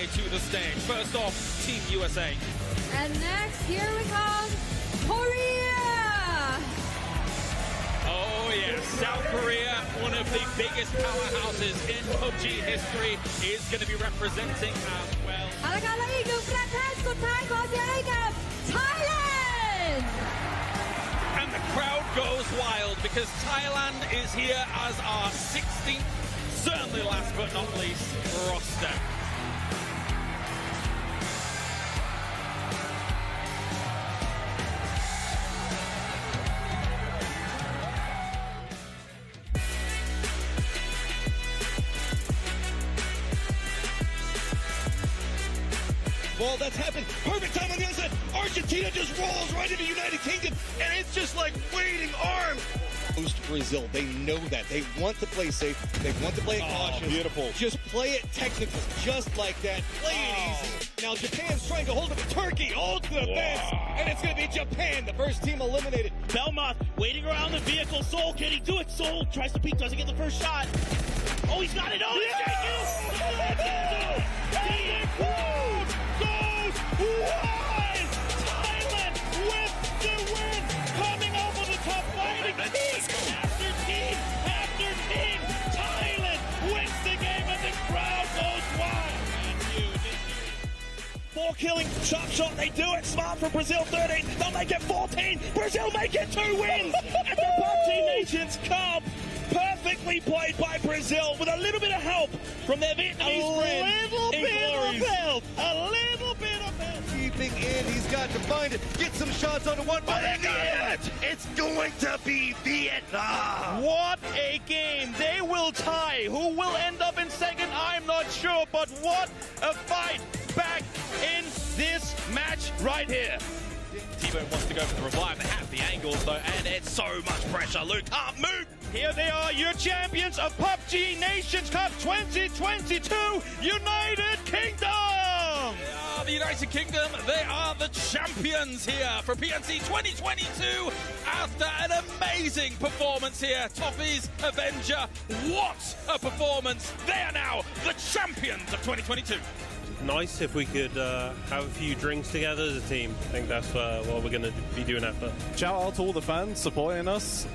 way to the stage. First off, Team USA. And next, here we come, Korea! Oh yeah, South Korea, one of the biggest powerhouses in PUBG history, is going to be representing as well. เอาละค่ะและอีกหนึ่งประเทศสุดท้ายขอเสียงให้กับ Thailand! And the crowd goes wild because Thailand is here as our 16th, certainly last but not least, roster. Well, that's happened. Perfect time on the other side. Argentina just rolls right into the United Kingdom, and it's just like waiting arms. Most Brazil, they know that. They want to play safe. They want to play it cautious. Beautiful. Just play it technical, just like that. Play it easy. Now Japan's trying to hold up Turkey all to the fence, and it's going to be Japan, the first team eliminated. Belmoth waiting around the vehicle. Soul, can he do it? Soul tries to peek, doesn't get the first shot. Oh, he's got it. Oh, he's got wide! Thailand with the win, coming over the top, fighting team after team after team. Thailand wins the game and the crowd goes wild. Four killing, sharp shot, they do it. Smart from Brazil, 13. They'll make it 14. Brazil make it 2 wins. And the PUBG Nations Cup. Perfectly played by Brazil with a little bit of help from their Vietnamese friend. A little bit of help. Keeping in, he's got to find it. Get some shots on the one. But it's going to be Vietnam. What a game. They will tie. Who will end up in second, I'm not sure. But what a fight back in this match right here. T-Bone wants to go for the revive. They have the angles though, and it's so much pressure. Luke can't move. Here they are, your champions of PUBG Nations Cup 2022, United Kingdom! They are the United Kingdom. They are the champions here for PNC 2022 after an amazing performance here. Toffee's Avenger, what a performance. They are now the champions of 2022. Nice if we could have a few drinks together as a team. I think that's what we're going to be doing after. Shout out to all the fans supporting us.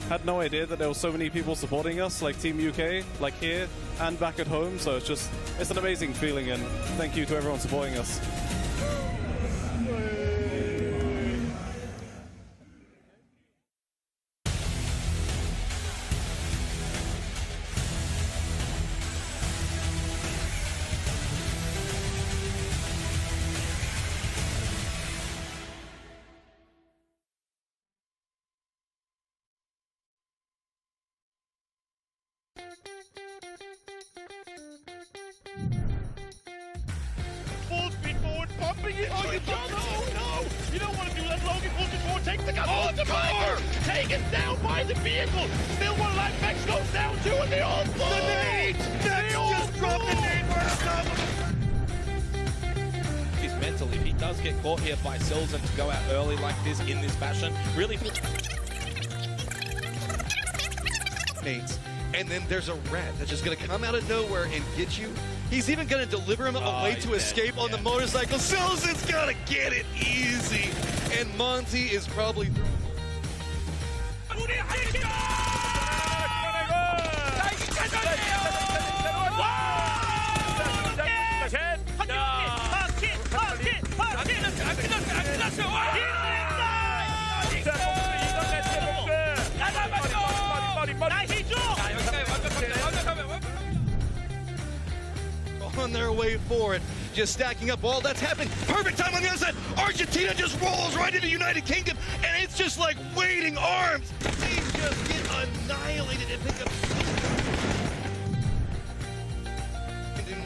Had no idea that there were so many people supporting us, like Team UK, like here and back at home. So it's an amazing feeling, and thank you to everyone supporting us. Full speed forward, bumping it. Oh, you don't know. No, you don't want to do that. Logan full speed forward, takes the gun. Oh, the car! Taken down by the vehicle. Still one life. Max goes down too, and they all fall. The nade! Max just dropped the nade for another. His mental, if he does get caught here by Silzen to go out early like this in this fashion, really. And then there's a rat that's just going to come out of nowhere and get you. He's even going to deliver him a way to escape on the motorcycle. Silzen's got to get it easy. And Monty is probably... on their way for it, just stacking up all that's happening. Perfect time on the other side. Argentina just rolls right into the United Kingdom, and it's just like waiting arms. They just get annihilated and pick up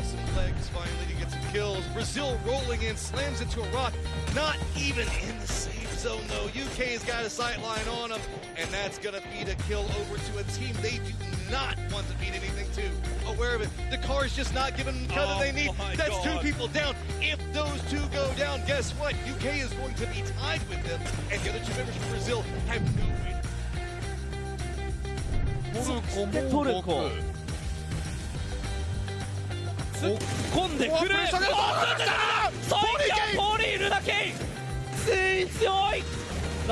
some legs finally to get some kills. Brazil rolling in, slams into a rock. Not even in the safe zone though. UK's got a sight line on them, and that's gonna feed a kill over to a team they do not want to feed anything to. Aware of it. The car's just not giving them the cover they need. That's two people down. If those two go down, guess what? UK is going to be tied with them, and the other two members from Brazil have no way. 突っ込んでくる。ソイキャン、ポリールだけ強い。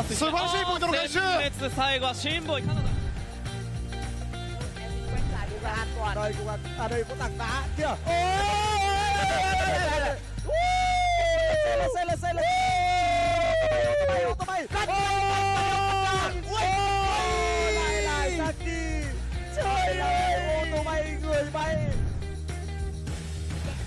素晴らしいポイントの回収。最後はシンボイ。Đây cố gắng, à đây có tảng đá kìa. Xe lên. Ô tô bay. Lại Saki. Trời ơi, ô tô bay, người bay.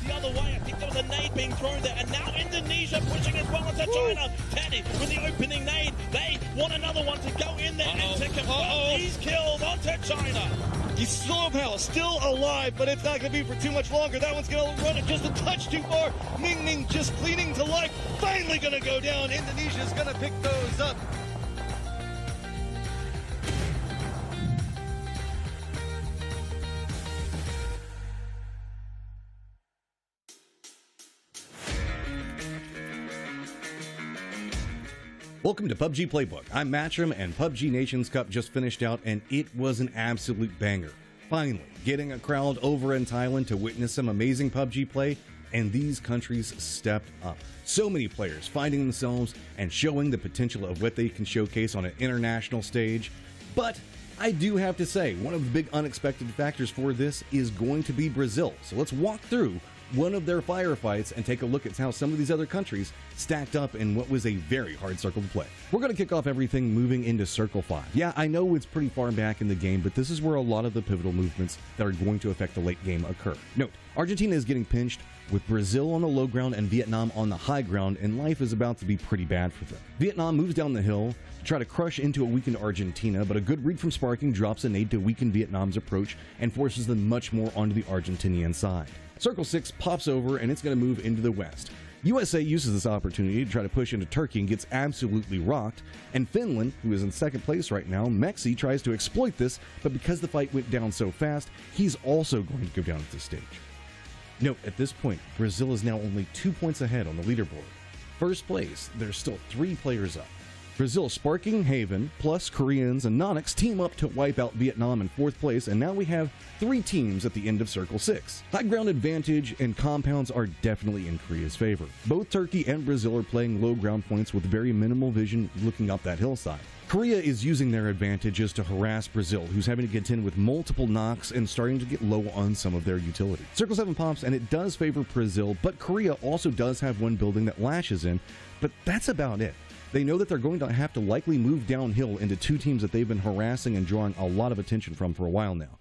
The other way, I think there was a nade being thrown there, and now Indonesia pushing as well into China. Teddy with the opening nade. They want another one to go in there and to confirm these kills onto China. He's somehow still alive, but it's not going to be for too much longer. That one's going to run it just a touch too far. Ning Ning just clinging to life. Finally going to go down. Indonesia's going to pick those up. Welcome to PUBG Playbook. I'm Matchroom, and PUBG Nations Cup just finished out, and it was an absolute banger. Finally, getting a crowd over in Thailand to witness some amazing PUBG play, and these countries stepped up. So many players finding themselves and showing the potential of what they can showcase on an international stage. But I do have to say, one of the big unexpected factors for this is going to be Brazil. So let's walk through one of their firefights and take a look at how some of these other countries stacked up in what was a very hard circle to play. We're going to kick off everything moving into Circle 5. Yeah, I know it's pretty far back in the game, but this is where a lot of the pivotal movements that are going to affect the late game occur. Note, Argentina is getting pinched with Brazil on the low ground and Vietnam on the high ground, and life is about to be pretty bad for them. Vietnam moves down the hill to try to crush into a weakened Argentina, but a good read from Sparking drops a nade to weaken Vietnam's approach and forces them much more onto the Argentinian side. Circle 6 pops over, and it's going to move into the west. USA uses this opportunity to try to push into Turkey and gets absolutely rocked, and Finland, who is in second place right now, Mexi tries to exploit this, but because the fight went down so fast, he's also going to go down at this stage. Note, at this point, Brazil is now only 2 points ahead on the leaderboard. First place, there's still 3 players up. Brazil, Sparking, Haven, plus Koreans and Nonix team up to wipe out Vietnam in 4th place, and now we have 3 teams at the end of Circle 6. High ground advantage and compounds are definitely in Korea's favor. Both Turkey and Brazil are playing low ground points with very minimal vision looking up that hillside. Korea is using their advantages to harass Brazil, who's having to contend with multiple knocks and starting to get low on some of their utility. Circle 7 pops, and it does favor Brazil, but Korea also does have one building that lashes in, but that's about it. They know that they're going to have to likely move downhill into 2 teams that they've been harassing and drawing a lot of attention from for a while now.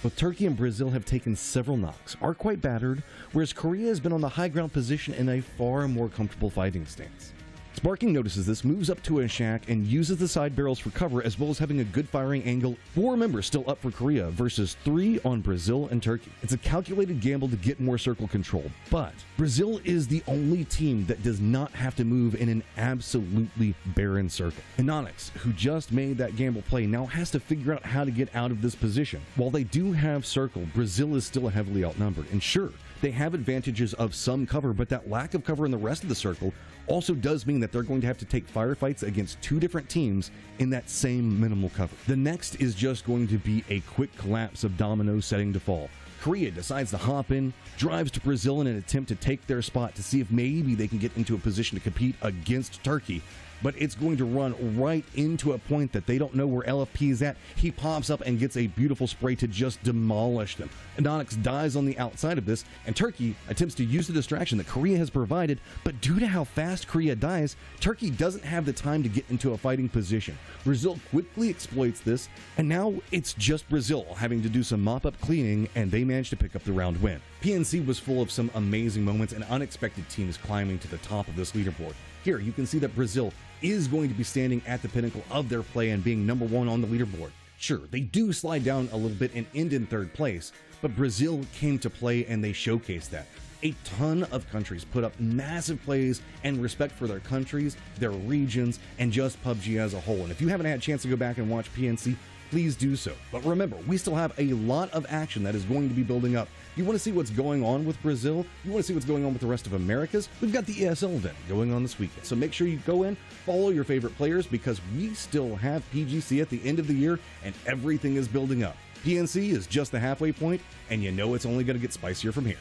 Both Turkey and Brazil have taken several knocks, are quite battered, whereas Korea has been on the high ground position in a far more comfortable fighting stance. Sparking notices this, moves up to a shack, and uses the side barrels for cover, as well as having a good firing angle. 4 members still up for Korea versus 3 on Brazil and Turkey. It's a calculated gamble to get more circle control, but Brazil is the only team that does not have to move in an absolutely barren circle. Anonix, who just made that gamble play, now has to figure out how to get out of this position. While they do have circle, Brazil is still heavily outnumbered, and sure, they have advantages of some cover, but that lack of cover in the rest of the circle also does mean that they're going to have to take firefights against 2 different teams in that same minimal cover. The next is just going to be a quick collapse of dominoes setting to fall. Korea decides to hop in, drives to Brazil in an attempt to take their spot to see if maybe they can get into a position to compete against Turkey. But it's going to run right into a point that they don't know where LFP is at. He pops up and gets a beautiful spray to just demolish them. Anonix dies on the outside of this, and Turkey attempts to use the distraction that Korea has provided, but due to how fast Korea dies, Turkey doesn't have the time to get into a fighting position. Brazil quickly exploits this, and now it's just Brazil having to do some mop-up cleaning, and they manage to pick up the round win. PNC was full of some amazing moments and unexpected teams climbing to the top of this leaderboard. Here, you can see that Brazil is going to be standing at the pinnacle of their play and being number 1 on the leaderboard. Sure, they do slide down a little bit and end in 3rd place, but Brazil came to play and they showcased that. A ton of countries put up massive plays and respect for their countries, their regions, and just PUBG as a whole. And if you haven't had a chance to go back and watch PNC, please do so. But remember, we still have a lot of action that is going to be building up. You want to see what's going on with Brazil? You want to see what's going on with the rest of Americas? We've got the ESL event going on this weekend. So make sure you go in, follow your favorite players, because we still have PGC at the end of the year and everything is building up. PNC is just the halfway point, and you know it's only going to get spicier from here.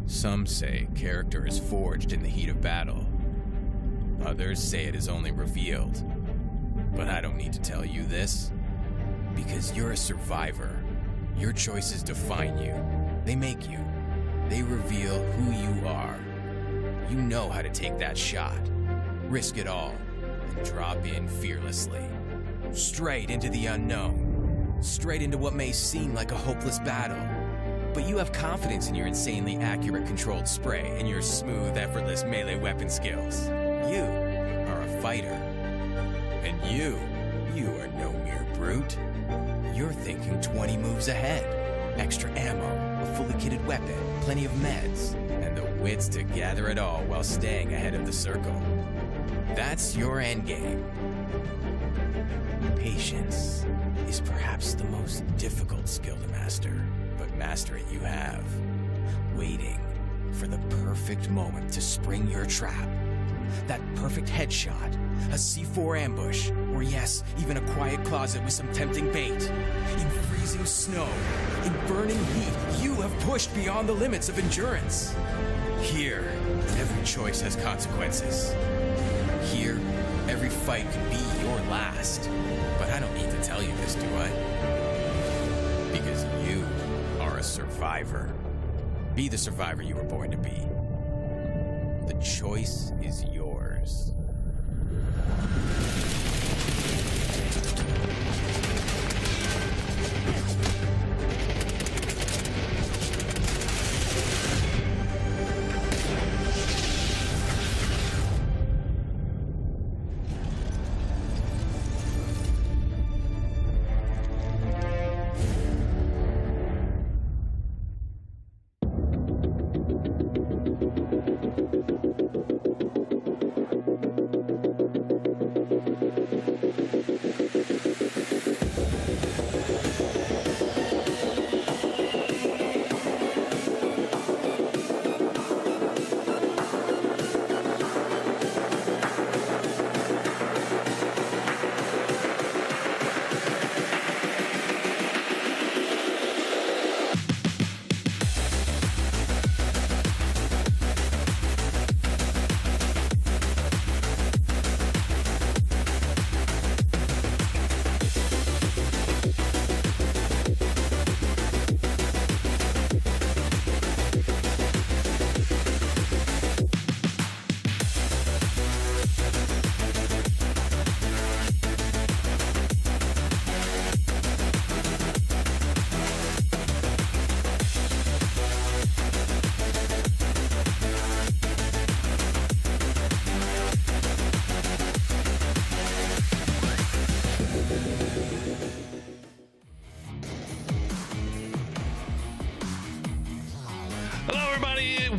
Some say character is forged in the heat of battle. Others say it is only revealed. But I don't need to tell you this, because you're a survivor. Your choices define you. They make you. They reveal who you are. You know how to take that shot, risk it all, and drop in fearlessly. Straight into the unknown. Straight into what may seem like a hopeless battle. But you have confidence in your insanely accurate controlled spray and your smooth, effortless melee weapon skills. You are a fighter. And you are no mere brute. You're thinking 20 moves ahead. Extra ammo, a fully kitted weapon, plenty of meds, and the wits to gather it all while staying ahead of the circle. That's your endgame. Patience is perhaps the most difficult skill to master, but master it you have. Waiting for the perfect moment to spring your trap. That perfect headshot, a C4 ambush, or yes, even a quiet closet with some tempting bait. In freezing snow, in burning heat, you have pushed beyond the limits of endurance. Here, every choice has consequences. Here, every fight could be your last. But I don't need to tell you this, do I? Because you are a survivor. Be the survivor you were born to be. The choice is yours.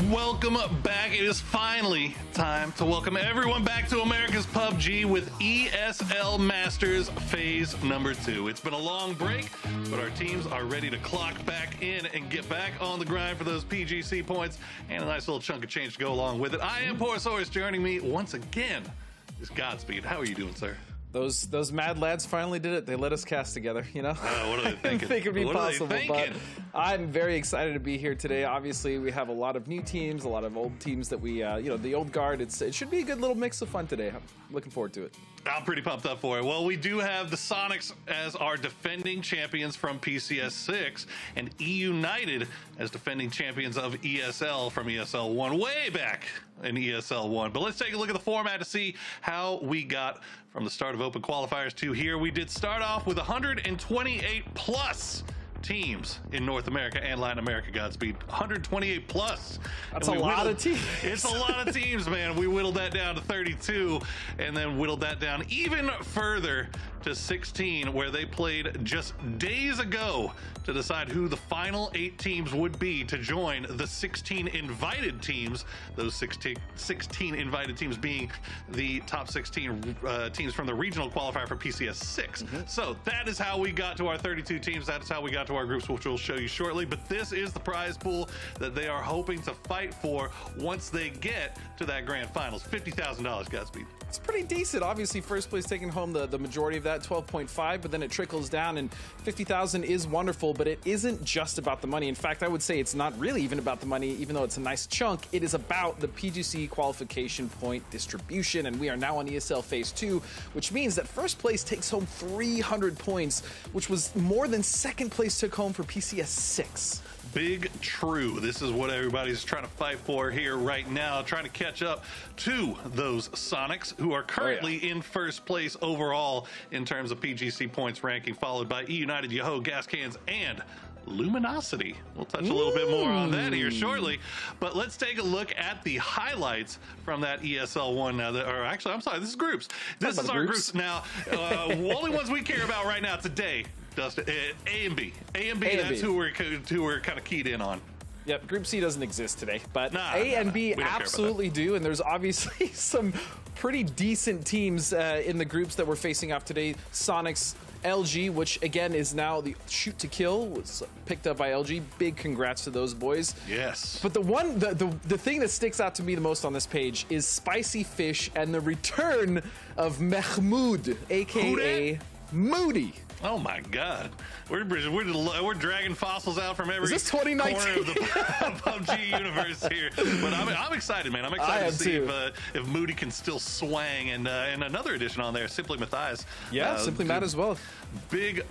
Welcome back. It is finally time to welcome everyone back to America's PUBG with ESL Masters Phase number 2. It's been a long break, but our teams are ready to clock back in and get back on the grind for those PGC points and a nice little chunk of change to go along with it. I am Porosaurus. Joining me once again is Godspeed. How are you doing, sir? Those mad lads finally did it. They let us cast together, you know? What are they thinking? I didn't think it'd be What possible, are they but thinking? I'm very excited to be here today. Obviously, we have a lot of new teams, a lot of old teams that we, the old guard. It should be a good little mix of fun today. I'm looking forward to it. I'm pretty pumped up for it. Well, we do have the Sonics as our defending champions from PCS 6 and E United as defending champions of ESL from ESL 1 way back in ESL 1. But let's take a look at the format to see how we got from the start of Open Qualifiers to here. We did start off with 128 plus teams in North America and Latin America. Godspeed. 128 plus. That's a lot of teams. It's a lot of teams, man. We whittled that down to 32 and then whittled that down even further to 16, where they played just days ago to decide who the final 8 teams would be to join the 16 invited teams. Those 16 invited teams being the top 16 teams from the regional qualifier for PCS 6. So that is how we got to our 32 teams. That is how we got to our groups, which we'll show you shortly. But this is the prize pool that they are hoping to fight for once they get to that grand finals. $50,000, Godspeed. It's pretty decent. Obviously, first place taking home the majority of that, 12.5, but then it trickles down, and 50,000 is wonderful, but it isn't just about the money. In fact, I would say it's not really even about the money, even though it's a nice chunk. It is about the PGC qualification point distribution, and we are now on ESL Phase 2, which means that first place takes home 300 points, which was more than second place took home for PCS 6. Big true. This is what everybody's trying to fight for here right now, trying to catch up to those Sonics, who are currently in first place overall in terms of PGC points ranking, followed by E United, Yoho, Gas Cans, and Luminosity. We'll touch a little bit more on that here shortly, but let's take a look at the highlights from that ESL 1 now. Or actually, I'm sorry, this is groups. This is our groups now. Only ones we care about right now today, Dustin. A and B. A and B, that's who we're kind of keyed in on. Yep, Group C doesn't exist today, but A and B We don't care absolutely do, and there's obviously some pretty decent teams in the groups that we're facing off today. Sonics, LG, which again is now the shoot to kill, was picked up by LG. Big congrats to those boys. Yes. But the thing that sticks out to me the most on this page is Spicy Fish and the return of Mahmoud, aka Moody. Oh my God, we're dragging fossils out from every Is this 2019? corner of the PUBG universe here. But I'm excited, man. I'm excited to see if Moody can still swang. And another addition on there, Simply Matthias. Yeah, Simply Matt as well. Big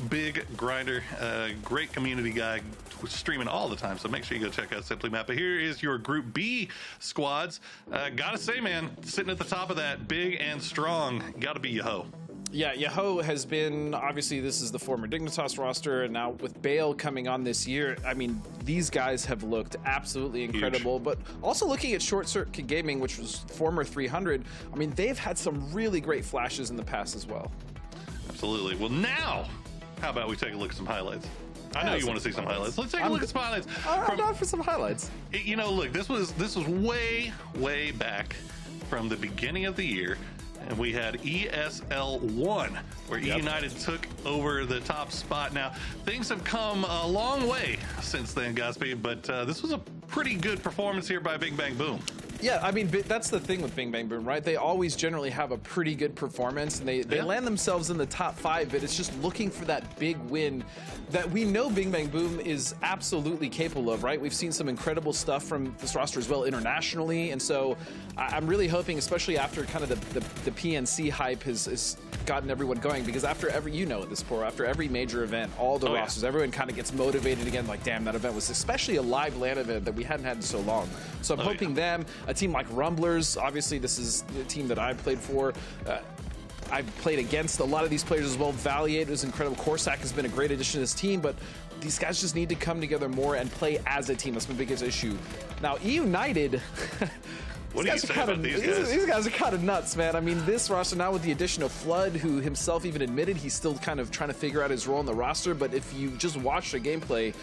grinder, great community guy, streaming all the time. So make sure you go check out Simply Matt. But here is your Group B squads. Gotta say, man, sitting at the top of that, big and strong. Gotta be Yoho. Yeah, Yoho has been, obviously this is the former Dignitas roster, and now with Bale coming on this year, I mean, these guys have looked absolutely incredible. Huge. But also looking at Short Circuit Gaming, which was former 300, I mean, they've had some really great flashes in the past as well. Absolutely. Well, now, how about we take a look at some highlights? I know you want to see some highlights. Let's take a look at some highlights. I'm down for some highlights. You know, look, this was way back from the beginning of the year. And we had ESL 1, where E United took over the top spot. Now, things have come a long way since then, Godspeed, but this was a pretty good performance here by Bing Bang Boom. Yeah, I mean, that's the thing with Bing Bang Boom, right? They always generally have a pretty good performance, and they land themselves in the top 5, but it's just looking for that big win that we know Bing Bang Boom is absolutely capable of, right? We've seen some incredible stuff from this roster as well internationally, and so I'm really hoping, especially after kind of the PNC hype has gotten everyone going, because after every, you know, this sport, after every major event, all the rosters, everyone kind of gets motivated again, like, damn, that event was especially a live LAN event that we hadn't had in so long. So I'm hoping them, a team like Rumblers, obviously this is the team that I played for. I've played against a lot of these players as well. Valiant is incredible. Corsac has been a great addition to this team, but these guys just need to come together more and play as a team. That's my biggest issue. Now, E United... What do you say about these guys? These guys are kind of nuts, man. I mean, this roster now with the addition of Flood, who himself even admitted he's still kind of trying to figure out his role in the roster, but if you just watch the gameplay,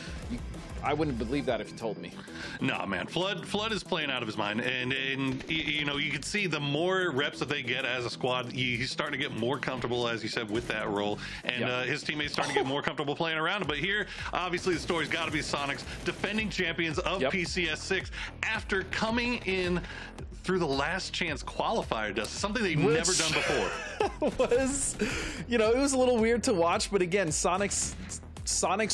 I wouldn't believe that if you told me. No, man. Flood is playing out of his mind, and you know, you can see the more reps that they get as a squad, he's starting to get more comfortable, as you said, with that role, and his teammates starting to get more comfortable playing around him. But here, obviously, the story's got to be Sonics, defending champions of PCS 6, after coming in through the last chance qualifier, something they've never done before. You know, it was a little weird to watch, but again, Sonics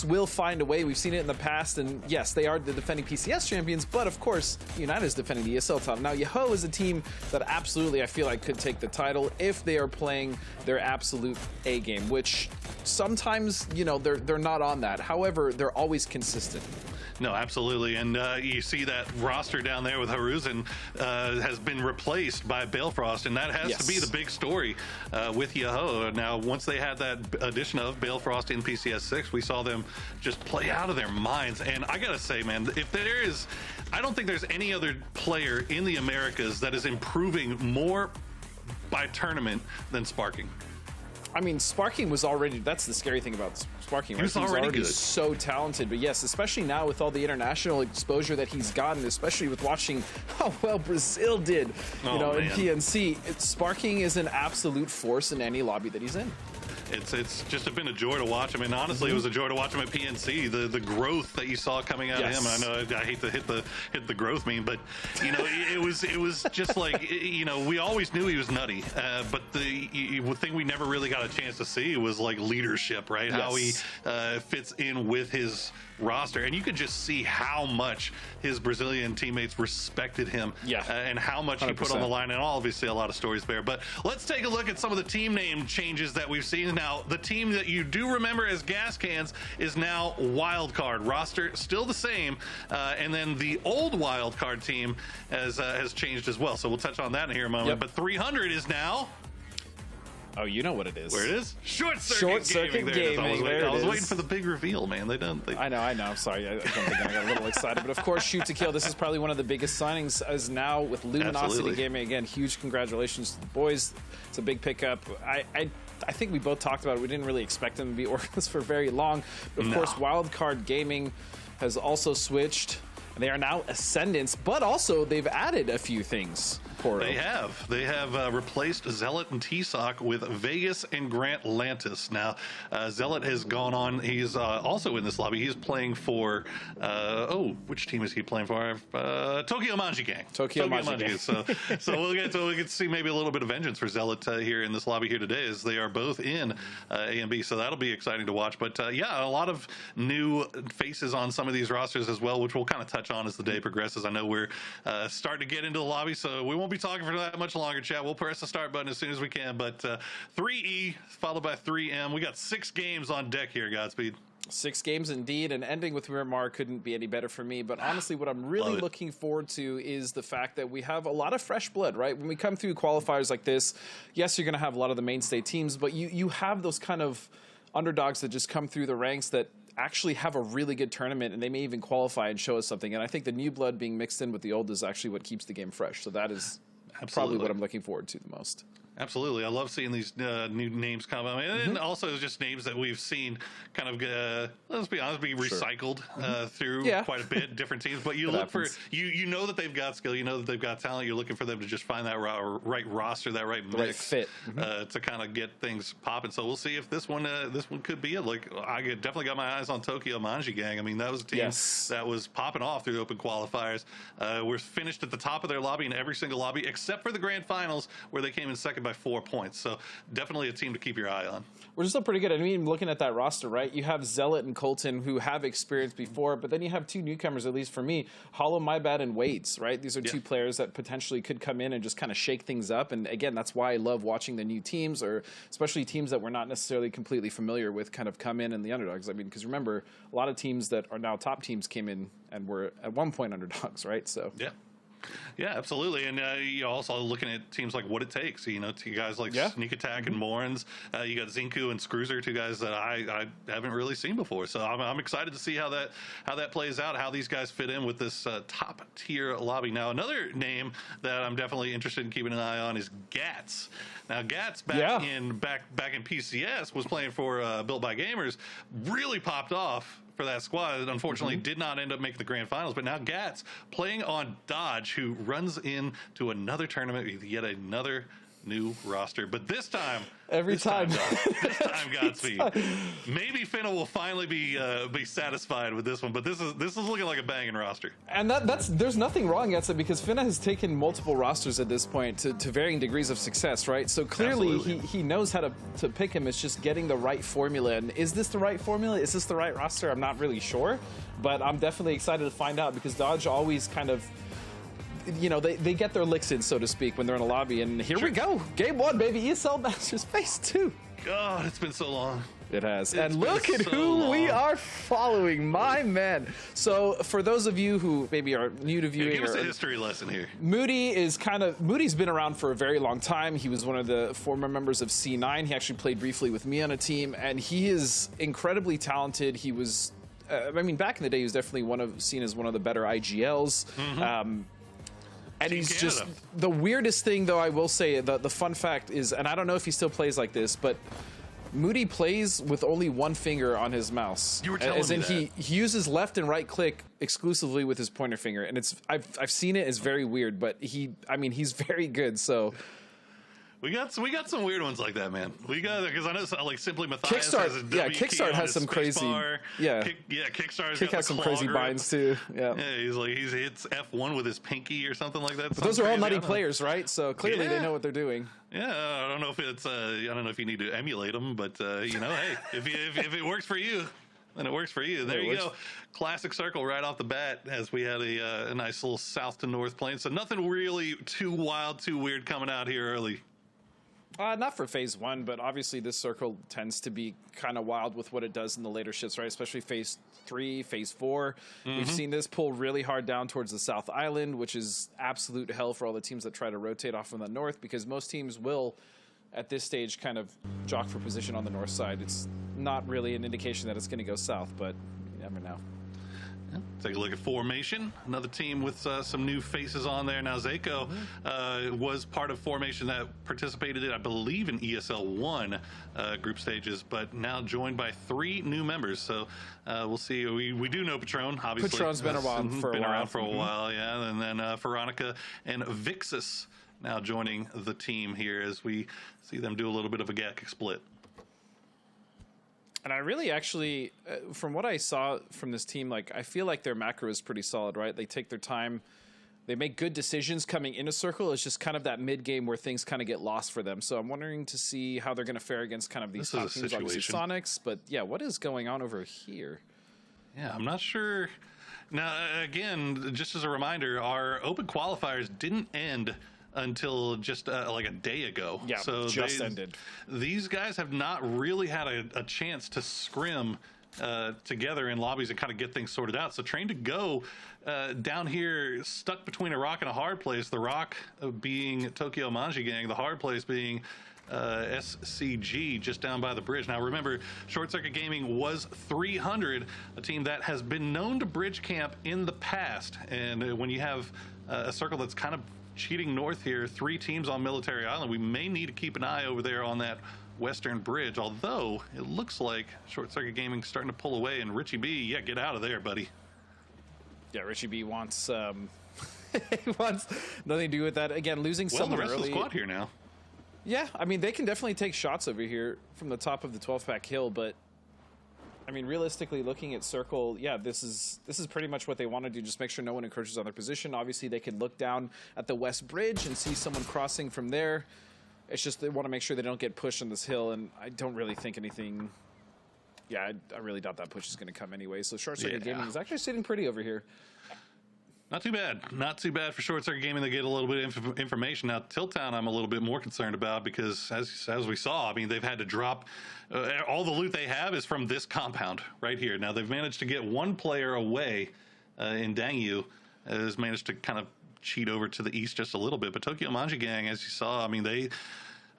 will find a way. We've seen it in the past, and yes, they are the defending PCS champions, but of course, United is defending the ESL title. Now, Yoho is a team that absolutely, I feel like, could take the title if they are playing their absolute A game, which sometimes, you know, they're not on that. However, they're always consistent. No, absolutely, and you see that roster down there with Haruzen has been replaced by Balefrost, and that has to be the big story with Yoho. Now, once they had that addition of Balefrost in PCS 6, we saw them just play out of their minds. And I gotta say, man, if there is, I don't think there's any other player in the Americas that is improving more by tournament than Sparking. I mean, Sparking was already, that's the scary thing about Sparking, right? He was already good. So talented, but yes, especially now with all the international exposure that he's gotten, especially with watching how well Brazil did, you know, in PNC, Sparking is an absolute force in any lobby that he's in. it's just been a joy to watch him. And honestly, it was a joy to watch him at PNC. The growth that you saw coming out of him. And I know I hate to hit the growth meme, but you know, it was just like, you know, we always knew he was nutty, but the thing we never really got a chance to see was like leadership, right? How he fits in with his roster, and you could just see how much his Brazilian teammates respected him, and how much 100%. He put on the line, and obviously a lot of stories there. But let's take a look at some of the team name changes that we've seen. Now, the team that you do remember as Gas Cans is now Wildcard. Roster still the same, and then the old Wildcard team has changed as well. So we'll touch on that in here in a moment. But 300 is now... Oh, you know what it is. Where it is? Short Circuit Gaming. I was waiting for the big reveal, man. They done. I know. I'm sorry. I don't think I got a little excited. But of course, Shoot to Kill. This is probably one of the biggest signings as now with Luminosity Gaming. Again, huge congratulations to the boys. It's a big pickup. I think we both talked about it. We didn't really expect them to be organs for very long. But of course, Wildcard Gaming has also switched. They are now Ascendants, but also they've added a few things. They have replaced Zealot and T-Sock with Vegas and Grant Lantis. Now, Zealot has gone on. He's also in this lobby. He's playing for, which team is he playing for? Tokyo Manji Gang. Tokyo Manji Gang. So we'll get to see maybe a little bit of vengeance for Zealot here in this lobby here today, as they are both in A and B. So that'll be exciting to watch. But yeah, a lot of new faces on some of these rosters as well, which we'll kind of touch on as the day progresses. I know we're starting to get into the lobby, so we won't be talking for that much longer, chat. We'll press the start button as soon as we can. But 3E followed by 3M. We got 6 games on deck here, Godspeed. 6 games indeed, and ending with Miramar couldn't be any better for me. But honestly, what I'm really looking forward to is the fact that we have a lot of fresh blood, right? When we come through qualifiers like this, yes, you're going to have a lot of the mainstay teams, but you have those kind of underdogs that just come through the ranks that actually have a really good tournament, and they may even qualify and show us something. And I think the new blood being mixed in with the old is actually what keeps the game fresh. So that is probably what I'm looking forward to the most. Absolutely. I love seeing these new names come out. And also just names that we've seen kind of, let's be honest, be recycled through quite a bit, different teams. But you look for, you know that they've got skill, you know that they've got talent. You're looking for them to just find that right roster, that right mix, right fit to kind of get things popping. So we'll see if this one could be it. Like, I definitely got my eyes on Tokyo Manji Gang. I mean, that was a team that was popping off through the open qualifiers. We're finished at the top of their lobby in every single lobby, except for the grand finals, where they came in second by 4 points. So definitely a team to keep your eye on. We're still pretty good. I mean, looking at that roster, right? You have Zealot and Colton, who have experience before, but then you have 2 newcomers, at least for me, Hollow My Bad and Wades, right? These are 2 players that potentially could come in and just kind of shake things up. And again, that's why I love watching the new teams, or especially teams that we're not necessarily completely familiar with, kind of come in and the underdogs. I mean, because remember, a lot of teams that are now top teams came in and were at one point underdogs, right? So yeah, absolutely. And you're also looking at teams like What It Takes, you know, 2 guys like Sneak Attack and Morans. You got Zinku and Scruiser, 2 guys that I haven't really seen before. So I'm excited to see how that plays out, how these guys fit in with this top tier lobby. Now, another name that I'm definitely interested in keeping an eye on is Gats. Now, Gats back in PCS was playing for Built by Gamers, really popped off for that squad. Unfortunately, did not end up making the grand finals. But now Gats playing on Dodge, who runs into another tournament with yet another new roster. But this time, this time Godspeed. Maybe Finna will finally be satisfied with this one, but this is looking like a banging roster. And there's nothing wrong against it, because Finna has taken multiple rosters at this point to varying degrees of success, right? So clearly he knows how to pick him. It's just getting the right formula. And is this the right formula? Is this the right roster? I'm not really sure, but I'm definitely excited to find out, because Dodge always kind of, you know, they get their licks in, so to speak, when they're in a lobby. And here we go. Game 1, baby. ESL Masters Phase 2. God, it's been so long. It has. And look at who we are following, my man. So for those of you who maybe are new to viewing, give us a history lesson here. Moody's been around for a very long time. He was one of the former members of C9. He actually played briefly with me on a team, and he is incredibly talented. He was, I mean, back in the day, he was definitely seen as one of the better IGLs. And he's just the weirdest thing, though. I will say the fun fact is, and I don't know if he still plays like this, but Moody plays with only one finger on his mouse. You were telling me that. He uses left and right click exclusively with his pointer finger, and I've seen it. It's very weird, but he's very good. So We got some weird ones like that, man. We got, because I know like Simply Matthias Kickstart, has a W key Kickstart on has his some space crazy, bar. Kickstar's Kick got has the some claw crazy grip. binds too. Yeah. Yeah, he hits F1 with his pinky or something like that. But those are all nutty players, right? So clearly they know what they're doing. Yeah, I don't know if it's I don't know if you need to emulate them, but you know, hey, if it works for you, then it works for you. There you go. Classic circle right off the bat, as we had a nice little south to north plane. So nothing really too wild, too weird coming out here early. Not for phase 1, but obviously this circle tends to be kind of wild with what it does in the later shifts, right? Especially phase 3, phase 4. We've seen this pull really hard down towards the South Island, which is absolute hell for all the teams that try to rotate off from the north, because most teams will, at this stage, kind of jock for position on the north side. It's not really an indication that it's going to go south, but you never know. Take a look at formation. Another team with some new faces on there. Now, Zako was part of formation that participated in, I believe, in ESL 1 group stages, but now joined by 3 new members. So we'll see. We do know Patron, obviously. Patron's been around for a while, yeah. And then Veronica and Vixus now joining the team here as we see them do a little bit of a Gakik split. And I really actually, from what I saw from this team, like, I feel like their macro is pretty solid, right? They take their time. They make good decisions coming into circle. It's just kind of that mid game where things kind of get lost for them. So I'm wondering to see how they're going to fare against kind of these top teams, obviously Sonics. But yeah, what is going on over here? Yeah, I'm not sure. Now, again, just as a reminder, our open qualifiers didn't end until just like a day ago. Yeah, so just ended. These guys have not really had a chance to scrim together in lobbies and kind of get things sorted out. So Train to Go down here, stuck between a rock and a hard place. The rock being Tokyo Manji Gang, the hard place being SCG, just down by the bridge. Now remember, Short Circuit Gaming was 300, a team that has been known to bridge camp in the past. And when you have a circle that's kind of cheating north here, 3 teams on Military Island, we may need to keep an eye over there on that western bridge, although it looks like Short Circuit Gaming starting to pull away, and Richie B, yeah, get out of there, buddy. Yeah, Richie B wants he wants nothing to do with that. Again, losing someone the rest early. of the squad here now. Yeah, I mean, they can definitely take shots over here from the top of the 12-pack hill, but I mean, realistically, looking at Circle, yeah, this is pretty much what they want to do. Just make sure no one encroaches on their position. Obviously, they can look down at the west bridge and see someone crossing from there. It's just they want to make sure they don't get pushed on this hill, and I don't really think anything. Yeah, I really doubt that push is going to come anyway. So Short Circuit Gaming is actually sitting pretty over here. Not too bad. Not too bad for Short Circuit Gaming. They get a little bit of information. Now, Tilt Town I'm a little bit more concerned about because, as we saw, I mean, they've had to drop all the loot they have is from this compound right here. Now, they've managed to get 1 player away in Dangyu, has managed to kind of cheat over to the east just a little bit. But Tokyo Manji Gang, as you saw, I mean, they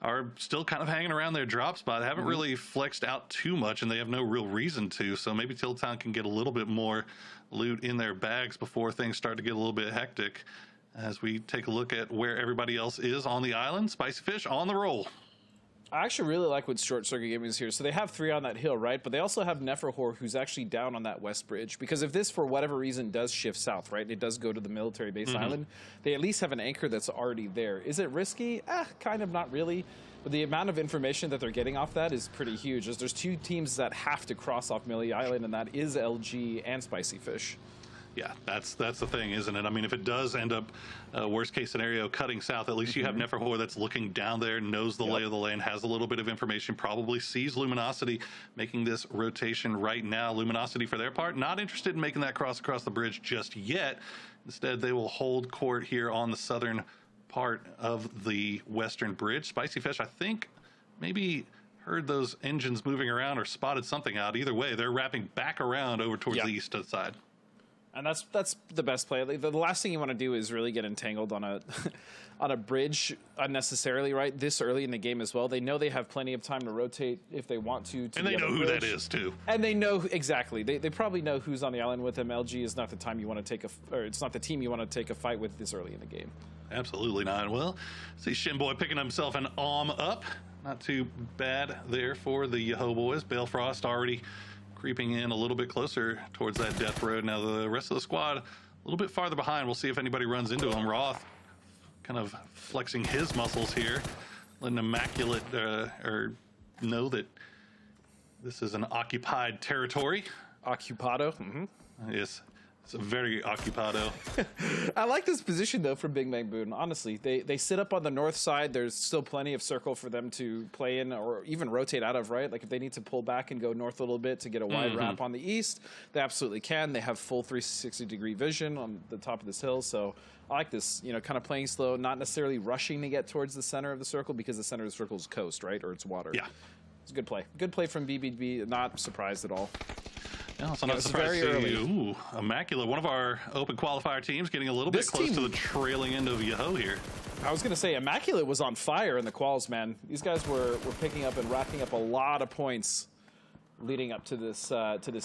are still kind of hanging around their drop spot. Haven't really flexed out too much, and they have no real reason to. So maybe Tilt Town can get a little bit more loot in their bags before things start to get a little bit hectic. As we take a look at where everybody else is on the island, Spicy Fish on the roll. I actually really like what Short Circuit Gaming is here. So they have 3 on that hill, right? But they also have Neferhor, who's actually down on that west bridge. Because if this, for whatever reason, does shift south, right, and it does go to the military base island, they at least have an anchor that's already there. Is it risky? Kind of, not really. But the amount of information that they're getting off that is pretty huge. There's 2 teams that have to cross off Millie Island, and that is LG and Spicy Fish. Yeah, that's the thing, isn't it? I mean, if it does end up worst case scenario cutting south, at least you have Neferhor that's looking down there, knows the lay of the land, has a little bit of information, probably sees Luminosity making this rotation right now. Luminosity, for their part, not interested in making that cross across the bridge just yet. Instead, they will hold court here on the southern part of the western bridge. Spicy Fish, I think, maybe heard those engines moving around or spotted something out. Either way, they're wrapping back around over towards the east side. And that's the best play. The last thing you want to do is really get entangled on a on a bridge unnecessarily, right? This early in the game as well. They know they have plenty of time to rotate if they want to and they know who that is too. And they know exactly. They probably know who's on the island with them. LG is not the time you want to take or it's not the team you want to take a fight with this early in the game. Absolutely not. Well, see Shinboy picking himself an up. Not too bad there for the Yahoo boys. Balefrost already creeping in a little bit closer towards that death road. Now the rest of the squad a little bit farther behind. We'll see if anybody runs into him. Roth kind of flexing his muscles here. letting Immaculate or know that this is an occupied territory. Occupado. Mm-hmm. Yes. It's a very occupado. I like this position, though, from Bing Bang Boom. Honestly, they sit up on the north side. There's still plenty of circle for them to play in or even rotate out of, right? Like, if they need to pull back and go north a little bit to get a wide wrap on the east, they absolutely can. They have full 360-degree vision on the top of this hill. So I like this, you know, kind of playing slow, not necessarily rushing to get towards the center of the circle because the center of the circle is coast, right? Or it's water. Yeah. It's a good play. Good play from BBB. Not surprised at all. No, it's not surprised to see. Ooh, Immaculate, one of our open qualifier teams, getting a little bit close to the trailing end of Yahoo here. I was going to say, Immaculate was on fire in the quals, man. These guys were picking up and racking up a lot of points leading up to this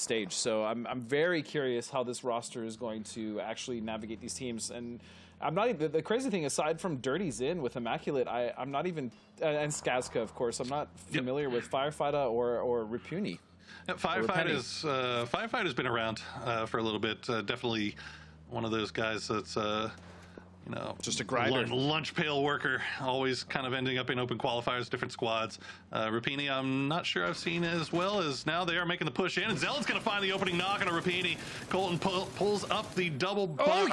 stage. So I'm very curious how this roster is going to actually navigate these teams. And I'm not even, the crazy thing, aside from Dirty's in with Immaculate, I'm not even, and Skazka, of course, I'm not familiar with Firefighter or Rapuni. Yeah, Firefight has been around for a little bit. Definitely one of those guys that's, you know, just a grinder, lunch pail worker, always kind of ending up in open qualifiers, different squads. Rapini, I'm not sure I've seen as well as now they are making the push in, and Zealot's going to find the opening knock on a Rapini. Colton pulls up the double barrel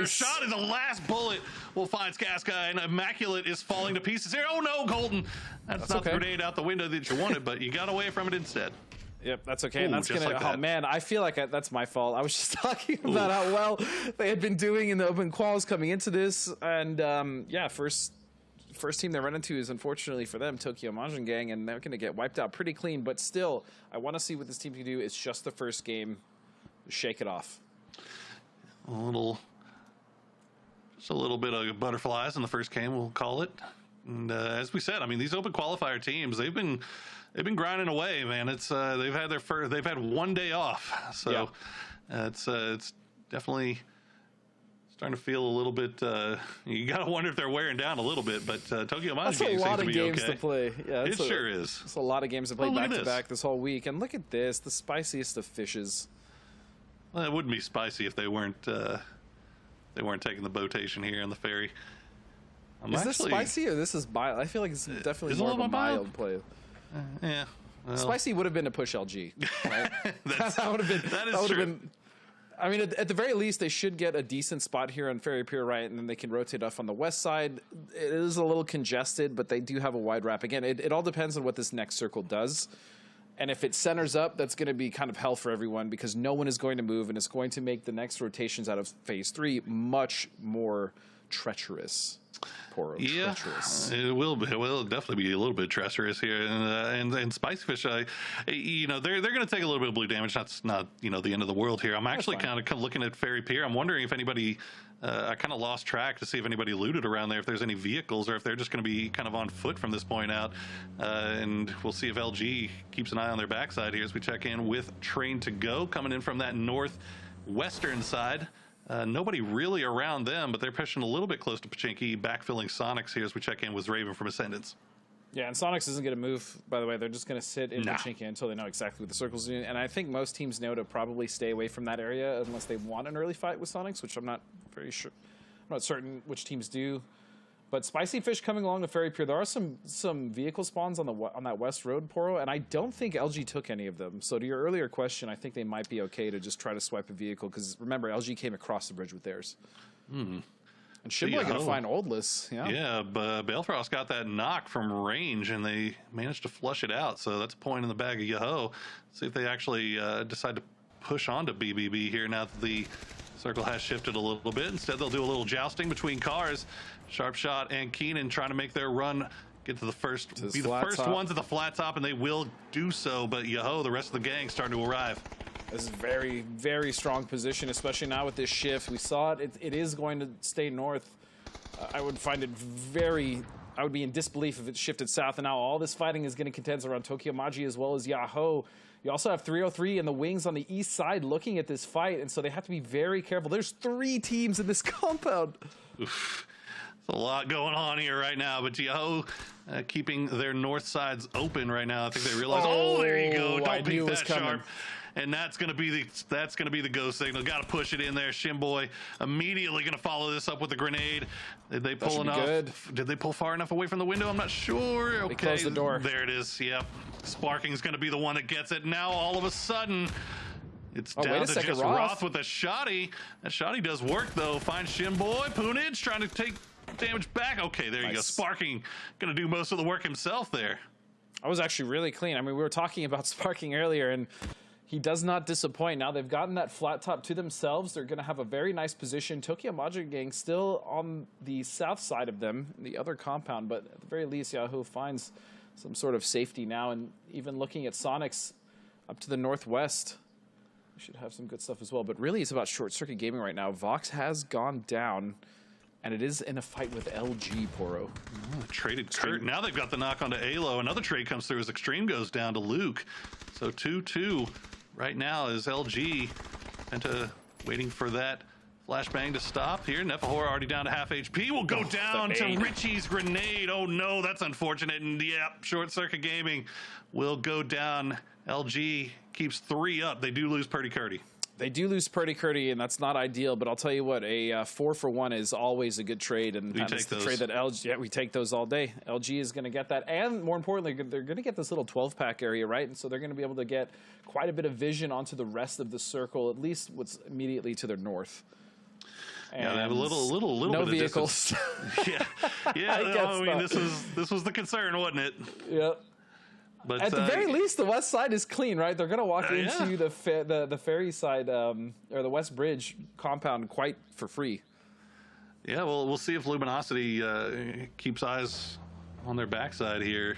shot, and the last bullet will find Skaska, and Immaculate is falling to pieces here. Oh no, Colton! That's not the grenade out the window that you wanted, but you got away from it instead. Yep, that's okay. Ooh, and that's gonna. Like that. Oh man, I feel like that's my fault. I was just talking about how well they had been doing in the open quals coming into this, and yeah, first team they run into is unfortunately for them Tokyo Majin Gang, and they're gonna get wiped out pretty clean. But still, I want to see what this team can do. It's just the first game. Shake it off. Just a little bit of butterflies in the first game, we'll call it. And as we said, I mean, these open qualifier teams, they've been grinding away, man. It's they've had one day off, so it's definitely starting to feel a little bit. You got to wonder if they're wearing down a little bit, but Tokyo Majin seems to be games okay. to play. Yeah, it sure is. It's a lot of games to play back to back this whole week, and look at this, the spiciest of fishes. Well, it wouldn't be spicy if they weren't taking the botation here on the ferry. Is this spicy or this is mild? I feel like it's definitely more of a mild play. Yeah. Well. Spicy would have been a push LG, right? that would have been. That is true. I mean, at the very least, they should get a decent spot here on Ferry Pier, right? And then they can rotate off on the west side. It is a little congested, but they do have a wide wrap. Again, it all depends on what this next circle does. And if it centers up, that's going to be kind of hell for everyone because no one is going to move, and it's going to make the next rotations out of Phase 3 much more treacherous. Treacherous. It will definitely be a little bit treacherous here, and Spicy Fish, you know, they're going to take a little bit of blue damage. That's not, you know, the end of the world here. I'm actually kind of looking at Ferry Pier. I'm wondering if anybody, I kind of lost track to see if anybody looted around there, if there's any vehicles, or if they're just going to be kind of on foot from this point out. And we'll see if LG keeps an eye on their backside here as we check in with Train to Go coming in from that northwestern side. Nobody really around them, but they're pushing a little bit close to Pachinki, backfilling Sonics here as we check in with Raven from Ascendance. Yeah, and Sonics isn't going to move, by the way. They're just going to sit in Pachinki until they know exactly what the circle's doing. And I think most teams know to probably stay away from that area unless they want an early fight with Sonics, which I'm not very sure. I'm not certain which teams do. But Spicy Fish coming along the Ferry Pier, there are some vehicle spawns on that west road, Poro, and I don't think LG took any of them. So to your earlier question, I think they might be okay to just try to swipe a vehicle, because remember, LG came across the bridge with theirs. And Shibboleth going to find Oldless. Yeah, but Balefrost got that knock from range, and they managed to flush it out. So that's a point in the bag of Yahoo. See if they actually decide to push on to BBB here now that the circle has shifted a little bit. Instead, they'll do a little jousting between cars. Sharp Shot and Keenan trying to make their run, get to the first ones at the flat top, and they will do so. But Yahoo, the rest of the gang starting to arrive. This is very, very strong position, especially now with this shift. We saw it. It is going to stay north. I would find it I would be in disbelief if it shifted south. And now all this fighting is going to contend around Tokyo Maji as well as Yahoo. You also have 303 in the wings on the east side looking at this fight, and so they have to be very careful. There's 3 teams in this compound. Oof. There's a lot going on here right now, but Yahoo keeping their north sides open right now. I think they realize, there you go. Don't peek that sharp. and that's gonna be the go signal. Got to push it in there. Shimboy immediately gonna follow this up with a grenade. Did they pull enough? Good. Did they pull far enough away from the window? I'm not sure. Okay, they closed the door. There it is. Yep. Sparking's gonna be the one that gets it. Now all of a sudden, it's down to just Roth with a shotty. That shotty does work though. Finds Shimboy. Punage trying to take damage back. Okay, there you go. Sparking gonna do most of the work himself there. I was actually really clean. I mean, we were talking about Sparking earlier, and he does not disappoint. Now they've gotten that flat top to themselves. They're going to have a very nice position. Tokyo Magic Gang still on the south side of them, the other compound, but at the very least, Yahoo finds some sort of safety now. And even looking at Sonics up to the northwest, we should have some good stuff as well. But really, it's about Short Circuit Gaming right now. Vox has gone down, and it is in a fight with LG, Poro. Traded Kurt. Now they've got the knock onto Alo. Another trade comes through as Extreme goes down to Luke. So 2-2 right now is LG. Penta waiting for that flashbang to stop here. Nefahor already down to half HP. Will go down to Richie's grenade. Oh no, that's unfortunate. And yeah, Short Circuit Gaming will go down. LG keeps 3 up. They do lose Purdy Curdy. They do lose Purdy Curdy, and that's not ideal, but I'll tell you what, a 4-for-1 is always a good trade, and that's the trade that LG, yeah, we take those all day. LG is going to get that, and more importantly, they're going to get this little 12-pack area, right? And so they're going to be able to get quite a bit of vision onto the rest of the circle, at least what's immediately to their north. And yeah, they have a little no bit vehicles. Of distance. Yeah, I mean, this was the concern, wasn't it? Yep. But at the very least, the west side is clean, right? They're going to walk into the ferry side or the West Bridge compound quite for free. Yeah, well, we'll see if Luminosity keeps eyes on their backside here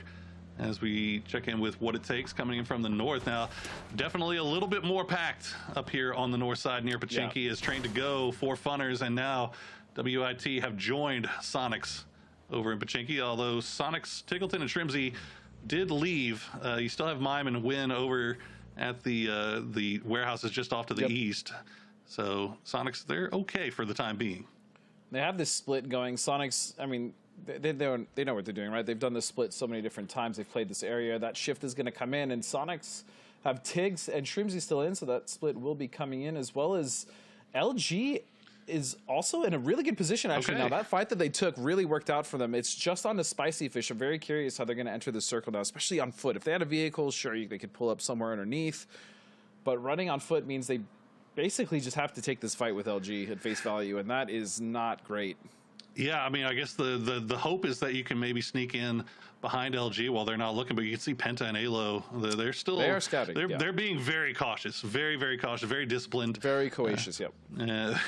as we check in with what it takes coming in from the north. Now, definitely a little bit more packed up here on the north side near Pachinki is trained to go for Funners, and now WIT have joined Sonics over in Pachinki, although Sonics, Tickleton, and Shrimsy did leave. You still have Mime and Win over at the warehouses just off to the east. So Sonics, they're okay for the time being. They have this split going. Sonics, I mean, they know what they're doing, right? They've done this split so many different times. They've played this area. That shift is going to come in, and Sonics have Tiggs and Shrimsy still in, so that split will be coming in, as well as LG is also in a really good position, actually. Now, that fight that they took really worked out for them. It's just on the Spicy Fish. I'm very curious how they're going to enter the circle now, especially on foot. If they had a vehicle, sure, they could pull up somewhere underneath. But running on foot means they basically just have to take this fight with LG at face value, and that is not great. Yeah, I mean, I guess the hope is that you can maybe sneak in behind LG while they're not looking, but you can see Penta and Alo, they're still... They are scouting, They're being very cautious, very, very cautious, very disciplined. Very courageous,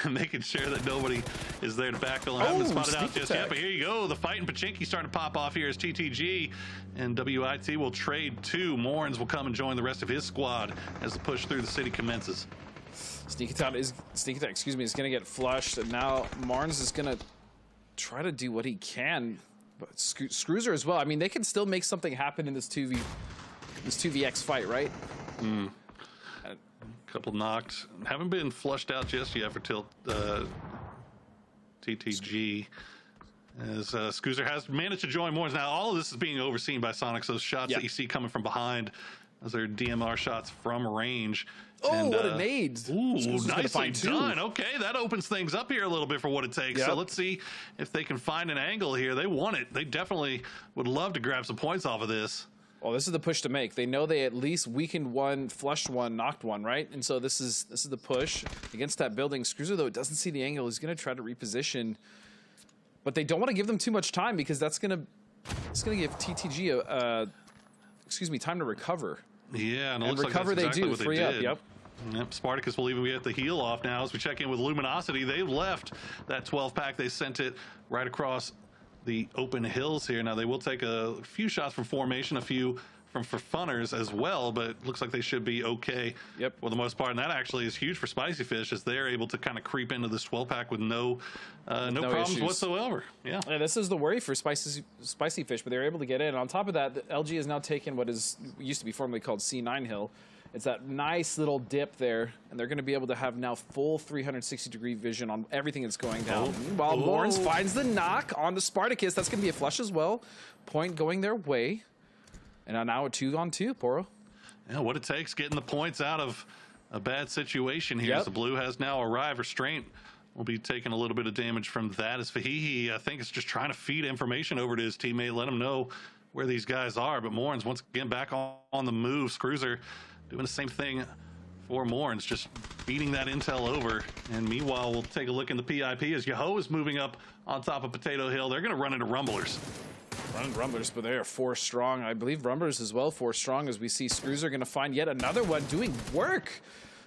making sure that nobody is there to backfill and haven't spotted out just yet. But here you go, the fight in Pachinki starting to pop off here as TTG and WIT will trade 2. Morns will come and join the rest of his squad as the push through the city commences. Sneak Attack is going to get flushed, and now Marnes is going to try to do what he can, but Screwser as well. I mean, they can still make something happen in this 2vx fight, right? Couple knocked, haven't been flushed out just yet for TTG, as Screwser has managed to join Morns. Now all of this is being overseen by Sonics. Those shots that you see coming from behind, those are DMR shots from range. Oh, and, what a nade. Ooh, nicely done. Okay, that opens things up here a little bit for what it takes. So let's see if they can find an angle here. They want it. They definitely would love to grab some points off of this. Well, this is the push to make. They know they at least weakened one, flushed one, knocked one, right? And so this is the push against that building. Screwser, though, doesn't see the angle. He's going to try to reposition. But they don't want to give them too much time, because that's going to give TTG time to recover. Yeah, and it looks recover like that's exactly they do. What they 3 did. up, Yep, Spartacus will even be at the heel off now as we check in with Luminosity. They left that 12-pack. They sent it right across the open hills here. Now, they will take a few shots from formation, a few for Funners as well, but it looks like they should be okay for the most part. And that actually is huge for Spicy Fish, as they're able to kind of creep into this 12-pack with no problems issues whatsoever. Yeah, this is the worry for Spicy Fish, but they're able to get in. On top of that, LG has now taken what used to be formerly called C9 Hill. It's that nice little dip there, and they're going to be able to have now full 360-degree vision on everything that's going down. While Morns finds the knock onto Spartacus. That's going to be a flush as well. Point going their way. And now a 2-on-2, Poro. Yeah, what it takes getting the points out of a bad situation here. As the blue has now arrived. Restraint will be taking a little bit of damage from that, as Fahihi, I think, is just trying to feed information over to his teammate, let him know where these guys are. But Morns once again back on the move. Scruiser doing the same thing for Morns, just feeding that intel over. And meanwhile, we'll take a look in the PIP as Yahoo is moving up on top of Potato Hill. They're going to run into Rumblers. Running Rumblers, but they are 4 strong. I believe Rumblers as well 4 strong, as we see Scruiser going to find yet another one doing work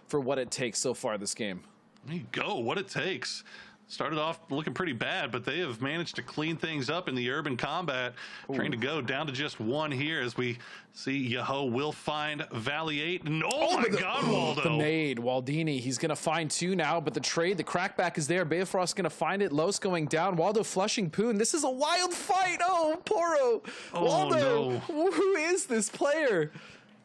for what it takes so far this game. There you go, what it takes. Started off looking pretty bad, but they have managed to clean things up in the urban combat. Trying to go down to just 1 here, as we see Yahoo will find Valley 8. And oh my God, Waldo. The nade, Waldini, he's going to find 2 now, but the trade, the crackback is there. Bayfrost going to find it. Los going down. Waldo flushing Poon. This is a wild fight. Oh, Poro. Oh, Waldo, no. Who is this player?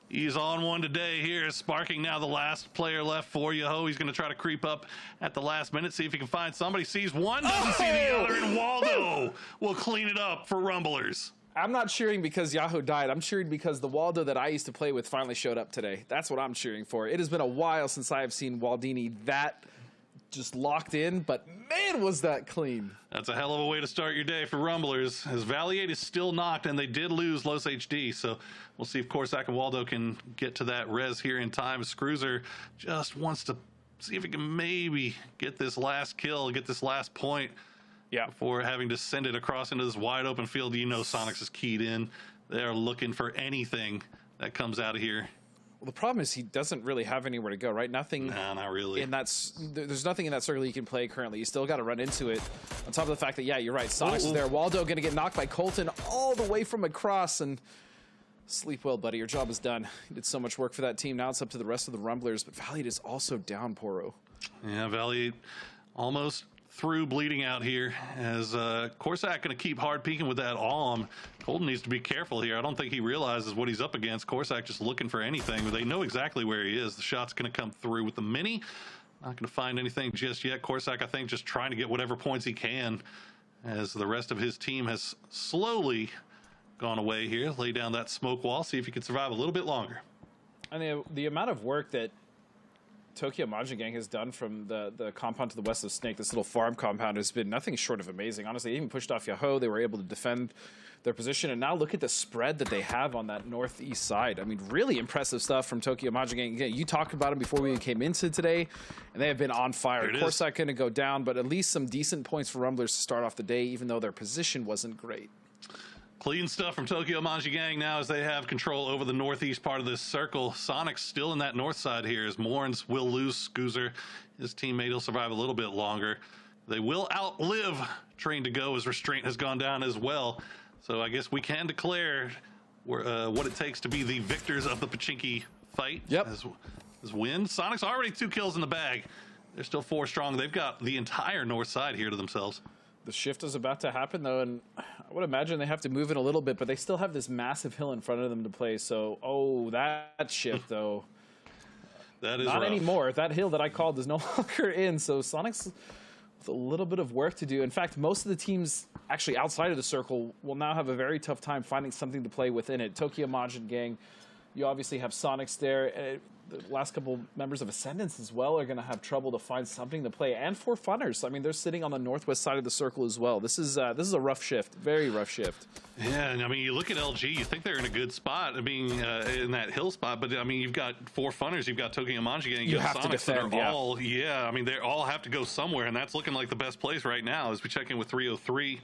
He's on one today here, sparking now the last player left for Yahoo. He's going to try to creep up at the last minute, see if he can find somebody. Sees one, doesn't see the other, and Waldo will clean it up for Rumblers. I'm not cheering because Yahoo died. I'm cheering because the Waldo that I used to play with finally showed up today. That's what I'm cheering for. It has been a while since I have seen Waldini that just locked in, but man, was that clean. That's a hell of a way to start your day for Rumblers, as Valley 8 is still knocked, and they did lose Los HD, so we'll see if Corsac and Waldo can get to that res here in time. Scruiser just wants to see if he can maybe get this last kill, get this last point before having to send it across into this wide open field. You know Sonics is keyed in. They're looking for anything that comes out of here. Well, the problem is he doesn't really have anywhere to go, right? Nothing. Nah, not really. There's nothing in that circle he can play currently. You still got to run into it. On top of the fact that, yeah, you're right. Sonics is there. Waldo going to get knocked by Colton all the way from across. And sleep well, buddy. Your job is done. You did so much work for that team. Now it's up to the rest of the Rumblers. But Valiant is also down, Poro. Yeah, Valiant almost through, bleeding out here, as Corsac going to keep hard peeking with that Alm. Colton needs to be careful here. I don't think he realizes what he's up against. Corsac just looking for anything, but they know exactly where he is. The shot's going to come through with the mini. Not going to find anything just yet. Corsac, I think, just trying to get whatever points he can, as the rest of his team has slowly gone away here. Lay down that smoke wall, see if he can survive a little bit longer. And the amount of work that Tokyo Majin Gang has done from the compound to the west of Snake, this little farm compound, has been nothing short of amazing. Honestly, they even pushed off Yahoo. They were able to defend their position, and now look at the spread that they have on that northeast side. I mean, really impressive stuff from Tokyo Majin Gang. Again, you talked about them before we came into today, and they have been on fire. Of course, that's going to go down, but at least some decent points for Rumblers to start off the day, even though their position wasn't great. Clean stuff from Tokyo Majin Gang now, as they have control over the northeast part of this circle. Sonic's still in that north side here, as Morns will lose Scoozer. His teammate will survive a little bit longer. They will outlive Train to Go, as Restraint has gone down as well. So I guess we can declare what it takes to be the victors of the Pachinki fight. Yep. As win. Sonic's already 2 kills in the bag. They're still 4 strong. They've got the entire north side here to themselves. The shift is about to happen, though, and I would imagine they have to move it a little bit, but they still have this massive hill in front of them to play. So, that shift, though. That is not rough. anymore. That hill that I called is no longer in, so Sonics with a little bit of work to do. In fact, most of the teams actually outside of the circle will now have a very tough time finding something to play within it. Tokyo Majin Gang, you obviously have Sonics there. The last couple members of Ascendance as well are going to have trouble to find something to play, and for Funners. I mean, they're sitting on the northwest side of the circle as well. This is a rough shift, very rough shift. Yeah, and I mean, you look at LG, you think they're in a good spot, in that hill spot, but I mean, you've got 4 Funners, you've got Tokyo Majin Gang, you have Sonics to defend, that are all, I mean, they all have to go somewhere, and that's looking like the best place right now as we check in with 303,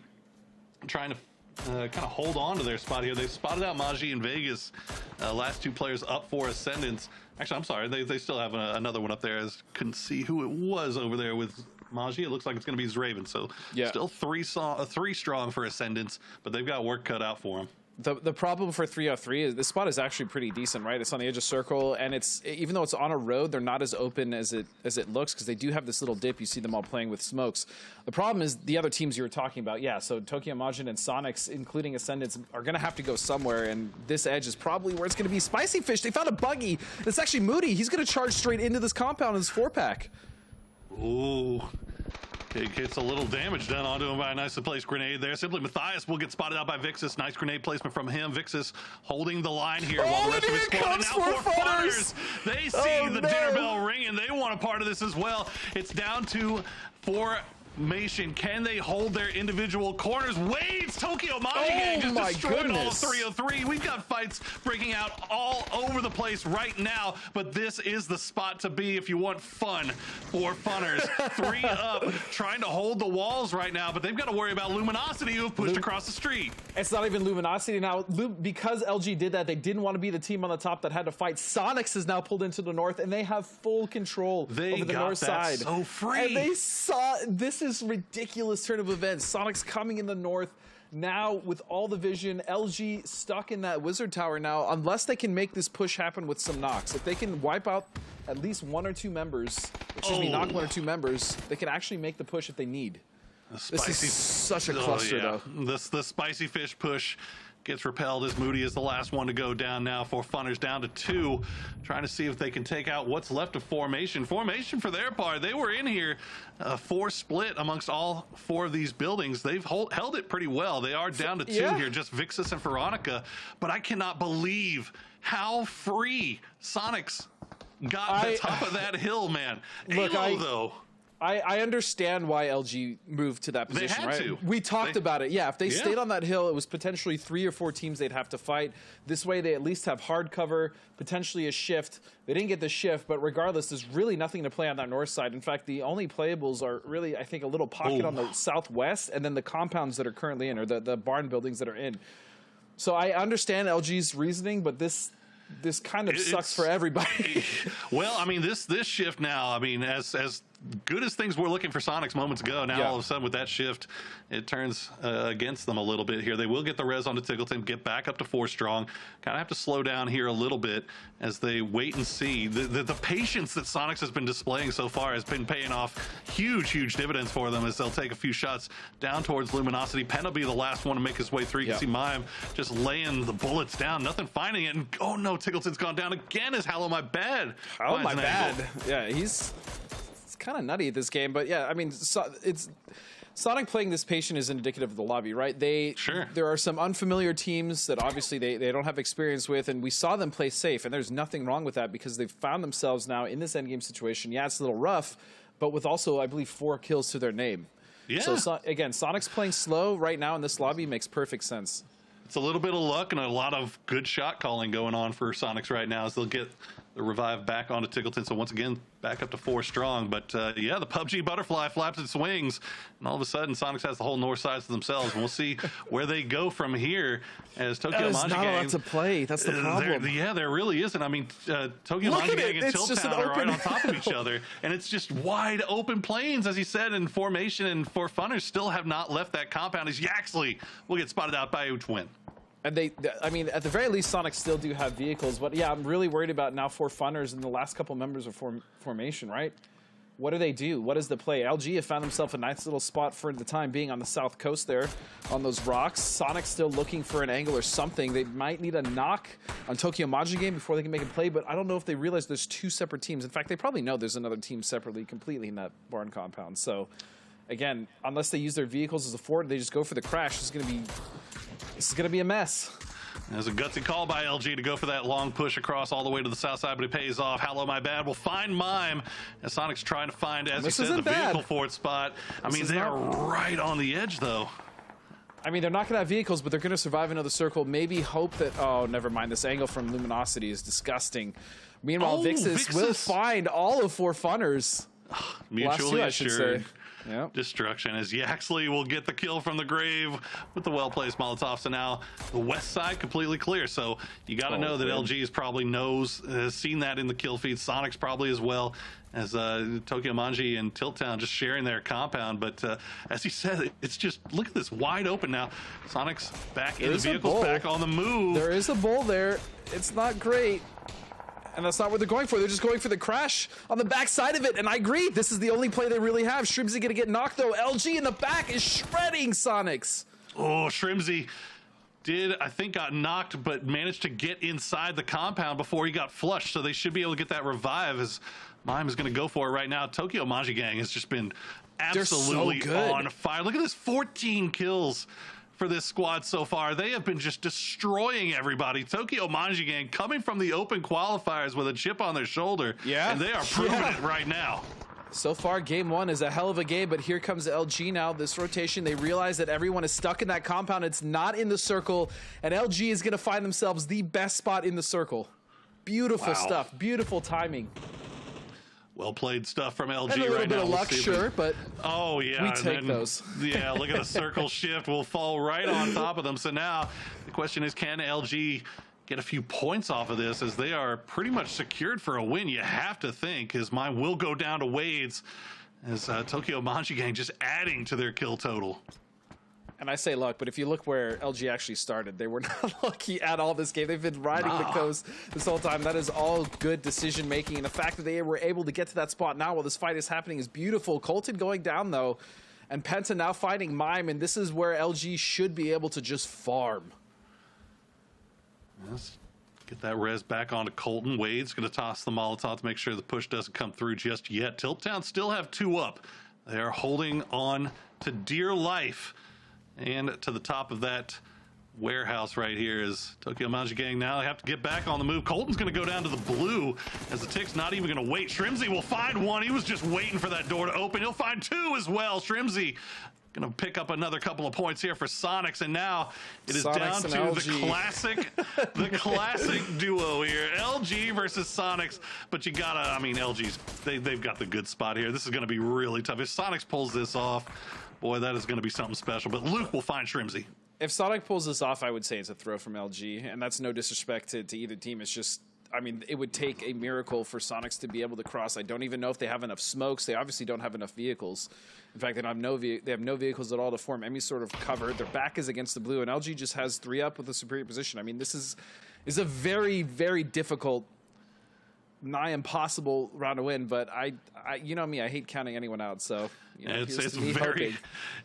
trying to kind of hold on to their spot here. They've spotted out Maji and Vegas, last 2 players up for Ascendance. Actually, I'm sorry, they still have another one up there. I couldn't see who it was over there with Maji. It looks like it's going to be Zraven. So still 3 strong for Ascendance, but they've got work cut out for them. The problem for 303 is this spot is actually pretty decent, right? It's on the edge of circle, and it's, even though it's on a road, they're not as open as it looks, because they do have this little dip. You see them all playing with smokes. The problem is the other teams you were talking about. Yeah, so Tokyo Majin and Sonics, including Ascendance, are going to have to go somewhere, and this edge is probably where it's going to be. Spicy Fish, they found a buggy. It's actually Moody. He's going to charge straight into this compound in this 4-pack. Ooh. Gets a little damage done onto him by a nicely placed grenade there. Simply Matthias will get spotted out by Vixus. Nice grenade placement from him. Vixus holding the line here while the rest of his squad. And now for Funners. They see the dinner bell ringing. They want a part of this as well. It's down to formation. Can they hold their individual corners? Waves! Tokyo Magi Gang just destroyed all of 303. We've got fights breaking out all over the place right now, but this is the spot to be if you want fun for Funners. 3 up, trying to hold the walls right now, but they've got to worry about Luminosity, who have pushed across the street. It's not even Luminosity now. Because LG did that, they didn't want to be the team on the top that had to fight. Sonics is now pulled into the north, and they have full control over the north side. So free. And they saw this is ridiculous turn of events. Sonic's coming in the north now with all the vision. LG stuck in that wizard tower now, unless they can make this push happen with some knocks. If they can wipe out at least 1 or 2 members, knock 1 or 2 members, they can actually make the push if they need. This is such a cluster, though. The spicy fish push gets repelled as Moody is the last one to go down now. For Funners down to 2, trying to see if they can take out what's left of Formation. Formation, for their part, they were in here 4 split amongst all 4 of these buildings. They've held it pretty well. They are down to 2 here, just Vixus and Veronica. But I cannot believe how free Sonics got the top of that hill, man. Look, though. I understand why LG moved to that position, they had right? We talked about it. Yeah, if they stayed on that hill, it was potentially 3 or 4 teams they'd have to fight. This way, they at least have hard cover, potentially a shift. They didn't get the shift, but regardless, there's really nothing to play on that north side. In fact, the only playables are really, I think, a little pocket on the southwest, and then the compounds that are currently in, or the barn buildings that are in. So I understand LG's reasoning, but this kind of sucks for everybody. Well, I mean, this shift now, I mean, as good as things were looking for Sonics moments ago, now all of a sudden with that shift, it turns against them a little bit here. They will get the res onto Tickleton, get back up to 4 strong. Kind of have to slow down here a little bit as they wait and see. The patience that Sonics has been displaying so far has been paying off huge dividends for them as they'll take a few shots down towards Luminosity. Penn will be the last one to make his way through. You can see Mime just laying the bullets down, nothing finding it. And oh no, Tickleton's gone down again as Hello My Bad. Oh my bad. Yeah, he's kind of nutty at this game, but yeah, I mean, it's Sonic playing this patient is indicative of the lobby, right? There are some unfamiliar teams that obviously they don't have experience with, and we saw them play safe, and there's nothing wrong with that because they've found themselves now in this endgame situation. Yeah, it's a little rough, but with also, I believe, 4 kills to their name. Yeah. So again, Sonic's playing slow right now in this lobby makes perfect sense. It's a little bit of luck and a lot of good shot calling going on for Sonics right now as they'll get the revive back onto Tickleton. So once again, back up to 4 strong. But yeah, the PUBG butterfly flaps its wings, and all of a sudden, Sonics has the whole north side to themselves. And we'll see where they go from here as Tokyo Magi Gang. There's not a lot to play. That's the problem. There really isn't. I mean, Tokyo Magi Gang and Tiltown are right on top of each other, and it's just wide open plains, as he said, in Formation. And For Funners still have not left that compound as Yaxley will get spotted out by Twin. And I mean, at the very least, Sonic still do have vehicles. But yeah, I'm really worried about now 4 Funners and the last couple members of Formation, right? What do they do? What is the play? LG have found themselves a nice little spot for the time being on the south coast there on those rocks. Sonic's still looking for an angle or something. They might need a knock on Tokyo Magi Game before they can make a play, but I don't know if they realize there's 2 separate teams. In fact, they probably know there's another team separately, completely in that barn compound. So, again, unless they use their vehicles as a forward, they just go for the crash. This is going to be a mess. There's a gutsy call by LG to go for that long push across all the way to the south side, but it pays off. Hello My Bad will find Mime as Sonic's trying to find, as he said, the vehicle forward spot. I mean, they are right on the edge, though. I mean, they're not going to have vehicles, but they're going to survive another circle. Maybe hope that, oh, never mind. This angle from Luminosity is disgusting. Meanwhile, Vixus will find all of 4 Funners. Mutually assured. Yep. Destruction as Yaxley will get the kill from the grave with the well-placed Molotov. So now the west side completely clear. So you got to know that LG is probably has seen that in the kill feed. Sonic's probably as well, as Tokyo Magi and Tiltown just sharing their compound. But as he said, it's just, look at this wide open now. Sonic's back in the vehicles, back on the move. There is a bull there. It's not great. And that's not what they're going for. They're just going for the crash on the back side of it. And I agree, this is the only play they really have. Shrimzy gonna get knocked though. LG in the back is shredding Sonics. Oh, Shrimzy I think got knocked, but managed to get inside the compound before he got flushed. So they should be able to get that revive as Mime is going to go for it right now. Tokyo Magi Gang has just been absolutely so good. on fire. Look at this, 14 kills for this squad so far. They have been just destroying everybody. Tokyo Manji Gang coming from the open qualifiers with a chip on their shoulder. Yeah. And they are proving it right now. So far, game one is a hell of a game, but here comes LG now. This rotation, they realize that everyone is stuck in that compound. It's not in the circle, and LG is going to find themselves the best spot in the circle. Beautiful stuff. Beautiful timing. Well played stuff from LG And a little right bit now. of luck, sure, but oh yeah, we take those. Yeah, look at the circle shift. Will fall right on top of them. So now the question is, can LG get a few points off of this, as they are pretty much secured for a win? You have to think his mind will go down to Wade's, as Tokyo Manji Gang just adding to their kill total. And I say luck, but if you look where LG actually started, they were not lucky at all this game. They've been riding the coast this whole time. That is all good decision making, and the fact that they were able to get to that spot now while this fight is happening is beautiful. Colton going down though, and Penta now fighting Mime, and this is where LG should be able to just farm. Let's get that res back onto Colton. Wade's going to toss the Molotov to make sure the push doesn't come through just yet. Tilttown still have 2 up. They are holding on to dear life. And to the top of that warehouse right here is Tokyo Manji Gang. Now they have to get back on the move. Colton's going to go down to the blue, as the Tick's not even going to wait. Shrimzy will find one. He was just waiting for that door to open. He'll find 2 as well. Shrimzy going to pick up another couple of points here for Sonics, and now it is down to the classic duo here, LG versus Sonics. But you gotta, I mean, LG's they've got the good spot here. This is going to be really tough. If Sonics pulls this off, boy, that is going to be something special. But Luke will find Shrimzy. If Sonic pulls this off, I would say it's a throw from LG, and that's no disrespect to either team. It's just, I mean, it would take a miracle for Sonics to be able to cross. I don't even know if they have enough smokes. They obviously don't have enough vehicles. In fact, they have no vehicles at all to form any sort of cover. Their back is against the blue, and LG just has 3 up with a superior position. I mean, this is a very, very difficult, nigh impossible round to win. But I you know me, I hate counting anyone out. So you know, it's very.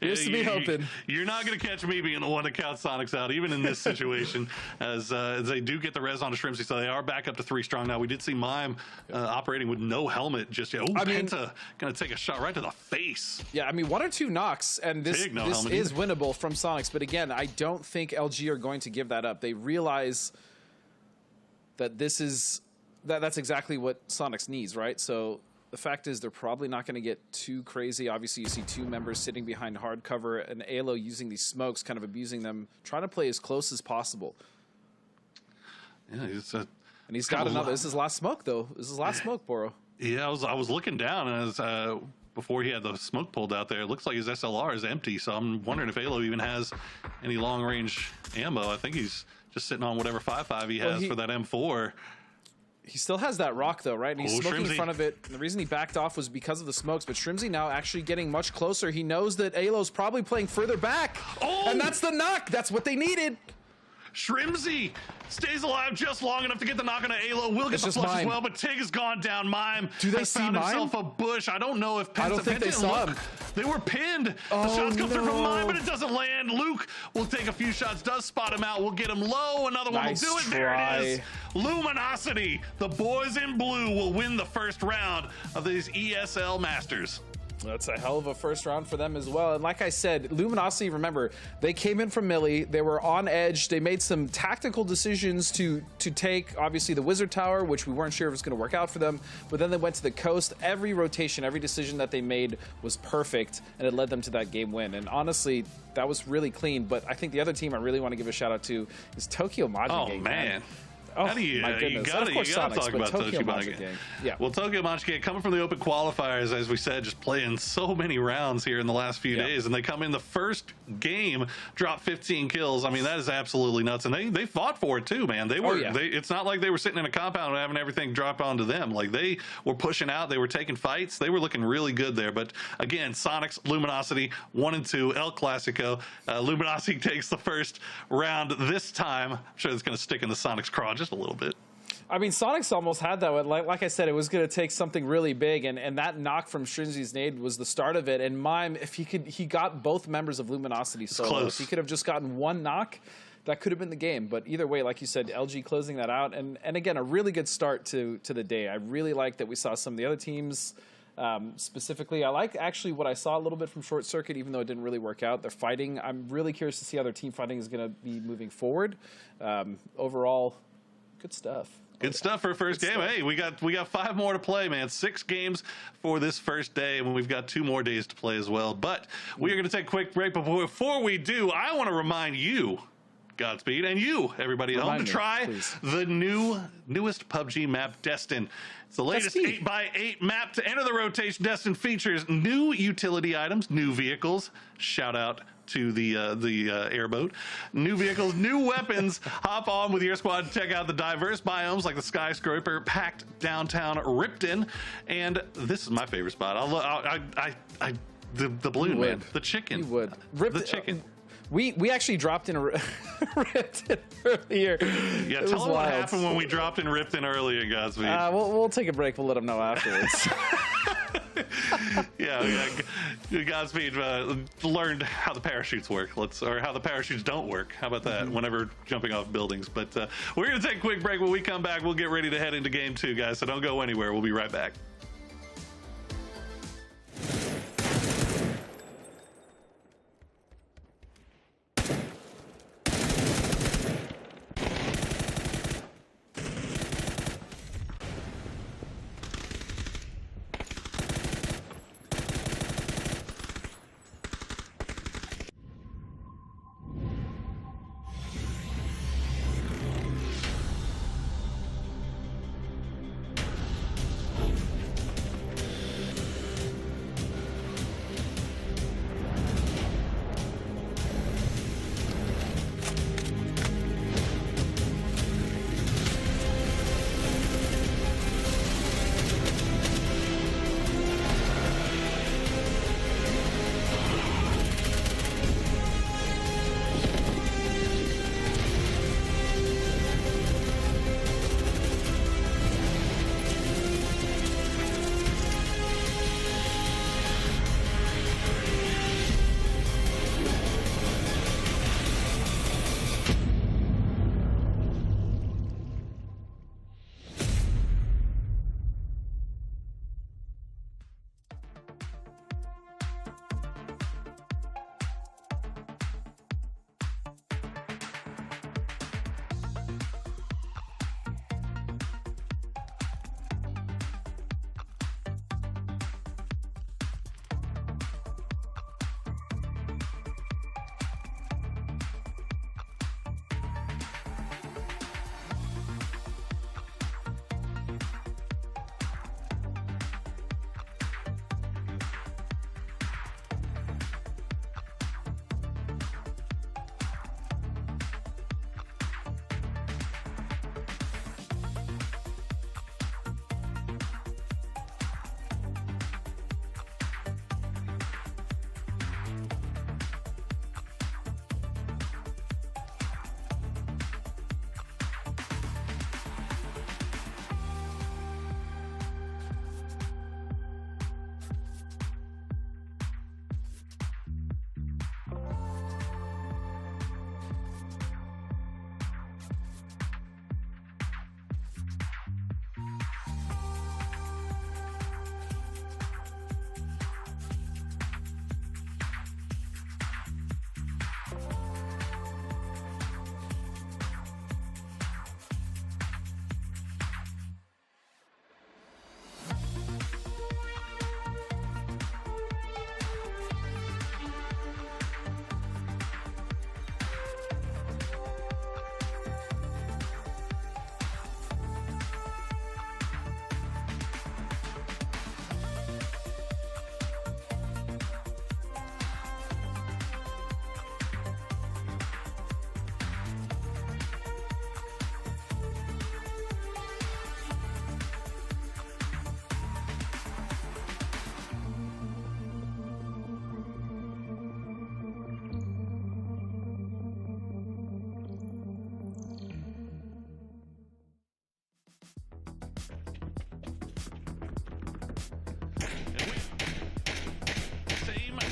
Here's to me hoping. You're not going to catch me being the one to count Sonics out, even in this situation, as they do get the res onto Shrimzy, so they are back up to 3 strong now. We did see Mime operating with no helmet just yet. Oh, Penta going to take a shot right to the face. Yeah, I mean, 1 or 2 knocks, and this is winnable from Sonics. But again, I don't think LG are going to give that up. They realize that this is that's exactly what Sonics needs, right? So the fact is, they're probably not going to get too crazy. Obviously, you see 2 members sitting behind hard cover, and ALO using these smokes, kind of abusing them, trying to play as close as possible. Yeah, and he's got another. This is his last smoke, though. This is his last smoke, Boro. Yeah, I was looking down as before he had the smoke pulled out there. It looks like his SLR is empty, so I'm wondering if ALO even has any long range ammo. I think he's just sitting on whatever 5.5 he has for that M4. He still has that rock, though, right? And he's smoking in front of it. And the reason he backed off was because of the smokes. But Shrimzy now actually getting much closer. He knows that ALO's probably playing further back. Oh! And that's the knock. That's what they needed. Shrimzy stays alive just long enough to get the knock on ALO. Will get the flush as well, but Tig has gone down. Mime has found himself a bush. I don't know if Penta, I don't think they saw him. They were pinned. The shots come through from Mime, but it doesn't land. Luke will take a few shots, does spot him out. We'll get him low. Another one will do it. There it is. Luminosity. The boys in blue will win the first round of these ESL Masters. That's a hell of a first round for them as well. And like I said, Luminosity, remember, they came in from Millie. They were on edge. They made some tactical decisions to take, obviously, the Wizard Tower, which we weren't sure if it was going to work out for them. But then they went to the coast. Every rotation, every decision that they made was perfect, and it led them to that game win. And honestly, that was really clean. But I think the other team I really want to give a shout out to is Tokyo Manji Gang. Oh, man. Oh, my goodness. You gotta talk about Tokyo Manji Gang. Yeah. Well, Tokyo Manji Gang coming from the open qualifiers, as we said, just playing so many rounds here in the last few days, and they come in the first game, drop 15 kills. I mean, that is absolutely nuts, and they fought for it too, man. They were. It's not like they were sitting in a compound and having everything drop onto them. Like, they were pushing out. They were taking fights. They were looking really good there. But again, Sonics, Luminosity, 1 and 2, El Clasico. Luminosity takes the first round this time. I'm sure it's going to stick in the Sonics craw just a little bit. I mean, Sonics almost had that. Like I said, it was going to take something really big, and that knock from Shrimzy's nade was the start of it. And Mime, if he got both members of Luminosity solo. If he could have just gotten 1 knock, that could have been the game. But either way, like you said, LG closing that out, and again, a really good start to the day. I really like that we saw some of the other teams Specifically, I like actually what I saw a little bit from Short Circuit, even though it didn't really work out. Their fighting, I'm really curious to see how their team fighting is going to be moving forward. Overall, good stuff. Good stuff for a first game. Hey, we got 5 more to play, man. 6 games for this first day, and we've got 2 more days to play as well. But we are going to take a quick break. Before we do, I want to remind you, Godspeed, and you, everybody at home, to try the newest PUBG map, Destin. It's the latest 8x8 map to enter the rotation. Destin features new utility items, new vehicles. Shout out to the airboat. New vehicles, new weapons. Hop on with your squad to check out the diverse biomes like the skyscraper packed downtown Ripton. And this is my favorite spot. The balloon, man. The chicken. You would. The chicken. We actually dropped in Ripton earlier. Yeah, tell them what happened when we dropped in Ripton earlier, Godspeed. We'll take a break. We'll let them know afterwards. yeah, Godspeed learned how the parachutes work. Or how the parachutes don't work. How about that? Whenever jumping off buildings. But we're going to take a quick break. When we come back, we'll get ready to head into game 2, guys. So don't go anywhere. We'll be right back.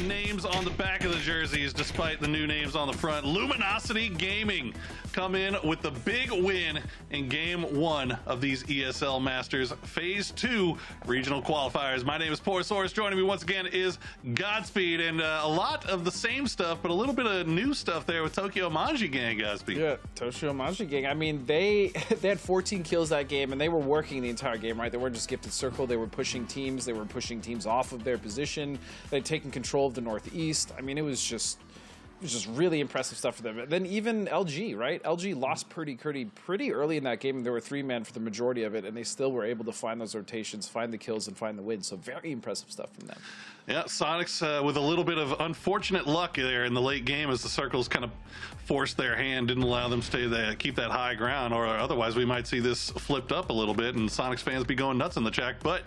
Names on the back of the jerseys despite the new names on the front. Luminosity Gaming come in with the big win in Game 1 of these ESL Masters Phase 2 regional qualifiers. My name is Porosaurus. Joining me once again is Godspeed, and a lot of the same stuff, but a little bit of new stuff there with Tokyo Manji Gang, Godspeed. Yeah, Tokyo Manji Gang. I mean, they had 14 kills that game, and they were working the entire game, right? They weren't just gifted circle. They were pushing teams. They were pushing teams off of their position. They'd taken control of the Northeast. I mean, it was just really impressive stuff for them. And then even LG, right? LG lost pretty early in that game. There were 3-man for the majority of it, and they still were able to find those rotations, find the kills, and find the wins. So very impressive stuff from them. Yeah, Sonics with a little bit of unfortunate luck there in the late game as the circles kind of forced their hand, didn't allow them to stay there, keep that high ground, or otherwise we might see this flipped up a little bit and Sonics fans be going nuts in the chat. But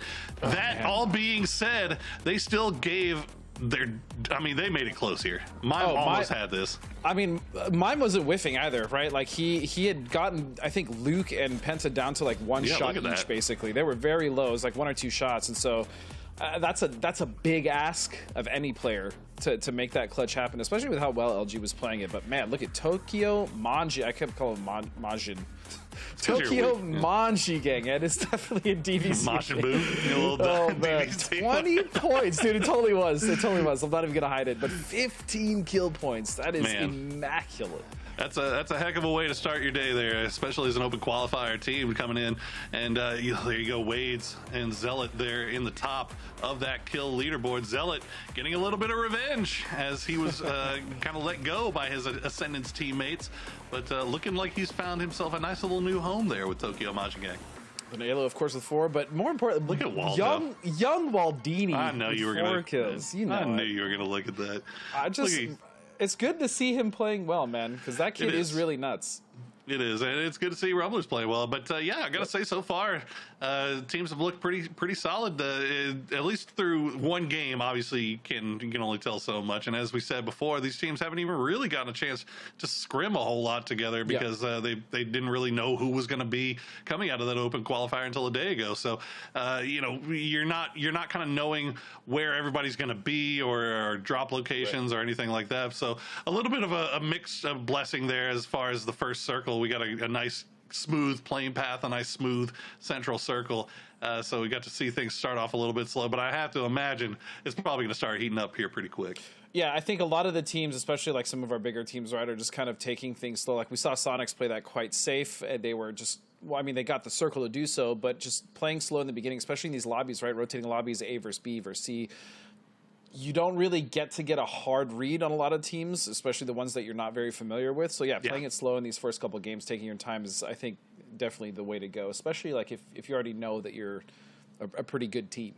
all being said, they still gave they made it close here. Mine almost had this. I mean, mine wasn't whiffing either, right? Like he had gotten, I think, Luke and Penta down to like one shot each, basically. They were very low. It was like 1 or 2 shots, and so that's a big ask of any player to make that clutch happen, especially with how well LG was playing it. But man, look at Tokyo Manji. I kept calling him Majin. Tokyo Manji Gang. It is definitely a DVC. Majin Buu. Oh man, 20 points, dude. It totally was. It totally was. I'm not even gonna hide it. But 15 kill points. That is immaculate. That's a heck of a way to start your day there, especially as an open qualifier team coming in. And there you go, Wades and Zealot there in the top of that kill leaderboard. Zealot getting a little bit of revenge as he was kind of let go by his Ascendance teammates, but looking like he's found himself a nice little new home there with Tokyo Manji Gang. Vanilla, of course, with 4, but more importantly, look at Waldo. Young Waldini. I know you were going to 4 kills. You know, I knew you were going to look at that. It's good to see him playing well, man, because that kid is really nuts. It is, and it's good to see Rumblers play well. But yeah, I gotta say, so far, teams have looked pretty solid. At least through one game. Obviously, you can only tell so much. And as we said before, these teams haven't even really gotten a chance to scrim a whole lot together because they didn't really know who was going to be coming out of that open qualifier until a day ago. So you're not kind of knowing where everybody's going to be or drop locations or anything like that. So a little bit of a mixed blessing there as far as the first circle. We got a nice smooth playing path, a nice smooth central circle. So we got to see things start off a little bit slow, but I have to imagine it's probably going to start heating up here pretty quick. Yeah, I think a lot of the teams, especially like some of our bigger teams, right, are just kind of taking things slow. Like we saw Sonics play that quite safe, and they were just, well, I mean, they got the circle to do so, but just playing slow in the beginning, especially in these lobbies, right, rotating lobbies, A versus B versus C. You don't really get a hard read on a lot of teams, especially the ones that you're not very familiar with. So yeah, playing it slow in these first couple of games, taking your time is, I think, definitely the way to go, especially like if you already know that you're a pretty good team.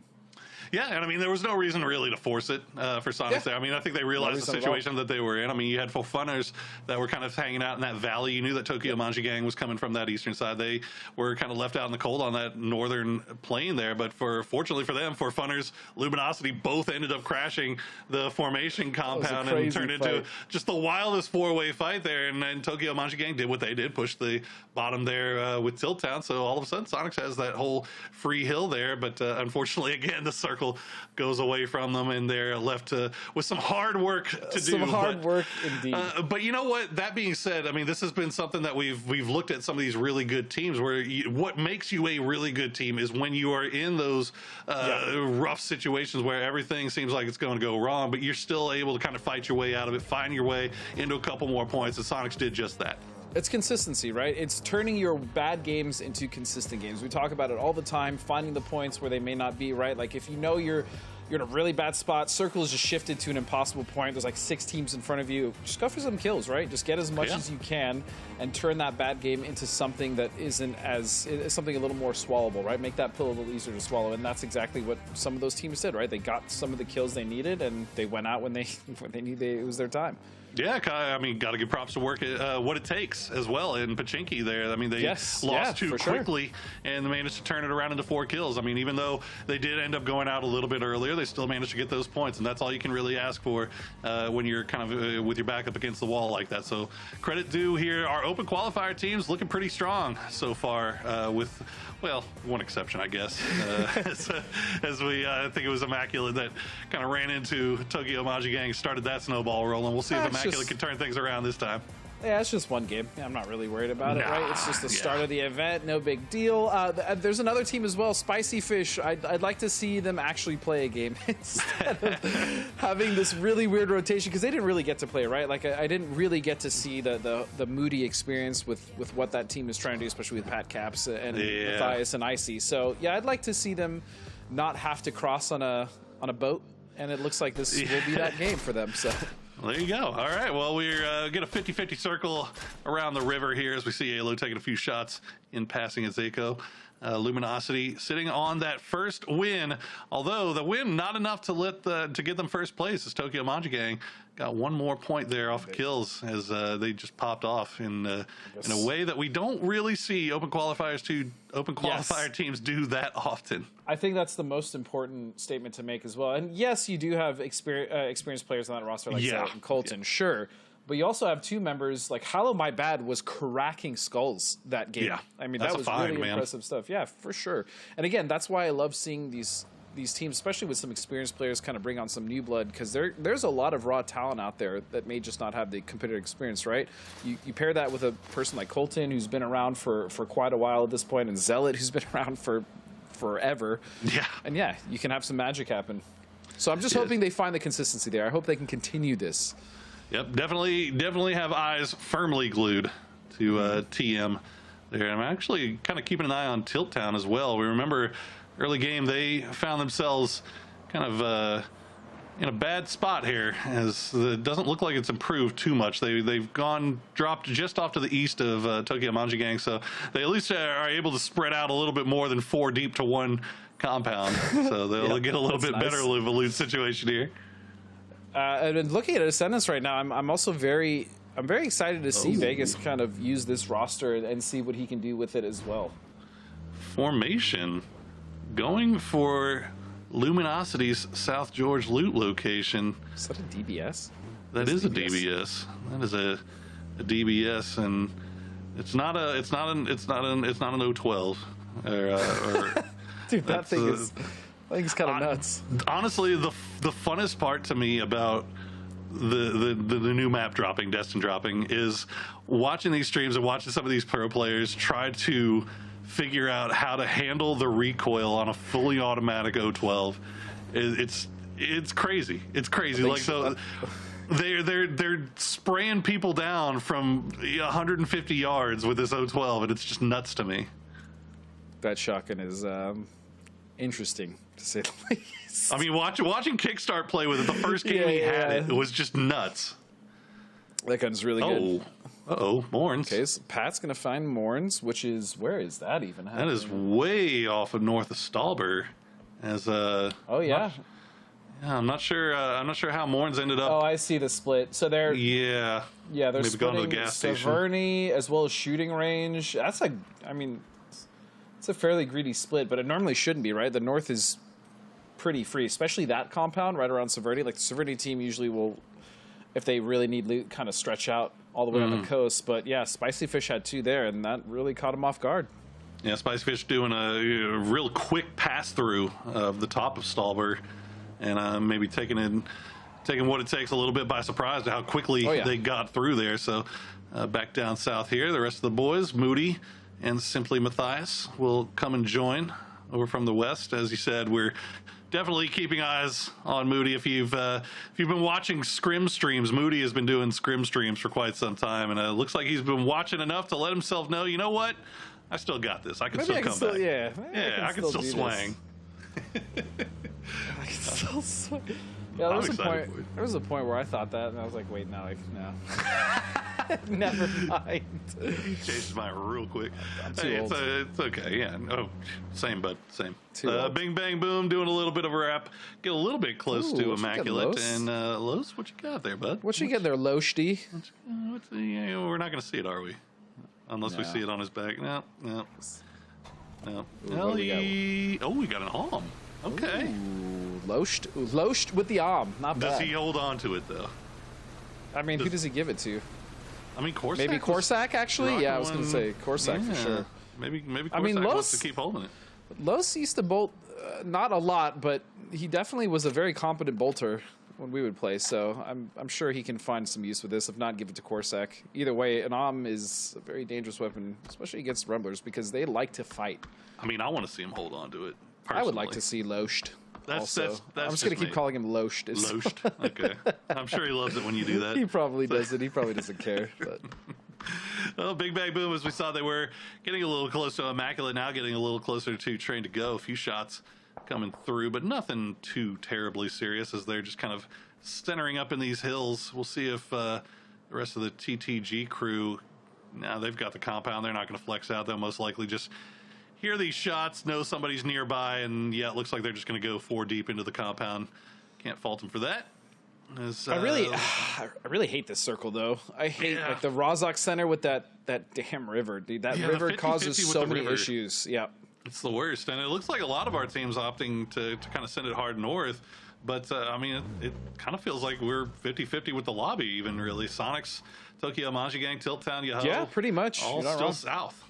Yeah, and I mean, there was no reason really to force it for Sonics there. I mean, I think they realized the situation that they were in. I mean, you had full funners that were kind of hanging out in that valley. You knew that Tokyo Manji Gang was coming from that eastern side. They were kind of left out in the cold on that northern plain there. But fortunately for them, for funners, Luminosity both ended up crashing the formation compound and turned into just the wildest 4-way fight there. And Tokyo Manji Gang did what they did, pushed the bottom there with Tilt Town. So all of a sudden, Sonics has that whole free hill there. But unfortunately, again, the circle goes away from them, and they're left with some hard work to do. Some hard work indeed. But you know what? That being said, I mean, this has been something that we've looked at some of these really good teams where what makes you a really good team is when you are in those rough situations where everything seems like it's going to go wrong, but you're still able to kind of fight your way out of it, find your way into a couple more points, and Sonics did just that. It's consistency, right? It's turning your bad games into consistent games. We talk about it all the time, finding the points where they may not be, right? Like if you know you're in a really bad spot, circle is just shifted to an impossible point, there's like 6 teams in front of you, just go for some kills, right? Just get as much as you can and turn that bad game into something that isn't something a little more swallowable, right? Make that pill a little easier to swallow, and that's exactly what some of those teams did, right? They got some of the kills they needed, and they went out when they needed it was their time. Yeah, I mean, got to give props to work at what it takes as well in Pachinki there. I mean, they lost too quickly and they managed to turn it around into 4 kills. I mean, even though they did end up going out a little bit earlier, they still managed to get those points, and that's all you can really ask for when you're kind of with your back up against the wall like that. So credit due here. Our open qualifier team's looking pretty strong so far with, well, one exception, I guess, as we think it was Immaculate that kind of ran into Tokyo Manji Gang, started that snowball rolling. We'll see if Immaculate can turn things around this time. Yeah, it's just one game. I'm not really worried about it, right? It's just the start of the event, no big deal. There's another team as well, Spicy Fish. I'd like to see them actually play a game instead of having this really weird rotation, because they didn't really get to play, right? Like, I didn't really get to see the Moody experience with what that team is trying to do, especially with Pat Caps and Matthias and Icy. So, yeah, I'd like to see them not have to cross on a boat, and it looks like this will be that game for them, so... There you go. All right. Well, we're get a 50-50 circle around the river here as we see Alo taking a few shots in passing at Zako. Luminosity sitting on that first win, although the win not enough to get them first place, as Tokyo Manja Gang got one more point there off of kills as they just popped off in a way that we don't really see open qualifier teams do that often. I think that's the most important statement to make as well. And yes, you do have experienced players on that roster like Zach and Colton, sure. But you also have two members, like Hallow My Bad was cracking skulls that game. Yeah, I mean, that was really impressive stuff. Yeah, for sure. And again, that's why I love seeing these teams, especially with some experienced players, kind of bring on some new blood, because there's a lot of raw talent out there that may just not have the competitive experience, right? You pair that with a person like Colton, who's been around for quite a while at this point, and Zealot, who's been around for forever. Yeah. And yeah, you can have some magic happen. So I'm just hoping they find the consistency there. I hope they can continue this. Yep, definitely have eyes firmly glued to TM there. I'm actually kind of keeping an eye on Tilt Town as well. We remember early game they found themselves kind of in a bad spot here, as it doesn't look like it's improved too much. They've dropped just off to the east of Tokyo Manja Gang, so they at least are able to spread out a little bit more than 4 deep to 1 compound. So they'll get a little bit better of a loot situation here. And looking at Ascendance right now, I'm also very excited to see Vegas kind of use this roster and see what he can do with it as well. Formation going for Luminosity's South George loot location. Is that a DBS? That is a DBS. That is a DBS, and it's not an O12 or dude, that thing is. I think it's kind of nuts. Honestly, the funnest part to me about the new map dropping, Destin dropping, is watching these streams and watching some of these pro players try to figure out how to handle the recoil on a fully automatic O12. It's crazy. It's crazy. Like, so they're spraying people down from 150 yards with this O12, and it's just nuts to me. That shotgun is interesting, to say the least. I mean, watching Kickstart play with it, the first game he had it was just nuts. That gun's really good. Uh-oh, Morns. Okay, so Pat's going to find Morns, which is, where is that even happening? That is way off of north of Stallber. As oh yeah. I'm not sure how Morns ended up. Oh, I see the split. So they're they're maybe going to the gas station. Severny as well as shooting range. That's like, I mean, it's a fairly greedy split, but it normally shouldn't be, right? The north is pretty free, especially that compound right around Severny. Like the Severny team usually will, if they really need loot, kind of stretch out all the way on the coast. But yeah, Spicy Fish had 2 there, and that really caught him off guard. Yeah, Spicy Fish doing a real quick pass through of the top of Stallber, and maybe taking what it takes a little bit by surprise to how quickly they got through there. So back down south here, the rest of the boys, Moody and Simply Matthias, will come and join over from the west. As you said, we're definitely keeping eyes on Moody. If you've been watching Scrim streams, Moody has been doing Scrim streams for quite some time, and it looks like he's been watching enough to let himself know, you know what, I still got this. I can still come back. I can still swing. I can still swing. Yeah, there was a point where I thought that, and I was like, wait, no. Never mind. Changed mine real quick. I'm too old. It's okay, yeah. Oh, same, bud, same. Bing Bang Boom doing a little bit of a wrap. Get a little bit close to Immaculate. And Los, what you got there, bud? What you get there, Loshty? We're not going to see it, are we? Unless we see it on his back. No. Ooh, we got an arm. Okay. Ooh, Loshed with the arm. Not bad. Does he hold on to it, though? I mean, who does he give it to? I mean, Corsac. Maybe Corsac, actually? Yeah, I was going to say Corsac for sure. Maybe Corsac wants to keep holding it. Los used to bolt, not a lot, but he definitely was a very competent bolter when we would play, so I'm sure he can find some use with this. If not, give it to Corsac. Either way, an is a very dangerous weapon, especially against Rumblers, because they like to fight. I mean, I want to see him hold on to it. Personally. I would like to see Losht. That's I'm just going to keep calling him Losht. Losht? Okay. I'm sure he loves it when you do that. He probably doesn't. He probably doesn't care. But. Well, Bing Bang Boom, as we saw, they were getting a little close to Immaculate, now getting a little closer to Train to Go. A few shots coming through, but nothing too terribly serious as they're just kind of centering up in these hills. We'll see if the rest of the TTG crew, now they've got the compound. They're not going to flex out. They'll most likely just hear these shots, know somebody's nearby, and yeah, it looks like they're just going to go 4 deep into the compound. Can't fault them for that. As, I really hate this circle though. I hate like the Rozhok Center with that damn river, dude. That river 50-50 causes so many river. issues. Yeah, it's the worst, and it looks like a lot of our teams opting to kind of send it hard north. But I mean, it kind of feels like we're 50-50 with the lobby, even really. Sonics, Tokyo Manji Gang, Tilt Town, Yahoo. Yeah, pretty much. All still south.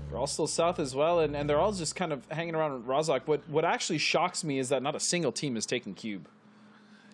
They're all still south as well, and they're all just kind of hanging around Rozhok. What actually shocks me is that not a single team is taking Cube.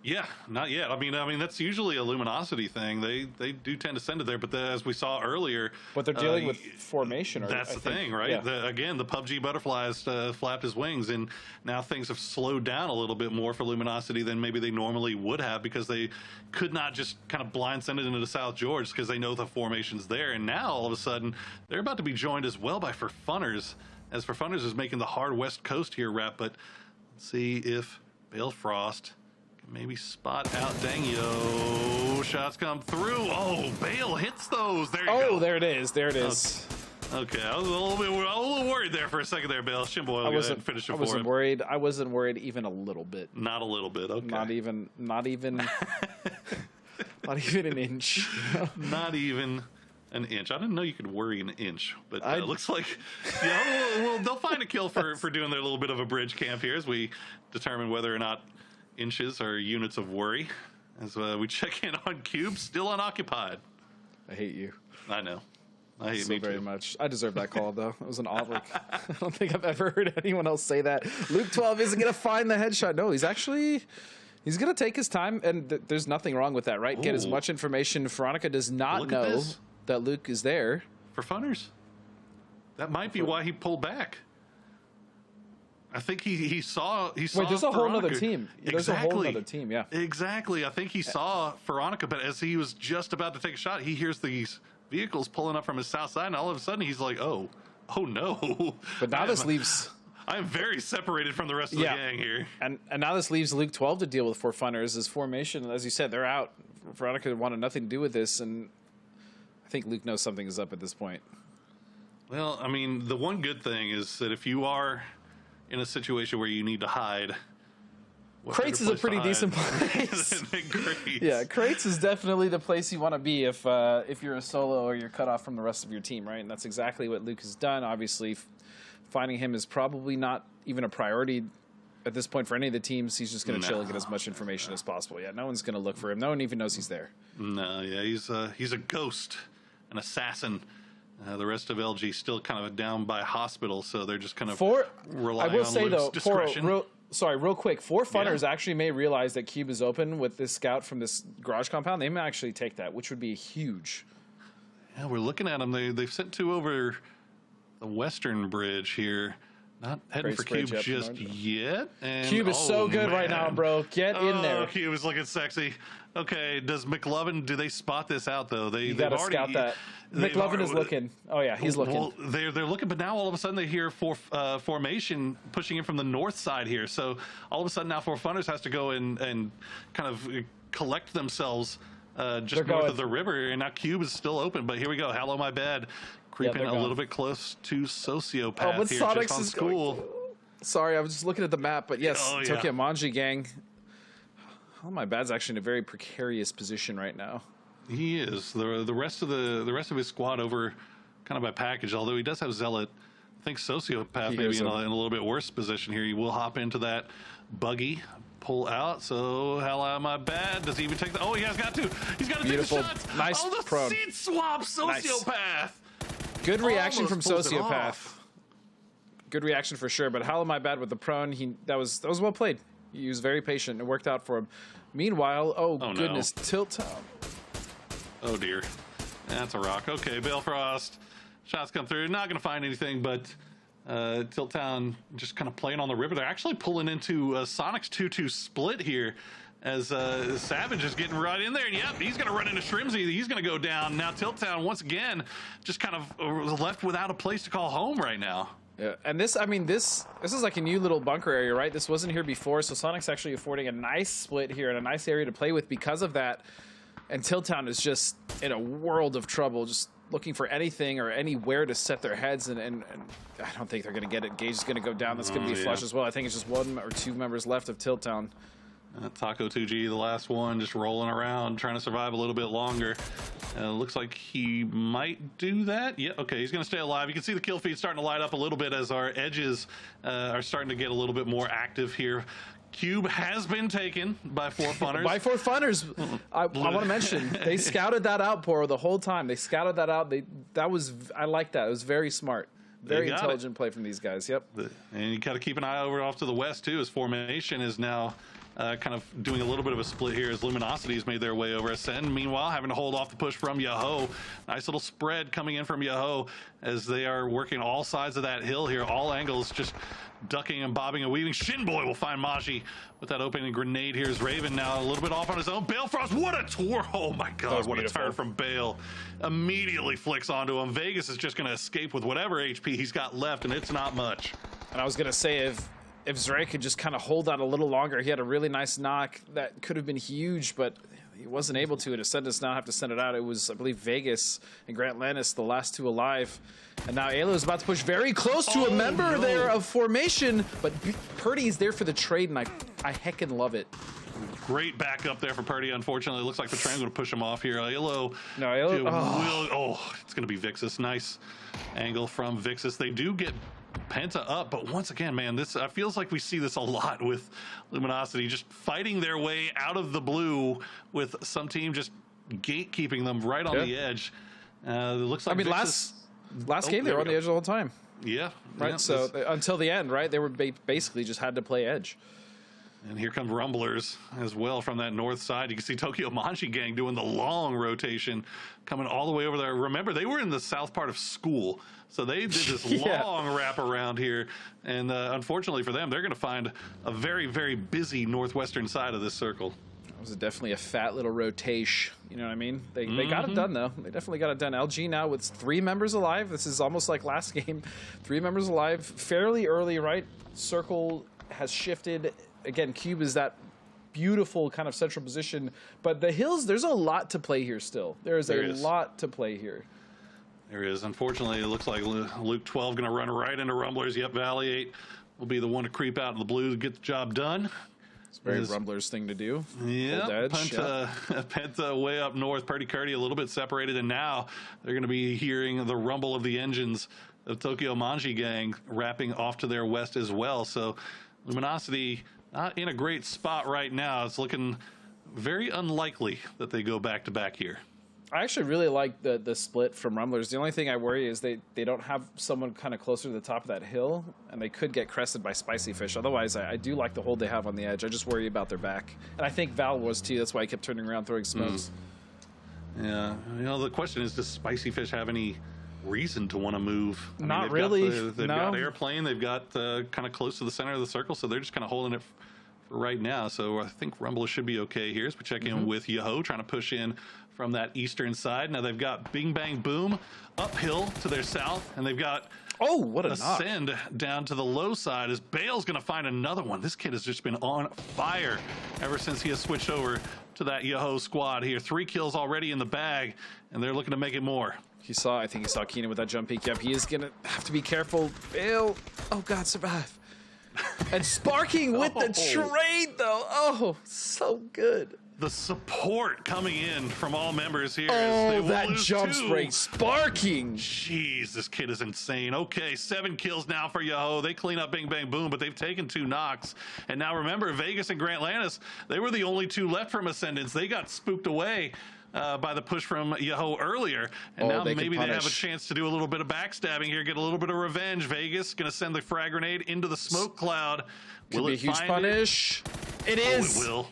Yeah, not yet. I mean that's usually a Luminosity thing. They do tend to send it there, but as we saw earlier, but they're dealing with formation. That's the thing, right? Yeah. Again, the PUBG butterflies flapped his wings, and now things have slowed down a little bit more for Luminosity than maybe they normally would have, because they could not just kind of blind send it into the South George because they know the formation's there. And now all of a sudden they're about to be joined as well by For Funners, as For Funners is making the hard West Coast here rep. But let's see if Bale Frost maybe spot out Dangyo. Shots come through. Oh, Bale hits those. There you go. Oh, there it is. There it is. Okay, I was a little worried there for a second there, Bale. Shimbo, go ahead and finish it for him. I wasn't worried even a little bit. Not a little bit. Okay. Not even not even an inch. Not even an inch. I didn't know you could worry an inch, but it looks like well, they'll find a kill for doing their little bit of a bridge camp here as we determine whether or not inches are units of worry, as we check in on Cube, still unoccupied. I hate you. I know. I hate so me very too. much. I deserve that call though. It was an odd. I don't think I've ever heard anyone else say that. Luke 12 isn't gonna find the headshot. No, he's gonna take his time, and there's nothing wrong with that, right? Ooh. Get as much information. Veronica does not know that Luke is there. For Funners, that might be why he pulled back. I think he saw. Wait, there's a whole other team. There's a whole other team. Yeah. Exactly. I think he saw Veronica, but as he was just about to take a shot, he hears these vehicles pulling up from his south side, and all of a sudden he's like, "Oh no!" But now this leaves. I am very separated from the rest of the gang here, and now this leaves Luke 12 to deal with For Funners. His formation, as you said, they're out. Veronica wanted nothing to do with this, and I think Luke knows something is up at this point. Well, I mean, the one good thing is that if you are in a situation where you need to hide, Crates is a pretty decent place. Yeah, Crates is definitely the place you want to be if you're a solo or you're cut off from the rest of your team, right? And that's exactly what Luke has done. Obviously, finding him is probably not even a priority at this point for any of the teams. He's just going to chill and get as much information as possible. Yeah, no one's going to look for him. No one even knows he's there. No, yeah, he's a ghost, an assassin. The rest of LG still kind of down by hospital, so they're just kind of relying on Luke's discretion. Real quick, For Funners actually may realize that Cube is open with this scout from this garage compound. They may actually take that, which would be huge. Yeah, we're looking at them. They've sent 2 over the western bridge here. Not heading for Cube just yet. And, Cube is so good right now, bro. Get in there. Cube is looking sexy. Okay, does McLovin, do they spot this out, though? You got to scout that. McLovin is looking. Oh, yeah, he's looking. Well, they're looking, but now all of a sudden they hear formation pushing in from the north side here. So all of a sudden now For Funners has to go and kind of collect themselves just north of the river. And now Cube is still open, but here we go. Hello, my bad. Creeping a little bit close to Sociopath here, Sonics just on school. Sorry, I was just looking at the map, but yes, Tokyo Manji Gang. Oh, my bad's actually in a very precarious position right now. He is. The rest of his squad over kind of by package, although he does have Zealot. I think Sociopath maybe in a little bit worse position here. He will hop into that buggy, pull out. So how am I bad? Does he even take the? Oh, he has got to. He's got to take the shots. Nice the seat swap, Sociopath. Nice. Good reaction from Sociopath. Good reaction for sure. But how am I bad with the prone? That was well played. He was very patient. It worked out for him. Meanwhile, oh goodness, no. Tilt Town. Oh dear. That's a rock. Okay, Balefrost. Shots come through. Not going to find anything, but Tilt Town just kind of playing on the river. They're actually pulling into Sonic's 2-2 split here as Savage is getting right in there. And yep, he's going to run into Shrimsy. He's going to go down. Now Tilt Town, once again, just kind of left without a place to call home right now. Yeah, and this, I mean, this is like a new little bunker area, right? This wasn't here before, so Sonic's actually affording a nice split here and a nice area to play with because of that. And Tilt Town is just in a world of trouble, just looking for anything or anywhere to set their heads, and I don't think they're going to get it. Gage is going to go down. That's going to be a flush as well. I think it's just 1 or 2 members left of Tilt Town. Taco 2G, the last one, just rolling around, trying to survive a little bit longer. Looks like he might do that. Yeah, okay, he's going to stay alive. You can see the kill feed starting to light up a little bit as our edges are starting to get a little bit more active here. Cube has been taken by 4 Funners. By 4 Funners. I want to mention, they scouted that out, Poro, the whole time. They scouted that out. I like that. It was very smart. Very intelligent play from these guys. Yep. And you got to keep an eye over off to the west, too, as Formation is now kind of doing a little bit of a split here as Luminosity has made their way over. Ascend, meanwhile, having to hold off the push from Yahoo. Nice little spread coming in from Yahoo as they are working all sides of that hill here. All angles just ducking and bobbing and weaving. Shinboy will find Maji with that opening grenade. Here's Raven now a little bit off on his own. Balefrost, what a tour! Oh my God, what a turn from Bale. Immediately flicks onto him. Vegas is just going to escape with whatever HP he's got left, and it's not much. And I was going to say, if Zray could just kind of hold out a little longer, he had a really nice knock that could have been huge, but he wasn't able to. And Ascendants now have to send it out. It was, I believe, Vegas and Grant Lannis, the last 2 alive. And now Alo is about to push very close to a member there of Formation, but Purdy's there for the trade, and I heckin' love it. Great backup there for Purdy. Unfortunately, it looks like the train going to push him off here. Alo, it's going to be Vixus. Nice angle from Vixus. They do get Penta up, but once again, man, this feels like we see this a lot with Luminosity, just fighting their way out of the blue with some team just gatekeeping them right on the edge. It looks like, I mean, last game they were on the edge the whole time. Yeah. Right. Yeah, so until the end, right? They were basically just had to play edge. And here come Rumblers as well from that north side. You can see Tokyo Manji Gang doing the long rotation, coming all the way over there. Remember, they were in the south part of school, so they did this long wrap around here. And unfortunately for them, they're going to find a very, very busy northwestern side of this circle. It was definitely a fat little rotation. You know what I mean? They got it done, though. They definitely got it done. LG now with 3 members alive. This is almost like last game. 3 members alive fairly early, right? Circle has shifted. Again, Cube is that beautiful kind of central position. But the hills, there's a lot to play here still. There is a lot to play here. There is. Unfortunately, it looks like Luke 12 going to run right into Rumblers. Yep, Valley 8 will be the one to creep out in the blue to get the job done. It's very Rumblers thing to do. Yeah, Penta way up north. Purdy Curdy a little bit separated, and now they're going to be hearing the rumble of the engines of Tokyo Manji Gang wrapping off to their west as well. So Luminosity not in a great spot right now. It's looking very unlikely that they go back-to-back here. I actually really like the split from Rumblers. The only thing I worry is they don't have someone kind of closer to the top of that hill, and they could get crested by Spicy Fish. Otherwise, I do like the hold they have on the edge. I just worry about their back. And I think Val was too. That's why he kept turning around throwing smokes. Yeah. You know, the question is, does Spicy Fish have any reason to want to move? Not really. They've got airplane. They've got kind of close to the center of the circle, so they're just kind of holding it for right now. So I think Rumble should be okay here as we check in with Yoho, trying to push in from that eastern side. Now they've got Bing Bang Boom uphill to their south, and they've got what a Ascend down to the low side as Bale's going to find another one. This kid has just been on fire ever since he has switched over to that Yoho squad here. 3 kills already in the bag, and they're looking to make it more. I think he saw Keenan with that jump peek. Yep, he is going to have to be careful. Bale, oh God, survive. And Sparking with the trade, though. Oh, so good. The support coming in from all members here. Oh, that jump spray. Sparking. Jeez, this kid is insane. Okay, 7 kills now for Yoho. They clean up Bing Bang Boom, but they've taken 2 knocks. And now remember, Vegas and Grant Lannis, they were the only 2 left from Ascendance. They got spooked away by the push from Yahoo earlier. And now maybe they have a chance to do a little bit of backstabbing here, get a little bit of revenge. Vegas going to send the frag grenade into the smoke cloud. Could be a huge punish. It is. Oh,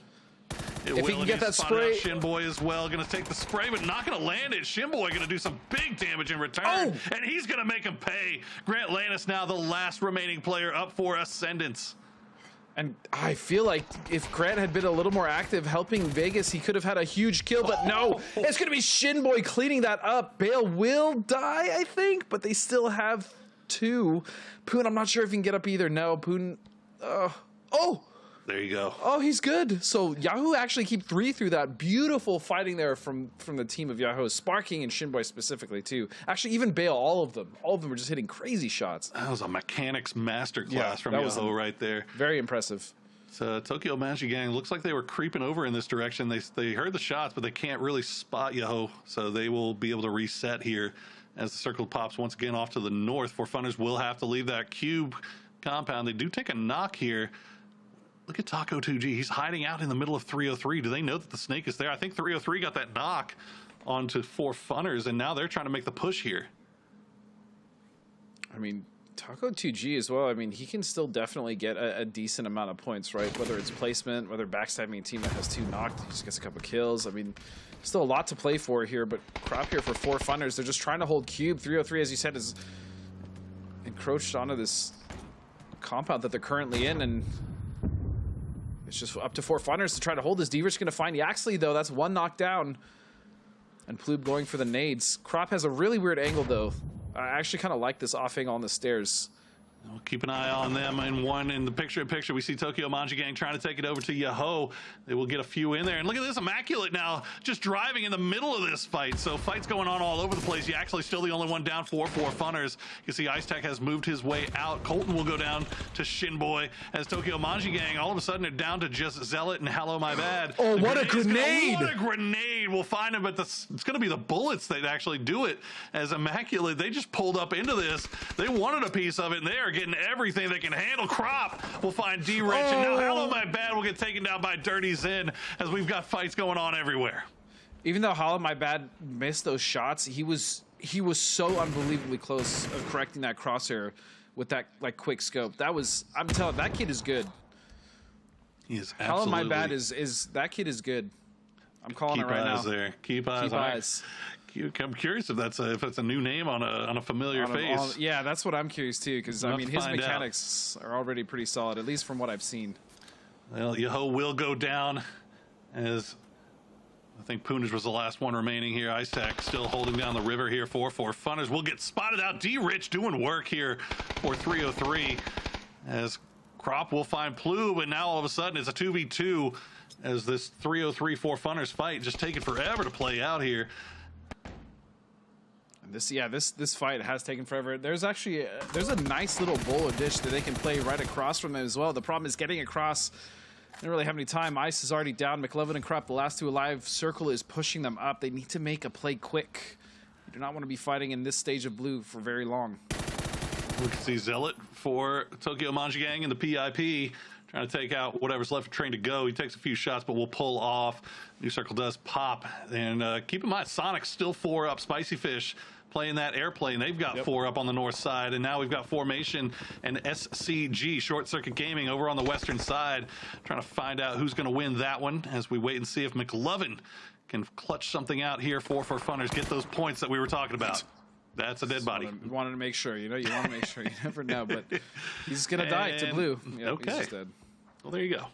it will. If he can get that spray. Shinboy as well, going to take the spray, but not going to land it. Shinboy going to do some big damage in return, and he's going to make him pay. Grant Lannis now the last remaining player up for Ascendance. And I feel like if Grant had been a little more active helping Vegas, he could have had a huge kill, but no. It's going to be Shinboy cleaning that up. Bale will die, I think, but they still have 2. Poon, I'm not sure if he can get up either. No, Poon. There you go. Oh, he's good. So Yahoo actually keep 3 through that. Beautiful fighting there from the team of Yahoo. Sparking and Shinboy specifically, too. Actually, even Bale, all of them were just hitting crazy shots. That was a mechanics masterclass from Yahoo right there. Very impressive. So Tokyo Magic Gang looks like they were creeping over in this direction. They heard the shots, but they can't really spot Yahoo. So they will be able to reset here as the circle pops once again off to the north. For Funners will have to leave that cube compound. They do take a knock here. Look at Taco 2G. He's hiding out in the middle of 303. Do they know that the snake is there? I think 303 got that knock onto 4 Funners, and now they're trying to make the push here. I mean, Taco 2G as well. I mean, he can still definitely get a decent amount of points, right? Whether it's placement, whether backstabbing a team that has 2 knocked, he just gets a couple kills. I mean, still a lot to play for here, but crop here for 4 Funners. They're just trying to hold cube. 303, as you said, is encroached onto this compound that they're currently in, and it's just up to 4 Funners to try to hold this. D-Rich going to find Yaxley, though. That's 1 knockdown. And Ploob going for the nades. Crop has a really weird angle, though. I actually kind of like this off angle on the stairs. We'll keep an eye on them in the picture-in-picture. We see Tokyo Manji Gang trying to take it over to Yahoo. They will get a few in there. And look at this, Immaculate now just driving in the middle of this fight. So fights going on all over the place. Yaxley still the only one down for 4 Funners. You see Ice Tech has moved his way out. Colton will go down to Shinboy as Tokyo Manji Gang all of a sudden are down to just Zealot and Hello My Bad. Oh, what a grenade! What a grenade! We'll find him, but it's going to be the bullets that actually do it. As Immaculate, they just pulled up into this. They wanted a piece of it, and they are getting everything they can handle. Crop will find D-Rich, and now Hello My Bad will get taken down by Dirty Zen as we've got fights going on everywhere. Even though Hello My Bad missed those shots, he was so unbelievably close of correcting that crosshair with that like quick scope. That was, I'm telling, that kid is good. He is absolutely. Hello My Bad is that kid is good. I'm calling it right now. Keep eyes there. Keep eyes. I'm curious if that's a new name on a familiar face. Yeah, that's what I'm curious too, because I mean his mechanics are already pretty solid, at least from what I've seen. Well, Yahoo will go down as I think Poonage was the last one remaining here. Ice Tech still holding down the river here for Funners. Will get spotted out. D-Rich doing work here for 303 as Crop will find Ploob, and now all of a sudden it's a 2v2 as this 303 4 Funners fight just taking forever to play out here. This fight has taken forever. There's actually there's a nice little bowl of dish that they can play right across from them as well. The problem is getting across. They don't really have any time. Ice is already down. McLovin and Crop, the last 2 alive. Circle is pushing them up. They need to make a play quick. You do not want to be fighting in this stage of blue for very long. We can see Zealot for Tokyo Manji Gang in the PIP. Trying to take out whatever's left of Train to Go. He takes a few shots, but will pull off. New Circle does pop. And keep in mind, Sonic's still 4 up. Spicy Fish playing that airplane. They've got 4 up on the north side. And now we've got Formation and SCG, Short Circuit Gaming, over on the western side. Trying to find out who's going to win that one as we wait and see if McLovin can clutch something out here for Funners. Get those points that we were talking about. That's a dead body. Wanted to make sure, you want to make sure. You never know, but he's going to die to blue. Yep, okay. He's just dead. Well, there you go.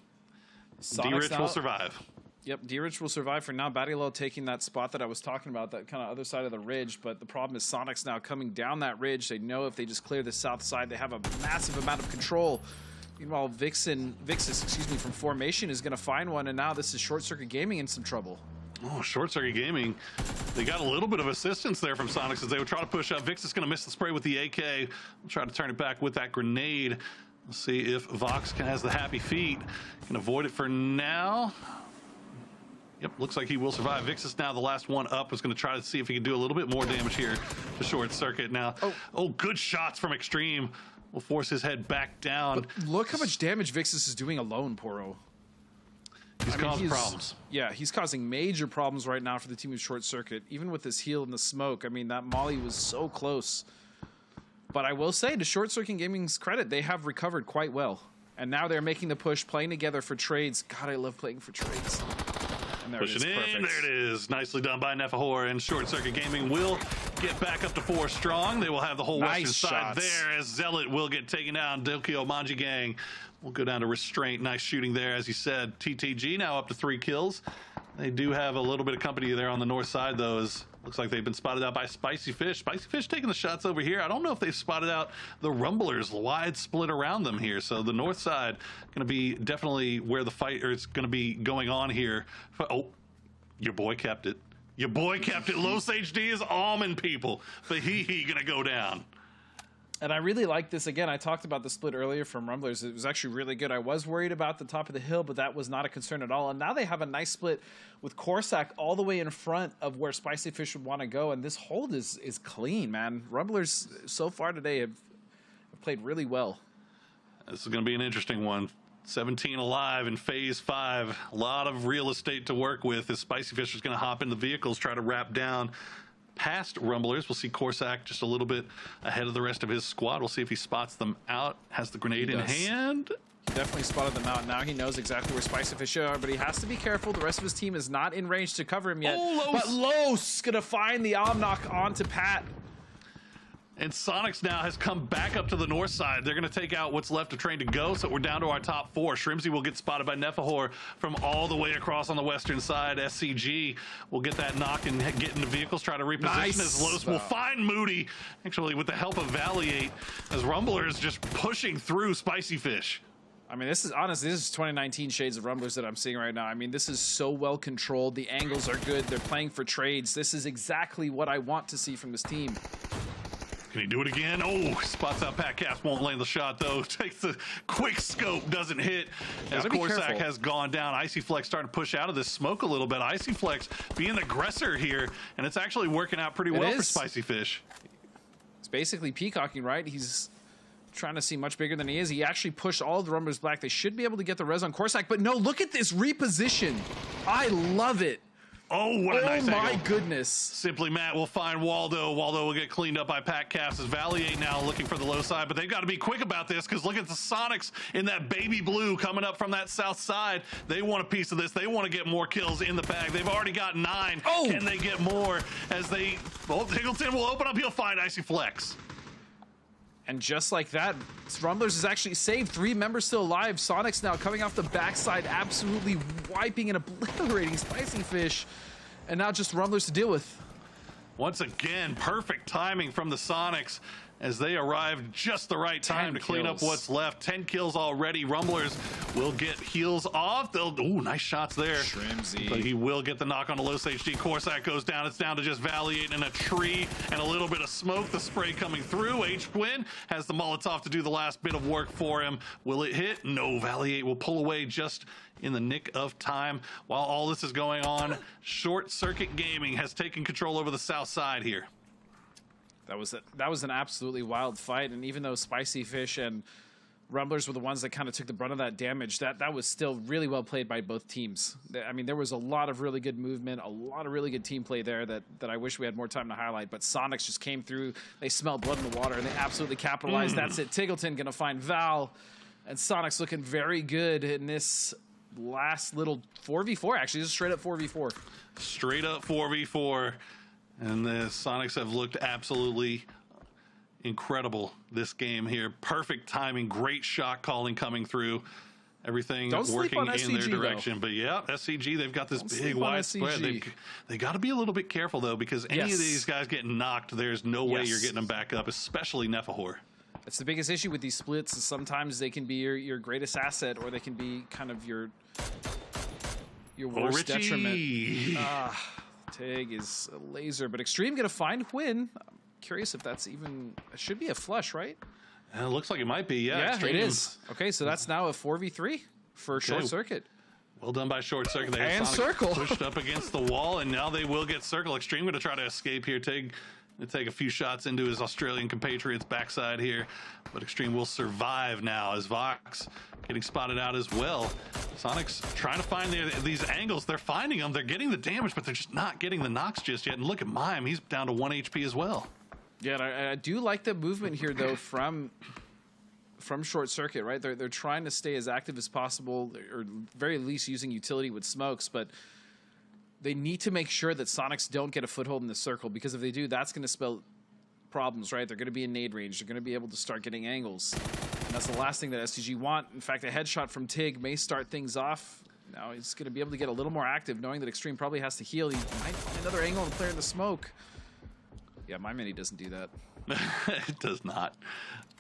D-Rich will survive. Yep, D-Rich will survive for now. Battylow taking that spot that I was talking about, that kind of other side of the ridge, but the problem is Sonic's now coming down that ridge. They know if they just clear the south side, they have a massive amount of control. Meanwhile, Vixis, from Formation is going to find one, and now this is Short Circuit Gaming in some trouble. Oh, Short Circuit Gaming. They got a little bit of assistance there from Sonics as they would try to push up. Vix is going to miss the spray with the AK. We'll try to turn it back with that grenade. We'll see if Vox has the happy feet. Can avoid it for now. Yep, looks like he will survive. Vix is now the last one up. Was going to try to see if he can do a little bit more damage here to Short Circuit. Now, oh, good shots from Extreme. Will force his head back down. But look how much damage Vixis is doing alone, Poro. He's causing problems. Yeah, he's causing major problems right now for the team of Short Circuit. Even with this heal in the smoke, I mean, that molly was so close. But I will say, to Short Circuit Gaming's credit, they have recovered quite well. And now they're making the push, playing together for trades. God, I love playing for trades. And there Pushing it is, in, perfect. there it is. Nicely done by Nefahor, and Short Circuit Gaming will get back up to 4 strong. They will have the whole Nice western side shots. there as Zealot will get taken down. Dokyo Manji Gang will go down to restraint. Nice shooting there, as you said. TTG now up to 3 kills. They do have a little bit of company there on the north side, though, as looks like they've been spotted out by Spicy Fish. Spicy Fish taking the shots over here. I don't know if they've spotted out the Rumblers, wide split around them here. So the north side going to be definitely where the fight is going to be going on here. Oh, your boy kept it. Your boy kept it. Los HD is almond people, but he going to go down. And I really like this. Again, I talked about the split earlier from Rumblers. It was actually really good. I was worried about the top of the hill, but that was not a concern at all. And now they have a nice split with Corsac all the way in front of where Spicy Fish would want to go. And this hold is clean, man. Rumblers so far today have played really well. This is going to be an interesting one. 17 alive in phase 5. A lot of real estate to work with as Spicy Fish is going to hop in the vehicles, try to wrap down past Rumblers. We'll see Corsac just a little bit ahead of the rest of his squad. We'll see if he spots them out. Has the grenade in hand. He definitely spotted them out. Now he knows exactly where Spicy Fish are, but he has to be careful. The rest of his team is not in range to cover him yet. Oh, Los. But Los gonna find the arm knock onto Pat. And Sonics now has come back up to the north side. They're going to take out what's left of Train to Go, so we're down to our top 4. Shrimsy will get spotted by Nefahor from all the way across on the western side. SCG will get that knock and get into vehicles, try to reposition Nice. as Los will find Moody, actually with the help of Valiate, as Rumblers just pushing through Spicy Fish. I mean, this is honestly, this is 2019 shades of Rumblers that I'm seeing right now. I mean, this is so well controlled. The angles are good. They're playing for trades. This is exactly what I want to see from this team. Can he do it again? Oh, spots out Pat Caps, won't land the shot though. Takes the quick scope, doesn't hit. As Corsac has gone down, Icy Flex starting to push out of this smoke a little bit. Icy Flex being the aggressor here, and it's actually working out pretty well for Spicy Fish. It's basically peacocking, right? He's trying to seem much bigger than he is. He actually pushed all of the Rumblers back. They should be able to get the res on Corsac, but no, look at this reposition. I love it. Oh, what a nice angle. Oh my goodness. Simply Matt will find Waldo. Waldo will get cleaned up by Pat Caps as Valiate now looking for the low side, but they've got to be quick about this because look at the Sonics in that baby blue coming up from that south side. They want a piece of this. They want to get more kills in the bag. They've already got 9. Oh. Can they get more as they, well, Tiggleton will open up. He'll find Icy Flex. And just like that, Rumblers is actually saved. 3 members still alive. Sonic's now coming off the backside, absolutely wiping and obliterating Spicy Fish. And now just Rumblers to deal with. Once again, perfect timing from the Sonics as they arrive just the right time to clean up what's left. 10 kills already. Rumblers will get heals off. They'll, ooh, nice shots there. Shrimsy. But he will get the knock on the Los HD. Corsac goes down. It's down to just Valiate and a tree and a little bit of smoke. The spray coming through. H-Twin has the Molotov to do the last bit of work for him. Will it hit? No. Valiate will pull away just in the nick of time. While all this is going on, Short Circuit Gaming has taken control over the south side here. That was an absolutely wild fight, and even though Spicy Fish and Rumblers were the ones that kind of took the brunt of that damage, that was still really well played by both teams. I mean, there was a lot of really good movement, a lot of really good team play there that I wish we had more time to highlight, but Sonics just came through. They smelled blood in the water, and they absolutely capitalized. That's it. Tiggleton going to find Val, and Sonics looking very good in this last little 4v4, actually, just straight up 4v4. Straight up 4v4. And the Sonics have looked absolutely incredible this game here. Perfect timing, great shot calling coming through. Everything working in their direction. But yeah, SCG, they've got this big wide spread. They got to be a little bit careful, though, because any of these guys getting knocked, there's no way you're getting them back up, especially Nefahor. It's the biggest issue with these splits is sometimes they can be your greatest asset, or they can be kind of your worst detriment. Tig is a laser, but Extreme gonna find Win. I'm curious if that's even, it should be a flush, right? It looks like it might be, yeah. Yeah, Extreme. it is. Okay, so that's now a 4v3 for Short Circuit. Well done by Short Circuit. They and Sonic Circle pushed up against the wall, and now they will get Circle. Extreme going to try to escape here. Tig to take a few shots into his Australian compatriots' backside here, but Extreme will survive now as Vox getting spotted out as well. Sonic's trying to find these angles. They're finding them. They're getting the damage, but they're just not getting the knocks just yet. And look at Mime. He's down to 1 HP as well. Yeah, and I do like the movement here, though, from Short Circuit, right? They're trying to stay as active as possible, or very least using utility with smokes, but they need to make sure that Sonics don't get a foothold in the circle, because if they do, that's going to spell problems, right? They're going to be in nade range. They're going to be able to start getting angles. And that's the last thing that STG want. In fact, a headshot from Tig may start things off. Now he's going to be able to get a little more active, knowing that Extreme probably has to heal. He might find another angle and clear in the smoke. Yeah, my mini doesn't do that. It does not.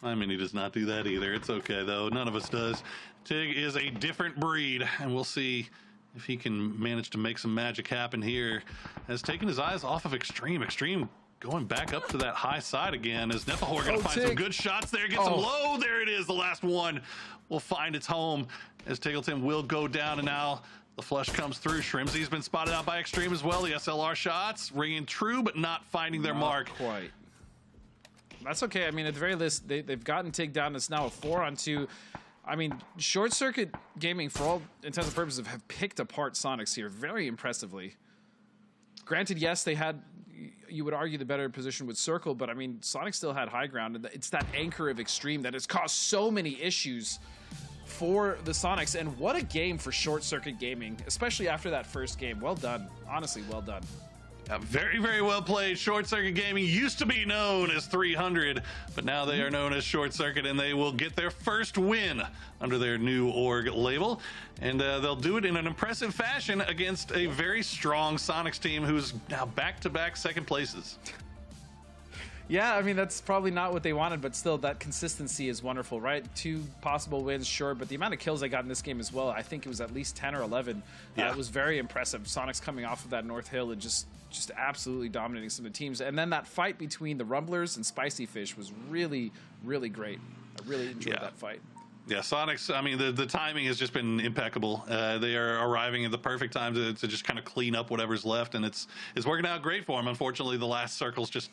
My mini does not do that either. It's okay, though. None of us does. Tig is a different breed, and we'll see if he can manage to make some magic happen here. Has taken his eyes off of Extreme. Extreme going back up to that high side again, as Nepahor going to find some good shots there. Gets him low. There it is. The last one will find its home, as Tiggleton will go down, and now the flush comes through. Shrimzy's been spotted out by Extreme as well. The SLR shots ringing true, but not finding their mark. Quite. That's okay. I mean, at the very least, they've gotten Tig down. It's now a 4-on-2. I mean, Short Circuit Gaming, for all intents and purposes, have picked apart Sonics here very impressively. Granted, yes, they had, you would argue, the better position with Circle, but I mean, Sonic still had high ground, and it's that anchor of Extreme that has caused so many issues for the Sonics. And what a game for Short Circuit Gaming, especially after that first game. Well done. Honestly, well done. Very, very well played. Short Circuit Gaming used to be known as 300, but now they are known as Short Circuit, and they will get their first win under their new org label. And they'll do it in an impressive fashion against a very strong Sonics team who's now back-to-back second places. Yeah, I mean, that's probably not what they wanted, but still, that consistency is wonderful, right? 2 possible wins, sure, but the amount of kills they got in this game as well, I think it was at least 10 or 11. It was very impressive. Sonics coming off of that North Hill and just absolutely dominating some of the teams. And then that fight between the Rumblers and Spicy Fish was really, really great. I really enjoyed that fight. Yeah, Sonics, I mean, the timing has just been impeccable. They are arriving at the perfect time to just kind of clean up whatever's left, and it's working out great for them. Unfortunately, the last circle's just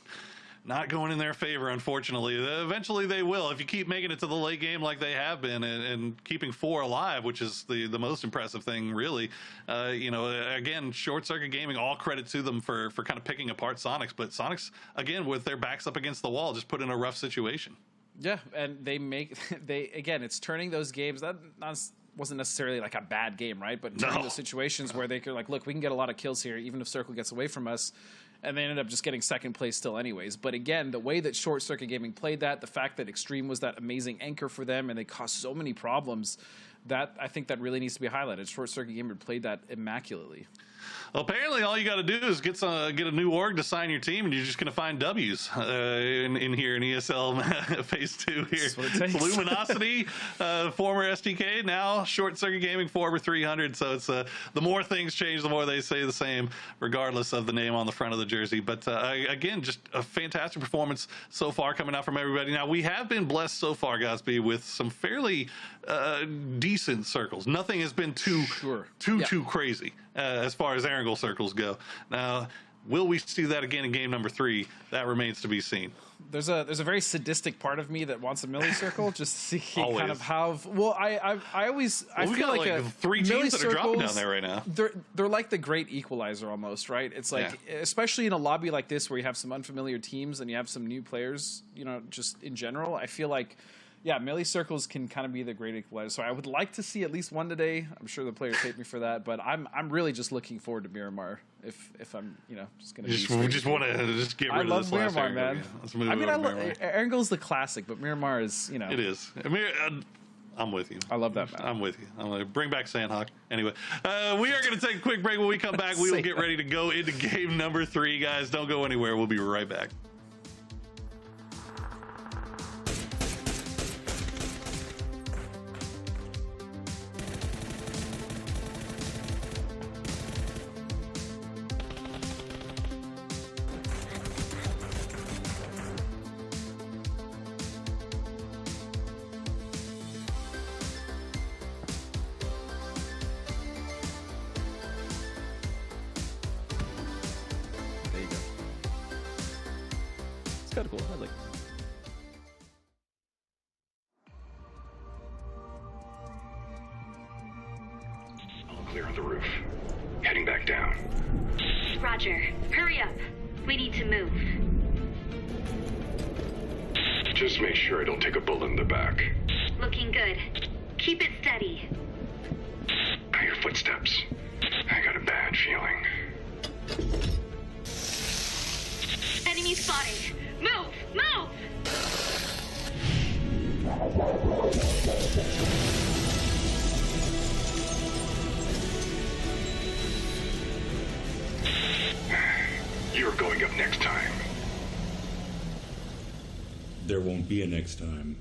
not going in their favor, unfortunately. Eventually they will, if you keep making it to the late game like they have been, and keeping 4 alive, which is the most impressive thing, really. You know, again, Short Circuit Gaming, all credit to them for kind of picking apart Sonics, but Sonics, again, with their backs up against the wall, just put in a rough situation. Yeah, and again, it's turning those games, that wasn't necessarily like a bad game, right? But turning those situations where they could, like, look, we can get a lot of kills here, even if Circle gets away from us. And they ended up just getting second place still anyways. But again, the way that Short Circuit Gaming played that, the fact that Extreme was that amazing anchor for them and they caused so many problems, that I think that really needs to be highlighted. Short Circuit Gaming played that immaculately. Well, apparently all you got to do is get a new org to sign your team, and you're just going to find W's in here in ESL Phase 2 here. Luminosity, former STK, now Short Circuit Gaming, former 300. So it's the more things change, the more they say the same, regardless of the name on the front of the jersey. But again, just a fantastic performance so far coming out from everybody. Now, we have been blessed so far, Godspeed, with some fairly decent circles. Nothing has been too crazy as far as Erangel circles go. Now, will we see that again in game number 3? That remains to be seen. There's a very sadistic part of me that wants a milli circle just to see kind of how. Well, I feel like 3 teams that are dropping down there right now. They're like the great equalizer almost, right? It's like, especially in a lobby like this where you have some unfamiliar teams and you have some new players, you know, just in general, I feel like, yeah, melee circles can kind of be the great equalizer. So I would like to see at least one today. I'm sure the players hate me for that, but I'm really just looking forward to Miramar. If I'm, you know, just gonna just want to just get rid of this last Miramar, man. Yeah. Let's move on to Miramar. Erangel's the classic, but Miramar is, you know, it is. I'm with you. I love that, man. I'm with you. I'm going to bring back Sandhawk. Anyway, we are going to take a quick break. When we come back, we will get ready to go into game number 3, guys. Don't go anywhere. We'll be right back. kind of cool. I like. All clear on the roof. Heading back down. Roger. Hurry up. We need to move. Just make sure I don't take a bullet in the back. Looking good. Keep it steady. I hear footsteps. I got a bad feeling. Enemy spotted. Move! Move! You're going up next time. There won't be a next time.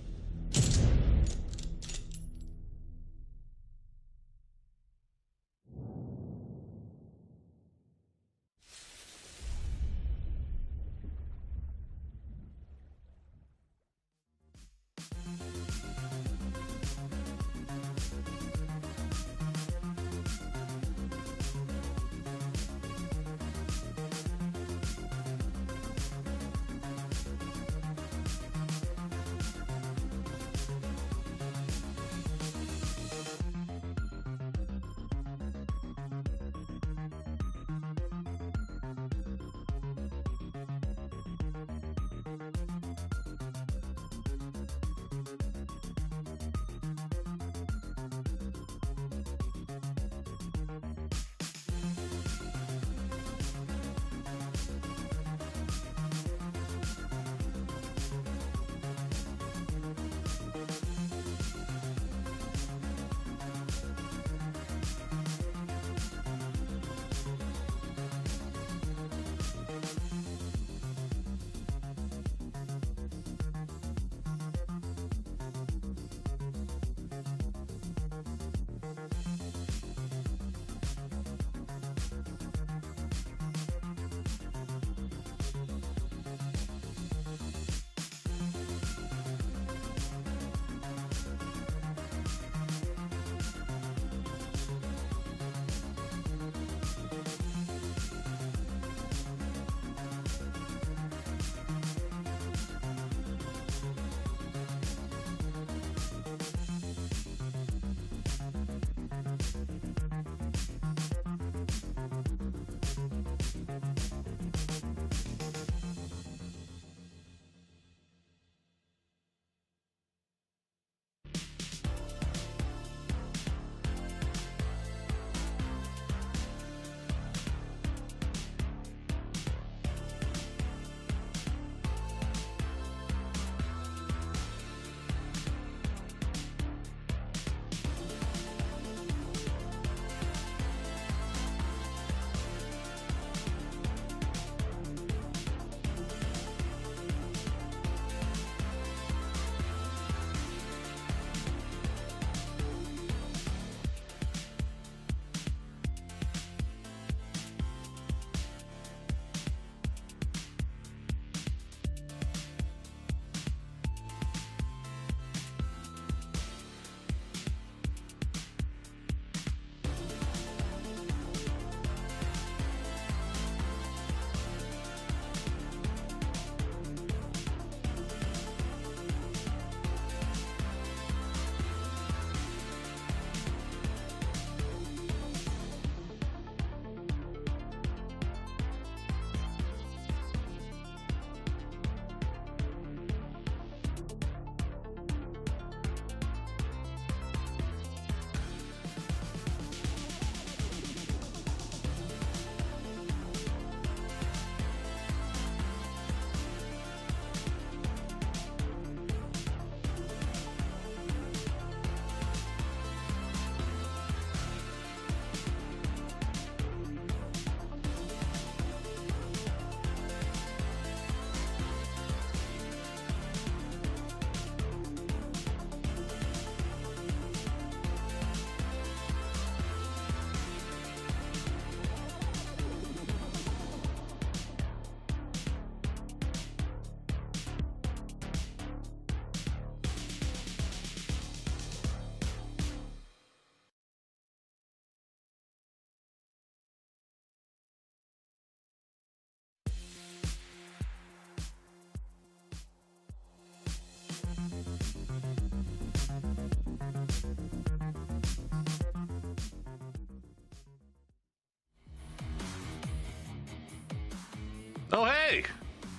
Oh, hey!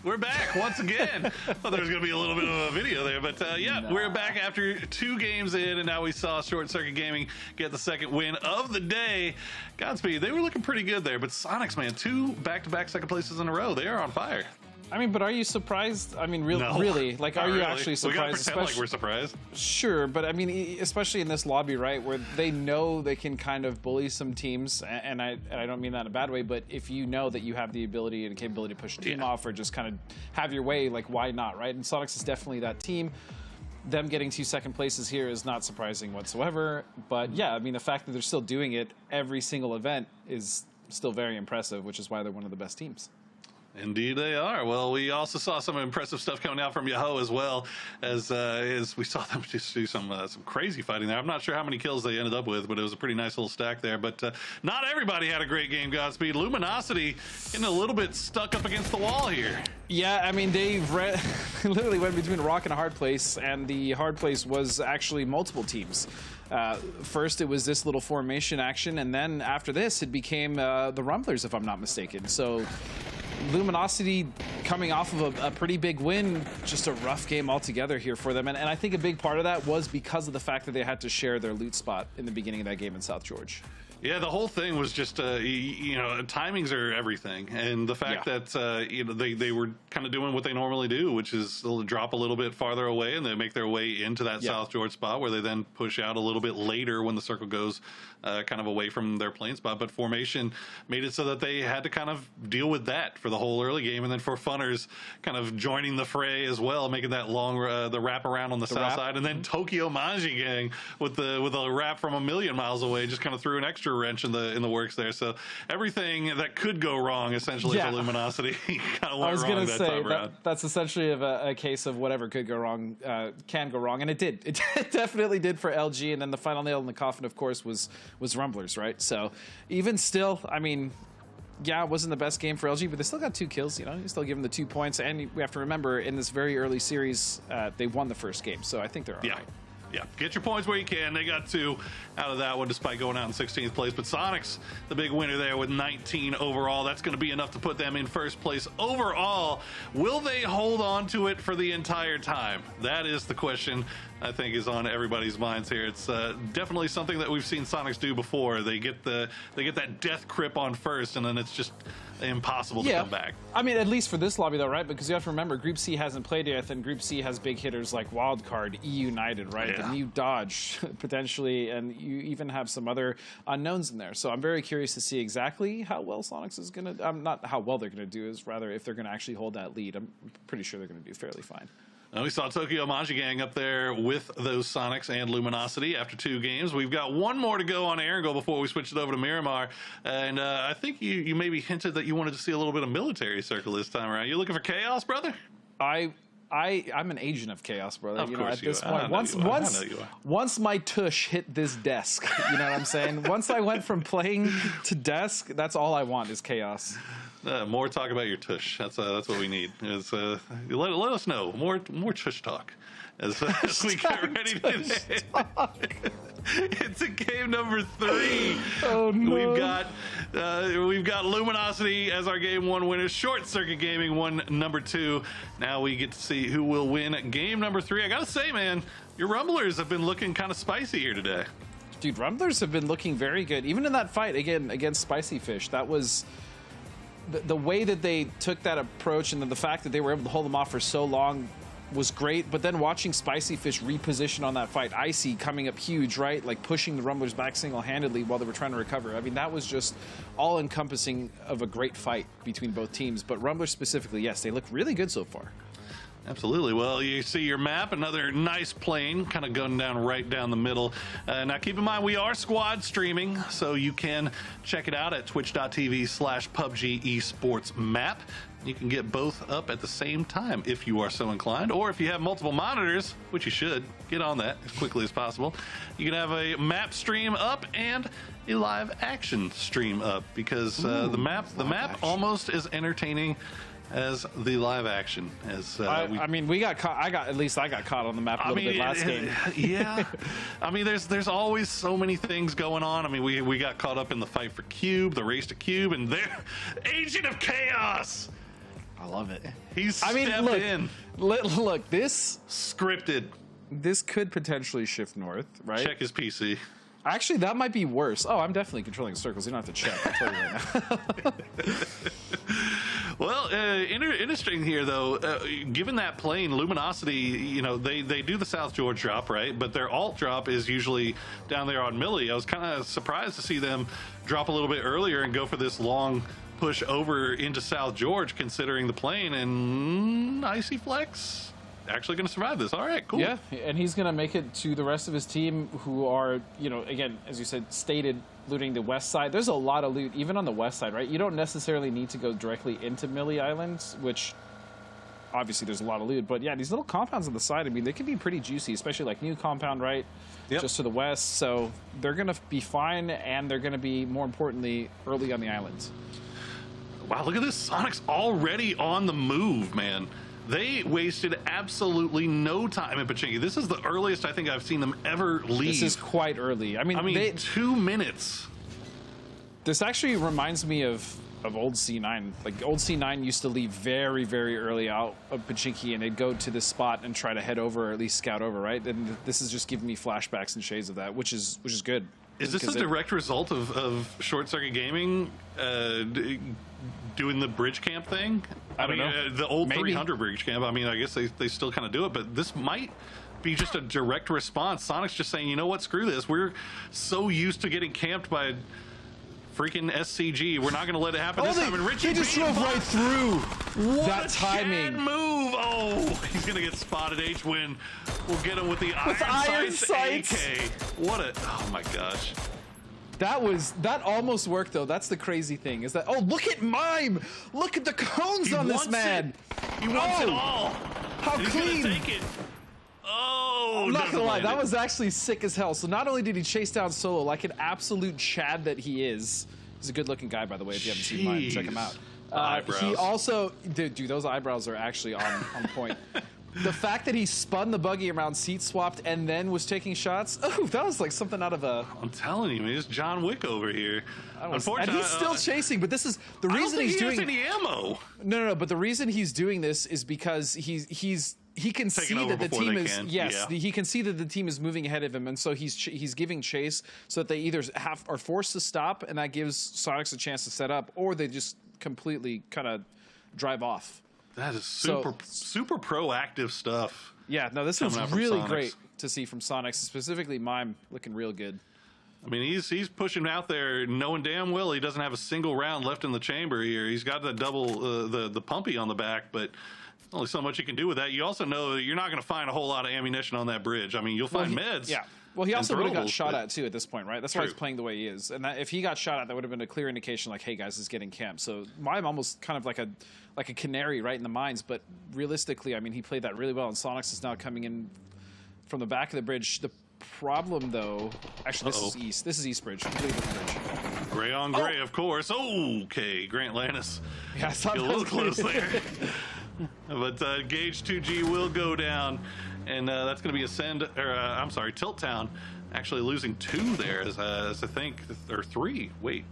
We're back once again. Thought there was going to be a little bit of a video there, but we're back after 2 games in, and now we saw Short Circuit Gaming get the second win of the day. Godspeed, they were looking pretty good there, but Sonics, man, 2 back-to-back second places in a row. They are on fire. I mean, but are you surprised? I mean, No, really? Like, are you really. actually surprised? We gotta pretend like we're surprised. Sure, but I mean, especially in this lobby, right, where they know they can kind of bully some teams, and I don't mean that in a bad way, but if you know that you have the ability and capability to push a team off or just kind of have your way, like, why not, right? And Sonics is definitely that team. Them getting 2 second places here is not surprising whatsoever, but yeah, I mean, the fact that they're still doing it every single event is still very impressive, which is why they're one of the best teams. Indeed they are. Well, we also saw some impressive stuff coming out from Yahoo as well, as we saw them just do some crazy fighting there. I'm not sure how many kills they ended up with, but it was a pretty nice little stack there. But not everybody had a great game, Godspeed. Luminosity getting a little bit stuck up against the wall here. Yeah, I mean, they literally went between a rock and a hard place, and the hard place was actually multiple teams. First, it was this little formation action, and then after this, it became the Rumblers, if I'm not mistaken. So Luminosity coming off of a pretty big win, just a rough game altogether here for them. And I think a big part of that was because of the fact that they had to share their loot spot in the beginning of that game in South George. Yeah, the whole thing was just, timings are everything. And the fact that, they were kind of doing what they normally do, which is they'll drop a little bit farther away and they make their way into that South George spot where they then push out a little bit later when the circle goes kind of away from their playing spot. But formation made it so that they had to kind of deal with that for the whole early game. And then for Funners kind of joining the fray as well, making that long, the wrap around on the south side. And then Tokyo Manji Gang with a wrap from a million miles away just kind of threw an extra wrench in the works there. So everything that could go wrong essentially for Luminosity kind of went wrong that time round. That's essentially a case of whatever could go wrong can go wrong, and it did. It definitely did for LG. And then the final nail in the coffin, of course, was Rumblers, right? So even still, I mean, yeah, it wasn't the best game for LG, but they still got 2 kills. You know, you still give them the 2 points, and we have to remember in this very early series, they won the first game, so I think they're all right. Yeah, get your points where you can. They got 2 out of that one despite going out in 16th place. But Sonics, the big winner there with 19 overall. That's going to be enough to put them in first place overall. Will they hold on to it for the entire time? That is the question I think is on everybody's minds here. It's definitely something that we've seen Sonics do before. They get that death crip on first, and then it's just impossible to come back. I mean, at least for this lobby though, right? Because you have to remember, Group C hasn't played yet, and Group C has big hitters like Wildcard, E United, right? The new Dodge, potentially, and you even have some other unknowns in there. So I'm very curious to see exactly how well Sonics is going to, not how well they're going to do, is rather if they're going to actually hold that lead. I'm pretty sure they're going to do fairly fine. We saw Tokyo Manji Gang up there with those Sonics and Luminosity after 2 games. We've got one more to go on Erangel before we switch it over to Miramar. And I think you maybe hinted that you wanted to see a little bit of military circle this time around. You looking for chaos, brother? I'm an agent of chaos, brother. Of you know, course at you this are. point, once my tush hit this desk, you know what I'm saying? Once I went from playing to desk, that's all I want is chaos. More talk about your tush. That's what we need. Is let us know more tush talk as we get ready today. It's a game number 3. Oh no! We've got Luminosity as our game 1 winner. Short Circuit Gaming won number 2. Now we get to see who will win game number 3. I gotta say, man, your Rumblers have been looking kind of spicy here today. Dude, Rumblers have been looking very good. Even in that fight again against Spicy Fish, that was the way that they took that approach, and then the fact that they were able to hold them off for so long was great. But then watching Spicy Fish reposition on that fight, Icy coming up huge, right? Like pushing the Rumblers back single-handedly while they were trying to recover. I mean, that was just all-encompassing of a great fight between both teams. But Rumblers specifically, yes, they look really good so far. Absolutely. Well, you see your map, another nice plane kind of going down right down the middle. Now, keep in mind, we are squad streaming, so you can check it out at twitch.tv/PUBG Esports map. You can get both up at the same time if you are so inclined, or if you have multiple monitors, which you should, get on that as quickly as possible. You can have a map stream up and a live action stream up, because the map almost as entertaining as the live action. As I mean, we got caught. I got caught on the map a little bit last game. Yeah, I mean, there's always so many things going on. I mean, we got caught up in the fight for Cube, the race to Cube, and there, Agent of Chaos I love it. He's stepped in. Look, this scripted. This could potentially shift north, right? Check his PC. Actually, that might be worse. Oh, I'm definitely controlling circles. You don't have to check. I'll tell you right now. Well, interesting here, though. Given that plane, Luminosity, you know, they do the South George drop, right? But their alt drop is usually down there on Millie. I was kind of surprised to see them drop a little bit earlier and go for this long push over into South George, considering the plane. And Icy Flex actually going to survive this. All right, cool. Yeah, and he's going to make it to the rest of his team, who are, you know, again, as you said, stated, looting the west side. There's a lot of loot, even on the west side, right? You don't necessarily need to go directly into Millie Islands, which obviously there's a lot of loot. But yeah, these little compounds on the side, I mean, they can be pretty juicy, especially like new compound, right? Yep. Just to the west. So they're going to be fine, and they're going to be, more importantly, early on the islands. Wow, look at this. Sonic's already on the move, man. They wasted absolutely no time in Pachinki. This is the earliest I think I've seen them ever leave. This is quite early. I mean 2 minutes. This actually reminds me of old C9. Like, old C9 used to leave very, very early out of Pachinki, and they'd go to this spot and try to head over, or at least scout over, right? And this is just giving me flashbacks and shades of that, which is good. Is this a direct result of Short Circuit Gaming doing the bridge camp thing? I mean, the old 300 bridge camp. I mean, I guess they still kind of do it, but this might be just a direct response. Sonic's just saying, you know what, screw this. We're so used to getting camped by freaking SCG. We're not going to let it happen this time. And Richie just drove right through. That timing move. Oh, he's going to get spotted. H-Win will get him with the iron sights AK. What a, oh my gosh. That almost worked, though. That's the crazy thing, is that, oh, look at Mime! Look at the cones on this man! He wants it all! How clean! He's gonna take it. Oh, I'm not gonna lie, that was actually sick as hell. So not only did he chase down Solo like an absolute Chad that he is, he's a good-looking guy, by the way, if you haven't seen Mime, check him out. He also, dude, those eyebrows are actually on point. The fact that he spun the buggy around, seat swapped, and then was taking shots, oh, that was like something out of a... I'm telling you, man, it's John Wick over here. Unfortunately, and he's still chasing, but this is the reason he's doing... I don't think he has any ammo. No, but the reason he's doing this is because he can see that the team is... Yes, he can see that the team is moving ahead of him, and so he's giving chase so that they either are forced to stop, and that gives Sonics a chance to set up, or they just completely kind of drive off. That is super proactive stuff. Yeah, no, this is really great to see from Sonics, specifically Mime looking real good. I mean, he's pushing out there, knowing damn well he doesn't have a single round left in the chamber here. He's got the double the pumpy on the back, but only so much you can do with that. You also know that you're not going to find a whole lot of ammunition on that bridge. I mean, you'll find meds. Yeah. Well, he also would have got shot at, too, at this point, right? That's why he's playing the way he is. And that, if he got shot at, that would have been a clear indication, like, hey, guys, this is getting camped. So Mime almost kind of like a canary right in the mines. But realistically, I mean, he played that really well. And Sonics is now coming in from the back of the bridge. The problem, though... Actually, this is East. This is East Bridge. Completely different bridge. Gray on gray, of course. Okay, Grant Lannis. Yeah, I thought a little close there. But Gauge 2G will go down. And that's going to be Tilt Town actually losing 2 there, as I think, or 3. Wait,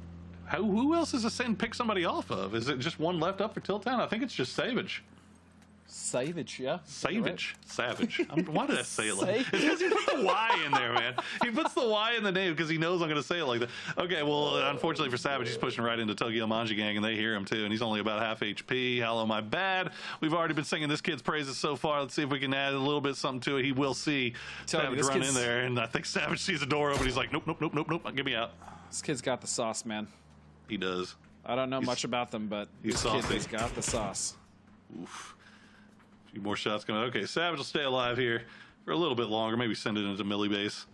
who else is Ascend pick somebody off of? Is it just one left up for Tilt Town? I think it's just Savage. Savage, yeah. Savage. Why did I say it like that? It's because he put the Y in there, man. He puts the Y in the name because he knows I'm going to say it like that. Okay, well, unfortunately for Savage, he's pushing right into Tokyo Manji Gang, and they hear him too, and he's only about half HP. Hello, my bad. We've already been singing this kid's praises so far. Let's see if we can add a little bit something to it. He will see Savage run in there, and I think Savage sees the door open. He's like, nope, get me out. This kid's got the sauce, man. He does. I don't know much about them, but this kid has got the sauce. Oof. Few more shots coming. Okay, Savage will stay alive here for a little bit longer. Maybe send it into Millie base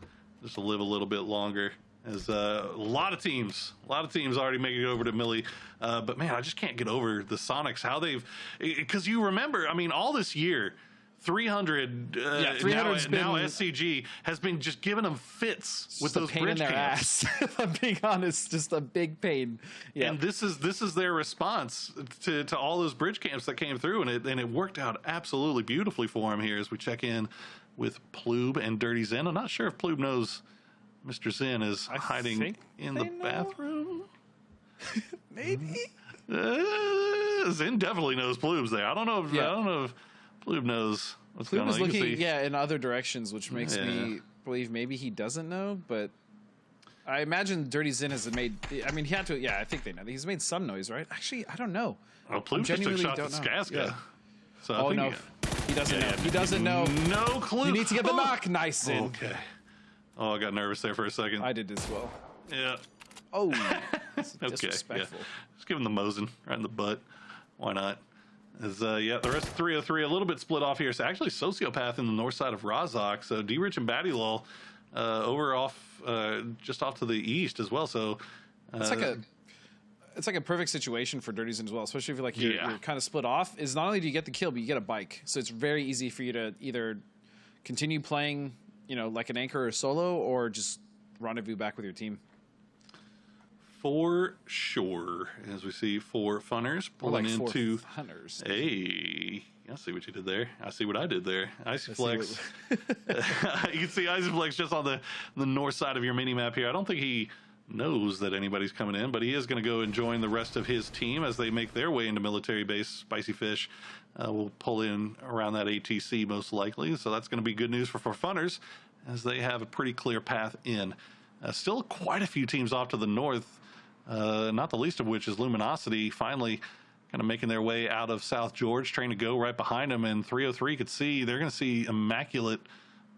just to live a little bit longer. As a lot of teams already making it over to Millie. But man, I just can't get over the Sonics, how they've, because you remember, I mean, all this year, 300 now SCG has been just giving them fits with those bridge camps. If I'm being honest, just a big pain. Yeah. And this is their response to all those bridge camps that came through, and it worked out absolutely beautifully for him here as we check in with Ploob and Dirty Zen. I'm not sure if Ploob knows Mr. Zen is hiding in the bathroom. Maybe. Zin definitely knows Ploobe's there. I don't know if Ploobe knows what's going on. Ploobe is looking, in other directions, which makes me believe maybe he doesn't know, but I imagine Dirty Zin has made, I mean, he had to, I think they know. He's made some noise, right? Actually, I don't know. Oh, Ploobe just took shots at Skaska. Yeah. So no. He doesn't know. He doesn't know. No clue. You need to get the knock. Nice, Zin. Okay. Oh, I got nervous there for a second. I did as well. Yeah. Oh, okay. disrespectful. Yeah. Just give him the Mosin right in the butt. Why not? As the rest of 303 a little bit split off here. So actually, Sociopath in the north side of Razak. So D-Rich and Battylol just off to the east as well. So it's like a perfect situation for Dirty Zin as well, especially if you're kind of split off. Is not only do you get the kill, but you get a bike. So it's very easy for you to either continue playing, like an anchor or solo, or just rendezvous back with your team. For sure, as we see 4 funners pulling into funners. Hey, I see what you did there. I see what I did there. Icy Flex. You can see Icy Flex just on the north side of your mini map here. I don't think he knows that anybody's coming in, but he is going to go and join the rest of his team as they make their way into military base. Spicy Fish will pull in around that ATC most likely, so that's going to be good news for funners as they have a pretty clear path in. Still quite a few teams off to the north. Not the least of which is Luminosity, finally kind of making their way out of South George, trying to go right behind them. And 303 could see they're going to see Immaculate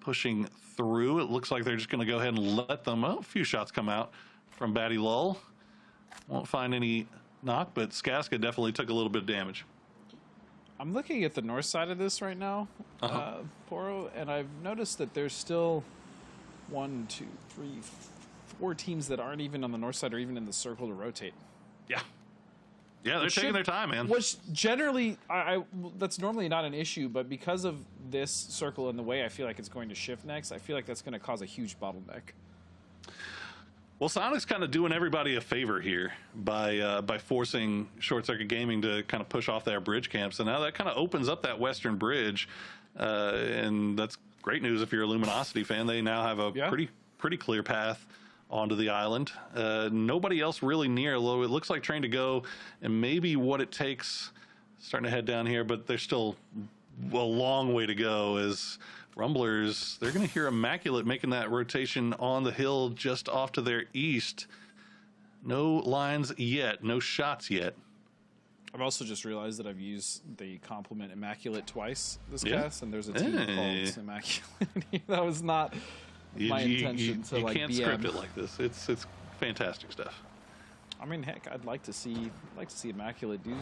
pushing through. It looks like they're just going to go ahead and let them. A few shots come out from Batty Lull. Won't find any knock, but Skaska definitely took a little bit of damage. I'm looking at the north side of this right now, Poro, and I've noticed that there's still 1, 2, 3, 4 teams that aren't even on the north side or even in the circle to rotate. Yeah, they're taking their time, man. Which generally, that's normally not an issue, but because of this circle and the way I feel like it's going to shift next, I feel like that's going to cause a huge bottleneck. Well, Sonic's kind of doing everybody a favor here by forcing Short Circuit Gaming to kind of push off their bridge camp. So now that kind of opens up that western bridge, and that's great news if you're a Luminosity fan. They now have a pretty clear path onto the island. Nobody else really near, although it looks like Train to Go and maybe What It Takes starting to head down here, but there's still a long way to go as Rumblers, they're going to hear Immaculate making that rotation on the hill just off to their east. No lines yet, no shots yet. I've also just realized that I've used the compliment Immaculate twice this cast, and there's a team called Immaculate. That was not my intention to you like can't BM. script it like this. It's fantastic stuff. I mean, heck, I'd like to see Immaculate do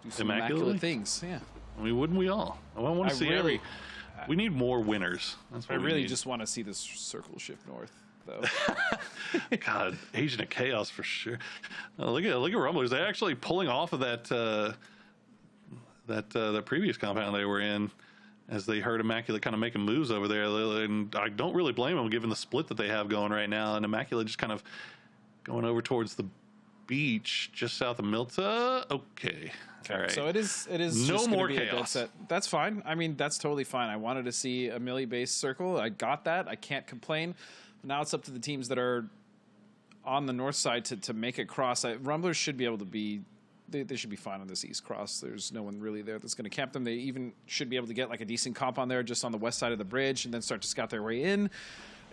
some immaculate things. Yeah. I mean, wouldn't we all? I want to see we need more winners. That's what I really just want to see this circle shift north, though. God, Agent of Chaos for sure. Look at Rumblers. They're actually pulling off of that previous compound they were in, as they heard Immaculate kind of making moves over there. And I don't really blame them given the split that they have going right now. And Immaculate just kind of going over towards the beach just south of Milta. Okay. All right. So it is no just more be chaos. A dead set. That's fine. I mean, that's totally fine. I wanted to see a melee-based circle. I got that. I can't complain. But now it's up to the teams that are on the north side to make it cross. Rumblers should be able to be. They should be fine on this east cross. There's no one really there that's going to camp them. They even should be able to get like a decent comp on there just on the west side of the bridge and then start to scout their way in.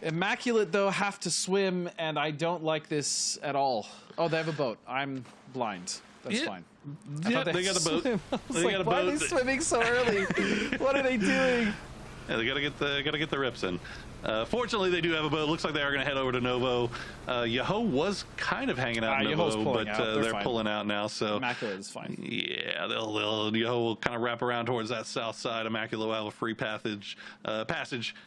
Immaculate, though, have to swim, and I don't like this at all. Oh, they have a boat. I'm blind. That's fine. Yeah, they got a boat. Why are they swimming so early? What are they doing? Yeah, they gotta get the reps in. Fortunately, they do have a boat. Looks like they are going to head over to Novo. Yoho was kind of hanging out in Novo, but they're pulling out now. So Immaculate is fine. Yeah, Yoho will kind of wrap around towards that south side. Immaculate will have a free passage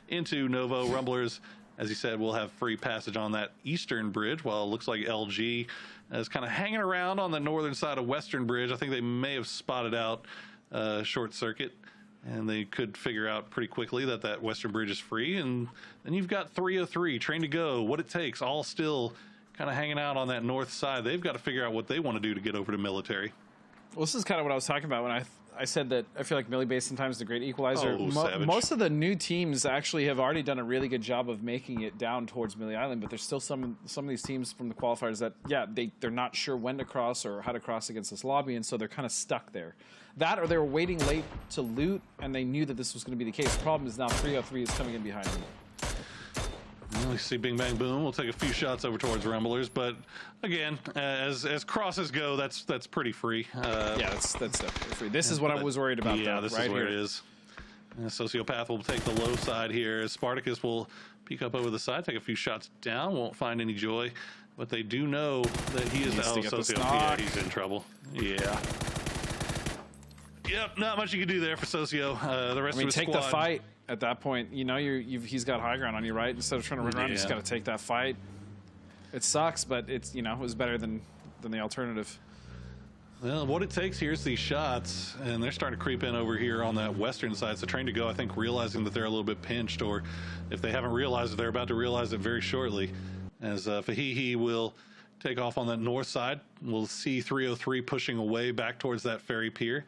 into Novo. Rumblers, as you said, will have free passage on that eastern bridge, while it looks like LG is kind of hanging around on the northern side of Western Bridge. I think they may have spotted out Short Circuit, and they could figure out pretty quickly that Western Bridge is free. And then you've got 303, Train to Go, What It Takes, all still kind of hanging out on that north side. They've got to figure out what they want to do to get over to military. Well, this is kind of what I was talking about when I said that I feel like Millie Base sometimes is a great equalizer. Most of the new teams actually have already done a really good job of making it down towards Millie Island, but there's still some of these teams from the qualifiers that, yeah, they're not sure when to cross or how to cross against this lobby, and so they're kind of stuck there. That or they were waiting late to loot, and they knew that this was going to be the case. The problem is now 303 is coming in behind them. Well, we see Bing Bang Boom. We'll take a few shots over towards Rumblers, but again, as crosses go, that's pretty free. Yeah, that's definitely free. This is what I was worried about. Yeah, though, this right is where here. it is. Sociopath will take the low side here. Spartacus will peek up over the side, take a few shots down. Won't find any joy, but they do know that he is Sociopath. Yeah, he's in trouble. Yeah. Yep, not much you can do there for Socio. The rest of his take squad. the fight at that point. You know, he's got high ground on you, right? Instead of trying to run around, you just got to take that fight. It sucks, but it's, you know, it was better than the alternative. Well, what it takes here is these shots, and they're starting to creep in over here on that western side. So Train to Go, I think, realizing that they're a little bit pinched, or if they haven't realized it, they're about to realize it very shortly. As Fahihi will take off on that north side. We'll see 303 pushing away back towards that ferry pier.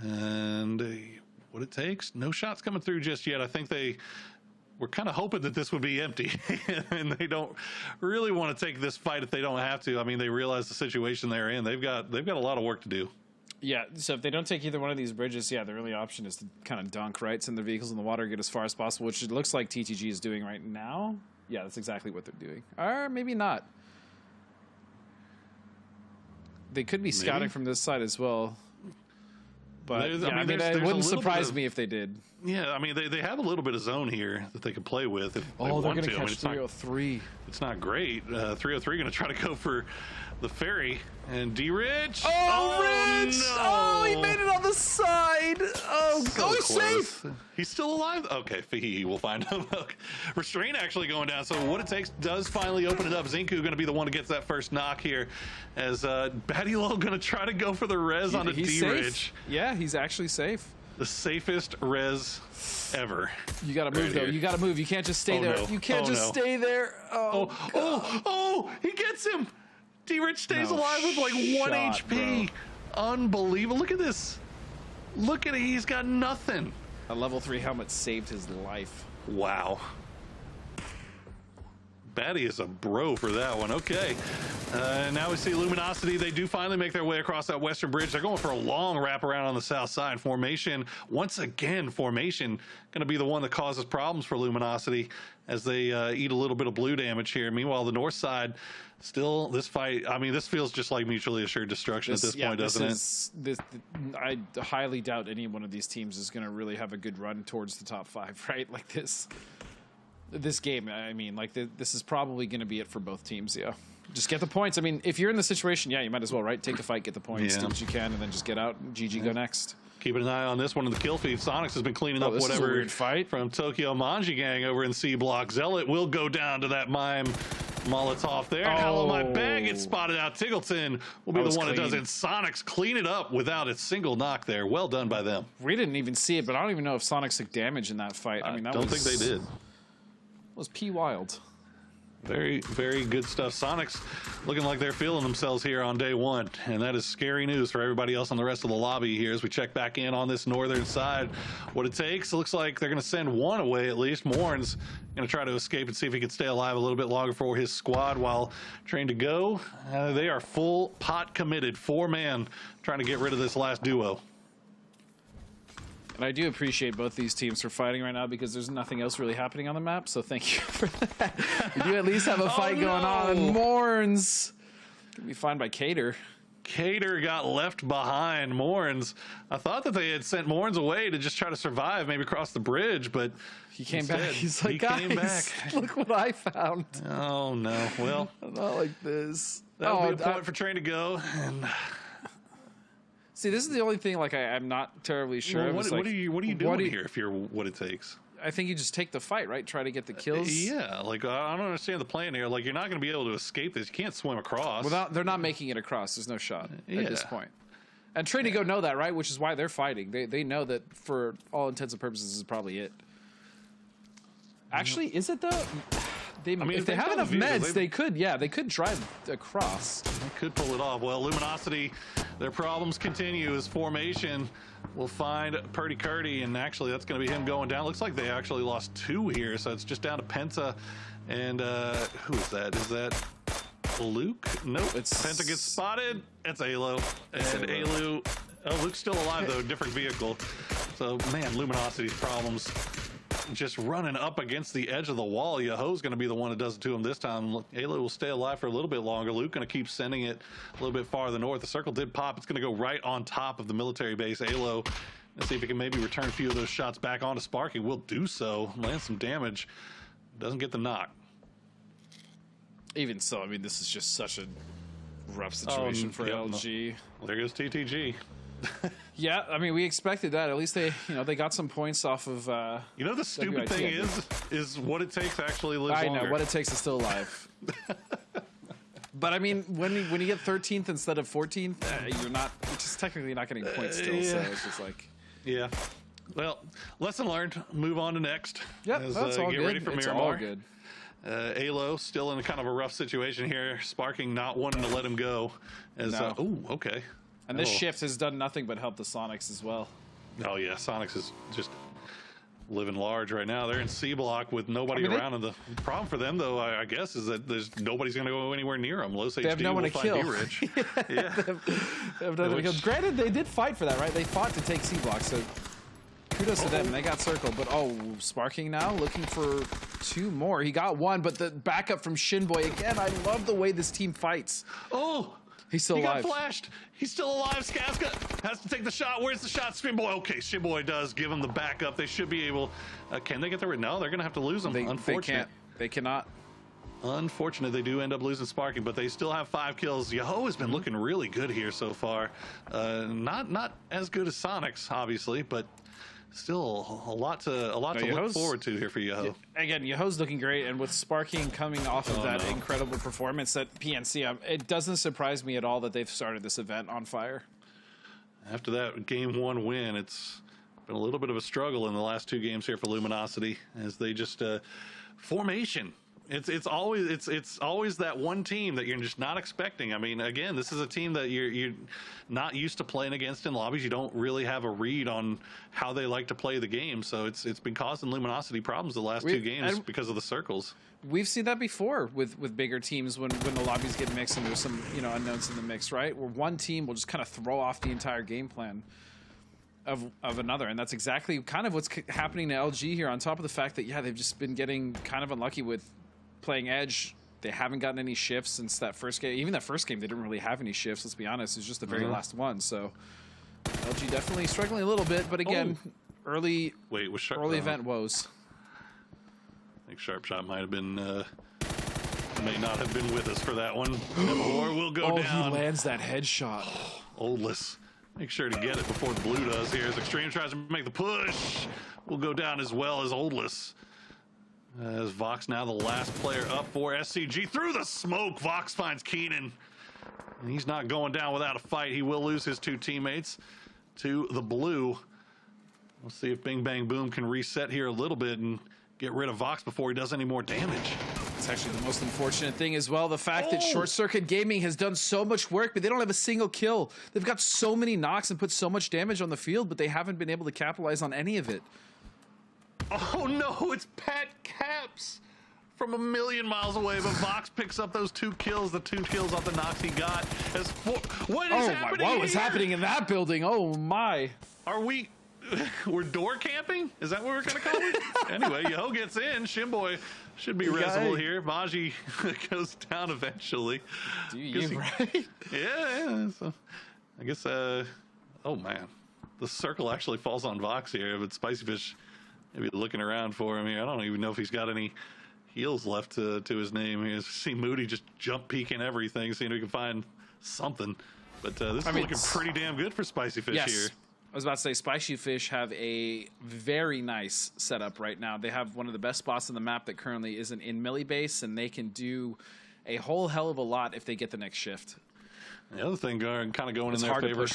And what it takes, no shots coming through just yet. I think they were kind of hoping that this would be empty, and they don't really want to take this fight if they don't have to. I mean, they realize the situation they're in. They've got a lot of work to do. Yeah, so if they don't take either one of these bridges, yeah, the only option is to kind of dunk, right? Send their vehicles in the water, get as far as possible, which it looks like TTG is doing right now. Yeah, that's exactly what they're doing. Or maybe not. They could be scouting from this side as well. But yeah, I mean, it wouldn't surprise me if they did. Yeah, I mean, they have a little bit of zone here that they can play with if they they're want going to to. catch 303. It's not great. 303 going to try to go for the ferry, and D-Rich. Oh, Rich! No. Oh, he made it on the side. Oh, he's safe. He's still alive? Okay, he will find him. Restraint actually going down. So what it takes does finally open it up. Zinku going to be the one to get that first knock here, as Battlegrounds going to try to go for the res on the D-Rich. Yeah, he's actually safe. The safest res ever. You got to move, though. You got to move. You can't just stay there. No. You can't just stay there. Oh, he gets him. D-Rich stays alive with like 1 HP. Bro. Unbelievable. Look at this. Look at it. He's got nothing. A level 3 helmet saved his life. Wow. Batty is a bro for that one. Okay. Now we see Luminosity. They do finally make their way across that western bridge. They're going for a long wraparound on the south side. Formation, once again, Formation going to be the one that causes problems for Luminosity as they eat a little bit of blue damage here. Meanwhile, the north side, still this fight, I mean, this feels just like mutually assured destruction at this point, doesn't it? I highly doubt any one of these teams is going to really have a good run towards the top 5, right? Like this game, I mean, like this is probably going to be it for both teams. Yeah, just get the points. I mean, if you're in the situation, yeah, you might as well, right? Take the fight, get the points, do what you can, and then just get out. GG, go next. Keeping an eye on this one in the kill feed. Sonics has been cleaning up whatever weird fight from Tokyo Manji Gang over in C Block. Zealot will go down to that mime Molotov there. Hello, my bag gets spotted out. Tiggleton will be the one that does it. Sonics clean it up without a single knock there. Well done by them. We didn't even see it, but I don't even know if Sonics took damage in that fight. I mean, that don't think they did. Was P wild. Very, very good stuff. Sonics looking like they're feeling themselves here on day one, and that is scary news for everybody else on the rest of the lobby here as we check back in on this northern side. What it takes, it looks like they're going to send one away at least. Morn's going to try to escape and see if he can stay alive a little bit longer for his squad while Train to Go. They are full pot committed, 4-man, trying to get rid of this last duo. And I do appreciate both these teams for fighting right now because there's nothing else really happening on the map, so thank you for that. You do at least have a fight going on. And Morns can be fined by Cater. Cater got left behind. Morns, I thought that they had sent Morns away to just try to survive, maybe cross the bridge, but he came back. He's like, guys, look what I found. Oh, no. Well, not like this. That'll be a point for Train to Go. And see, this is the only thing like I'm not terribly sure. Well, what are you doing here if you're what it takes? I think you just take the fight, right? Try to get the kills. Yeah, like I don't understand the plan here. Like you're not going to be able to escape this. You can't swim across. They're not making it across. There's no shot at this point. And Train to Go know that, right? Which is why they're fighting. They know that for all intents and purposes, this is probably it. Actually, is it though? If they have enough meds, they could drive across. They could pull it off. Well, Luminosity their problems continue as formation will find Purdy Curdy, and actually that's going to be him going down. Looks like they actually lost 2 here, so it's just down to Penta and who is that? Is that Luke? Nope. Penta gets spotted. It's Alo. And Alo. Oh, Luke's still alive though, different vehicle. So man, Luminosity's problems just running up against the edge of the wall. Yaho's going to be the one that does it to him this time. Alo will stay alive for a little bit longer. Luke going to keep sending it a little bit farther north. The circle did pop. It's going to go right on top of the military base. Alo, let's see if he can maybe return a few of those shots back onto Sparky. Will do so. Land some damage. Doesn't get the knock. Even so, I mean, this is just such a rough situation for LG. Well, there goes TTG. Yeah, I mean, we expected that. At least they, they got some points off of. The stupid thing is what it takes to actually live longer. I know what it takes is still alive. But I mean, when you get 13th instead of 14th, you're just technically not getting points still. Yeah. So it's just like. Yeah. Well, lesson learned. Move on to next. Yeah, that's all good. Ready for it's Miramar. all good. Alo still in kind of a rough situation here. Sparking not wanting to let him go. Okay. And this shift has done nothing but help the Sonics as well. Oh yeah, Sonics is just living large right now. They're in C block with nobody around, and the problem for them, though, I guess, is that there's nobody's going to go anywhere near them. Los HD they have no one to kill. Rich. Yeah. They have no one to kill. Granted, they did fight for that, right? They fought to take C block, so kudos to them. They got circled, but Sparking now looking for 2 more. He got 1, but the backup from Shinboy again. I love the way this team fights. Oh. He's still alive. He got flashed. He's still alive. Skaska has to take the shot. Where's the shot? Shinboy. Okay, Shinboy does give him the backup. They should be able. Can they get the? No, they're going to have to lose him. Unfortunate. They cannot. Unfortunate, they do end up losing Sparking, but they still have 5 kills. Yaho has been looking really good here so far. Not as good as Sonics, obviously, but still a lot to look forward to here for Yaho. Again, Yaho's looking great, and with Sparking coming off of that incredible performance at PNC, it doesn't surprise me at all that they've started this event on fire. After that Game 1 win, it's been a little bit of a struggle in the last 2 games here for Luminosity as they just formation. It's always that one team that you're just not expecting. I mean, again, this is a team that you're not used to playing against in lobbies. You don't really have a read on how they like to play the game, so it's been causing Luminosity problems the last 2 games because of the circles. We've seen that before with bigger teams when the lobbies get mixed and there's some unknowns in the mix, right? Where one team will just kind of throw off the entire game plan of another, and that's exactly kind of what's happening to LG here. On top of the fact that they've just been getting kind of unlucky with playing Edge. They haven't gotten any shifts since that first game. Even that first game, they didn't really have any shifts, let's be honest. It was just the very last one. So LG definitely struggling a little bit, but again, early event woes. I think Sharpshot might have been may not have been with us for that one. Or will go down. He lands that headshot. Oldless. Make sure to get it before the blue does here. As Extreme tries to make the push, will go down as well as Oldless. As Vox now the last player up for SCG. Through the smoke, Vox finds Keenan. And he's not going down without a fight. He will lose his 2 teammates to the blue. We'll see if Bing Bang Boom can reset here a little bit and get rid of Vox before he does any more damage. It's actually the most unfortunate thing as well. The fact that Short Circuit Gaming has done so much work, but they don't have a single kill. They've got so many knocks and put so much damage on the field, but they haven't been able to capitalize on any of it. Oh no, it's Pat Caps from 1,000,000 miles away, but Vox picks up those 2 kills, the 2 kills off the knocks he got. What is happening? What was happening in that building? Oh my. We're door camping? Is that what we're gonna call it? Anyway, Yo gets in. Shimboy should be resable here. Maji goes down eventually. Right? Yeah. So I guess, oh man. The circle actually falls on Vox here, but Spicy Fish maybe looking around for him here. I don't even know if he's got any heals left to his name. You see Moody just jump peeking everything, seeing if he can find something. But this is looking pretty damn good for Spicy Fish here. I was about to say, Spicy Fish have a very nice setup right now. They have one of the best spots on the map that currently isn't in melee base, and they can do a whole hell of a lot if they get the next shift. The other thing kind of going in their favor,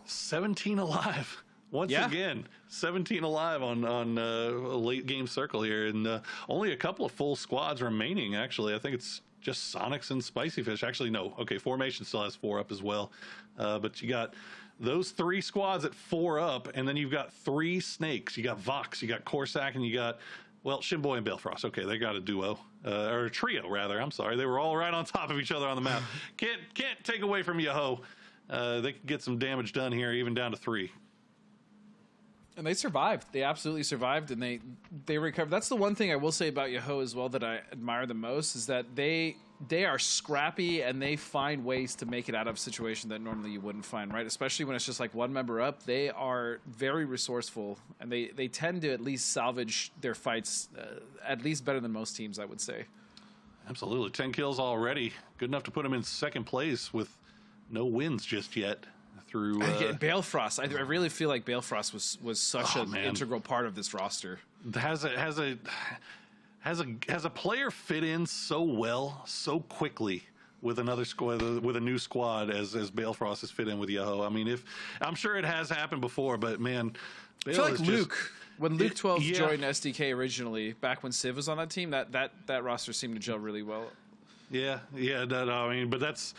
17 alive. Once again, 17 alive on a late game circle here, and only a couple of full squads remaining, actually. I think it's just Sonics and Spicy Fish. Actually, no. Okay, Formation still has 4 up as well. But you got those 3 squads at 4 up, and then you've got 3 Snakes. You got Vox, you got Corsac, and you got, well, Shinboy and Balefrost. Okay, they got a duo. Or a trio, rather. I'm sorry. They were all right on top of each other on the map. Can't take away from Yahoo. They can get some damage done here, even down to 3. And they survived. They absolutely survived, and they recovered. That's the one thing I will say about Yahoo as well that I admire the most, is that they are scrappy, and they find ways to make it out of a situation that normally you wouldn't find, right? Especially when it's just like one member up. They are very resourceful, and they tend to at least salvage their fights at least better than most teams, I would say. Absolutely. 10 kills already. Good enough to put them in 2nd place with no wins just yet. Through Balefrost, I really feel like Balefrost was such an integral part of this roster. Has a player fit in so well, so quickly with another squad, with a new squad as Balefrost has fit in with Yahoo. I mean, I'm sure it has happened before, but man, I feel like Luke. When Luke 12 joined SDK originally, back when Civ was on that team, that roster seemed to gel really well. Yeah. I mean, but that's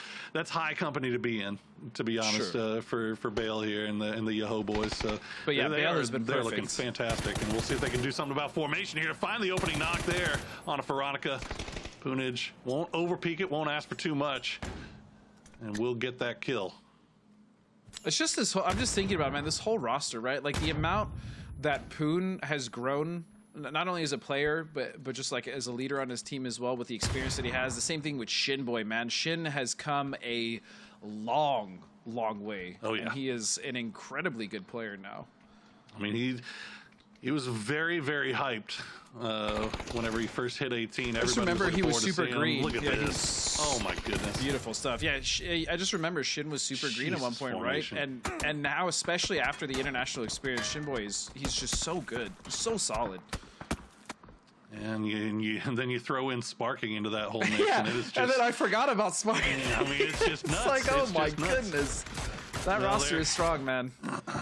high company to be in, to be honest, for Bale here and the Yahoo boys. But yeah, Bale has been they're perfect. Looking fantastic, and we'll see if they can do something about formation here to find the opening knock there on a Veronica. Poonage won't overpeak it, won't ask for too much, and we'll get that kill. It's just this whole, I'm just thinking about it, man, this whole roster, right? Like the amount that Poon has grown, not only as a player, but just like as a leader on his team as well, with the experience that he has. The same thing with Shinboy, man. Shin has come a long way. Oh yeah, and he is an incredibly good player now. I mean, he was very, very hyped whenever he first hit 18. I just remember he was super green. Look at this. Oh my goodness. Beautiful stuff. Yeah, I just remember Shin was super green at one point, formation. Right? And now, especially after the international experience, Shinboy he's just so good. He's so solid. And then you throw in Sparking into that whole mix. Yeah, and, it is just, and then I forgot about Sparking. I mean, it's just nuts. It's like, oh my goodness. That roster is strong, man.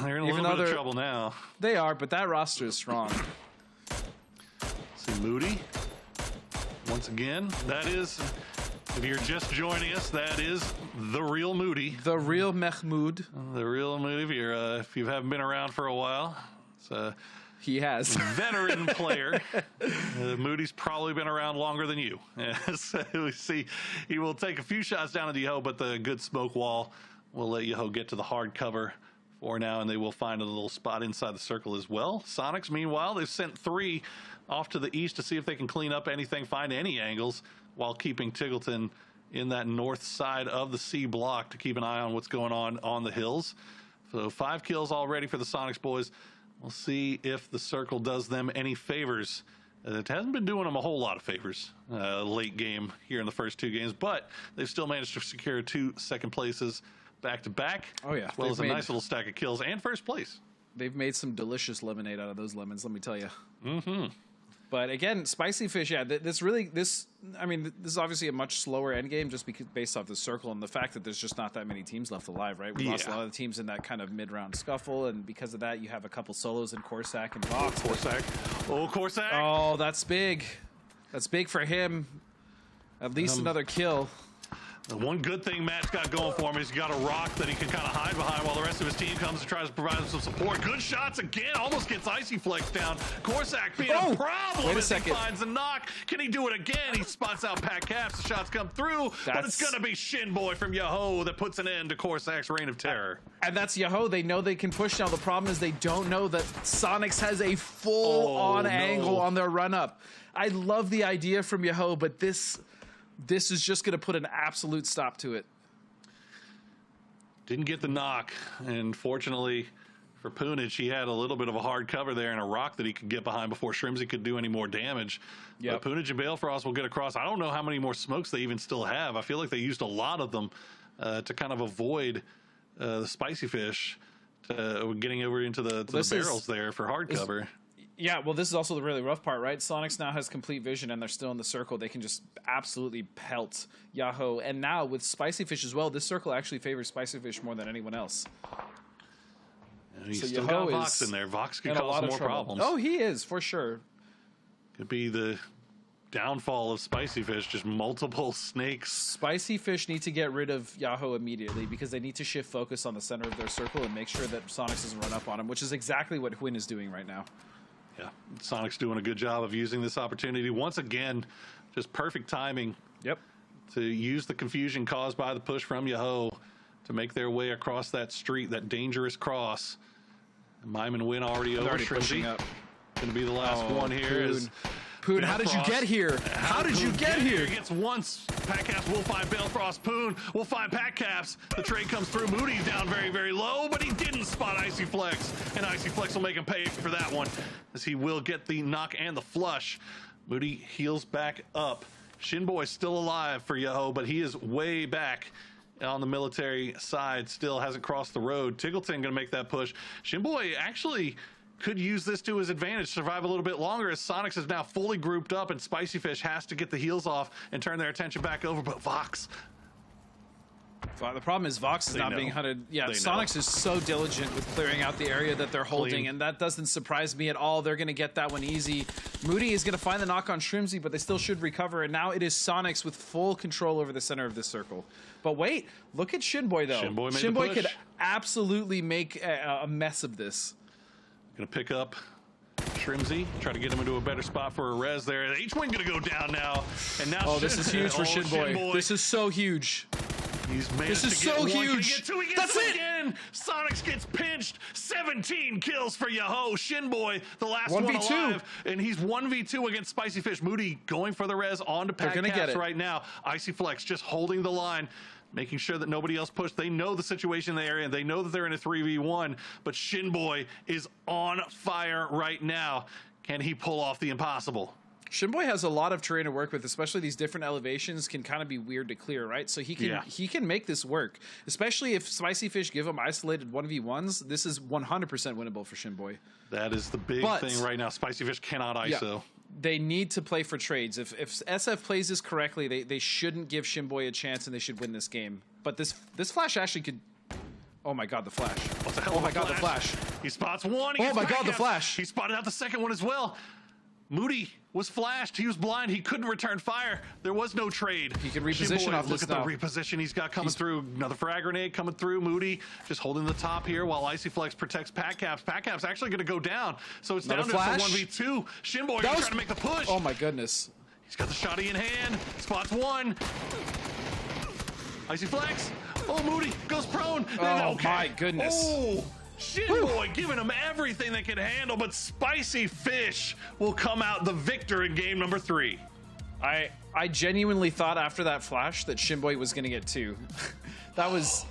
They're in a little bit of trouble now. They are, but that roster is strong. See Moody. Once again, that is, if you're just joining us, that is the real Moody. The real Mahmoud. The real Moody. If you haven't been around for a while, he has. Veteran player. Moody's probably been around longer than you. So we see he will take a few shots down at Yahoo, but the good smoke wall will let Yahoo get to the hard cover for now, and they will find a little spot inside the circle as well. Sonics, meanwhile, they've sent 3 off to the east to see if they can clean up anything, find any angles, while keeping Tiggleton in that north side of the C block to keep an eye on what's going on the hills. So 5 kills already for the Sonics boys. We'll see if the circle does them any favors. It hasn't been doing them a whole lot of favors late game here in the first 2 games, but they've still managed to secure 2 second places back-to-back. Oh yeah, as well as a nice little stack of kills and first place. They've made some delicious lemonade out of those lemons, let me tell you. Mm-hmm. But again, Spicy Fish, yeah, this is obviously a much slower end game just based off the circle and the fact that there's just not that many teams left alive, right? We lost a lot of the teams in that kind of mid-round scuffle, and because of that, you have a couple solos in Corsac and Vox. Corsac. Oh, that's big. That's big for him. At least another kill. The one good thing Matt's got going for him is he's got a rock that he can kind of hide behind while the rest of his team comes and tries to provide him some support. Good shots again. Almost gets Icy Flex down. Corsac being a problem as he finds a knock. Can he do it again? He spots out Pat Caps. The shots come through, but it's going to be Shinboy from Yahoo that puts an end to Corsac's reign of terror. And that's Yahoo. They know they can push now. The problem is they don't know that Sonics has a full-on angle on their run-up. I love the idea from Yahoo, but this is just going to put an absolute stop to it. Didn't get the knock, and fortunately for Poonage, he had a little bit of a hard cover there and a rock that he could get behind before Shrimsy could do any more damage. But Poonage and Balefrost will get across. I don't know how many more smokes they even still have. I feel like they used a lot of them to kind of avoid the Spicy Fish getting over into the barrels there for hard cover. Yeah, well, this is also the really rough part, right? Sonics now has complete vision, and they're still in the circle. They can just absolutely pelt Yahoo. And now with Spicy Fish as well, this circle actually favors Spicy Fish more than anyone else. He's so still got Vox in there. Vox could cause some more problems. Oh, he is, for sure. Could be the downfall of Spicy Fish, just multiple snakes. Spicy Fish need to get rid of Yahoo immediately because they need to shift focus on the center of their circle and make sure that Sonics doesn't run up on him, which is exactly what Hwin is doing right now. Yeah, Sonic's doing a good job of using this opportunity. Once again, just perfect timing. Yep. To use the confusion caused by the push from Yahoo to make their way across that street, that dangerous cross. Mime and Win already over. Pushing up. Going to be the last one here. Poon, how did you get here? How did you get here? Gets once. Pack Caps will find Balefrost. Poon will find Pack Caps. The trade comes through. Moody's down very, very low, but he didn't spot Icy Flex. And Icy Flex will make him pay for that one, as he will get the knock and the flush. Moody heals back up. Shinboy still alive for Yahoo, but he is way back on the military side. Still hasn't crossed the road. Tiggleton gonna make that push. Shinboy actually could use this to his advantage, survive a little bit longer, as Sonics is now fully grouped up and Spicy Fish has to get the heals off and turn their attention back over. But Vox, the problem is Vox is not being hunted. Yeah, Sonics is so diligent with clearing out the area that they're holding, and that doesn't surprise me at all. They're going to get that one easy. Moody is going to find the knock on Shrimsy, but they still should recover, and now it is Sonics with full control over the center of this circle. But wait, look at Shinboy, though. Shinboy could absolutely make a mess of this. Gonna pick up Shrimsy, try to get him into a better spot for a res there. H-Wing gonna go down now, and now this is huge for Shinboy. This is so huge. He's managed this is to get so one. huge. He gets it again. Sonics gets pinched. 17 kills for Yahoo. Shinboy, the last one alive, and he's 1v2 against Spicy Fish. Moody going for the res onto Pack Caps right now. Icy Flex just holding the line, making sure that nobody else pushed. They know the situation in the area, and they know that they're in a 3v1, but Shinboy is on fire right now. Can he pull off the impossible? Shinboy has a lot of terrain to work with, especially these different elevations can kind of be weird to clear, right? So he can make this work, especially if Spicy Fish give him isolated 1v1s. This is 100% winnable for Shinboy. That is the big thing right now. Spicy Fish cannot ISO. Yeah. They need to play for trades. If SF plays this correctly, they shouldn't give Shinboy a chance, and they should win this game. But this flash actually could... Oh my god, the flash. Oh my god, the flash. He spots one. Oh my god, the flash. He spotted out the second one as well. Moody was flashed. He was blind. He couldn't return fire. There was no trade. He can reposition off this Look at the reposition he's got coming through. Another frag grenade coming through. Moody just holding the top here while Icy Flex protects Pack Caps. Pack Caps actually going to go down. So it's down to 1v2. Shinboy trying to make the push. Oh my goodness. He's got the shotty in hand. Spots one. Icy Flex. Oh, Moody goes prone. Oh my goodness. Oh. Shinboy giving him everything they can handle, but Spicy Fish will come out the victor in game number 3. I genuinely thought after that flash that Shinboy was going to get 2. That was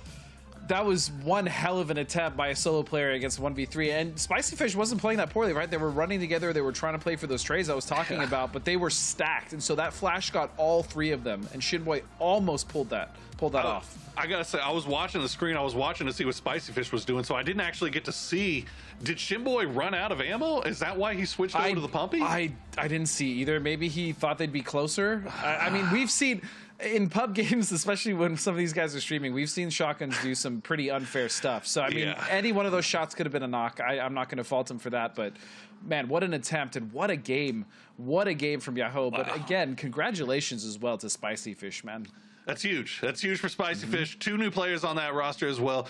one hell of an attempt by a solo player against 1v3, and Spicy Fish wasn't playing that poorly, right? They were running together, they were trying to play for those trades I was talking about, but they were stacked, and so that flash got all 3 of them, and Shinboy almost pulled that off. I gotta say, I was watching the screen. I was watching to see what Spicy Fish was doing, so I didn't actually get to see. Did Shinboy run out of ammo? Is that why he switched over to the pumpy? I didn't see either. Maybe he thought they'd be closer. I mean, we've seen in pub games, especially when some of these guys are streaming, we've seen shotguns do some pretty unfair stuff. So I mean, any one of those shots could have been a knock. I'm not going to fault him for that, but man, what an attempt and what a game! What a game from Yahoo! But again, congratulations as well to Spicy Fish, man. That's huge. That's huge for Spicy Fish. 2 new players on that roster as well.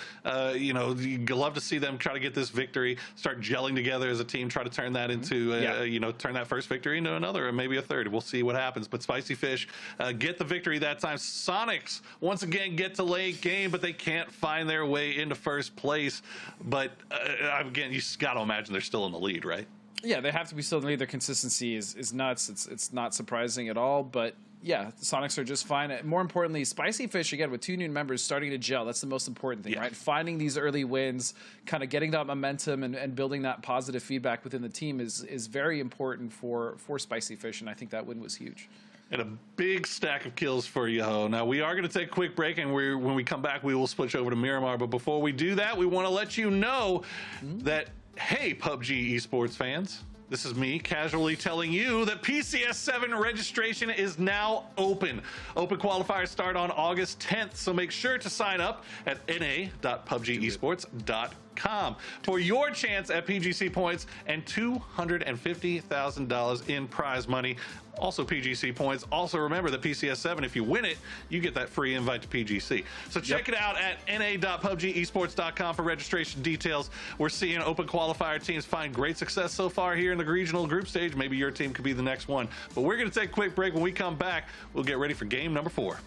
You know, you love to see them try to get this victory, start gelling together as a team, try to turn that into, you know, turn that first victory into another, or maybe a third. We'll see what happens. But Spicy Fish get the victory that time. Sonics, once again, get to late game, but they can't find their way into first place. But, again, you just got to imagine they're still in the lead, right? Yeah, they have to be still in the lead. Their consistency is nuts. It's not surprising at all, but... yeah, the Sonics are just fine. More importantly, Spicy Fish, again, with 2 new members starting to gel. That's the most important thing, right? Finding these early wins, kind of getting that momentum and building that positive feedback within the team is very important for Spicy Fish, and I think that win was huge. And a big stack of kills for Yahoo. Now, we are going to take a quick break, and when we come back, we will switch over to Miramar. But before we do that, we want to let you know that, hey, PUBG Esports fans, this is me casually telling you that PCS 7 registration is now open. Open qualifiers start on August 10th, so make sure to sign up at na.pubgesports.com. for your chance at PGC points and $250,000 in prize money. Also PGC points. Also remember that PCS 7, if you win it, you get that free invite to PGC. So check it out at na.pubgesports.com for registration details. We're seeing open qualifier teams find great success so far here in the regional group stage. Maybe your team could be the next one. But we're going to take a quick break. When we come back, we'll get ready for game number 4.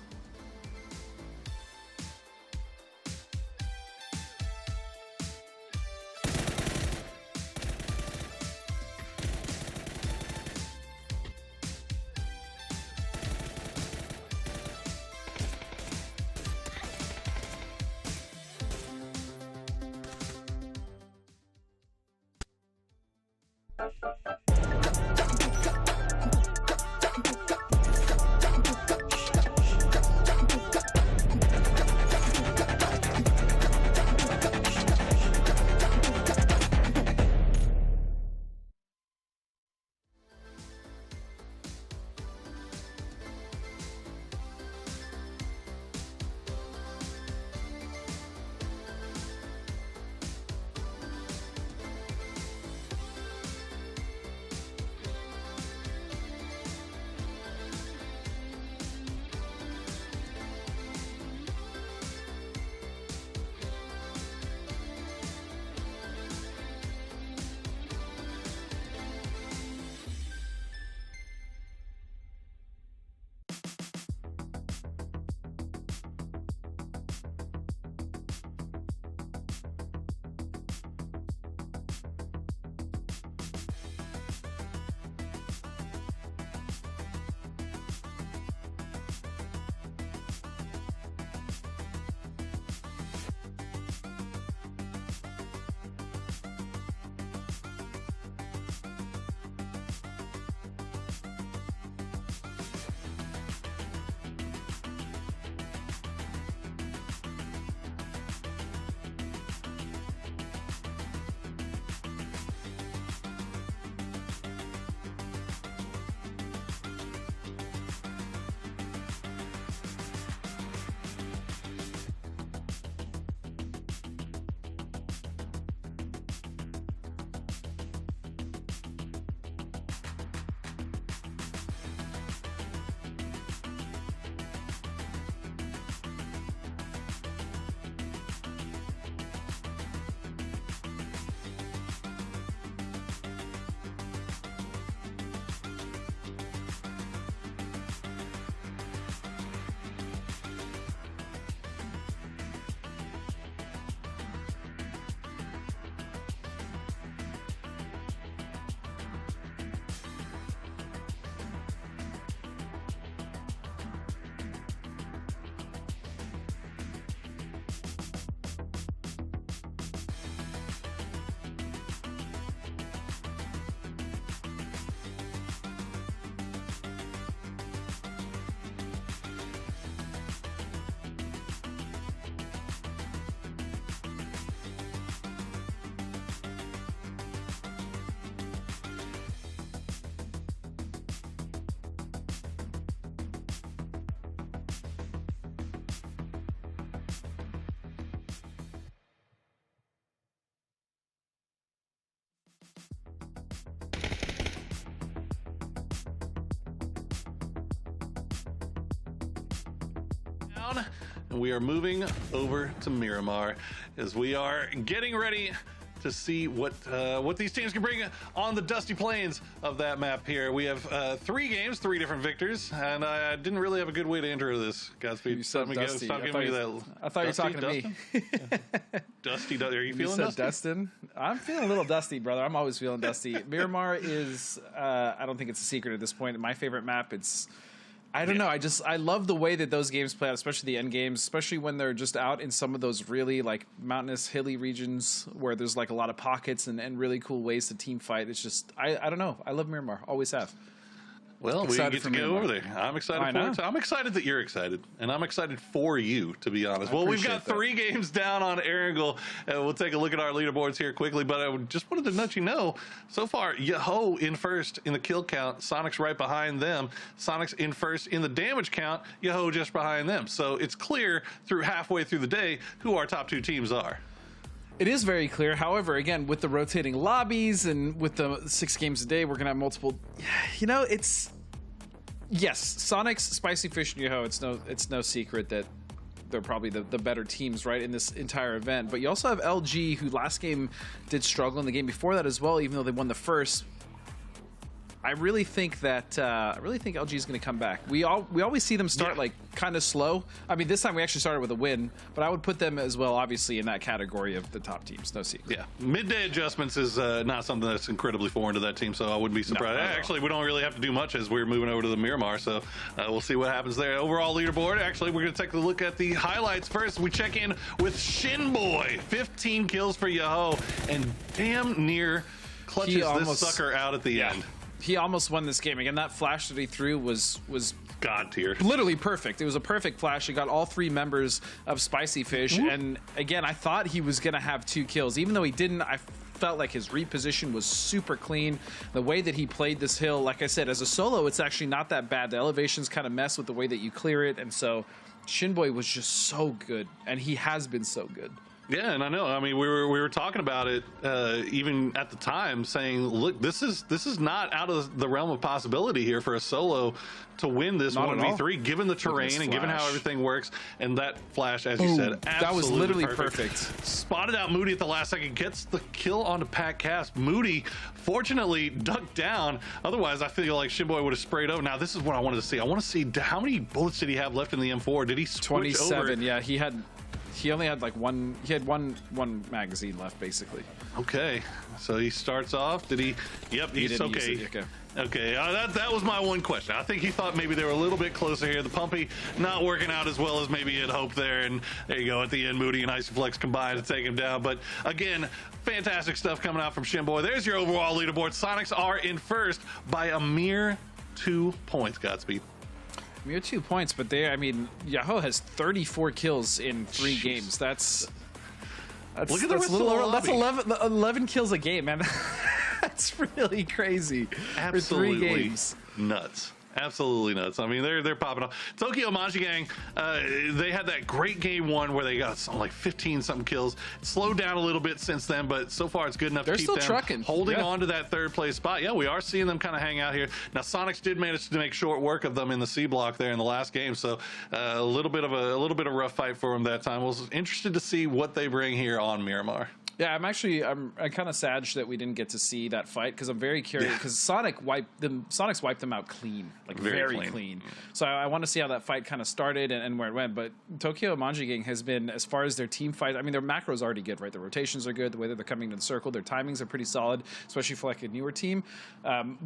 And we are moving over to Miramar as we are getting ready to see what these teams can bring on the dusty plains of that map here. We have 3 games, 3 different victors, and I didn't really have a good way to intro this. Godspeed. You said Dusty. I thought you were talking to me. Dusty, are you feeling dusty? Dustin? I'm feeling a little dusty, brother. I'm always feeling dusty. Miramar is, I don't think it's a secret at this point. My favorite map, I don't know. I love the way that those games play out, especially the end games, especially when they're just out in some of those really like mountainous, hilly regions where there's like a lot of pockets and really cool ways to team fight. It's just, I don't know. I love Miramar. Always have. Well, we get to go over there. I'm excited for it. I'm excited that you're excited, and I'm excited for you, to be honest. Well, we've got 3 games down on Erangel, and we'll take a look at our leaderboards here quickly, but I just wanted to let you know, so far, Yahoo in first in the kill count, Sonic's right behind them. Sonic's in first in the damage count, Yahoo just behind them. So it's clear through halfway through the day who our top 2 teams are. It is very clear. However, again, with the rotating lobbies and with the 6 games a day, we're going to have multiple. You know, it's. Yes, Sonic's, Spicy Fish, and Yoho, it's no secret that they're probably the better teams, right, in this entire event. But you also have LG, who last game did struggle in the game before that as well, even though they won the first. I really think LG is going to come back. We always see them start like kind of slow. I mean, this time we actually started with a win, but I would put them as well, obviously, in that category of the top teams. No secret. Yeah, midday adjustments is not something that's incredibly foreign to that team, so I wouldn't be surprised. Actually, we don't really have to do much as we're moving over to the Miramar, so we'll see what happens there. Overall leaderboard. Actually, we're going to take a look at the highlights first. We check in with Shinboy, 15 kills for Yoho, and damn near clutches this sucker out at the end. He almost won this game. Again, that flash that he threw was God tier. Literally perfect. It was a perfect flash. He got all 3 members of Spicy Fish. And again, I thought he was going to have 2 kills. Even though he didn't, I felt like his reposition was super clean. The way that he played this hill, like I said, as a solo, it's actually not that bad. The elevations kind of mess with the way that you clear it. And so Shinboy was just so good. And he has been so good. Yeah, and I know. I mean, we were talking about it even at the time, saying, "Look, this is not out of the realm of possibility here for a solo to win this 1v3, given the terrain and given how everything works." And that flash, as you said, that was literally perfect. Spotted out Moody at the last second, gets the kill onto Pat Cast. Moody, fortunately, ducked down. Otherwise, I feel like Shinboy would have sprayed over. Now, this is what I wanted to see. I want to see how many bullets did he have left in the M4? Did he switch 27, over? Yeah, he only had like one magazine left, basically. Okay, so he starts off. Did he? Yep, he's okay. Okay, that was my one question. I think he thought maybe they were a little bit closer here. The Pumpy not working out as well as maybe he had hoped there, and there you go. At the end, Moody and Icyflex combined to take him down. But again, fantastic stuff coming out from Shinboy. There's your overall leaderboard. Sonics are in first by a mere 2 points. Godspeed. Mere 2 points, but I mean, Yoho has 34 kills in 3 games. That's look at the rest of the lobby. That's 11 kills a game, man. That's really crazy. Absolutely for 3 games. Nuts. Absolutely nuts. I mean, they're popping off. Tokyo Manji Gang, they had that great game 1 where they got something like 15-something kills. It slowed down a little bit since then, but so far it's good enough to keep them trucking. Holding on to that 3rd place spot. Yeah, we are seeing them kind of hang out here. Now, Sonics did manage to make short work of them in the C block there in the last game, so a little bit of a rough fight for them that time. I was interested to see what they bring here on Miramar. Yeah, I'm kind of sad that we didn't get to see that fight, because I'm very curious, because Sonics wiped them out clean, like very clean. So I want to see how that fight kind of started and where it went. But Tokyo Manji Gang has been, as far as their team fight, I mean, their macros are already good, right? Their rotations are good, the way that they're coming to the circle, their timings are pretty solid, especially for like a newer team.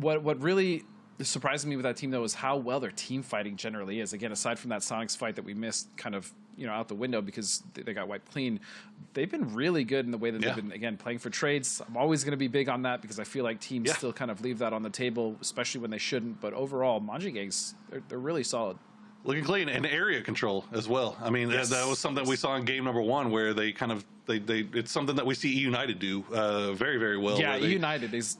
What really surprised me with that team, though, is how well their team fighting generally is. Again, aside from that Sonics fight that we missed kind of, out the window because they got wiped clean, they've been really good in the way that they've been, again, playing for trades. I'm always going to be big on that because I feel like teams still kind of leave that on the table, especially when they shouldn't. But overall, Manji Gangs, they're really solid. Looking clean, and area control as well. I mean, that was something we saw in game number 1 where they kind of, it's something that we see E United do very, very well. Yeah, E United is,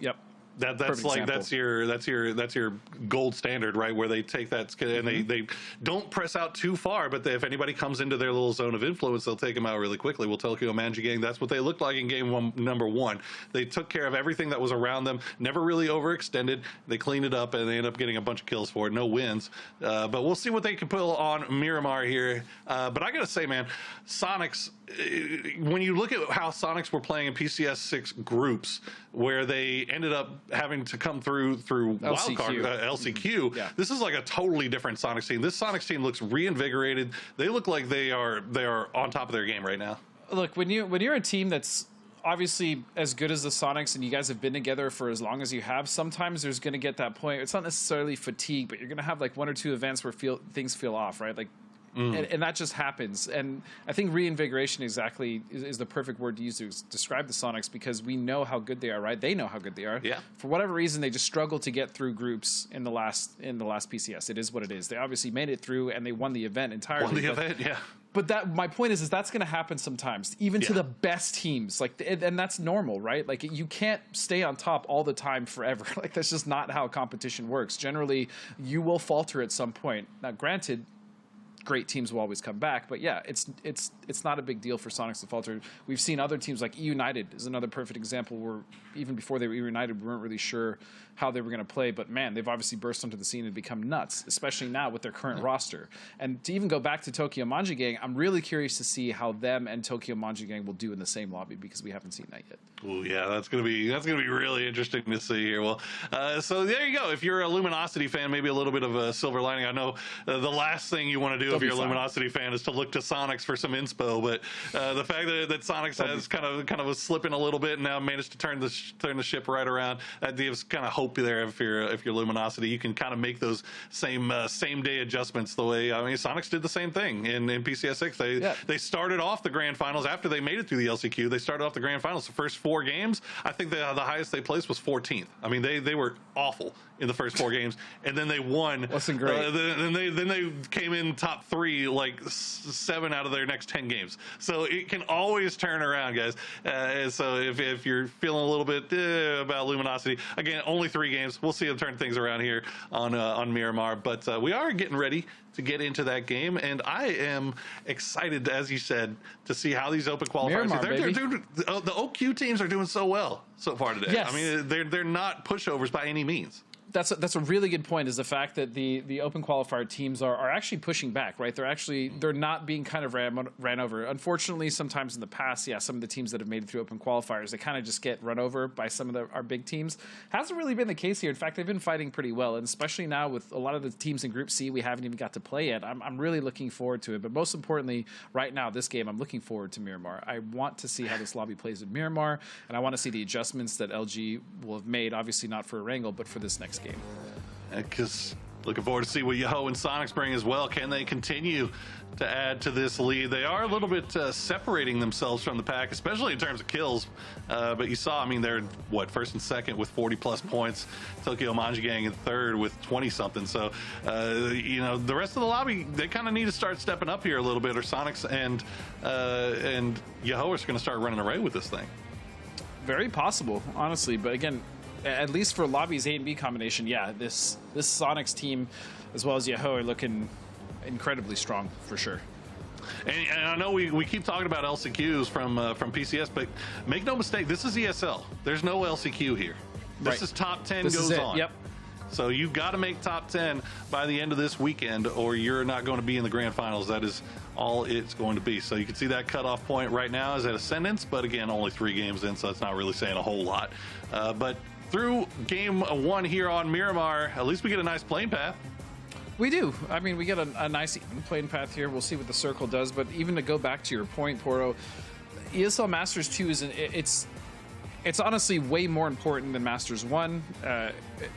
That's like example. that's your gold standard, right? Where they take that and they don't press out too far, but if anybody comes into their little zone of influence, they'll take them out really quickly. Well, Tokyo Manji Gang, that's what they looked like in game number 1. They took care of everything that was around them, never really overextended. They cleaned it up, and they ended up getting a bunch of kills for it. No wins, but we'll see what they can pull on Miramar here. But I gotta say, man, Sonics, when you look at how Sonics were playing in PCS 6 groups, where they ended up having to come through wildcard LCQ, this is like a totally different Sonics team. This Sonics team looks reinvigorated. They look like they are on top of their game right now. Look, when you're a team that's obviously as good as the Sonics, and you guys have been together for as long as you have, sometimes there's going to get that point. It's not necessarily fatigue, but you're going to have like 1 or 2 events where things feel off, right? Like. And that just happens. And I think reinvigoration exactly is the perfect word to use to describe the Sonics, because we know how good they are, right? They know how good they are. Yeah. For whatever reason, they just struggled to get through groups in the last PCS. It is what it is. They obviously made it through, and they won the event entirely. But my point is that's going to happen sometimes, even to the best teams. And that's normal, right? Like, you can't stay on top all the time forever. Like, that's just not how competition works. Generally, you will falter at some point. Now, granted, great teams will always come back. But yeah, it's not a big deal for Sonics to falter. We've seen other teams like United is another perfect example where even before they were United, we weren't really sure how they were going to play. But man, they've obviously burst onto the scene and become nuts, especially now with their current roster. And to even go back to Tokyo Manji Gang, I'm really curious to see how them and Tokyo Manji Gang will do in the same lobby, because we haven't seen that yet. Oh yeah, that's gonna be really interesting to see here. Well, so there you go. If you're a Luminosity fan, maybe a little bit of a silver lining. I know the last thing you want to do if you're a Luminosity fan is to look to Sonics for some inspo, but the fact that Sonics has kind of was slipping a little bit and now managed to turn the ship right around, that gives kind of hope there. If you're Luminosity, you can kind of make those same day adjustments the way Sonics did the same thing in PCS 6. They started off the grand finals after they made it through the LCQ. They started off the grand finals the first 4 games. I think the highest they placed was 14th. I mean, they were awful in the first 4 games, and then they won. Wasn't great. Then they came in top 3 like 7 out of their next 10 games. So it can always turn around, guys. So if you're feeling a little bit about Luminosity, again, only 3 games. We'll see them turn things around here on Miramar. But we are getting ready to get into that game, and I am excited, as you said, to see how these open qualifiers. Miramar, the OQ teams are doing so well so far today. Yes. I mean, they're not pushovers by any means. That's a really good point, is the fact that the open qualifier teams are actually pushing back, right? They're not being kind of ran over. Unfortunately, sometimes in the past, some of the teams that have made it through open qualifiers, they kind of just get run over by some of our big teams. Hasn't really been the case here. In fact, they've been fighting pretty well, and especially now with a lot of the teams in Group C we haven't even got to play yet. I'm really looking forward to it. But most importantly, right now, this game, I'm looking forward to Miramar. I want to see how this lobby plays with Miramar, and I want to see the adjustments that LG will have made, obviously not for Erangel, but for this next game. Because looking forward to see what Yoho and Sonics bring as well. Can they continue to add to this lead? They are a little bit separating themselves from the pack, especially in terms of kills. But you saw, they're first and second with 40+ points. Tokyo Manji Gang in third with 20-something. So, the rest of the lobby, they kind of need to start stepping up here a little bit, or Sonics and Yoho are going to start running away with this thing. Very possible, honestly. But again, at least for lobby's A and B combination, this Sonics team as well as Yoho are looking incredibly strong for sure. And I know we keep talking about LCQs from PCS, but make no mistake, this is ESL. There's no LCQ here. This is top 10 goes on. Yep. So you've got to make top 10 by the end of this weekend, or you're not going to be in the grand finals. That is all it's going to be. So you can see that cutoff point right now is at Ascendance, but again, only 3 games in, so that's not really saying a whole lot. But through game 1 here on Miramar, at least we get a nice playing path. We do. We get a nice playing path here. We'll see what the circle does. But even to go back to your point, Poro, ESL Masters 2 it's honestly way more important than Masters 1.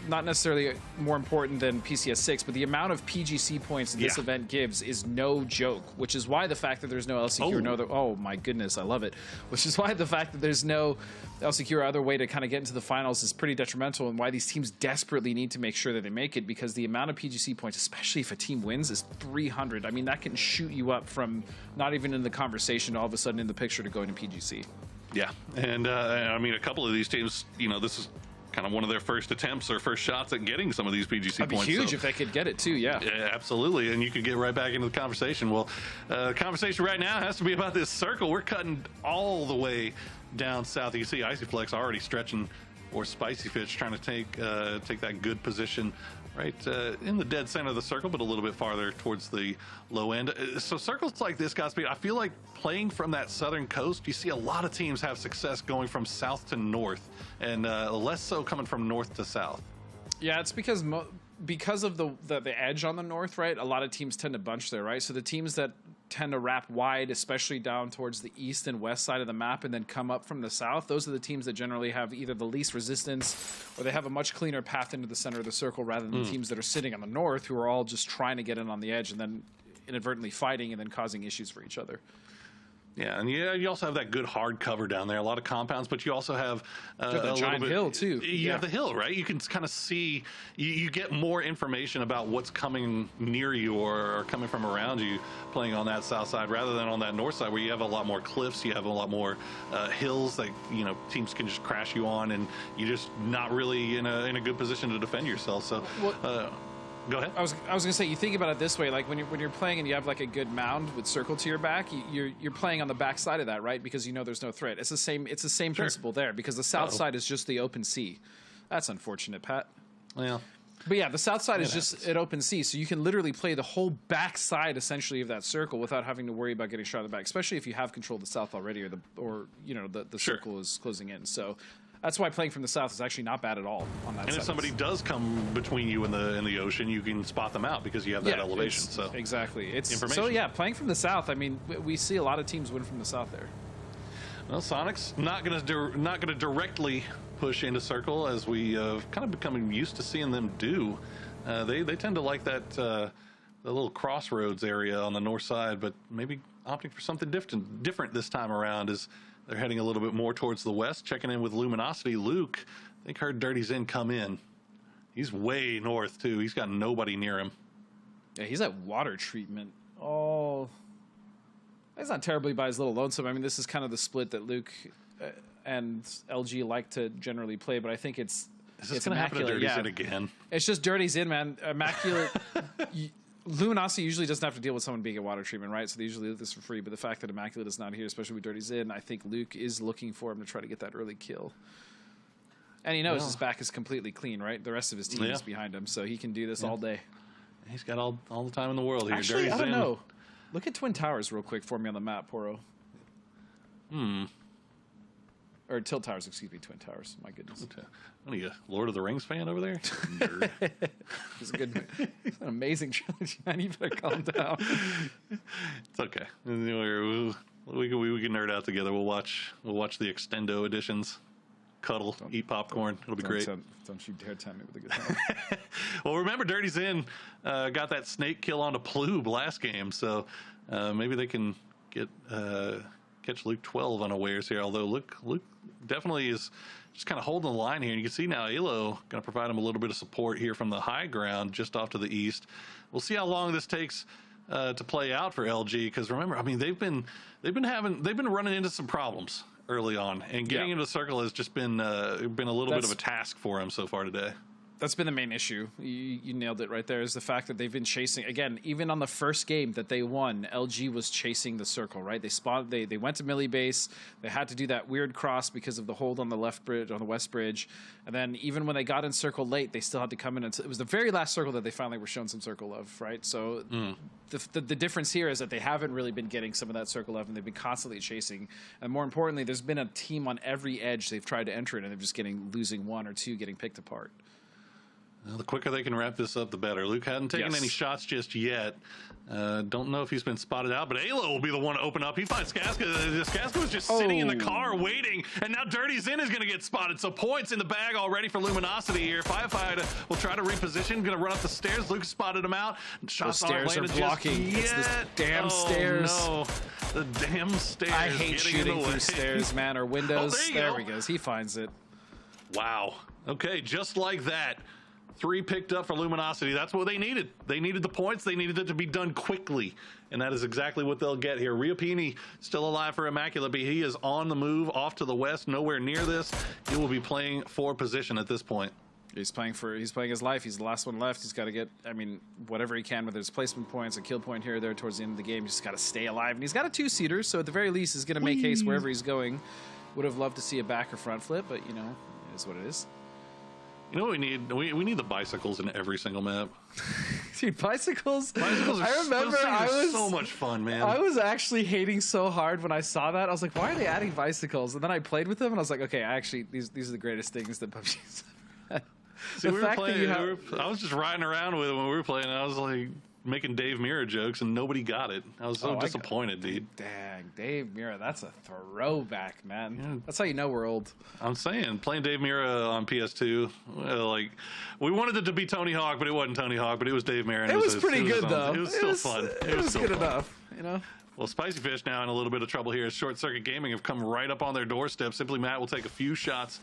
Not necessarily more important than PCS 6, but the amount of PGC points this event gives is no joke, which is why the fact that there's no LCQ or no other... Oh, my goodness, I love it. Which is why the fact that there's no LCQ or other way to kind of get into the finals is pretty detrimental, and why these teams desperately need to make sure that they make it, because the amount of PGC points, especially if a team wins, is 300. That can shoot you up from not even in the conversation to all of a sudden in the picture to going to PGC. Yeah, and a couple of these teams, this is kind of one of their first attempts or first shots at getting some of these PGC That'd points. Be huge if they could get it too, yeah. Absolutely, and you could get right back into the conversation. Well, the conversation right now has to be about this circle. We're cutting all the way down south. You can see Icyflex already stretching, or Spicy Fish trying to take that good position right in the dead center of the circle, but a little bit farther towards the low end. So circles like this, Godspeed, I feel like playing from that southern coast, you see a lot of teams have success going from south to north, and less so coming from north to south. Yeah, it's because of the edge on the north, right? A lot of teams tend to bunch there, right? So the teams that tend to wrap wide, especially down towards the east and west side of the map, and then come up from the south, those are the teams that generally have either the least resistance or they have a much cleaner path into the center of the circle, rather than the teams that are sitting on the north who are all just trying to get in on the edge and then inadvertently fighting and then causing issues for each other. Yeah, and you also have that good hard cover down there, a lot of compounds, but you also have the giant hill too. You have the hill, right? You can kind of see, you get more information about what's coming near you or coming from around you playing on that south side, rather than on that north side where you have a lot more cliffs, you have a lot more hills that teams can just crash you on, and you're just not really in a good position to defend yourself. So. Go ahead. I was gonna say, you think about it this way, like when you're playing and you have like a good mound with circle to your back, you're playing on the back side of that, right? Because you know there's no threat. It's the same principle there, because the south side is just the open sea. That's unfortunate, Pat. Well, but yeah, the south side is just an open sea, so you can literally play the whole back side essentially of that circle without having to worry about getting shot in the back, especially if you have control of the south already, or the circle is closing in. So that's why playing from the south is actually not bad at all on that side. And if somebody does come between you and the ocean, you can spot them out because you have that elevation. So exactly, information. So yeah, playing from the south. I mean, we see a lot of teams win from the south there. Well, Sonics not gonna directly push into circle, as we kind of becoming used to seeing them do. They tend to like that the little crossroads area on the north side, but maybe opting for something different this time around, as they're heading a little bit more towards the west. Checking in with Luminosity. Luke, I think, heard Dirty's in come in. He's way north too. He's got nobody near him. Yeah, he's at water treatment. Oh, he's not terribly by his little lonesome. I mean, this is kind of the split that Luke and LG like to generally play, but I think it's going to happen to Dirty's in again. It's just Dirty's in, man. Immaculate. Luminosity usually doesn't have to deal with someone being at water treatment, right? So they usually do this for free. But the fact that Immaculate is not here, especially with Dirty's in, I think Luke is looking for him to try to get that early kill. And he knows his back is completely clean, right? The rest of his team is behind him, so he can do this all day. He's got all the time in the world here. Actually, Dirty's I don't know. Look at Twin Towers real quick for me on the map, Poro. Or Tilt Towers, excuse me, Twin Towers. My goodness. What are you, Lord of the Rings fan over there? It's an amazing trilogy, man. You better calm down. It's okay. We can nerd out together. We'll watch the extendo editions. Cuddle, eat popcorn. It'll be great. Don't you dare tempt me with a good time. Well, remember, Dirty's in got that snake kill onto Ploob last game, so maybe they can get catch Luke 12 unawares here. Although Luke definitely is just kind of holding the line here, and you can see now Elo going to provide him a little bit of support here from the high ground just off to the east. We'll see how long this takes to play out for LG, because remember, I mean, they've been running into some problems early on, and getting into the circle has just been a little bit of a task for him so far today. That's been the main issue. You nailed it right there, is the fact that they've been chasing. Again, even on the first game that they won, LG was chasing the circle, right? They went to Millie base. They had to do that weird cross because of the hold on the left bridge, on the west bridge. And then even when they got in circle late, they still had to come in. It was the very last circle that they finally were shown some circle love, right? So the difference here is that they haven't really been getting some of that circle love, and they've been constantly chasing. And more importantly, there's been a team on every edge they've tried to enter it, and they're just losing one or two, getting picked apart. Well, the quicker they can wrap this up, the better. Luke hadn't taken any shots just yet. Don't know if he's been spotted out, but Alo will be the one to open up. He finds Skaska. Skaska was just sitting in the car waiting, and now Dirty's in is going to get spotted. So points in the bag already for Luminosity here. Firefighter will try to reposition, going to run up the stairs. Luke spotted him out. Shots the stairs are blocking. It's this damn stairs. No. The damn stairs. I hate shooting through stairs, man, or windows. There we go. He finds it. Wow. Okay, just like that. 3 picked up for Luminosity. That's what they needed. They needed the points. They needed it to be done quickly. And that is exactly what they'll get here. Riopini still alive for Immaculate, but he is on the move off to the west, nowhere near this. He will be playing for position at this point. He's playing his life. He's the last one left. He's got to get, whatever he can, whether it's placement points, a kill point here or there towards the end of the game. He's just got to stay alive. And he's got a 2-seater, so at the very least, he's going to make haste wherever he's going. Would have loved to see a back or front flip, but, it is what it is. You know what we need? We need the bicycles in every single map. Dude, bicycles are, I remember I was so much fun, man. I was actually hating so hard when I saw that. I was like, why are they adding bicycles? And then I played with them, and I was like, okay, these are the greatest things that PUBG's ever had. See, I was just riding around with it when we were playing, and I was like making Dave Mirra jokes, and nobody got it. I was so disappointed, dude. Dang, Dave Mirra, that's a throwback, man. Yeah. That's how you know we're old. I'm saying, playing Dave Mirra on PS2, we wanted it to be Tony Hawk, but it wasn't Tony Hawk, but it was Dave Mirra. It was pretty good, though. It was still fun. It was good enough, Well, Spicy Fish now in a little bit of trouble here. Short Circuit Gaming have come right up on their doorstep. Simply Matt will take a few shots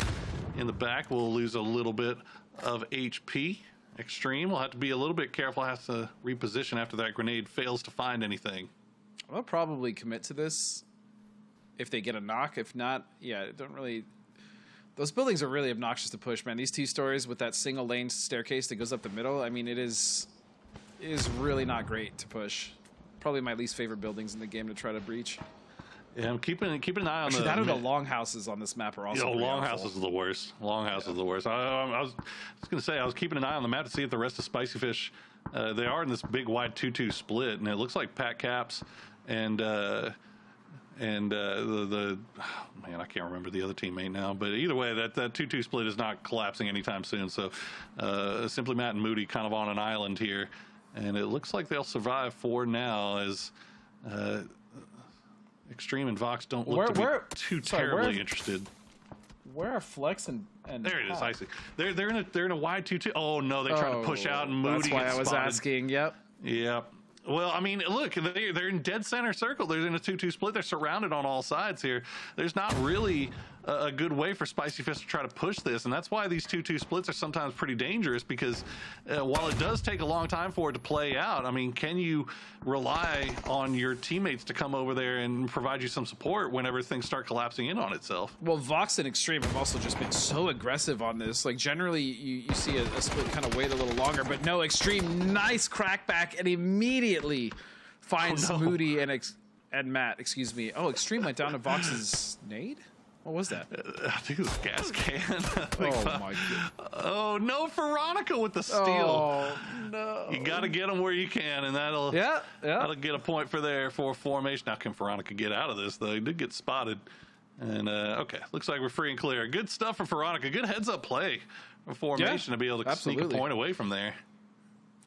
in the back. We'll lose a little bit of HP. Extreme will have to be a little bit careful, has to reposition after that grenade fails to find anything. I'll probably commit to this if they get a knock. If not, don't really. Those buildings are really obnoxious to push, man. These 2 stories with that single lane staircase that goes up the middle. I mean, it is really not great to push. Probably my least favorite buildings in the game to try to breach. Yeah, I'm keeping an eye on Actually, that or the longhouses on this map are also. Longhouses are the worst. Longhouses are the worst. I was going to say I was keeping an eye on the map to see if the rest of Spicy Fish, they are in this big wide 2-2 split, and it looks like Pat Caps and the man, I can't remember the other teammate now, but either way, that 2-2 split is not collapsing anytime soon. So Simply Matt and Moody kind of on an island here, and it looks like they'll survive for now as. Extreme and Vox don't look to be too terribly interested. Where are Flex and there it is? I see. They're in a wide 2-2. Oh no, they try to push out and Moody. That's why I was asking. Yep. Yep. Well, I mean, look, they're in dead center circle. They're in a 2-2 split. They're surrounded on all sides here. There's not really a good way for Spicy Fish to try to push this, and that's why these 2-2 splits are sometimes pretty dangerous, because while it does take a long time for it to play out, I mean, can you rely on your teammates to come over there and provide you some support whenever things start collapsing in on itself? Well, Vox and Extreme have also just been so aggressive on this. Like, generally, you see a split kind of wait a little longer, but no, Extreme, nice crackback, and immediately finds Moody and Matt, excuse me. Oh, Extreme went down to Vox's nade? What was that? I think it was a gas can. Oh, my God. Oh, no, Veronica with the steal. Oh, no. You got to get them where you can, and that'll get a point for formation. Now, can Veronica get out of this, though? He did get spotted. And, okay, looks like we're free and clear. Good stuff for Veronica. Good heads-up play for formation to be able to sneak a point away from there.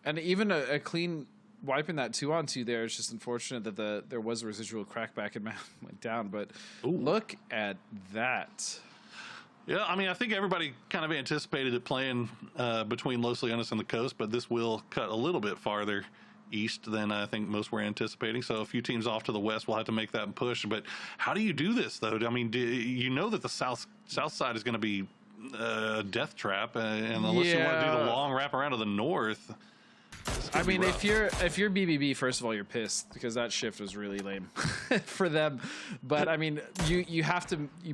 And even a clean wiping that 2-on-2 there. It's just unfortunate that there was a residual crackback and Matt went down. But look at that. Yeah, I mean, I think everybody kind of anticipated it playing between Los Leones and the coast, but this will cut a little bit farther east than I think most were anticipating. So a few teams off to the west will have to make that push. But how do you do this, though? I mean, you know that the south side is going to be a death trap, and unless you want to do the long wrap around to the north. I mean, if you're BBB, first of all, you're pissed because that shift was really lame for them. But I mean, you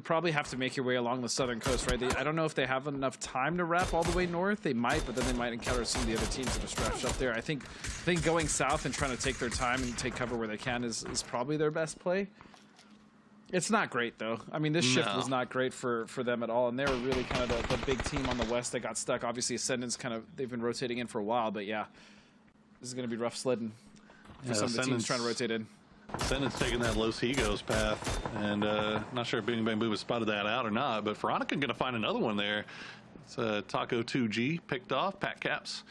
probably have to make your way along the southern coast, right? I don't know if they have enough time to wrap all the way north. They might, but then they might encounter some of the other teams that are stretched up there. I think going south and trying to take their time and take cover where they can is probably their best play. It's not great, though. I mean, this shift was not great for them at all, and they were really kind of the big team on the west that got stuck. Obviously, Ascendant's they've been rotating in for a while, but yeah, this is going to be rough sledding for some of the teams trying to rotate in. Ascendant's taking that Los Higos path, and not sure if Bing Bang Boo has spotted that out or not, but Veronica going to find another one there. It's Taco 2G picked off. Pat Caps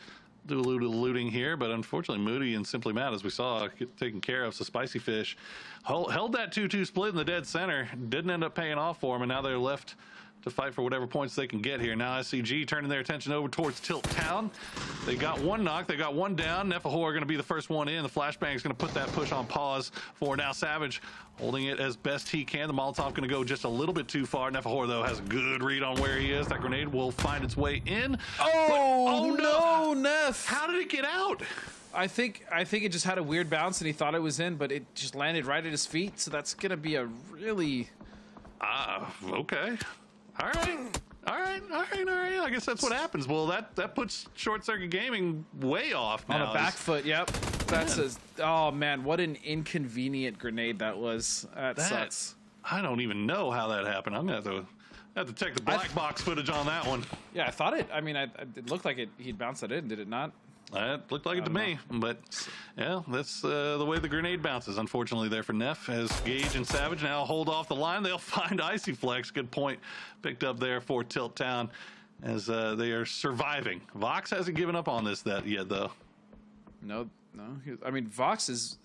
do a little looting here, but unfortunately Moody and Simply Matt, as we saw, get taken care of. So Spicy Fish held that 2-2 split in the dead center, didn't end up paying off for them, and now they're left to fight for whatever points they can get here. Now SCG turning their attention over towards Tilt Town. They got one knock, they got one down. Nefahor are going to be the first one in. The flashbang is going to put that push on pause for now Savage, holding it as best he can. The Molotov going to go just a little bit too far. Nefahor, though, has a good read on where he is. That grenade will find its way in. Oh no, Neff! How did it get out? I think it just had a weird bounce and he thought it was in, but it just landed right at his feet. So that's going to be a really... Okay. All right. I guess that's what happens. Well, that puts Short Circuit Gaming way off now. On the back foot, yep. That's oh man, what an inconvenient grenade that was. That sucks. I don't even know how that happened. I'm gonna have to check the black box footage on that one. Yeah, I thought it. I mean, it looked like he'd bounced that in. Did it not? It looked like it to me, but yeah, that's the way the grenade bounces. Unfortunately, there for Neff, as Gage and Savage now hold off the line. They'll find Icy Flex. Good point picked up there for Tilt Town, as they are surviving. Vox hasn't given up on this yet, though. No. I mean, Vox has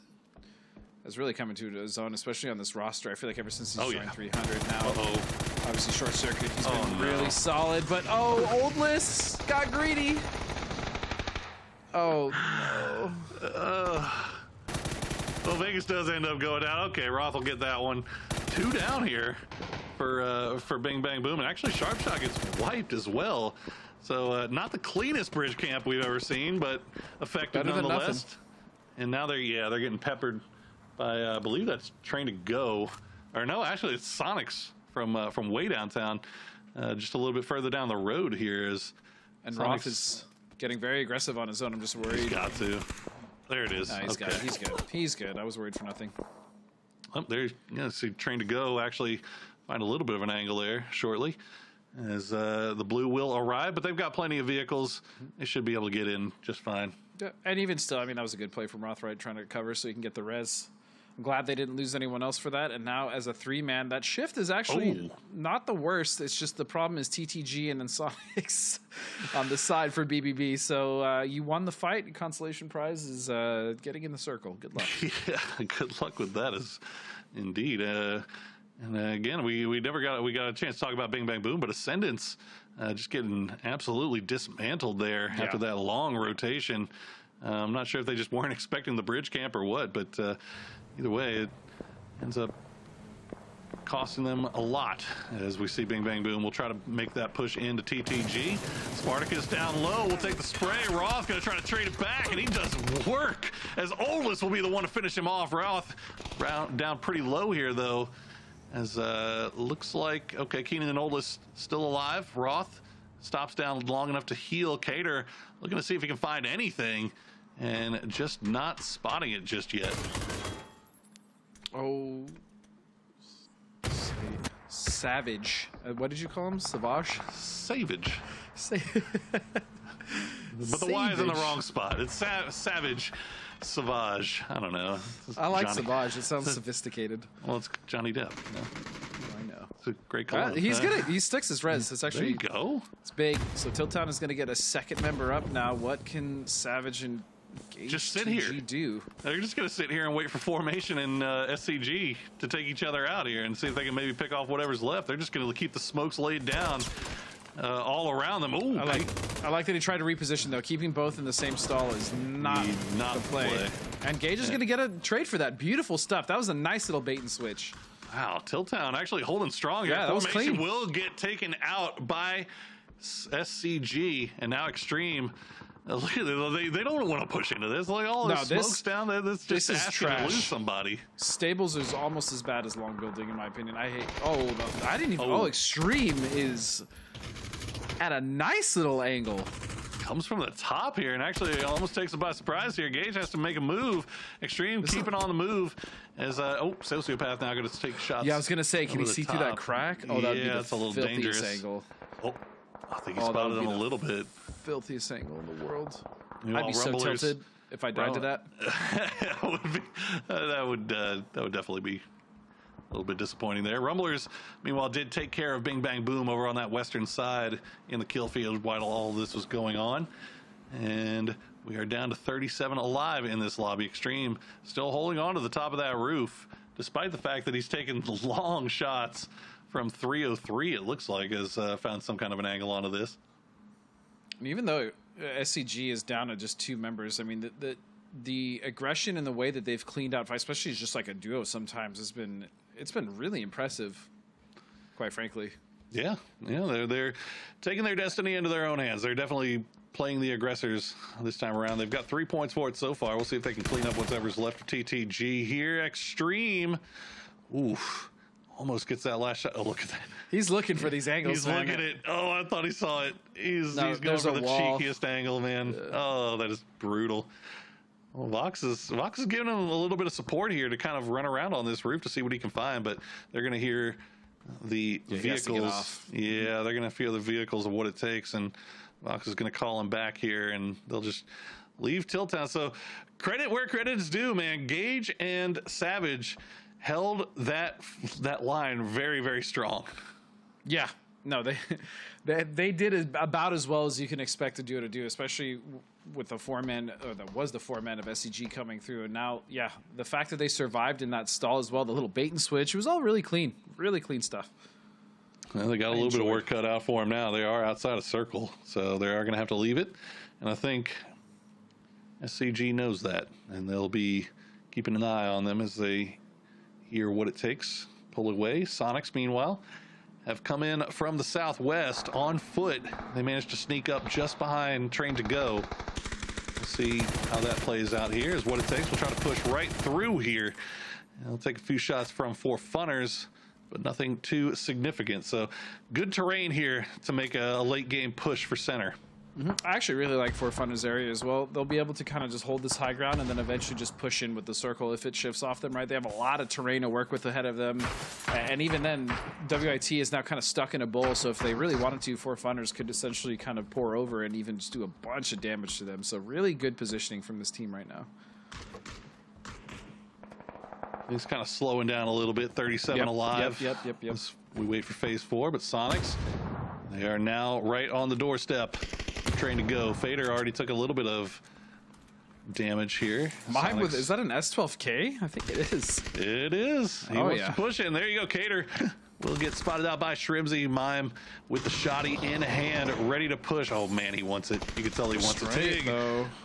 really come into his own, especially on this roster. I feel like ever since he's joined 300 now. Obviously, Short Circuit, he's been really solid. But Oldless got greedy. Oh, no. Well, Vegas does end up going down. Okay, Roth will get that one. 2 down here for Bing Bang Boom. And actually, Sharpshot gets wiped as well. So not the cleanest bridge camp we've ever seen, but effective nonetheless. And now they're getting peppered by, I believe that's Train to Go. Or no, actually, it's Sonics from way downtown. just a little bit further down the road here. And Roth is getting very aggressive on his own. I'm just worried. He's got to. There it is. He's got it. He's good. He's good. I was worried for nothing. Oh, there. Yeah, see, Train to Go actually find a little bit of an angle there shortly as the blue will arrive, but they've got plenty of vehicles. They should be able to get in just fine. Yeah, and even still, I mean, that was a good play from Rothright trying to cover so he can get the res. I'm glad they didn't lose anyone else for that. And now as a 3-man, that shift is actually not the worst. It's just the problem is TTG and then Sonics on the side for BBB. So you won the fight. Your consolation prize is getting in the circle. Good luck. Yeah, good luck with that, is indeed. And again, we got a chance to talk about Bing Bang Boom, but Ascendance just getting absolutely dismantled there after that long rotation. I'm not sure if they just weren't expecting the bridge camp or what, but either way, it ends up costing them a lot. As we see Bing Bang Boom, we'll try to make that push into TTG. Spartacus down low, will take the spray. Roth gonna try to trade it back, and he does work, as Oldless will be the one to finish him off. Roth down pretty low here, though, as looks like, okay, Keenan and Oldless still alive. Roth stops down long enough to heal. Cater looking to see if he can find anything, and just not spotting it just yet. Oh, Savage. What did you call him? Savage? Savage. But the Y is in the wrong spot. It's Savage. Savage. I don't know. I like Savage. It sounds sophisticated. Well, it's Johnny Depp. You know? I know. It's a great call. He's good. He sticks his res. It's actually. There you go. It's big. So Tiltown is going to get a second member up now. What can Savage and just sit here. Do? They're just going to sit here and wait for Formation and SCG to take each other out here and see if they can maybe pick off whatever's left. They're just going to keep the smokes laid down all around them. Ooh, I like that he tried to reposition, though. Keeping both in the same stall is not the play. And Gage is going to get a trade for that. Beautiful stuff. That was a nice little bait and switch. Wow, Tiltown actually holding strong here. Yeah, that was Formation clean. will get taken out by SCG, and now Extreme. Look at it. They don't want to push into this. Like all the smokes down there. This just asking to lose somebody. Stables is almost as bad as long building, in my opinion. I hate. Oh, no, I didn't even. Oh, Extreme is at a nice little angle. Comes from the top here, and actually it almost takes it by surprise here. Gage has to make a move. Extreme keeping on the move. As Sociopath now going to take shots. Yeah, I was going to say, can he see through that crack? Oh, that'd be that's a little dangerous. Angle. Oh, I think he spotted him a little bit. Filthiest angle in the world. You know, I'd be so tilted if I died to that. that would definitely be a little bit disappointing there. Rumblers, meanwhile, did take care of Bing Bang Boom over on that western side in the kill field while all this was going on. And we are down to 37 alive in this lobby. Extreme still holding on to the top of that roof, despite the fact that he's taken long shots from 303, it looks like, has found some kind of an angle onto this. And even though SCG is down to just 2 members, I mean, the aggression and the way that they've cleaned out, especially just like a duo sometimes, it's been really impressive, quite frankly. Yeah, they're taking their destiny into their own hands. They're definitely playing the aggressors this time around. They've got 3 points for it so far. We'll see if they can clean up whatever's left of TTG here. Extreme. Oof. Almost gets that last shot. Oh, look at that. He's looking for these angles. He's looking at it. Oh, I thought he saw it. He's going for the cheekiest angle, man. Oh, that is brutal. Well, Vox is giving him a little bit of support here to kind of run around on this roof to see what he can find, but they're going to hear the vehicles. Yeah, they're going to feel the vehicles of what it takes, and Vox is going to call him back here, and they'll just leave Tiltown. So credit where credit is due, man. Gage and Savage held that line very, very strong. Yeah, no, they did about as well as you can expect a duo to do, especially with the 4-man, or that was the 4-man of SCG coming through. And now, yeah, the fact that they survived in that stall as well, the little bait and switch, it was all really clean stuff. Well, they got a little bit of work cut out for them now. They are outside of circle, so they are going to have to leave it. And I think SCG knows that, and they'll be keeping an eye on them as they hear what it takes, pull away. Sonics, meanwhile, have come in from the southwest on foot. They managed to sneak up just behind Train to Go. We'll see how that plays out here, is what it takes. We'll try to push right through here. I'll take a few shots from 4 Funners but nothing too significant. So good terrain here to make a late game push for center. I actually really like For Funner's area as well. They'll be able to kind of just hold this high ground and then eventually just push in with the circle if it shifts off them, right? They have a lot of terrain to work with ahead of them. And even then, WIT is now kind of stuck in a bowl, so if they really wanted to, For Funners could essentially kind of pour over and even just do a bunch of damage to them. So really good positioning from this team right now. He's kind of slowing down a little bit, 37 alive. Yep. As we wait for phase 4, but Sonics, they are now right on the doorstep, train to go. Fader already took a little bit of damage here. Mime with, is that an S12K? I think it is. It is. He wants to push it, and there you go. Cater will get spotted out by Shrimzy. Mime with the shotty in hand, ready to push. Oh man, he wants it. You can tell he wants it. Tig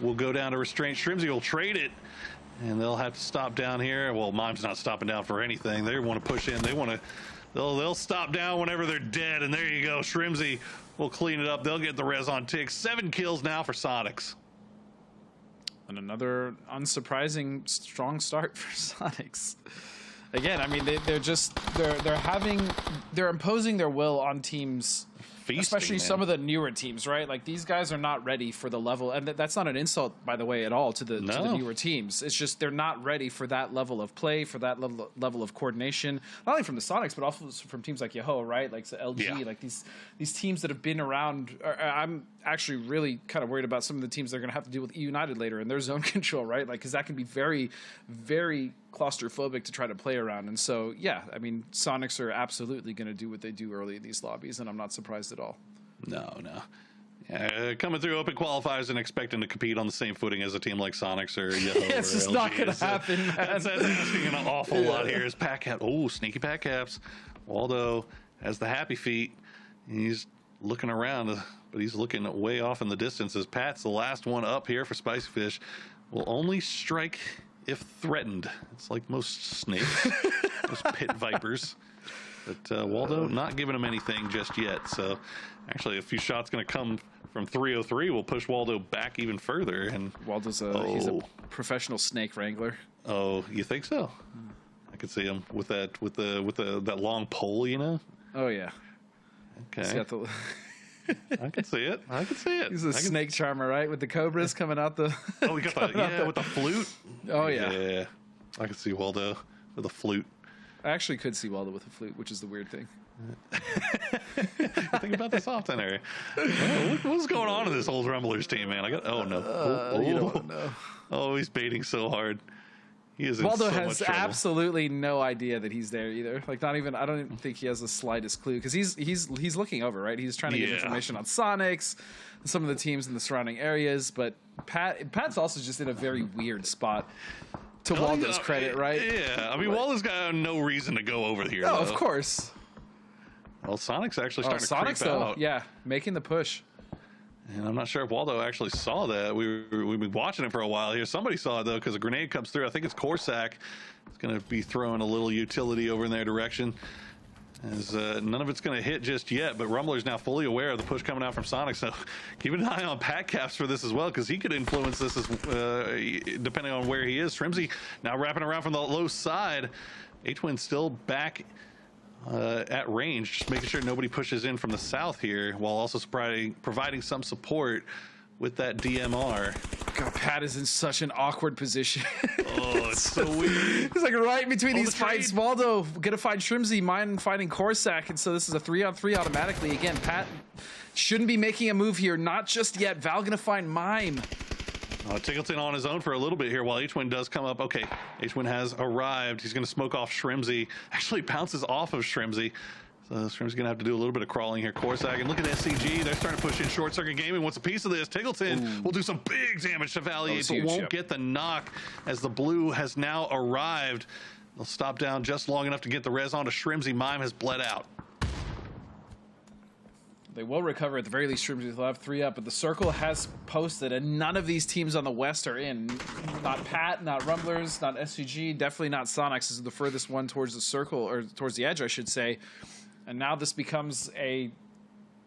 will go down to restraint. Shrimzy will trade it, and they'll have to stop down here. Well, Mime's not stopping down for anything. They want to push in. They want to. They'll stop down whenever they're dead, and there you go. Shrimzy will clean it up. They'll get the res on Tig. 7 kills now for Sonics. And another unsurprising strong start for Sonics. Again, I mean, they're imposing their will on teams, feasting, especially some of the newer teams, right? Like these guys are not ready for the level, and that's not an insult, by the way, at all to the newer teams. It's just they're not ready for that level of play, for that level of coordination, not only from the Sonics, but also from teams like Yahoo, right? Like LG, like these teams that have been around. I'm actually really kind of worried about some of the teams they're going to have to deal with United later and their zone control, right? Like, because that can be very, very claustrophobic to try to play around. And so, yeah, I mean, Sonics are absolutely going to do what they do early in these lobbies, and I'm not surprised at all. No. Coming through open qualifiers and expecting to compete on the same footing as a team like Sonics or Yahoo it's just not going to happen, man. That's asking an awful lot here. Is Pack Cap. Oh, sneaky Pack Caps. Waldo has the happy feet. He's looking around, but he's looking way off in the distance as Pat's the last one up here for Spicy Fish. Will only strike if threatened. It's like most snakes, most pit vipers. But Waldo not giving him anything just yet. So actually a few shots going to come from 303 will push Waldo back even further. And Waldo's he's a professional snake wrangler. Oh, you think so? I could see him with that that long pole, you know? Oh yeah. Okay. He's got the I can see it. He's a snake charmer, right? With the cobras coming out the. Oh, we got the with the flute. Oh yeah. Yeah, I can see Waldo with a flute. I actually could see Waldo with a flute, which is the weird thing. Think about this often, Harry. What's going on in this old Rumblers team, man? Oh no! You don't know. Oh, he's baiting so hard. He is Waldo in so has much trouble. Absolutely no idea that he's there either. Like, not even. I don't even think he has the slightest clue because he's looking over, right? He's trying to get information on Sonics, some of the teams in the surrounding areas. But Pat's also just in a very weird spot. To Waldo's credit, right? Yeah, I mean, Waldo's got no reason to go over here. Oh, of course. Well, Sonic's actually starting to creep out. Yeah, making the push. And I'm not sure if Waldo actually saw that. We've been watching it for a while here. Somebody saw it, though, because a grenade comes through. I think it's Corsac. It's going to be throwing a little utility over in their direction. As none of it's going to hit just yet, but Rumbler's now fully aware of the push coming out from Sonic, so keep an eye on Pack Caps for this as well, because he could influence this depending on where he is. Shrimzy now wrapping around from the low side. H-Win still back at range, just making sure nobody pushes in from the south here, while also providing some support with that DMR. God, Pat is in such an awkward position. Oh, it's so weird. He's like right between these fights. Waldo gonna find Shrimzy, mine fighting Corsac, and so this is a 3-on-3 automatically. Again, Pat shouldn't be making a move here, not just yet. Val gonna find Mime. Tiggleton on his own for a little bit here while H-Win does come up. Okay, H-Win has arrived. He's going to smoke off Shrimzy. Actually bounces off of Shrimzy. So Shrimzy's going to have to do a little bit of crawling here. Corsac, and look at SCG. They're starting to push in. Short Circuit Gaming wants a piece of this. Tiggleton will do some big damage to Valier, but won't get the knock as the blue has now arrived. They'll stop down just long enough to get the res onto Shrimzy. Mime has bled out. They will recover at the very least. Shrimzy will have 3 up, but the circle has posted, and none of these teams on the west are in. Not Pat, not Rumblers, not SCG, definitely not Sonics. This is the furthest one towards the circle, or towards the edge, I should say. And now this becomes a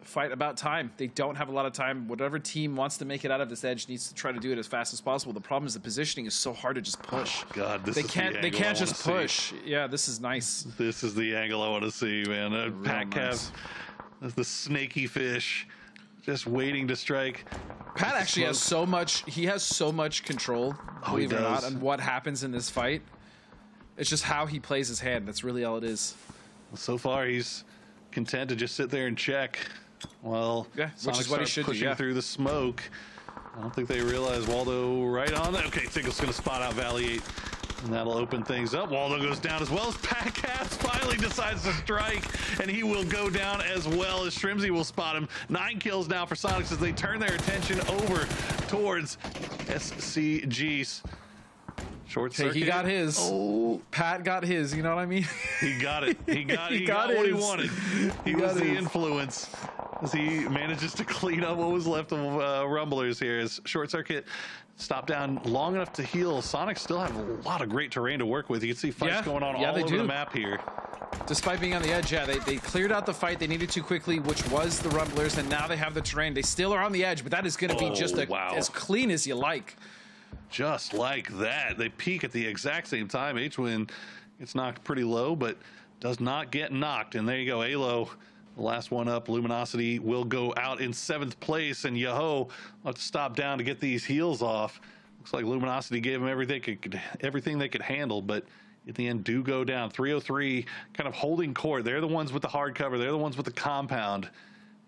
fight about time. They don't have a lot of time. Whatever team wants to make it out of this edge needs to try to do it as fast as possible. The problem is the positioning is so hard to just push. Oh, God, they can't just push. Yeah, this is nice. This is the angle I want to see, man. Pat Cav, the snaky fish, just waiting to strike. Pat actually has so much. He has so much control, believe it or not, on what happens in this fight. It's just how he plays his hand. That's really all it is. So far, he's content to just sit there and check. Well, which is what he should do. Pushing through the smoke. I don't think they realize Waldo right on that. Okay, Tickle's going to spot out Valley 8. And that'll open things up. Waldo goes down as well as Pat Cats finally decides to strike, and he will go down as well as Shrimsy will spot him. 9 kills now for Sonics as they turn their attention over towards SCG's. Short circuit. Hey, he got his. Oh, Pat got his. You know what I mean? He got it. He got what he wanted. He was the influence as he manages to clean up what was left of Rumblers here. As Short Circuit stopped down long enough to heal. Sonic still have a lot of great terrain to work with. You can see fights going on all over the map here. Despite being on the edge, they cleared out the fight they needed to quickly, which was the Rumblers, and now they have the terrain. They still are on the edge, but that is going to be just as clean as you like. Just like that. They peak at the exact same time. H-Win gets knocked pretty low, but does not get knocked. And there you go, Alo, the last one up. Luminosity will go out in 7th place, and Yaho will have to stop down to get these heals off. Looks like Luminosity gave them everything they could handle, but at the end do go down. 303 kind of holding court. They're the ones with the hard cover. They're the ones with the compound,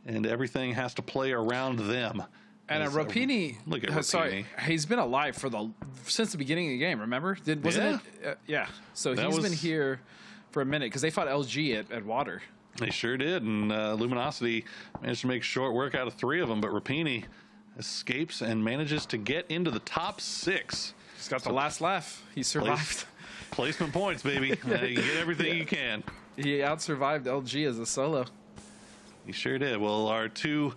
and everything has to play around them. And Rapini, look at Rapini. Sorry, he's been alive since the beginning of the game. Remember? Wasn't it? Yeah. So he's been here for a minute because they fought LG at Water. They sure did, and Luminosity managed to make short work out of 3 of them. But Rapini escapes and manages to get into the top 6. He's got the last laugh. He survived. Placement points, baby. You get everything you can. He out-survived LG as a solo. He sure did. Well, our 2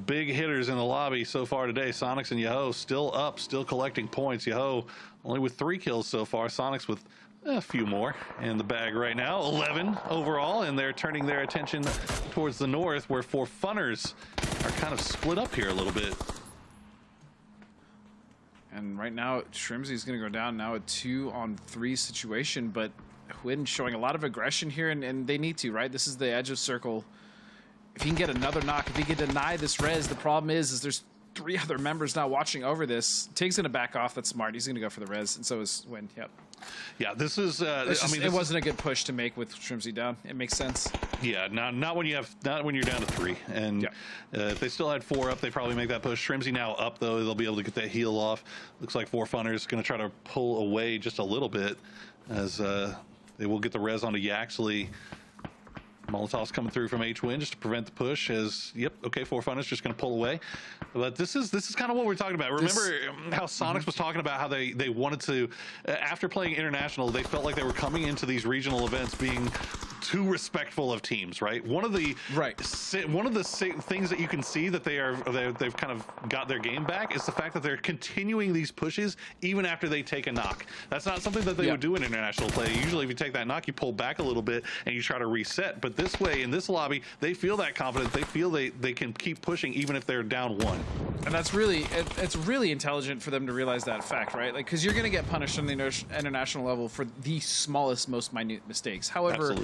big hitters in the lobby so far today, Sonics and Yaho, still up, still collecting points. Yaho only with 3 kills so far. Sonics with a few more in the bag right now. 11 overall, and they're turning their attention towards the north, where 4 Funners are kind of split up here a little bit. And right now, Shrimsy's going to go down now a 2-on-3 situation, but Hwin showing a lot of aggression here, and they need to, right? This is the edge of circle. If he can get another knock, if he can deny this res, the problem is there's 3 other members now watching over this. Tig's going to back off. That's smart. He's going to go for the res, and so is Hwin. Yep. Yeah, this is. It wasn't a good push to make with Shrimsy down. It makes sense. Yeah, not when you're down to 3, and if they still had 4 up, they probably make that push. Shrimsy now up though, they'll be able to get that heal off. Looks like 4 Funners going to try to pull away just a little bit, as they will get the res onto Yaxley. Molotov's coming through from H-Win just to prevent the push. 4 Funners just going to pull away. But this is kind of what we're talking about. Remember how Sonics was talking about how they wanted to, after playing international, they felt like they were coming into these regional events being too respectful of teams, right? One of the things that you can see that they've kind of got their game back is the fact that they're continuing these pushes even after they take a knock. That's not something that they would do in international play. Usually if you take that knock, you pull back a little bit and you try to reset. But this way, in this lobby, they feel that confident. They feel they can keep pushing even if they're down 1. And that's really, it's really intelligent for them to realize that fact, right? Like, because you're going to get punished on the international level for the smallest, most minute mistakes. However,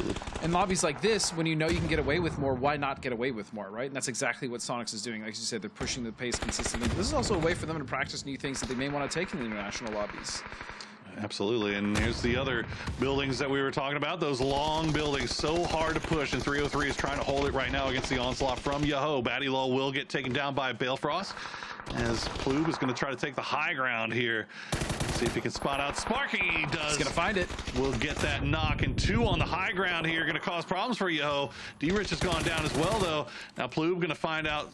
in lobbies like this, when you know you can get away with more, why not get away with more, right? And that's exactly what Sonics is doing. Like you said, they're pushing the pace consistently. This is also a way for them to practice new things that they may want to take in the international lobbies. Absolutely, and here's the other buildings that we were talking about. Those long buildings, so hard to push, and 303 is trying to hold it right now against the onslaught from Yaho. Battylol will get taken down by Balefrost, as Plube is going to try to take the high ground here. Let's see if he can spot out Sparking. He does. He's going to find it. We'll get that knock, and 2 on the high ground here, going to cause problems for Yaho. D-Rich has gone down as well, though. Now Plube going to find out,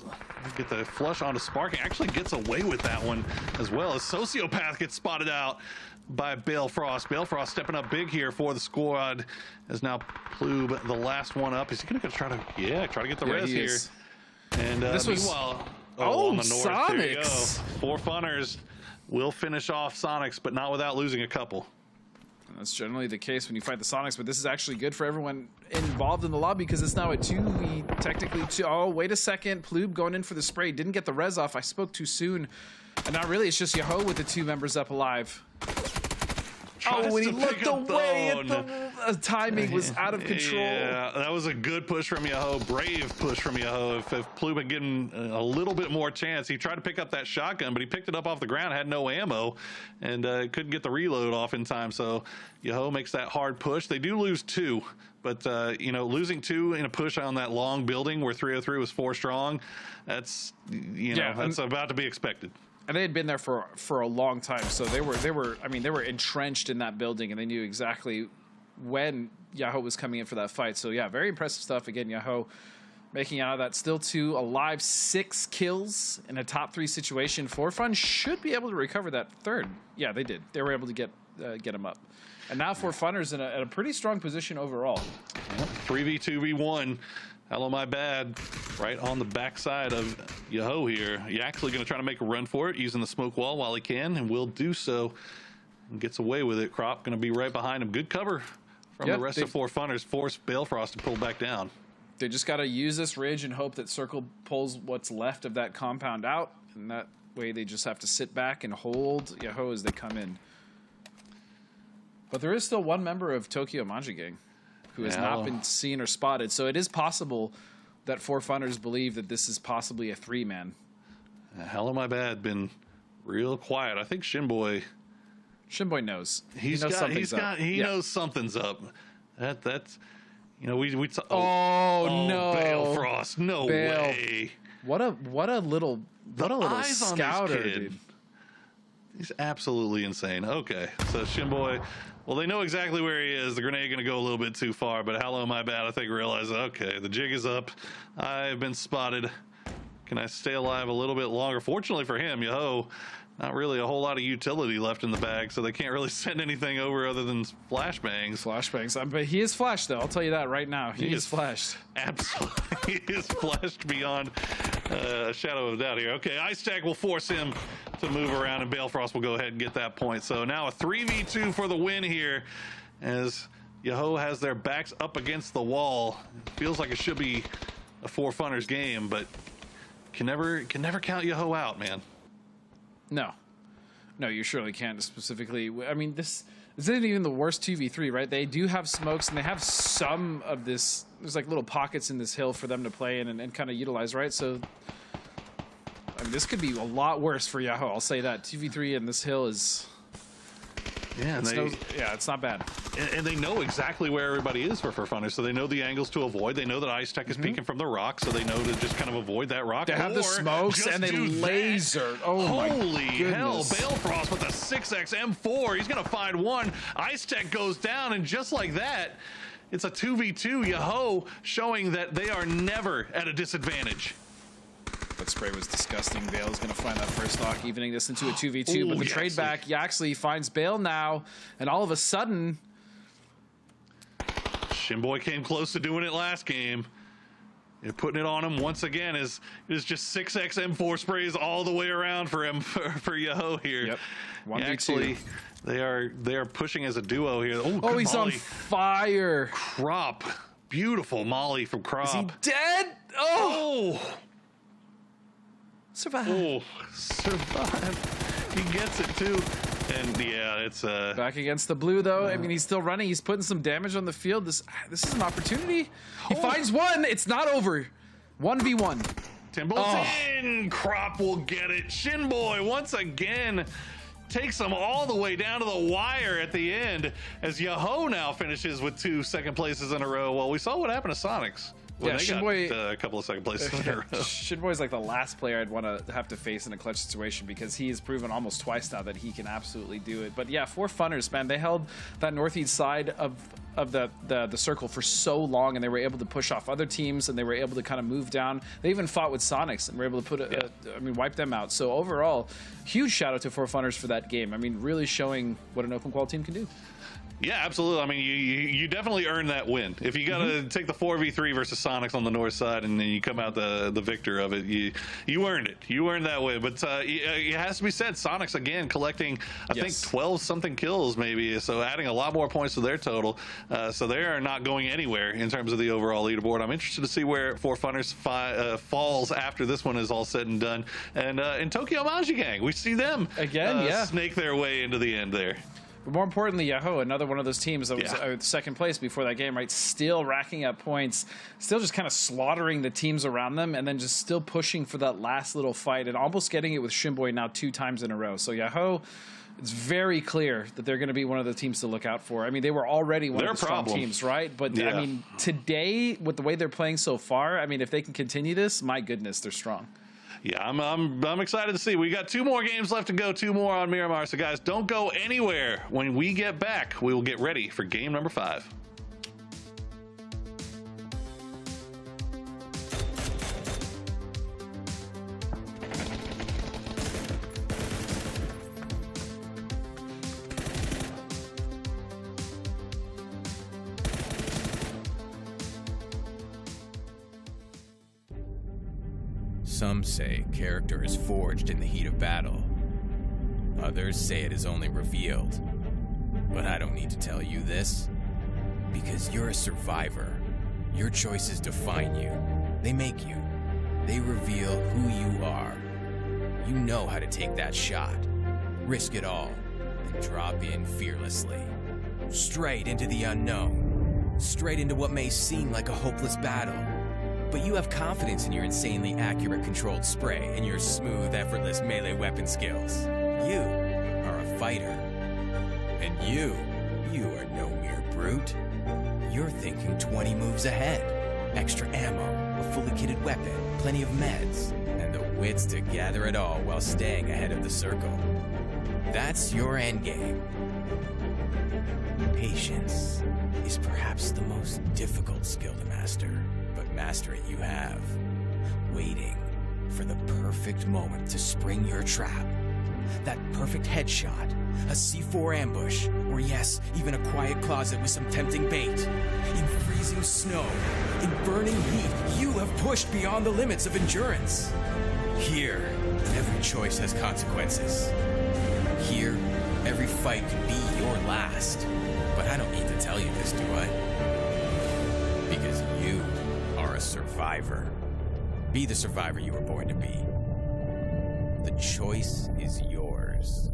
get the flush onto Sparking. Actually gets away with that one as well, as Sociopath gets spotted out by Balefrost. Balefrost stepping up big here for the squad, as now Plube the last one up. Is he going to try to get the res here? And this was meanwhile, on the north, Sonics. there you go. 4 Funners will finish off Sonics, but not without losing a couple. That's generally the case when you fight the Sonics, but this is actually good for everyone involved in the lobby because it's now a 2v, technically 2. Oh, wait a second. Ploob going in for the spray. Didn't get the res off. I spoke too soon. And now really it's just Yahoo with the 2 members up alive. Oh, when he looked away at the timing was out of control. Yeah, that was a good push from Yahoo. Brave push from Yahoo. If Ploob had given a little bit more chance, he tried to pick up that shotgun, but he picked it up off the ground, had no ammo, and couldn't get the reload off in time. So Yahoo makes that hard push. They do lose 2, but you know, losing 2 in a push on that long building where 303 was 4 strong, that's that's about to be expected. And they had been there for a long time, so they were entrenched in that building, and they knew exactly when Yahoo was coming in for that fight. So yeah, very impressive stuff. Again, Yahoo making out of that, still 2 alive, 6 kills in a top 3 situation. For Fun should be able to recover that 3rd. Yeah, they did. They were able to get him up. And now For Funner's in a pretty strong position overall. Yep. 3v2v1. Hello, my bad. Right on the backside of Yahoo here. You're actually going to try to make a run for it using the smoke wall while he can, and will do so. And gets away with it. Crop going to be right behind him. Good cover from the rest of 4 Funners. Force Balefrost to pull back down. They just got to use this ridge and hope that Circle pulls what's left of that compound out, and that way they just have to sit back and hold Yahoo as they come in. But there is still 1 member of Tokyo Manja Gang who has not been seen or spotted. So it is possible that 4 Funners believe that this is possibly a 3-man. Hello, my bad. Been real quiet. I think Shinboy knows. He knows something's up. That's no. Balefrost. No way. What a little scouter, dude. He's absolutely insane. Okay, so Shinboy, well, they know exactly where he is. The grenade going to go a little bit too far, but hello, my bad. I think realize, okay, the jig is up. I've been spotted. Can I stay alive a little bit longer? Fortunately for him, Yahoo, not really a whole lot of utility left in the bag, so they can't really send anything over other than flashbangs. But he is flashed, though. I'll tell you that right now. He is flashed. Absolutely. He is flashed beyond a shadow of a doubt here. Okay, Ice Tag will force him to move around, and Balefrost will go ahead and get that point. So now a 3v2 for the win here, as Yahoo has their backs up against the wall. Feels like it should be a 4 Funners game, but can never count Yahoo out, man. No, you surely can't. Specifically, I mean, this isn't even the worst 2v3, right? They do have smokes, and they have some of this. There's like little pockets in this hill for them to play in and kind of utilize, right? So, I mean, this could be a lot worse for Yahoo. I'll say that 2v3 and this hill is. Yeah, it's not bad. And they know exactly where everybody is for Funners, so they know the angles to avoid. They know that Ice Tech is peeking from the rock, so they know to just kind of avoid that rock. They have the smokes and they laser. Oh, holy hell! goodness. Balefrost with a 6x M4. He's going to find one. Ice Tech goes down, and just like that, it's a 2v2. Yahoo showing that they are never at a disadvantage. That spray was disgusting. Bale is going to find that first stock, evening this into a 2v2. But the trade back, Yaxley finds Bale now, and all of a sudden, Shinboy came close to doing it last game. You're putting it on him once again. Is just 6x M4 sprays all the way around for him for Yahoo here. Yep. 1v2. Actually, they are pushing as a duo here. Oh, he's on fire. Crop, beautiful molly from Crop. Is he dead? Oh. Survive. Oh, survive. He gets it too. And yeah, it's back against the blue though. I mean, he's still running. He's putting some damage on the field. This is an opportunity. He finds one. It's not over. 1v1. Timbal's in. Crop will get it. Shinboy once again takes them all the way down to the wire at the end, as Yahoo now finishes with 2 second places in a row. Well, we saw what happened to Sonics. Well, yeah, Shinboy got a couple of second places in a row. Shinboy's like the last player I'd want to have to face in a clutch situation, because he has proven almost twice now that he can absolutely do it. But yeah, 4 Funners, man, they held that northeast side of the circle for so long, and they were able to push off other teams, and they were able to kind of move down. They even fought with Sonics and were able to wipe them out. So overall, huge shout out to 4 Funners for that game. I mean, really showing what an open qual team can do. Yeah, absolutely. I mean, you definitely earned that win. If you got to take the 4v3 versus Sonics on the north side and then you come out the victor of it, you earned it. You earned that win. But it has to be said, Sonics, again, collecting, I think, 12-something kills maybe, so adding a lot more points to their total. So they are not going anywhere in terms of the overall leaderboard. I'm interested to see where For Funners falls after this one is all said and done. And in Tokyo Maji Gang, we see them again, snake their way into the end there. But more importantly, Yahoo, another one of those teams that was second place before that game, right? Still racking up points, still just kind of slaughtering the teams around them, and then just still pushing for that last little fight and almost getting it with Shimboy now 2 times in a row. So Yahoo, it's very clear that they're going to be one of the teams to look out for. I mean, they were already one of the strong teams, right? But I mean, today, with the way they're playing so far, I mean, if they can continue this, my goodness, they're strong. Yeah, I'm excited to see. We got 2 more games left to go, 2 more on Miramar. So, guys, don't go anywhere. When we get back, we will get ready for game number 5. Some say character is forged in the heat of battle. Others say it is only revealed. But I don't need to tell you this, because you're a survivor. Your choices define you. They make you. They reveal who you are. You know how to take that shot, risk it all, and drop in fearlessly. Straight into the unknown. Straight into what may seem like a hopeless battle. But you have confidence in your insanely accurate controlled spray and your smooth, effortless melee weapon skills. You are a fighter. And you are no mere brute. You're thinking 20 moves ahead. Extra ammo, a fully kitted weapon, plenty of meds, and the wits to gather it all while staying ahead of the circle. That's your endgame. Patience is perhaps the most difficult skill to master. Master it you have. Waiting for the perfect moment to spring your trap. That perfect headshot, a C4 ambush, or yes, even a quiet closet with some tempting bait. In freezing snow, in burning heat, you have pushed beyond the limits of endurance. Here, every choice has consequences. Here, every fight could be your last. But I don't need to tell you this, do I? Because you are a survivor. Be the survivor you were born to be. The choice is yours.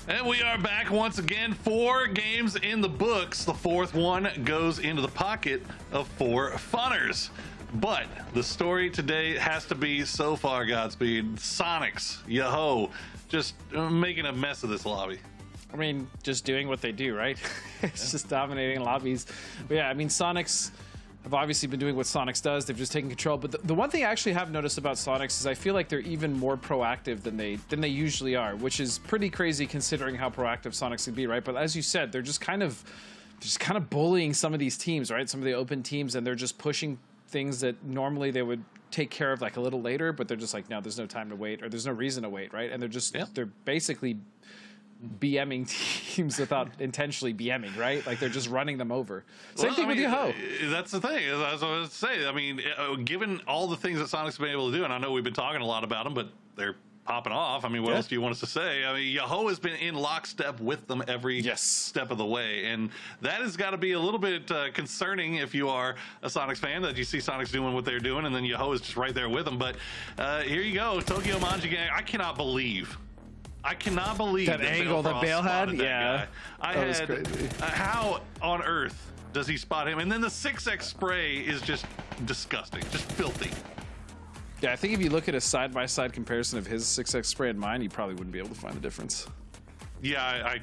And we are back once again. 4 games in the books. The 4th one goes into the pocket of 4 funners. But the story today has to be, so far, Godspeed, Sonics, Yoho, just making a mess of this lobby. I mean, just doing what they do, right? It's just dominating lobbies. But yeah, I mean, Sonics have obviously been doing what Sonics does. They've just taken control. But the one thing I actually have noticed about Sonics is I feel like they're even more proactive than they usually are, which is pretty crazy considering how proactive Sonics can be, right? But as you said, they're just kind of bullying some of these teams, right? Some of the open teams, and they're just pushing things that normally they would take care of like a little later, but they're just like, no, there's no time to wait, or there's no reason to wait, right? And they're basically BMing teams without intentionally BMing, right? Like they're just running them over. Same thing with Yoho. That's the thing. As I was saying, I mean, given all the things that Sonic's been able to do, and I know we've been talking a lot about them, but they're popping off. I mean, what else do you want us to say? I mean, Yoho has been in lockstep with them every step of the way, and that has got to be a little bit concerning if you are a Sonics fan, that you see Sonics doing what they're doing, and then Yoho is just right there with them. But here you go, Tokyo Manji gang. I cannot believe that angle that Bale had. Yeah, I had crazy. How on earth does he spot him? And then the 6x spray is just disgusting, just filthy. Yeah, I think if you look at a side-by-side comparison of his 6x spray and mine, you probably wouldn't be able to find the difference. Yeah, I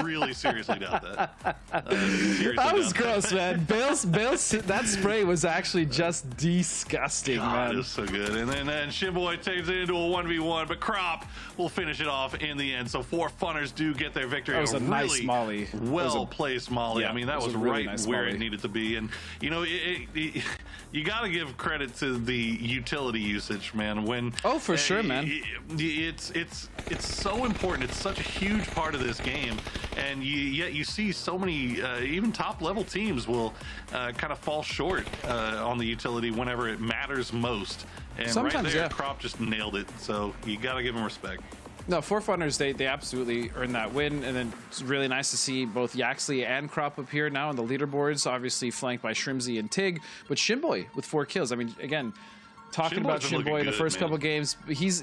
really seriously doubt that. That was gross, man. Bale's that spray was actually just disgusting, man. It was so good. And then Shimboy takes it into a 1v1, but Crop will finish it off in the end. So 4 funners do get their victory. That was a really nice molly. Well-placed molly. Yeah, I mean, that was really right nice where molly. it needed to be. And, you know, you got to give credit to the utility usage, man. When for sure, man. It's so important. It's such a huge part of this game, and yet you see so many even top-level teams will kind of fall short on the utility whenever it matters most. And sometimes, right there, Crop just nailed it. So you got to give him respect. No, 4 funners, they absolutely earned that win, and then it's really nice to see both Yaxley and Crop appear now on the leaderboards, obviously flanked by Shrimzy and Tig, but Shimboy with 4 kills. I mean, again, talking about Shimboy in the first couple games, he's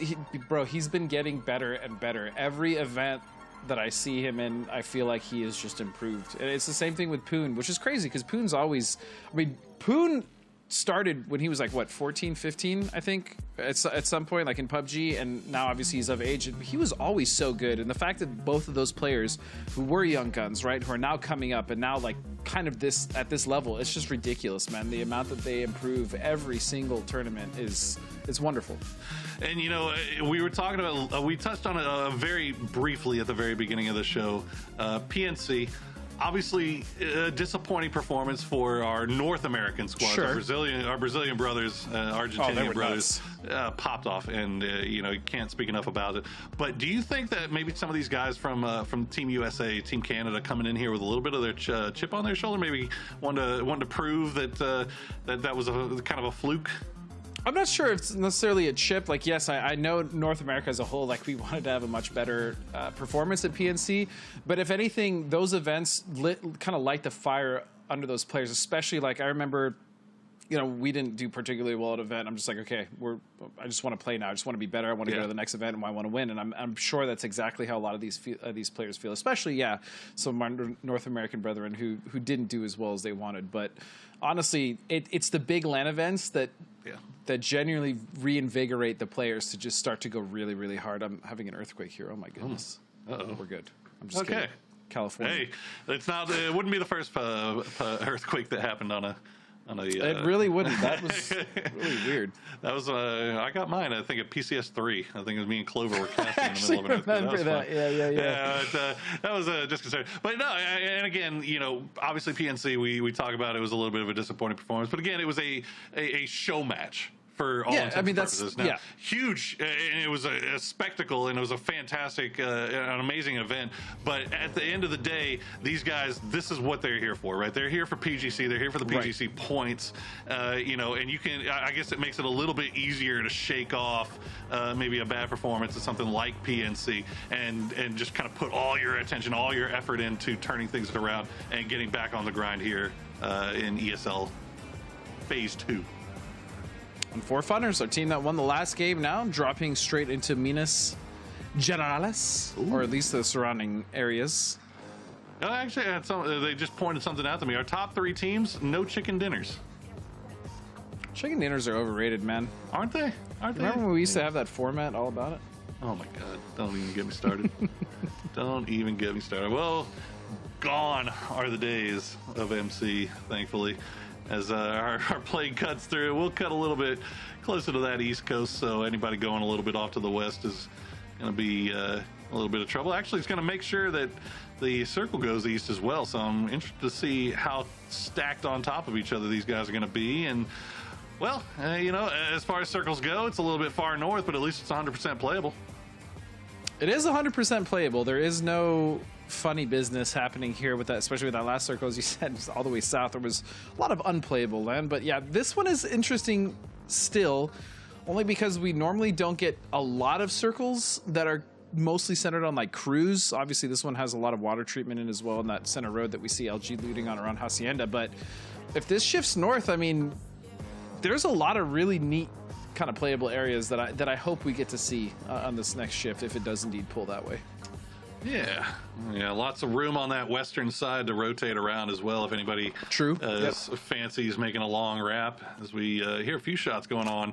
been getting better and better. Every event that I see him in, I feel like he is just improved. And it's the same thing with Poon, which is crazy because Poon's always, I mean, Poon started when he was like, what, 14, 15, I think, at some point, like in PUBG, and now obviously he's of age. He was always so good, and the fact that both of those players who were young guns, right, who are now coming up and now like kind of at this level, it's just ridiculous, man. The amount that they improve every single tournament it's wonderful. And, you know, we were talking about, we touched on it very briefly at the very beginning of the show. PNC, obviously a disappointing performance for our North American squad. Sure. Our Brazilian brothers, Argentinian brothers, popped off, and, you know, you can't speak enough about it. But do you think that maybe some of these guys from Team USA, Team Canada, coming in here with a little bit of their chip on their shoulder, maybe wanted to prove that that was a kind of a fluke? I'm not sure if it's necessarily a chip. Like, yes, I know North America as a whole, like, we wanted to have a much better performance at PNC. But if anything, those events kind of light the fire under those players, especially, like, I remember, you know, we didn't do particularly well at an event. I'm just like, okay, I just want to play now. I just want to be better. I want to go to the next event, and I want to win. And I'm sure that's exactly how a lot of these players feel, especially, some of my North American brethren who didn't do as well as they wanted. But honestly, it's the big LAN events that genuinely reinvigorate the players to just start to go really, really hard. I'm having an earthquake here. Oh my goodness. We're good. I'm just Okay. kidding. California. Hey, it's not. It wouldn't be the first earthquake that happened on a. It really wouldn't. That was really weird. That was I got mine. I think at PCS 3. I think it was me and Clover were casting in the middle of an earthquake. Remember that? Yeah. That was disconcerting. But no, and again, obviously PNC, we talk about it was a little bit of a disappointing performance. But again, it was a show match. For all intents and purposes. Now, huge, and it was a spectacle, and it was a fantastic, an amazing event. But at the end of the day, these guys, this is what they're here for, right? They're here for PGC. They're here for the PGC points, and you can. I guess it makes it a little bit easier to shake off maybe a bad performance of something like PNC, and just kind of put all your attention, all your effort into turning things around and getting back on the grind here in ESL Phase 2. And for Funners, our team that won the last game now, dropping straight into Minas Gerais, or at least the surrounding areas. Actually, they just pointed something out to me. Our top 3 teams, no chicken dinners. Chicken dinners are overrated, man. Aren't they? Remember when we used to have that format all about it? Oh my God, don't even get me started. Don't even get me started. Well, gone are the days of MC, thankfully. As our play cuts through, we'll cut a little bit closer to that East Coast, so anybody going a little bit off to the West is going to be a little bit of trouble. Actually, it's going to make sure that the circle goes East as well, so I'm interested to see how stacked on top of each other these guys are going to be. And, well, as far as circles go, it's a little bit far north, but at least it's 100% playable. It is 100% playable. There is no funny business happening here with that, especially with that last circle, as you said, all the way south. There was a lot of unplayable land, but yeah, this one is interesting still, only because we normally don't get a lot of circles that are mostly centered on like crews. Obviously, this one has a lot of water treatment in as well, in that center road that we see LG looting on around Hacienda. But if this shifts north, I mean, there's a lot of really neat kind of playable areas that I hope we get to see on this next shift, if it does indeed pull that way. Yeah, lots of room on that western side to rotate around as well if anybody fancies making a long wrap. As we hear a few shots going on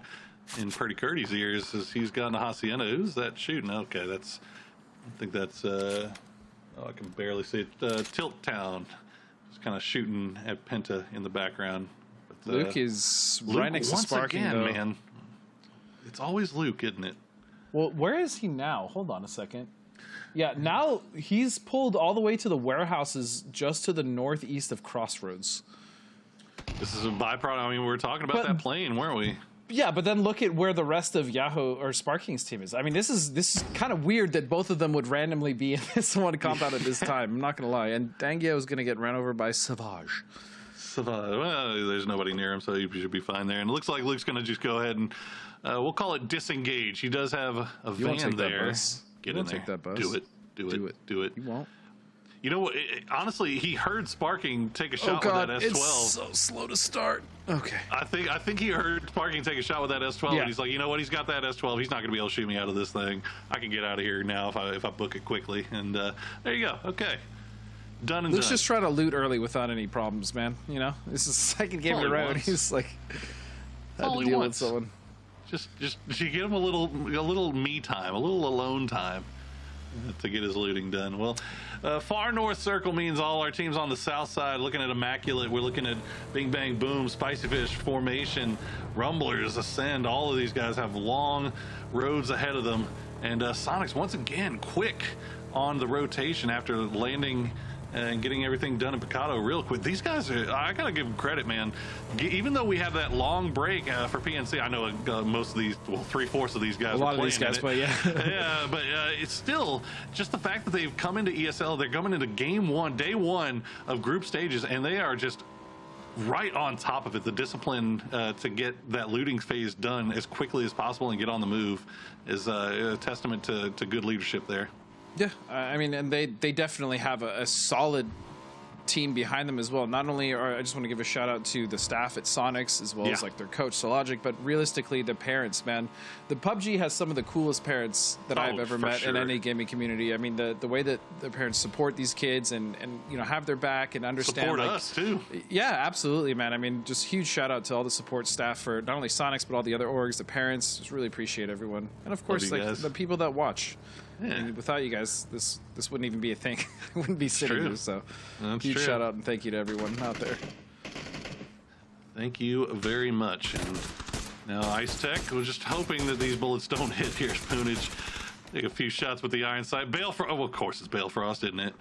in Purdy Curdy's ears as he's gotten to Hacienda. Who's that shooting? Okay, I think that's, I can barely see it. Tilt Town. Just kind of shooting at Penta in the background. But, Luke is right next to Sparking, again, though. Man. It's always Luke, isn't it? Well, where is he now? Hold on a second. Yeah, now he's pulled all the way to the warehouses just to the northeast of Crossroads. This is a byproduct. I mean, we were talking about that plane, weren't we? Yeah, but then look at where the rest of Yahoo or Sparking's team is. I mean, this is kind of weird that both of them would randomly be in this one compound at this time. I'm not going to lie. And Dangio is going to get ran over by Savage. Well, there's nobody near him, so you should be fine there. And it looks like Luke's going to just go ahead and we'll call it disengage. He does have a van there. Get in there. Take that bus. Do it. You won't. You know what? Honestly, he heard Sparking take a shot with that S12. It's so slow to start. Okay. I think he heard Sparking take a shot with that S12, and he's like, you know what? He's got that S12. He's not going to be able to shoot me out of this thing. I can get out of here now if I book it quickly. And there you go. Okay. Done and Luke's done. just trying to loot early without any problems, man. You know, this is the second game in a row, and he's like, had to deal with someone. Just you give him a little me time, a little alone time to get his looting done. Well, far north circle means all our teams on the south side. Looking at Immaculate, we're looking at Bing Bang Boom, Spicy Fish, Formation, Rumblers, Ascend. All of these guys have long roads ahead of them. And Sonics, once again, quick on the rotation after landing and getting everything done in Picado real quick. These guys I gotta give them credit, man. Even though we had that long break for PNC, I know most of these, well, 3/4 of these guys a lot of these guys play, yeah, but it's still just the fact that they've come into ESL, they're coming into game one, day one of group stages, and they are just right on top of it. The discipline to get that looting phase done as quickly as possible and get on the move is a testament to good leadership there. Yeah, I mean, and they definitely have a solid team behind them as well. Not only I just want to give a shout out to the staff at Sonics as well as like their coach Sologic, but realistically the parents, man. The PUBG has some of the coolest parents that I've ever met in any gaming community. I mean, the way that their parents support these kids and you know, have their back and understand. Support us too. Yeah, absolutely, man. I mean, just huge shout out to all the support staff for not only Sonics but all the other orgs, the parents. Just really appreciate everyone, and of course like the people that watch. I mean, without you guys, this wouldn't even be a thing. I wouldn't be sitting here. So, huge shout out and thank you to everyone out there. Thank you very much. And now Ice Tech was just hoping that these bullets don't hit here. Spoonage take a few shots with the iron sight. Balefrost, well, of course it's Balefrost, isn't it?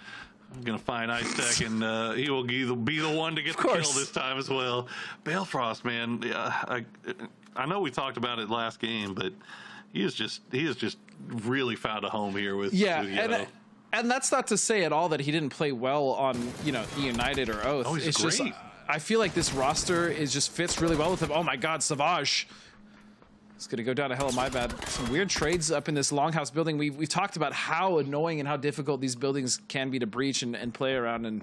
I'm gonna find Ice Tech, and he will be the one to get the kill this time as well. Balefrost, man, I know we talked about it last game, but he has just really found a home here with and that's not to say at all that he didn't play well on E United or Oath. Oh, he's it's great. Just I feel like this roster just fits really well with him. Oh my God, Savage. It's going to go down to hell, my bad. Some weird trades up in this longhouse building. We've talked about how annoying and how difficult these buildings can be to breach and play around, and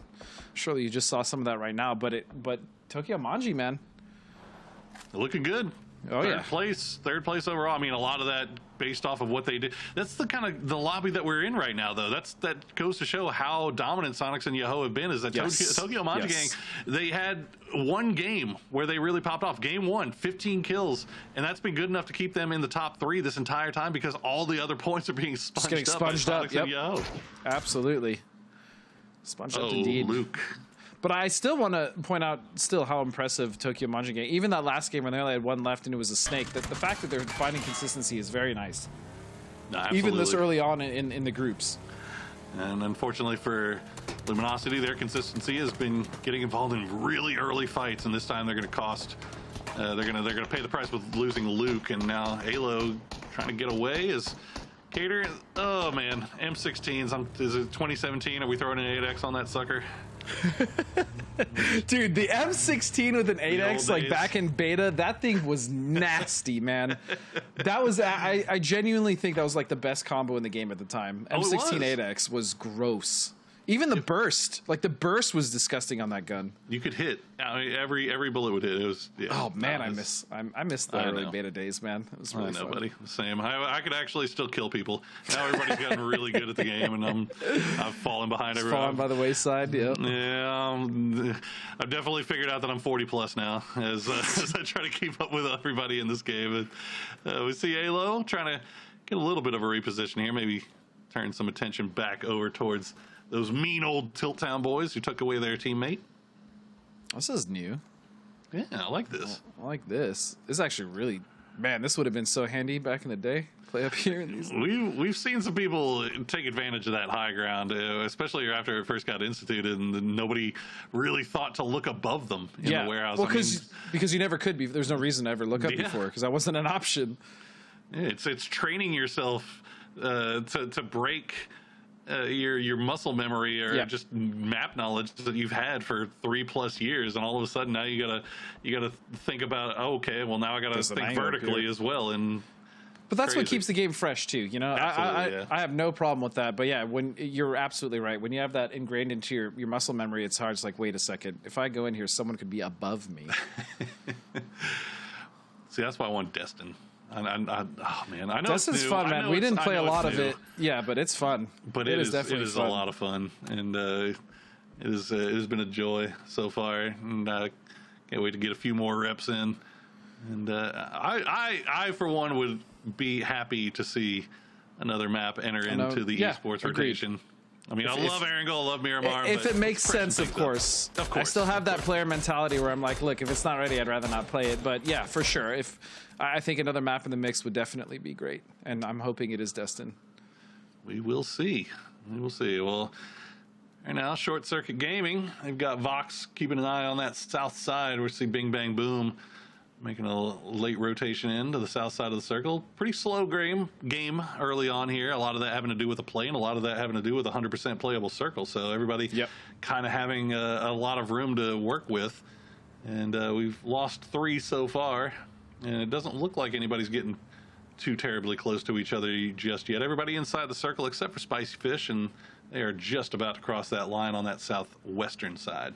surely you just saw some of that right now. But Tokyo Manji, man. They're looking good. Oh, Third place overall. I mean, a lot of that based off of what they did. That's the kind of the lobby that we're in right now, though. That goes to show how dominant Sonics and Yoho have been. Is that Tokyo Manji gang? They had one game where they really popped off. Game 1, 15 kills, and that's been good enough to keep them in the top 3 this entire time because all the other points are being sponged up by Sonics and Yoho. Absolutely, sponged up indeed. Luke. But I still want to point out how impressive Tokyo Manji game. Even that last game when they only had one left and it was a snake. The fact that they're finding consistency is very nice. No, even this early on in the groups. And unfortunately for Luminosity, their consistency has been getting involved in really early fights, and this time they're going to cost. They're going to pay the price with losing Luke, and now Halo trying to get away is. Cater, oh man, M16s. Is it 2017? Are we throwing an 8X on that sucker? Dude, the M16 with an 8X, like back in beta, that thing was nasty, man. That was, I genuinely think that was like the best combo in the game at the time. M16 8X was gross. Even the burst, like the burst was disgusting on that gun. You could hit. I mean, every bullet would hit. It was. Yeah, oh man, I miss the early beta days, man. It was really fun. Buddy. Same. I could actually still kill people. Now everybody's gotten really good at the game, and I've fallen behind everyone. Fallen by the wayside. Yep. Yeah. I've definitely figured out that I'm 40 plus now as I try to keep up with everybody in this game. We see Halo trying to get a little bit of a reposition here. Maybe turn some attention back over towards those mean old Tilt Town boys who took away their teammate. This is new. Yeah, I like this. I like this. This is actually really, man, this would have been so handy back in the day. Play up here. We've seen some people take advantage of that high ground, especially after it first got instituted, and nobody really thought to look above them in the warehouse. Well, because you never could be. There's no reason to ever look up before, because that wasn't an option. Yeah, it's training yourself to break your muscle memory or just map knowledge that you've had for 3+ years, and all of a sudden now you gotta think about, okay, well now I gotta think vertically as well. And but that's what keeps the game fresh too, you know. I have no problem with that. But yeah, when you're absolutely right, when you have that ingrained into your muscle memory, it's hard. It's like, wait a second, if I go in here, someone could be above me. See, that's why I want Destin. Oh man, I know Destin's fun, man. We didn't play a lot of it, but it's fun. But it is definitely fun. A lot of fun, and it has been a joy so far, and can't wait to get a few more reps in. And I for one would be happy to see another map enter into the esports rotation. I mean, I love Erangel, I love Miramar. If it makes sense, of course. I still have that player mentality where I'm like, look, if it's not ready, I'd rather not play it. But yeah, for sure. I think another map in the mix would definitely be great, and I'm hoping it is Destin. We will see. We will see. Well, right now, Short Circuit Gaming. They've got Vox keeping an eye on that south side. We see Bing Bang Boom making a late rotation into the south side of the circle. Pretty slow game early on here. A lot of that having to do with the play, and a lot of that having to do with a 100% playable circle. So everybody kind of having a lot of room to work with. And we've lost 3 so far, and it doesn't look like anybody's getting too terribly close to each other just yet. Everybody inside the circle except for Spicy Fish, and they are just about to cross that line on that southwestern side.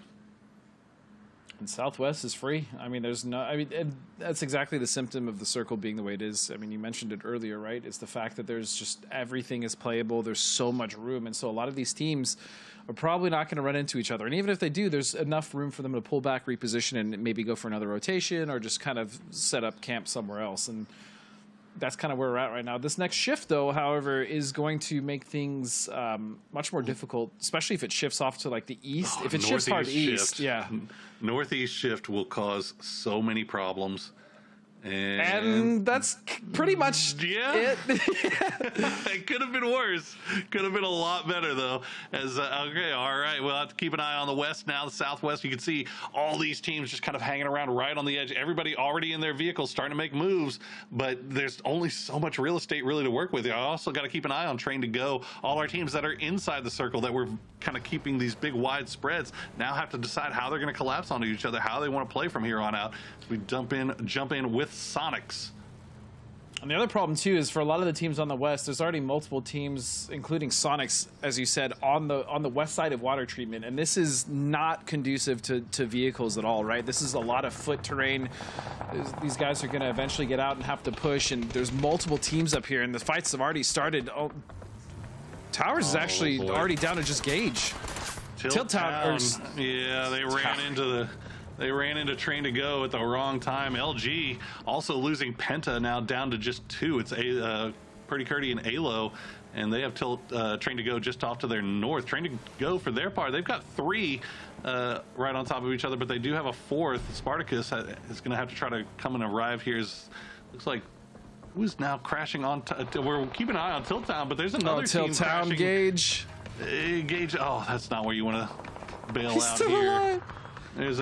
And Southwest is free. I mean, that's exactly the symptom of the circle being the way it is. I mean, you mentioned it earlier, right? It's the fact that there's just everything is playable. There's so much room. And so a lot of these teams are probably not going to run into each other. And even if they do, there's enough room for them to pull back, reposition, and maybe go for another rotation or just kind of set up camp somewhere else. And that's kind of where we're at right now. This next shift, though, however, is going to make things much more difficult, especially if it shifts off to like the east. If it shifts hard east, yeah. Northeast shift will cause so many problems. And that's pretty much it. It could have been worse. Could have been a lot better, though. Okay, all right. We'll have to keep an eye on the west now. The southwest, you can see all these teams just kind of hanging around right on the edge. Everybody already in their vehicles starting to make moves, but there's only so much real estate really to work with. I also got to keep an eye on Train to Go. All our teams that are inside the circle that we're kind of keeping these big wide spreads now have to decide how they're going to collapse onto each other, how they want to play from here on out. We jump in with Sonics. And the other problem too is for a lot of the teams on the west, there's already multiple teams, including Sonics, as you said, on the west side of water treatment, and this is not conducive to vehicles at all, right? This is a lot of foot terrain. These guys are going to eventually get out and have to push, and there's multiple teams up here, and the fights have already started. Towers is actually already down to just Gage. Tilt Town. Yeah, they ran into Train to Go at the wrong time. LG also losing Penta now down to just 2. It's Pretty Curdy and Alo, and they have Train to Go just off to their north. Train to Go, for their part, they've got 3 right on top of each other, but they do have a 4th. Spartacus is going to have to try to come and arrive here. Looks like who's now crashing on. We're keeping an eye on Tilt Town, but there's another team Tilt Town, crashing. Gage. Gage. Oh, that's not where you want to bail He's out still here. Alive. There's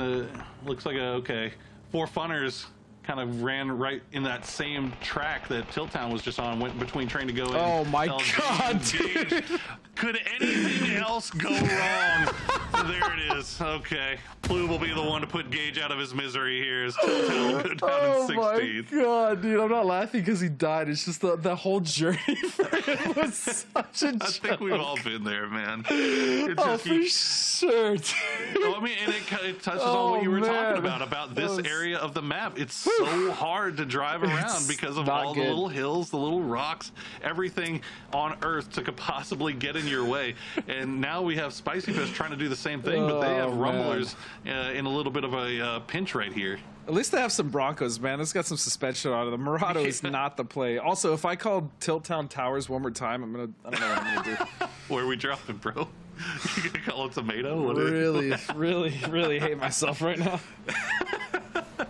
looks like okay. 4 Funners kind of ran right in that same track that Tilt Town was just on, went between Train to Go and oh my God, dude. Could anything else go wrong? There it is. Okay. Plu will be the one to put Gage out of his misery here as Tilt Town will go down in 16th. Oh my God, dude, I'm not laughing because he died. It's just the whole journey for him was such a joke. I think we've all been there, man. For sure. I mean, and it touches on what you were talking about this area of the map. It's so hard to drive around because of all the little hills, the little rocks, everything on Earth to possibly get in your way. And now we have Spicy Fish trying to do the same thing, but they have Rumblers in a little bit of a pinch right here. At least they have some Broncos, man. It's got some suspension on it. The Murado is not the play. Also, if I call Tilt Town Towers one more time, I don't know what I'm gonna do. Where are we dropping, bro? You gonna call it tomato? Really hate myself right now.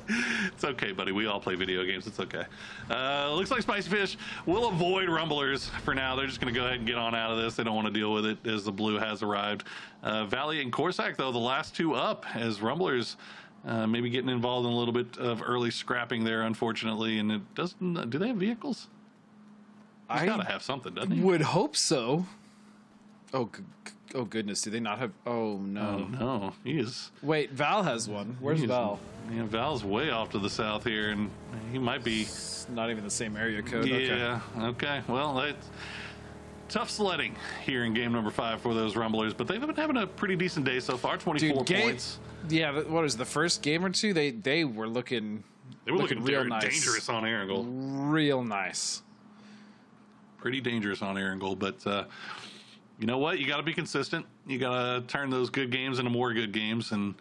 It's okay, buddy. We all play video games. It's okay. Looks like Spicy Fish will avoid Rumblers for now. They're just going to go ahead and get on out of this. They don't want to deal with it as the blue has arrived. Valley and Corsac, though, the last 2 up as Rumblers maybe getting involved in a little bit of early scrapping there, unfortunately. And it doesn't. Do they have vehicles? He's got to have something, doesn't he? Would hope so. Oh goodness, do they not have? Oh no. Oh no, he is. Wait, Val has one. Where's Val? Yeah, Val's way off to the south here, and he might be. It's not even the same area code. Yeah. Okay. Well, it's tough sledding here in game number 5 for those Rumblers, but they've been having a pretty decent day so far. 24 points. Yeah. What was the first game or two? They were looking. They were looking real nice. Dangerous on Erangel. Real nice. Pretty dangerous on Erangel, but. You know what? You got to be consistent. You got to turn those good games into more good games, and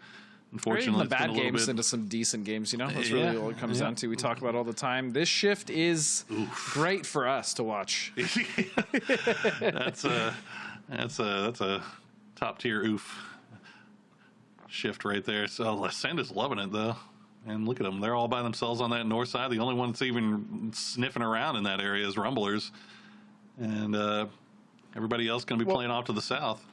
unfortunately, the bad games into some decent games. You know, that's really what it comes down to. We talk about all the time. This shift is great for us to watch. That's a top tier oof shift right there. So Lysanda's loving it though, and look at them. They're all by themselves on that north side. The only one that's even sniffing around in that area is Rumblers, and. Everybody else going to be playing off to the south.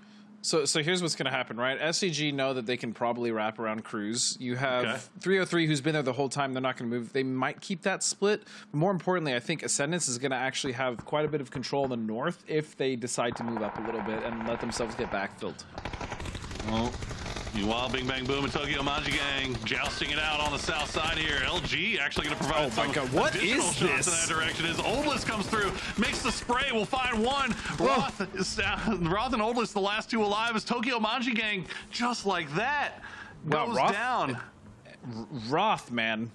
So here's what's going to happen, right? SCG know that they can probably wrap around Cruz. You have 303 who's been there the whole time. They're not going to move. They might keep that split. But more importantly, I think Ascendance is going to actually have quite a bit of control in the north if they decide to move up a little bit and let themselves get backfilled. Well, meanwhile, Bing Bang Boom and Tokyo Manji Gang jousting it out on the south side here. LG actually going to provide some additional shots in that direction as Oldless comes through, makes the spray, will find one. Roth and Oldless, the last 2 alive, as Tokyo Manji Gang, just like that, goes down. Roth, man.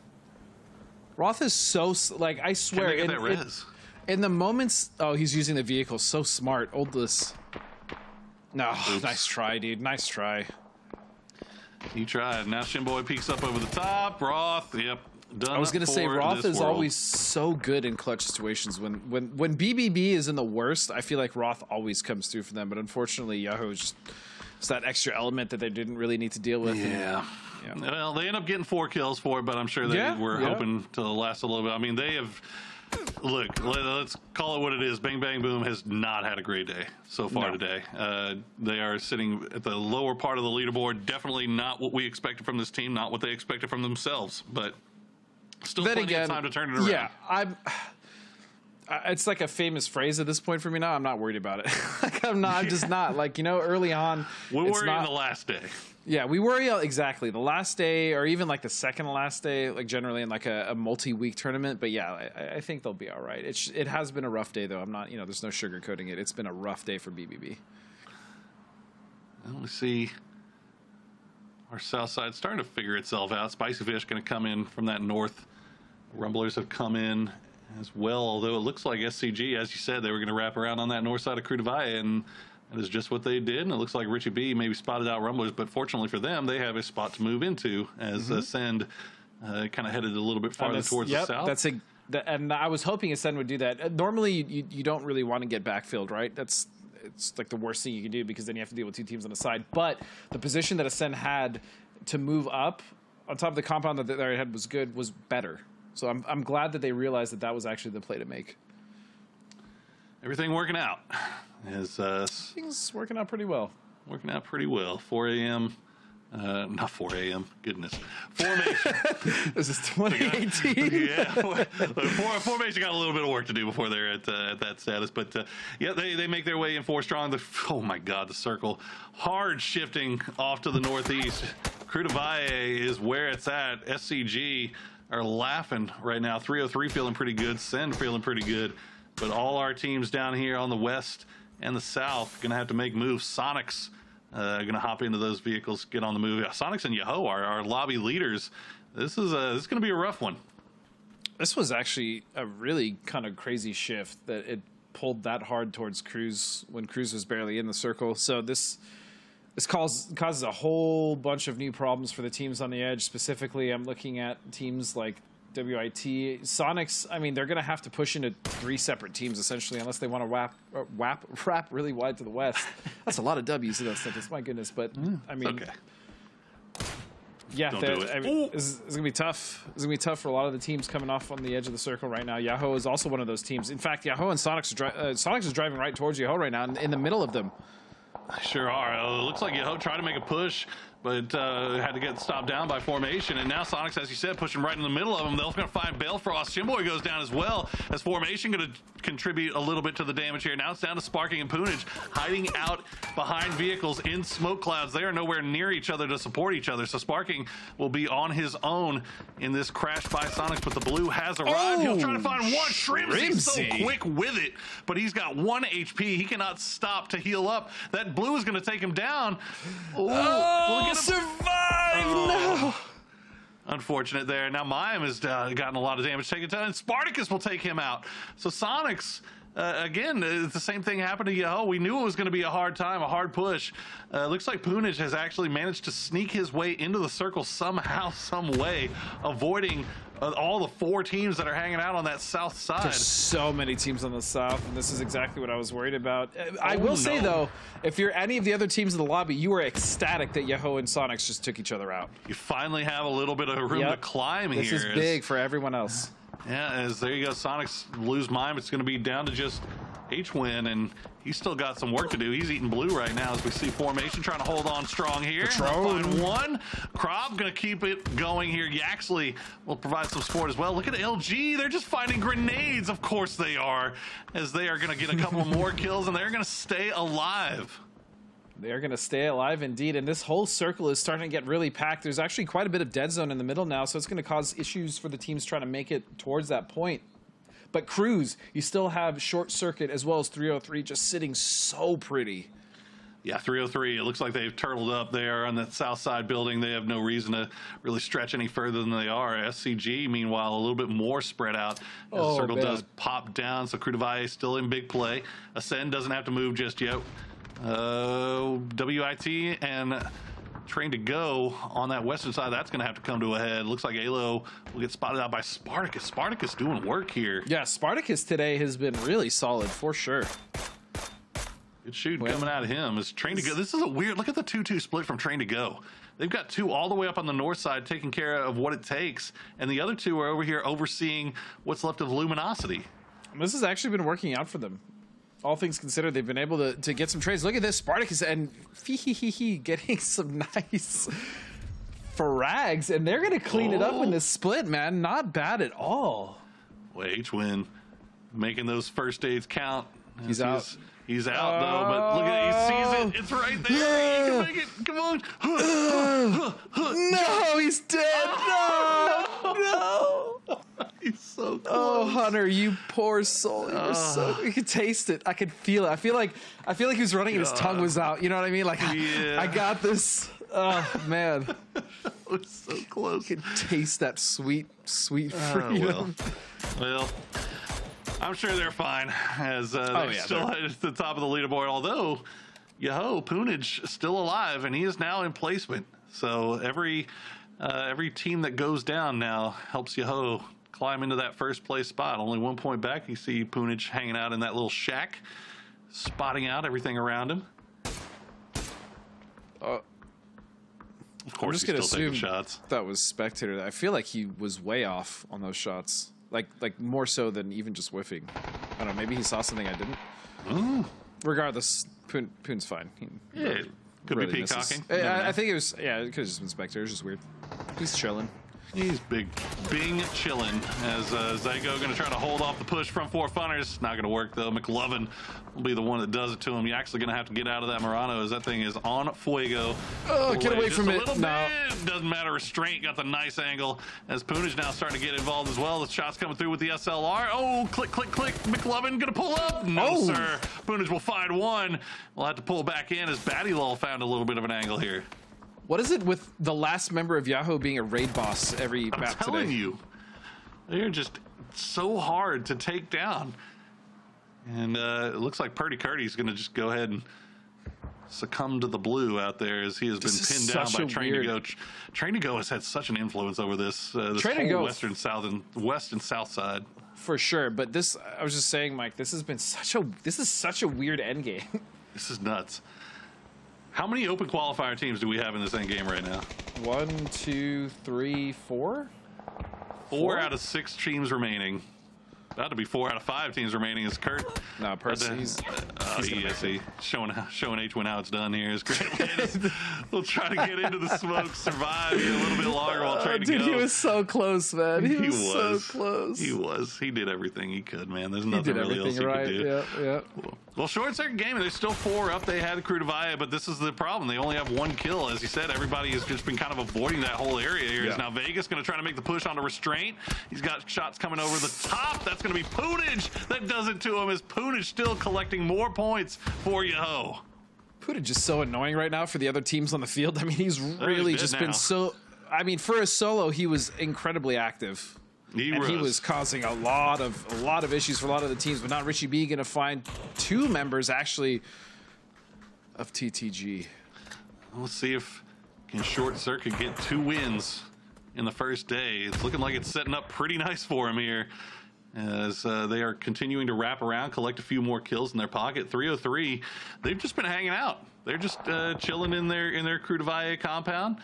Roth is so, like, I swear. In the moments, he's using the vehicle, so smart. Oldless. No, nice try, dude. Nice try. He tried. Now Shinboy peeks up over the top. Roth, yep. Done. I was going to say, Roth is always so good in clutch situations. When BBB is in the worst, I feel like Roth always comes through for them. But unfortunately, Yahoo is just it's that extra element that they didn't really need to deal with. Yeah. Well, they end up getting 4 kills for it, but I'm sure they were hoping to last a little bit. I mean, they have... Look, let's call it what it is. Bang Bang Boom has not had a great day so far today. They are sitting at the lower part of the leaderboard. Definitely not what we expected from this team, not what they expected from themselves. But still plenty of time to turn it around. Yeah, it's like a famous phrase at this point for me now. I'm not worried about it. Like I'm just not. Like, you know, early on. We worry on the last day. Yeah, we worry exactly the last day, or even like the second to last day, like generally in like a multi-week tournament. But yeah, I think they'll be all right. It has been a rough day though. I'm not, you know, there's no sugarcoating it. It's been a rough day for BBB. Well, we see our south side starting to figure itself out. Spicy Fish going to come in from that north. Rumblers have come in as well, although it looks like SCG, as you said, they were going to wrap around on that north side of Krudavaya, and that is just what they did. And it looks like Richie B maybe spotted out Rumblers, but fortunately for them, they have a spot to move into as Ascend kind of headed a little bit farther towards the south. And I was hoping Ascend would do that. Normally, you don't really want to get backfilled, right? It's like the worst thing you can do because then you have to deal with 2 teams on the side. But the position that Ascend had to move up on top of the compound that they had was better. So I'm glad that they realized that was actually the play to make. Everything working out. Things working out pretty well. Working out pretty well. 4 a.m. Not 4 a.m. Goodness. Formation. This is 2018. Yeah. Formation got a little bit of work to do before they're at that status. But, yeah, they make their way in 4 strong. Oh, my God, the circle. Hard shifting off to the northeast. Krudavaya is where it's at. SCG are laughing right now. 303 feeling pretty good. Send feeling pretty good. But all our teams down here on the west and the south going to have to make moves. Sonics going to hop into those vehicles, get on the move. Sonics and Yahoo are our lobby leaders. This is going to be a rough one. This was actually a really kind of crazy shift that it pulled that hard towards Cruz when Cruz was barely in the circle. So this causes a whole bunch of new problems for the teams on the edge. Specifically, I'm looking at teams like WIT. Sonics, I mean, they're going to have to push into 3 separate teams, essentially, unless they want to wrap really wide to the west. That's a lot of W's in that sentence, my goodness. But, I mean, yeah, it's going to be tough. It's going to be tough for a lot of the teams coming off on the edge of the circle right now. Yahoo is also one of those teams. In fact, Yahoo and Sonics is driving right towards Yahoo right now, in the middle of them. Sure are. It looks like Yahoo tried to make a push, but had to get stopped down by Formation. And now Sonics, as you said, pushing right in the middle of them. They're going to find Balefrost. Shimboy goes down as well, as Formation going to contribute a little bit to the damage here. Now it's down to Sparking and Poonage, hiding out behind vehicles in smoke clouds. They are nowhere near each other to support each other. So Sparking will be on his own in this crash by Sonics, but the blue has arrived. He'll try to find one. Shrimsy so quick with it, but he's got 1 HP. He cannot stop to heal up. That blue is going to take him down. Survive! No! Unfortunate there. Now Mayim has gotten a lot of damage taken down, and Spartacus will take him out. So Sonics, again, it's the same thing happened to Yahoo. We knew it was going to be a hard time, a hard push. Looks like Poonage has actually managed to sneak his way into the circle somehow, some way, avoiding all the 4 teams that are hanging out on that south side. There's so many teams on the south, and this is exactly what I was worried about. I will say, though, if you're any of the other teams in the lobby, you are ecstatic that Yahoo and Sonics just took each other out. You finally have a little bit of room to climb here. This is big for everyone else. Yeah, as there you go, Sonics lose Mime. It's going to be down to just H-Win, and he's still got some work to do. He's eating blue right now as we see Formation trying to hold on strong here. Find one. Krob going to keep it going here. Yaxley will provide some support as well. Look at LG. They're just finding grenades. Of course they are, as they are going to get a couple more kills, and they're going to stay alive. They're going to stay alive indeed, and this whole circle is starting to get really packed. There's actually quite a bit of dead zone in the middle now, so it's going to cause issues for the teams trying to make it towards that point. But Cruz, you still have Short Circuit as well as 303 just sitting so pretty. Yeah, 303, it looks like they've turtled up there on that south side building. They have no reason to really stretch any further than they are. SCG, meanwhile, a little bit more spread out as the circle does pop down, so Krudavaya still in big play. Ascend doesn't have to move just yet. WIT and Train to Go on that western side, that's going to have to come to a head. Looks like Alo will get spotted out by Spartacus. Spartacus doing work here. Yeah, Spartacus today has been really solid for sure. Good shooting coming out of him. Is Train to Go. This is a weird, look at the 2-2 split from Train to Go. They've got 2 all the way up on the north side taking care of what it takes, and the other 2 are over here overseeing what's left of Luminosity. This has actually been working out for them. All things considered, they've been able to get some trades. Look at this, Spartacus and getting some nice frags, and they're going to clean it up in this split, man. Not bad at all. Well, H-Win making those first aids count. He's out. He's out, though, but look at it. He sees it. It's right there. He can make it. Come on. No, he's dead. No. He's so close. Oh, Hunter, you poor soul. You could taste it. I could feel it. I feel like he was running and his tongue was out. You know what I mean? Like, yeah. I got this. Oh, man. It was so close. You could taste that sweet freedom. Well, I'm sure they're fine as they're still at the top of the leaderboard. Although, Yahoo, Poonage still alive, and he is now in placement. So every team that goes down now helps Yahoo climb into that first place spot. Only 1 point back. You see Poonage hanging out in that little shack, spotting out everything around him. Of course, I'm just gonna assume shots. That was spectator. I feel like he was way off on those shots. Like more so than even just whiffing. I don't know. Maybe he saw something I didn't. Regardless, Poon's fine. Could be peacocking. I think it was. Yeah, it could have just been spectator. It's just weird. He's chilling. He's bing chilling as Zygo going to try to hold off the push from 4 funners. Not going to work though. McLovin will be the one that does it to him. You're actually going to have to get out of that Murano as that thing is on fuego. Oh, get away from it. No. Doesn't matter. Restraint got the nice angle as Poonage now starting to get involved as well. The shot's coming through with the SLR. Oh, click. McLovin going to pull up. No, sir. Poonage will find one. We'll have to pull back in as Battlegrounds found a little bit of an angle here. What is it with the last member of Yahoo being a raid boss every map today? I'm telling you, they're just so hard to take down. And it looks like Purdy Curdy's going to just go ahead and succumb to the blue out there as he has been pinned down by Train to Go. Train to Go has had such an influence over this whole west and south side. For sure, but this, I was just saying, Mike, this is such a weird end game. This is nuts. How many open qualifier teams do we have in this end game right now? 1, 2, 3, 4? 4 out of 6 teams remaining. That'll be 4 out of 5 teams remaining. Is Kurt? No, he's showing H1 how it's done here. Is great. We'll try to get into the smoke, survive here a little bit longer while trying to go. He was so close, man. He was so close. He was. He did everything he could, man. There's nothing really else he could do. Yeah. Well, short circuit game, there's still 4 up. They had Crew Divide, but this is the problem. They only have 1 kill. As you said, everybody has just been kind of avoiding that whole area here. Now Vegas going to try to make the push onto Restraint. He's got shots coming over the top. That's going to be Poonage that does it to him, as Poonage still collecting more points for Yahoo. Poonage is so annoying right now for the other teams on the field. I mean, he's really just been so... I mean, for a solo, he was incredibly active. He was causing a lot of issues for a lot of the teams, but now Richie B going to find 2 members actually of TTG. Let's see if can Short Circuit get 2 wins in the first day. It's looking like it's setting up pretty nice for him here as they are continuing to wrap around, collect a few more kills in their pocket. 303, they've just been hanging out. They're just chilling in their Crew Divide compound.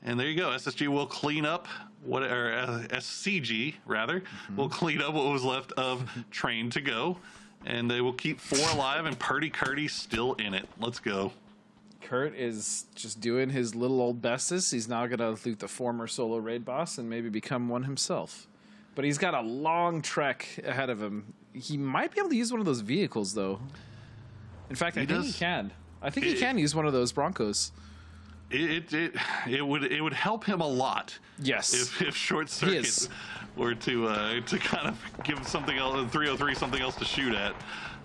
And there you go. SSG will clean up SCG rather will clean up what was left of Train to Go, and they will keep 4 alive. And Purdy Curdy still in it. Let's go. Kurt is just doing his little old bestest. He's now gonna loot the former solo raid boss and maybe become one himself. But he's got a long trek ahead of him. He might be able to use one of those vehicles, though. In fact, I think he can. I think he can use one of those Broncos. It would help him a lot. Yes. If Short Circuit were to kind of give something else, 303 something else to shoot at.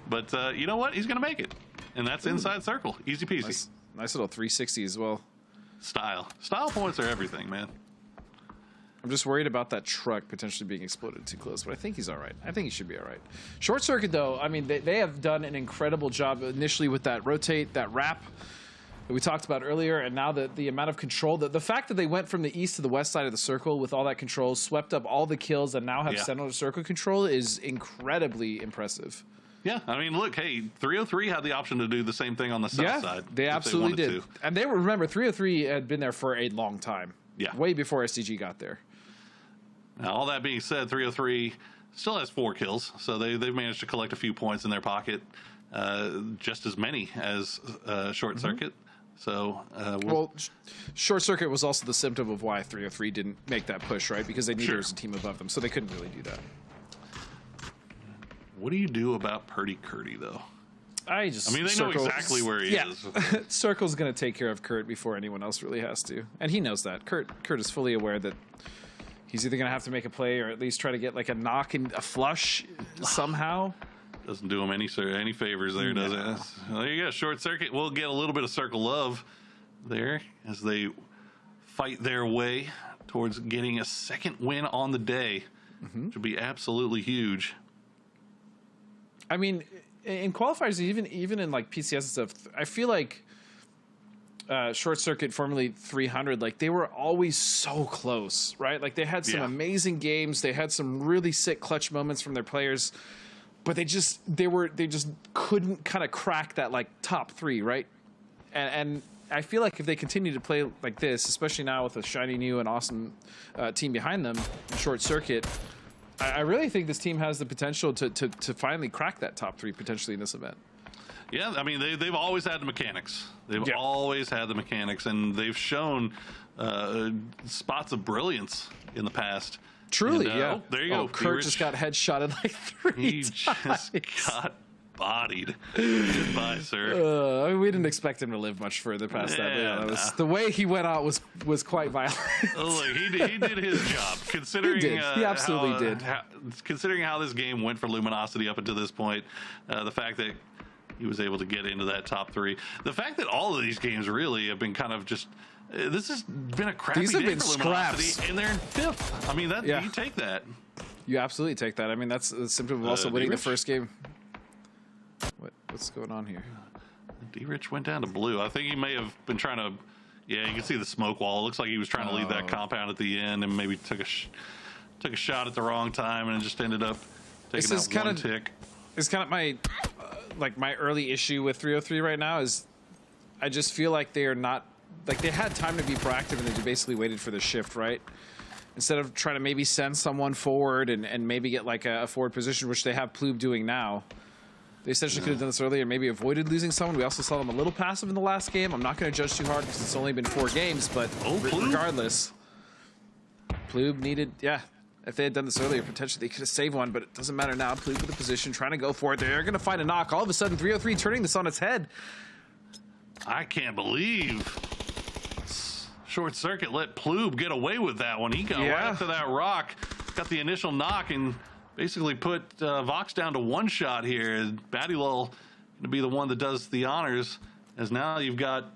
But you know what? He's gonna make it, and that's inside circle, easy peasy. Nice little 360 as well. Style points are everything, man. I'm just worried about that truck potentially being exploded too close, but I think he's all right. I think he should be all right. Short Circuit, though, I mean, they have done an incredible job initially with that rotate, that wrap. that we talked about earlier, and now the amount of control, the fact that they went from the east to the west side of the circle with all that control, swept up all the kills, and now have center of the circle control is incredibly impressive. Yeah, I mean, look, hey, 303 had the option to do the same thing on the south side. They absolutely did. And they were, remember, 303 had been there for a long time. Yeah. Way before SCG got there. Now, all that being said, 303 still has 4 kills, so they've managed to collect a few points in their pocket, just as many as Short Circuit. So, well, Short Circuit was also the symptom of why 303 didn't make that push, right? Because they knew there was a team above them, so they couldn't really do that. What do you do about Purdy Curdy, though? I mean, they know exactly where he is. Circle's going to take care of Kurt before anyone else really has to. And he knows that. Kurt is fully aware that he's either going to have to make a play or at least try to get like a knock and a flush somehow. Doesn't do him any favors there, does it? Well, there you go. Short Circuit will get a little bit of circle love there as they fight their way towards getting a second win on the day, which would be absolutely huge. I mean, in qualifiers, even in like PCS and stuff, I feel like Short Circuit, formerly 300, like they were always so close, right? Like they had some amazing games, they had some really sick clutch moments from their players, but they just couldn't kind of crack that like top 3, right? And I feel like if they continue to play like this, especially now with a shiny new and awesome team behind them, Short Circuit, I really think this team has the potential to finally crack that top 3 potentially in this event. Yeah, I mean, they've always had the mechanics. They've always had the mechanics, and they've shown spots of brilliance in the past. Truly, and, yeah. Oh, there you go. Kurt just got headshotted like 3 He times. just got bodied. Goodbye, sir. We didn't expect him to live much further past that. Yeah, the way he went out was quite violent. Look, he did his job. Considering he absolutely did. Considering how this game went for Luminosity up until this point, the fact that he was able to get into that top 3, the fact that all of these games really have been kind of just. This has been a crappy These have day been for Luminosity, and they're in 5th. I mean, you take that. You absolutely take that. I mean, that's the symptom of also winning the first game. What's going on here? D-Rich went down to blue. I think he may have been trying to. Yeah, you can see the smoke wall. It looks like he was trying to leave that compound at the end, and maybe took a shot at the wrong time, and just ended up taking that one tick. It's kind of my my early issue with 303 right now is I just feel like they are not like they had time to be proactive, and they basically waited for the shift, right? Instead of trying to maybe send someone forward and maybe get like a forward position, which they have Ploob doing now. They essentially could have done this earlier and maybe avoided losing someone. We also saw them a little passive in the last game. I'm not going to judge too hard because it's only been 4 games, but regardless, Ploob needed, if they had done this earlier, potentially they could have saved one, but it doesn't matter now. Ploob with the position, trying to go for it. They're going to find a knock. All of a sudden, 303 turning this on its head. I can't believe Short Circuit let Ploob get away with that one. He got right after that rock, got the initial knock, and basically put Vox down to 1 shot here. Battylul going to be the one that does the honors, as now you've got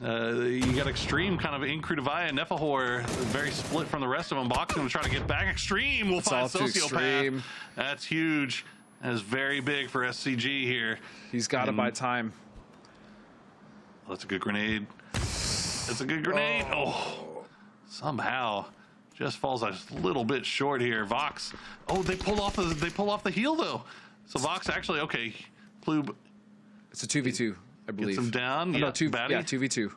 Extreme kind of in Krudavaya and Nefahor very split from the rest of them. Vox going to try to get back. Extreme will find Sociopath. That's huge. That is very big for SCG here. He's got to buy time. That's a good grenade. That's a good grenade. Oh, somehow. Just falls a little bit short here. Vox. Oh, they pull off the heel though. So Vox actually Ploob. It's a 2v2, I believe. Gets him down. Oh, no, 2v2.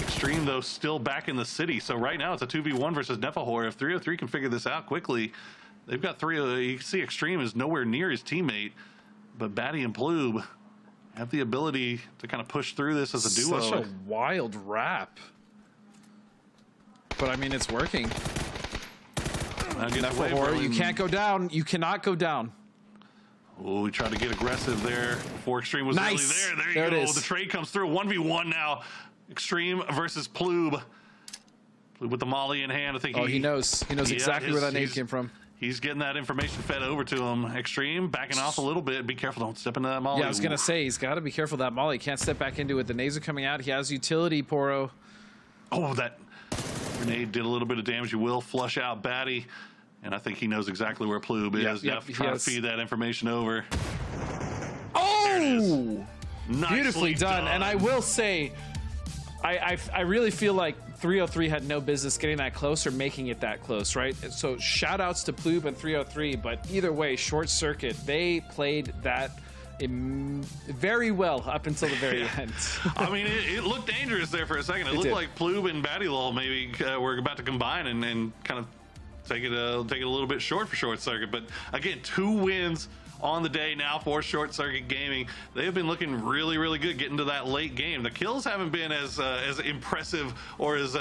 Extreme though still back in the city. So right now it's a 2v1 versus Nefahor. If 303 can figure this out quickly, they've got 3. You can see Extreme is nowhere near his teammate, but Batty and Ploob have the ability to kind of push through this as a duo. Such a wild wrap. But I mean, it's working. You can't go down. You cannot go down. Oh, we tried to get aggressive there before Extreme was really there. There you go. The trade comes through. 1v1 now. Extreme versus Ploob. Ploob with the molly in hand. I think he knows. He knows exactly where that nade came from. He's getting that information fed over to him. Extreme backing off a little bit. Be careful. Don't step into that molly. Yeah, I was going to say, he's got to be careful of that molly. He can't step back into it. The nades are coming out. He has utility, Poro. Oh, that grenade did a little bit of damage. You will flush out Batty, and I think he knows exactly where Ploob is. Trying to feed that information over. Oh! Beautifully done. And I will say, I really feel like 303 had no business getting that close or making it that close, right? So shout outs to Ploob and 303, but either way, Short Circuit, they played that very well up until the very end. I mean, it looked dangerous there for a second. It looked like Ploob and Battlegrounds maybe were about to combine and kind of take it a little bit short for Short Circuit. But again, 2 wins on the day now for Short Circuit Gaming. They have been looking really, really good getting to that late game. The kills haven't been as impressive or as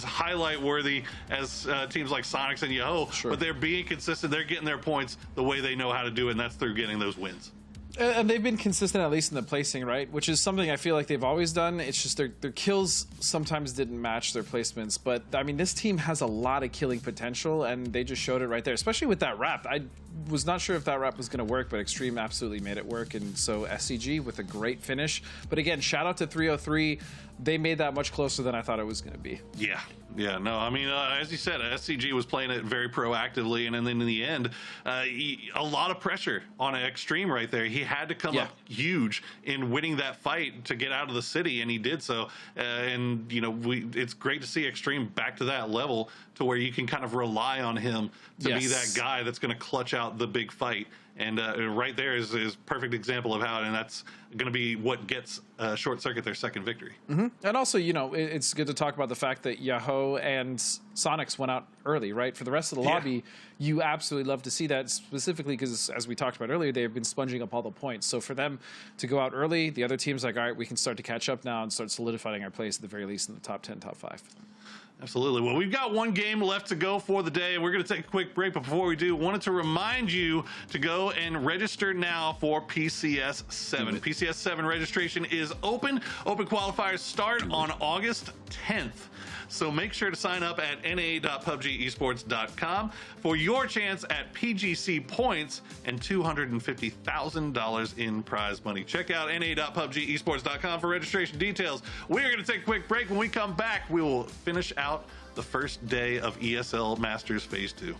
highlight worthy as teams like Sonics and Yahoo, but they're being consistent. They're getting their points the way they know how to do it, and that's through getting those wins. And they've been consistent, at least in the placing, right? Which is something I feel like they've always done. It's just their kills sometimes didn't match their placements. But, I mean, this team has a lot of killing potential, and they just showed it right there, especially with that wrap. I was not sure if that wrap was going to work, but Extreme absolutely made it work. And so SCG with a great finish. But, again, shout out to 303. They made that much closer than I thought it was going to be. Yeah, no, I mean, as you said, SCG was playing it very proactively, and then in the end, a lot of pressure on Extreme right there. He had to come up huge in winning that fight to get out of the city, and he did so. And, you know, it's great to see Extreme back to that level to where you can kind of rely on him to be that guy that's going to clutch out the big fight. And right there is a perfect example of how, and that's going to be what gets Short Circuit their second victory. And also, you know, it's good to talk about the fact that Yahoo and Sonics went out early, right? For the rest of the lobby, you absolutely love to see that, specifically because, as we talked about earlier, they've been sponging up all the points. So for them to go out early, the other team's like, all right, we can start to catch up now and start solidifying our place at the very least in the top 10, top 5. Absolutely. Well, we've got one game left to go for the day, and we're going to take a quick break. But before we do, wanted to remind you to go and register now for PCS 7. PCS 7 registration is open. Open qualifiers start on August 10th. So make sure to sign up at na.pubgesports.com for your chance at PGC points and $250,000 in prize money. Check out na.pubgesports.com for registration details. We're going to take a quick break. When we come back, we will finish out the first day of ESL Masters Phase 2.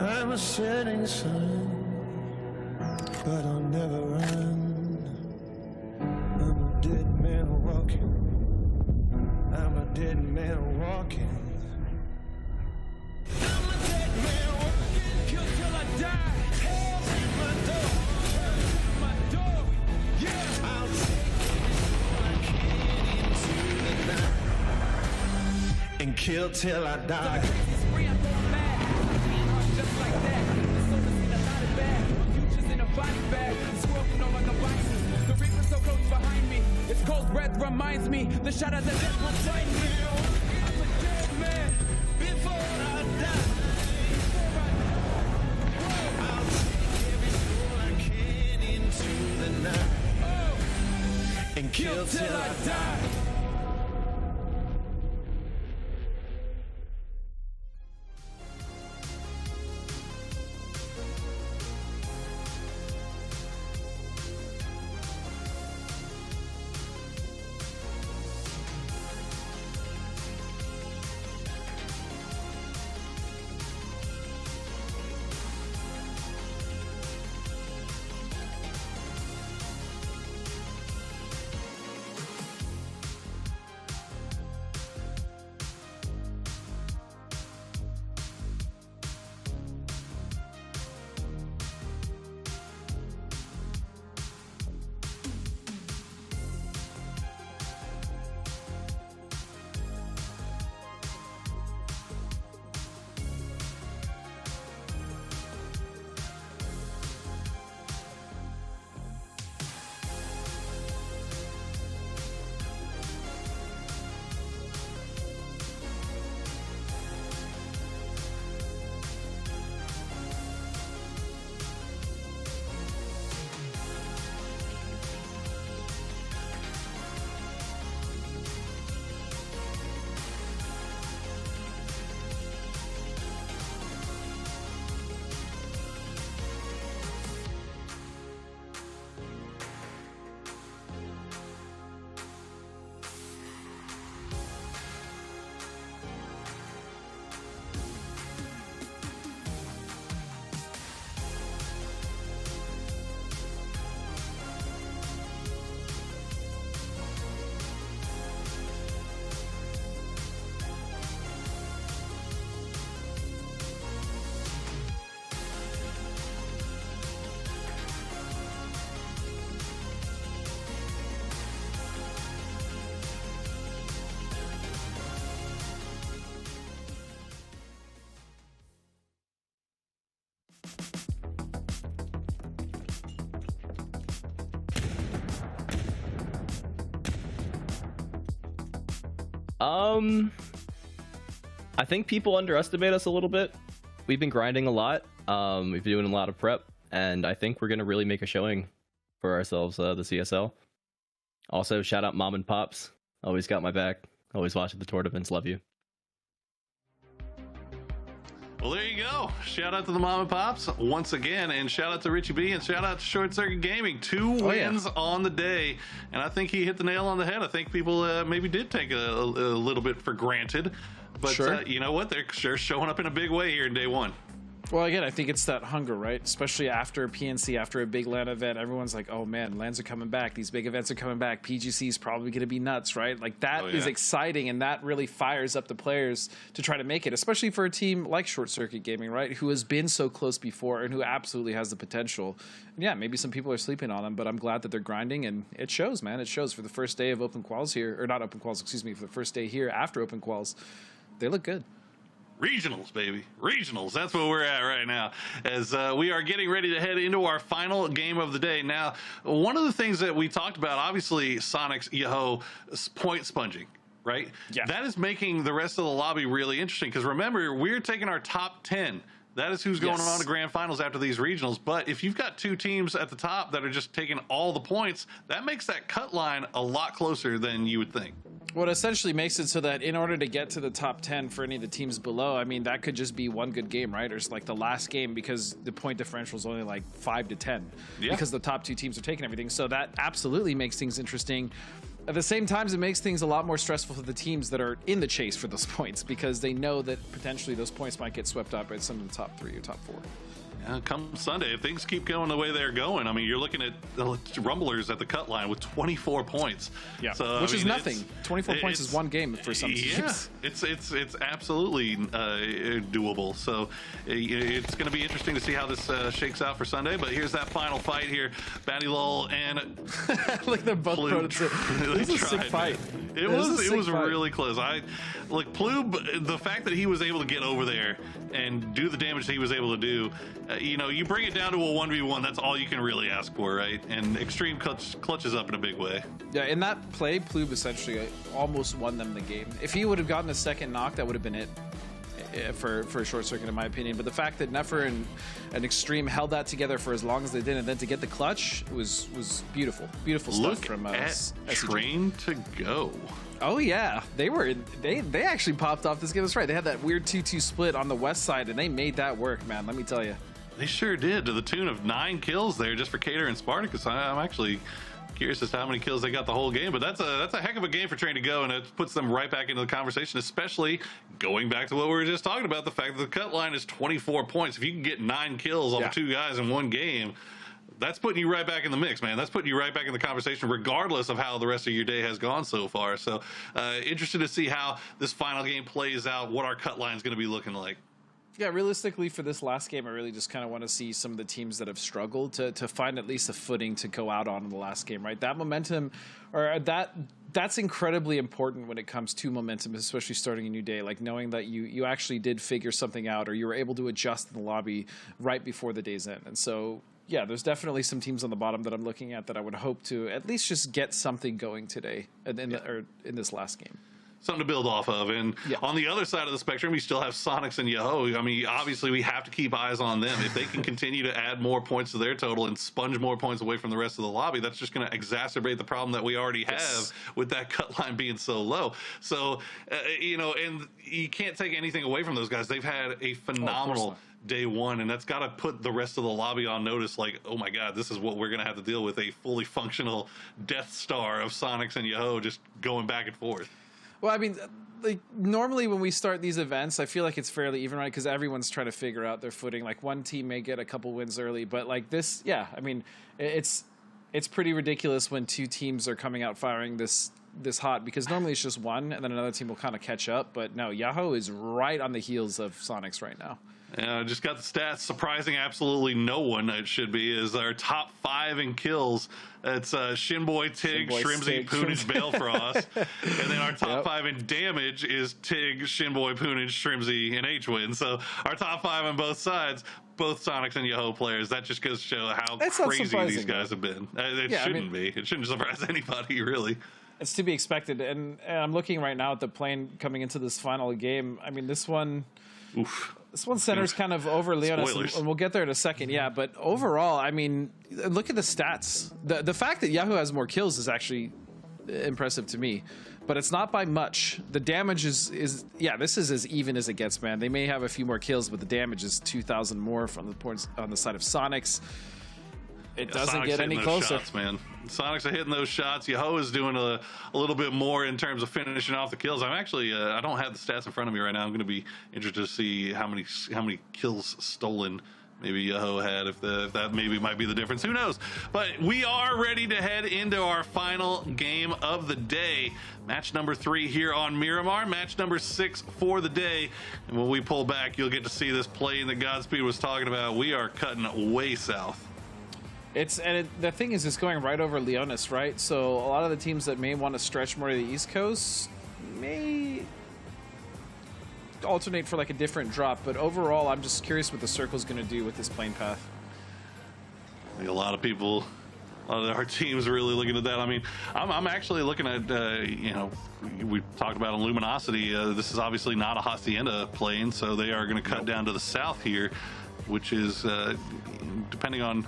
I'm a setting sun, but I'll never run. I'm a dead man walking. I'm a dead man walking. I'm a dead man walking, kill till I die. Hell's in my door, my door. Yeah, I'll take it into the night and kill till I die. Just like that, the soul is in a lot of bag. My future's in a body bag. This world can no longer bind me. The reaper's so close behind me. Its cold breath reminds me. The shadows of death will find me. I'm a dead man before I die. I'll take every soul I can into the night and kill till I die. I think people underestimate us a little bit. We've been grinding a lot. We've been doing a lot of prep, and I think we're going to really make a showing for ourselves, the CSL. Also, shout out Mom and Pops. Always got my back. Always watching the tournaments. Love you. Well, there you go. Shout out to the Mom and Pops once again, and shout out to Richie B, and shout out to Short Circuit Gaming. 2 wins on the day, and I think he hit the nail on the head. I think people maybe did take a little bit for granted, but you know what? They're sure showing up in a big way here in day one. Well, again, I think it's that hunger, right? Especially after PNC, after a big LAN event, everyone's like, oh man, LANs are coming back. These big events are coming back. PGC is probably going to be nuts, right? Like that is exciting, and that really fires up the players to try to make it, especially for a team like Short Circuit Gaming, right? Who has been so close before and who absolutely has the potential. And yeah, maybe some people are sleeping on them, but I'm glad that they're grinding, and it shows, man. It shows for the first day of Open Quals here, or not Open Quals, excuse me, for the first day here after Open Quals. They look good. Regionals, baby. Regionals. That's where we're at right now as we are getting ready to head into our final game of the day. Now, one of the things that we talked about, obviously, Sonic's Yoho point sponging, right? Yeah. That is making the rest of the lobby really interesting because remember, we're taking our top 10. That is who's going on to grand finals after these regionals. But if you've got 2 teams at the top that are just taking all the points, that makes that cut line a lot closer than you would think. What essentially makes it so that in order to get to the top 10 for any of the teams below, I mean, that could just be one good game, right? Or it's like the last game because the point differential is only like 5 to 10 because the top 2 teams are taking everything. So that absolutely makes things interesting. At the same time, it makes things a lot more stressful for the teams that are in the chase for those points because they know that potentially those points might get swept up by some of the top 3 or top 4. Come Sunday, if things keep going the way they're going, I mean, you're looking at the Rumblers at the cut line with 24 points. Yeah, so, which is nothing. 24 points is one game for some teams. Yeah, it's absolutely doable. So it's going to be interesting to see how this shakes out for Sunday. But here's that final fight here. Batty Lull and like they're both prototypes. This is a sick fight. It was really close. Ploob, the fact that he was able to get over there and do the damage that he was able to do, you bring it down to a 1v1, that's all you can really ask for, right? And Extreme clutches up in a big way. Yeah, in that play, Ploob essentially almost won them the game. If he would have gotten a second knock, that would have been it for a Short Circuit, in my opinion. But the fact that Nefer and Extreme held that together for as long as they did, and then to get the clutch was beautiful. Beautiful stuff from Train to Go. Oh yeah, they actually popped off this game. That's right. They had that weird 2-2 split on the west side, and they made that work, man. Let me tell you. They sure did, to the tune of 9 kills there just for Cater and Spartacus. I'm actually curious as to how many kills they got the whole game, but that's a heck of a game for Train to Go, and it puts them right back into the conversation, especially going back to what we were just talking about, the fact that the cut line is 24 points. If you can get 9 kills off of 2 guys in one game, that's putting you right back in the mix, man. That's putting you right back in the conversation, regardless of how the rest of your day has gone so far. So interested to see how this final game plays out, what our cut line is going to be looking like. Yeah, realistically, for this last game, I really just kind of want to see some of the teams that have struggled to find at least a footing to go out on in the last game, right? That momentum, or that's incredibly important when it comes to momentum, especially starting a new day, like knowing that you actually did figure something out, or you were able to adjust in the lobby right before the day's end. And so, yeah, there's definitely some teams on the bottom that I'm looking at that I would hope to at least just get something going today in this last game. Something to build off of. And on the other side of the spectrum, you still have Sonics and Yoho. I mean, obviously, we have to keep eyes on them. If they can continue to add more points to their total and sponge more points away from the rest of the lobby, that's just going to exacerbate the problem that we already have with that cut line being so low. So, and you can't take anything away from those guys. They've had a phenomenal day one, and that's got to put the rest of the lobby on notice, like, oh my god, this is what we're going to have to deal with, a fully functional Death Star of Sonics and Yoho just going back and forth. Well, I mean, like normally when we start these events, I feel like it's fairly even, right? Because everyone's trying to figure out their footing. Like one team may get a couple wins early, but like this, yeah, I mean, it's pretty ridiculous when 2 teams are coming out firing this hot, because normally it's just one and then another team will kind of catch up. But no, Yahoo is right on the heels of Sonics right now. Yeah, just got the stats. Surprising absolutely no one, it should be, is our top 5 in kills. It's Shinboy, Tig, Shrimsy, Poonage, Balefrost. And then our top 5 in damage is Tig, Shinboy, Poonage, Shrimsy, and H-Win. So our top 5 on both sides, both Sonics and Yoho players. That just goes to show how crazy these guys have been. It shouldn't be. It shouldn't surprise anybody, really. It's to be expected, and I'm looking right now at the plane coming into this final game. I mean, this one centers kind of over Leonis, and we'll get there in a second. Yeah, but overall, I mean, look at the stats. The fact that Yahoo has more kills is actually impressive to me, but it's not by much. The damage is yeah, this is as even as it gets, man. They may have a few more kills, but the damage is 2,000 more from the points on the side of Sonics. It doesn't get any closer. Shots, man. Sonics are hitting those shots. Yahoo is doing a little bit more in terms of finishing off the kills. I'm actually I don't have the stats in front of me right now. I'm going to be interested to see how many kills stolen maybe Yahoo had, if that maybe might be the difference. Who knows? But we are ready to head into our final game of the day. Match number 3 here on Miramar. Match number 6 for the day. And when we pull back, you'll get to see this plane that Godspeed was talking about. We are cutting way south. The thing is, it's going right over Leonis, right? So a lot of the teams that may want to stretch more to the East Coast may alternate for like a different drop, but overall, I'm just curious what the circle's going to do with this plane path. I think a lot of people, a lot of our teams are really looking at that. I mean, I'm actually looking at, you know, we talked about on Luminosity. This is obviously not a Hacienda plane, so they are going to cut down to the south here, which is, depending on.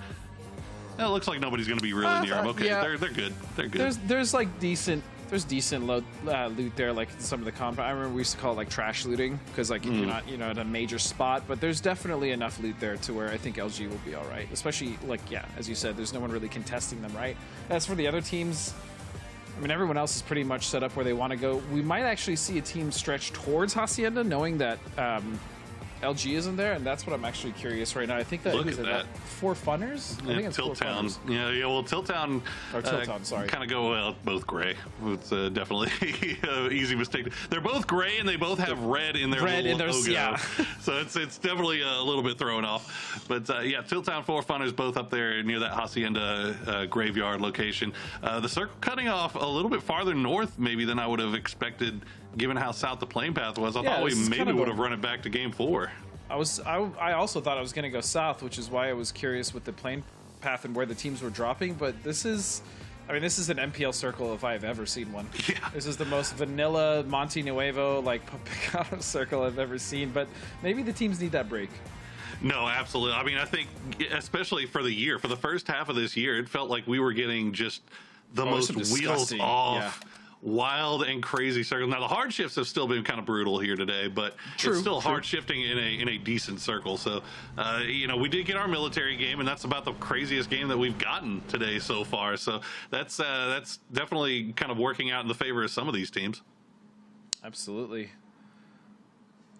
It looks like nobody's going to be really near them. Okay, yeah. They're good. They're good. There's like decent loot there, like some of the compound. I remember we used to call it like trash looting, because like you're not, you know, at a major spot, but there's definitely enough loot there to where I think LG will be all right. Especially like, yeah, as you said, there's no one really contesting them, right? As for the other teams, I mean, everyone else is pretty much set up where they want to go. We might actually see a team stretch towards Hacienda, knowing that LG isn't there, and that's what I'm actually curious right now. I think that Look at that. 4 funners. I think it's Tilt Town. Yeah. Well, Tilt Town. Sorry. Kind of go both gray. It's definitely an easy mistake. They're both gray, and they both have red in their logo. Yeah. So it's definitely a little bit thrown off. But yeah, Tilt Town 4 funners both up there near that Hacienda graveyard location. The circle cutting off a little bit farther north, maybe, than I would have expected. Given how south the plane path was, I thought we maybe would have run it back to game 4. I also thought I was going to go south, which is why I was curious with the plane path and where the teams were dropping. But this is an MPL circle if I've ever seen one. Yeah. This is the most vanilla Monte Nuevo, like, Picado circle I've ever seen. But maybe the teams need that break. No, absolutely. I mean, I think especially for the year, for the first half of this year, it felt like we were getting just the most wheels off. Wild and crazy circles. Now the hard shifts have still been kind of brutal here today, but it's still hard shifting in a decent circle. So, you know, we did get our military game, and that's about the craziest game that we've gotten today so far. So that's definitely kind of working out in the favor of some of these teams. Absolutely.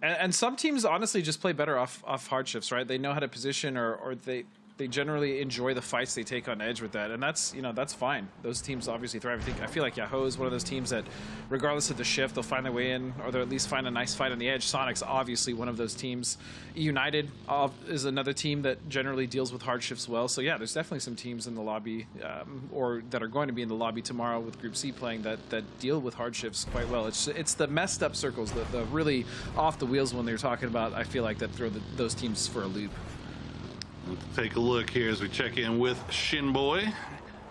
And some teams honestly just play better off hard shifts, right? They know how to position, or they generally enjoy the fights they take on edge with that, and that's, you know, that's fine. Those teams obviously thrive. I feel like Yahoo is one of those teams that, regardless of the shift, they'll find their way in, or they'll at least find a nice fight on the edge. Sonic's obviously one of those teams. United is another team that generally deals with hard shifts well. So yeah, there's definitely some teams in the lobby, or that are going to be in the lobby tomorrow with Group C playing that deal with hard shifts quite well. It's the messed up circles, the really off the wheels when they're talking about, I feel like, that throw those teams for a loop. Let's take a look here as we check in with Shinboy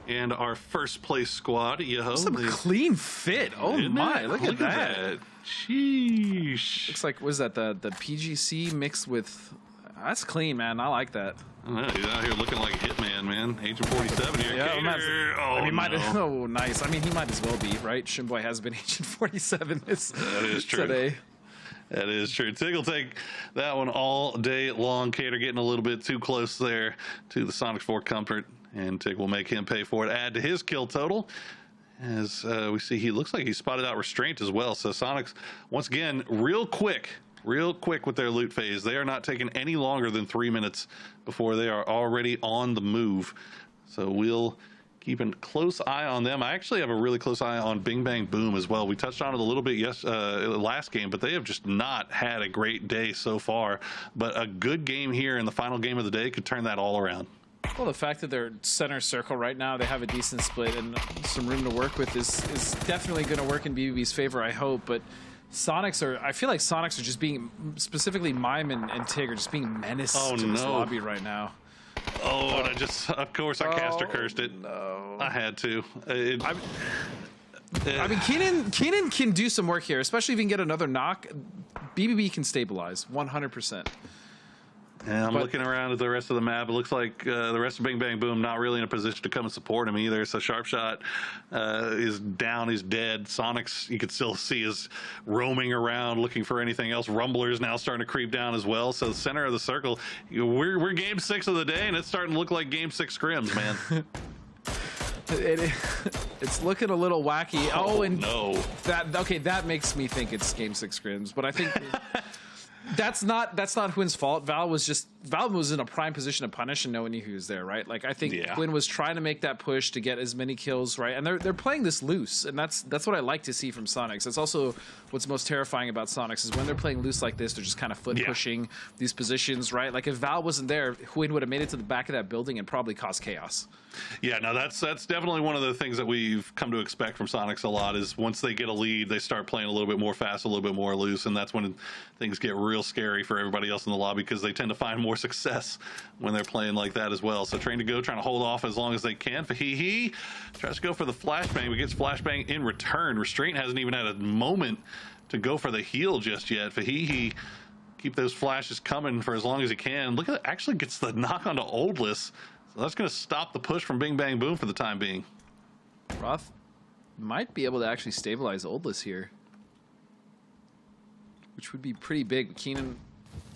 and our first place squad. Yo, some clean fit. Oh my, look at that. Sheesh. Looks like, what is that, the PGC mixed with, that's clean, man. I like that. I know, he's out here looking like Hitman, man. Agent 47 here. Yeah, oh, nice. I mean, he might as well be, right? Shinboy has been Agent 47 that is true. Today. That is true. Tig will take that one all day long. Cater getting a little bit too close there to the Sonic 4 comfort, and Tig will make him pay for it. Add to his kill total. As we see, he looks like he spotted out Restraint as well. So Sonics, once again, real quick with their loot phase. They are not taking any longer than 3 minutes before they are already on the move. So we'll keep a close eye on them. I actually have a really close eye on Bing Bang Boom as well. We touched on it a little bit last game, but they have just not had a great day so far. But a good game here in the final game of the day could turn that all around. Well, the fact that they're center circle right now, they have a decent split and some room to work with is definitely going to work in BBB's favor, I hope. But I feel like Sonics are just being, specifically Mime and Tig are just being menaced to this lobby right now. And of course I caster cursed it. No. I had to. I mean, Keenan can do some work here, especially if he can get another knock. BBB can stabilize 100%. And I'm looking around at the rest of the map. It looks like the rest of Bing Bang Boom not really in a position to come and support him either. So Sharpshot is down, he's dead. Sonics, you can still see, is roaming around looking for anything else. Rumbler's now starting to creep down as well. So the center of the circle, we're game 6 of the day, and it's starting to look like game 6 scrims, man. It's looking a little wacky. Oh, and no. That makes me think it's game 6 scrims, but I think that's not Hwin's fault. Val was in a prime position to punish, and no one knew he was there, right? Like, I think Hwin was trying to make that push to get as many kills, right? And they're playing this loose, and that's what I like to see from Sonics. That's also what's most terrifying about Sonics is when they're playing loose like this, they're just kind of foot pushing these positions, right? Like, if Val wasn't there, Hwin would have made it to the back of that building and probably caused chaos. Yeah, no, that's definitely one of the things that we've come to expect from Sonics a lot is once they get a lead, they start playing a little bit more fast, a little bit more loose, and that's when things get real scary for everybody else in the lobby because they tend to find more success when they're playing like that as well. So Train to Go trying to hold off as long as they can. Fahihi tries to go for the flashbang, but gets flashbang in return. Restraint hasn't even had a moment to go for the heal just yet. Fahihi keep those flashes coming for as long as he can. Look at that, actually gets the knock onto Oldless. So that's going to stop the push from Bing Bang Boom for the time being. Roth might be able to actually stabilize Oldless here, which would be pretty big. Keenan,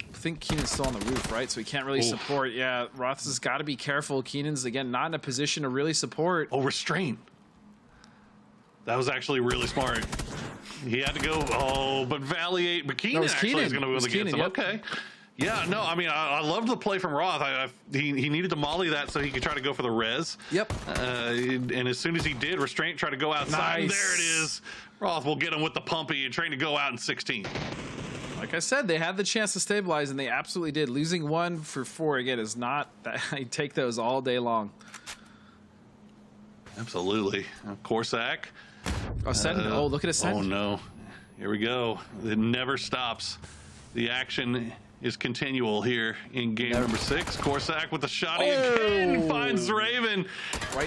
I think Keenan's still on the roof, right? So he can't really support. Yeah, Roth has got to be careful. Keenan's, again, not in a position to really support. Oh, Restraint. That was actually really smart. He had to go, but Keenan actually is going to be able to get some. Okay. Yeah, no, I mean, I loved the play from Roth. He needed to molly that so he could try to go for the res. Yep. And as soon as he did, Restraint tried to go outside. Nice. There it is. Roth will get him with the pumpy and Train to Go out in 16. Like I said, they had the chance to stabilize, and they absolutely did. Losing 1 for 4, again, is not that. I take those all day long. Absolutely. Corsac. Ascend. Look at Ascend. Oh, no. Here we go. It never stops. The action is continual here in game number 6. Corsac with the shot again finds Raven.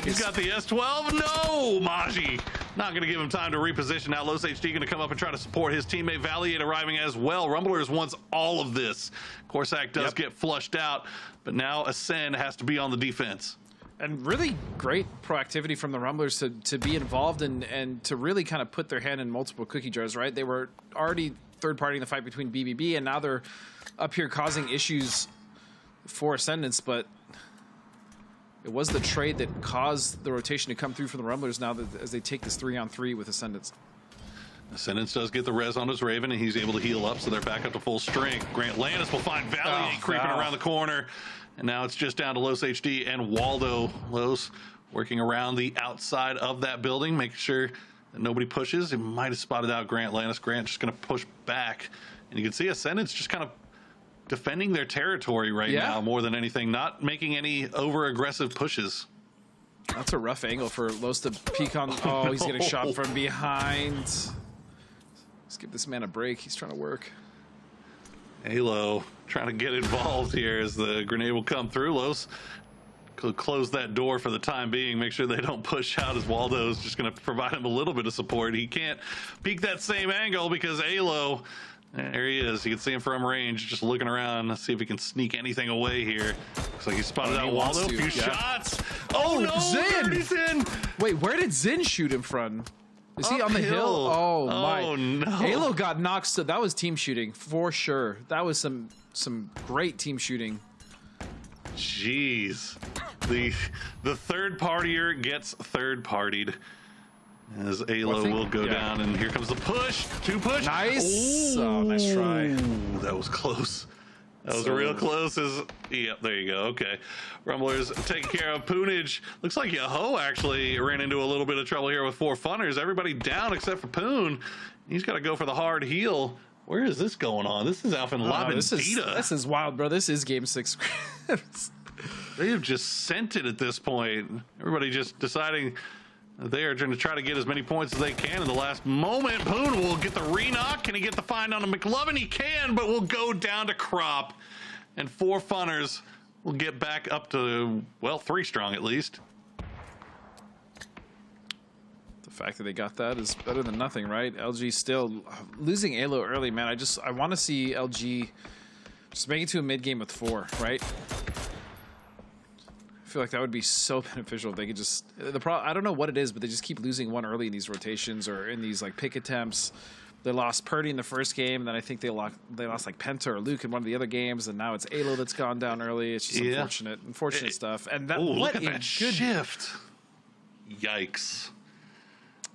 He's got the S12. No, Maji not going to give him time to reposition. Now Los HD going to come up and try to support his teammate. Valiant arriving as well. Rumblers wants all of this. Corsac does get flushed out, but now Ascend has to be on the defense. And really great proactivity from the Rumblers to be involved and to really kind of put their hand in multiple cookie jars, right? They were already third-partying the fight between BBB, and now they're up here causing issues for Ascendance, but it was the trade that caused the rotation to come through for the Rumblers now that as they take this 3-on-3 with Ascendance. Ascendance does get the res on his Raven, and he's able to heal up, so they're back up to full strength. Grant Landis will find Valiant creeping around the corner, and now it's just down to Los HD and Waldo. Los working around the outside of that building, making sure that nobody pushes. He might have spotted out Grant Landis. Grant just going to push back, and you can see Ascendance just kind of defending their territory right now more than anything, not making any over-aggressive pushes. That's a rough angle for Los to peek on. Oh, he's getting shot from behind. Let's give this man a break. He's trying to work. Halo trying to get involved here as the grenade will come through. Los could close that door for the time being, make sure they don't push out as Waldo's just going to provide him a little bit of support. He can't peek that same angle because Halo, there he is. You can see him from range, just looking around. Let's see if he can sneak anything away here. Looks like he spotted out Waldo. A few shots. Oh, no. Zin! Wait, where did Zin shoot him from? Is he on the hill? Oh, my. Oh, no. Halo got knocked. So that was team shooting for sure. That was some great team shooting. Jeez. The third partier gets third partied. As Halo will go down, and here comes the push. 2 push. Nice. Oh, nice try. Ooh, that was close. That was real close. Yep, there you go. Okay. Rumblers taking care of Poonage. Looks like Yaho actually ran into a little bit of trouble here with 4 funners. Everybody down except for Poon. He's got to go for the hard heal. Where is this going on? This is Alpha Labendita. This is wild, bro. This is game 6. They have just sent it at this point. Everybody just deciding they are going to try to get as many points as they can in the last moment. Poon will get the re-knock. Can he get the find on a McLovin? He can, but will go down to Crop. And 4 funners will get back up to, well, 3 strong at least. The fact that they got that is better than nothing, right? LG still losing Alo early, man. I want to see LG just make it to a mid game with 4, right? I feel like that would be so beneficial if they could just. I don't know what it is, but they just keep losing one early in these rotations or in these like pick attempts. They lost Purdy in the first game, and then I think they lost like Penta or Luke in one of the other games, and now it's Alo that's gone down early. It's just unfortunate stuff. And that look at that shift. Yikes.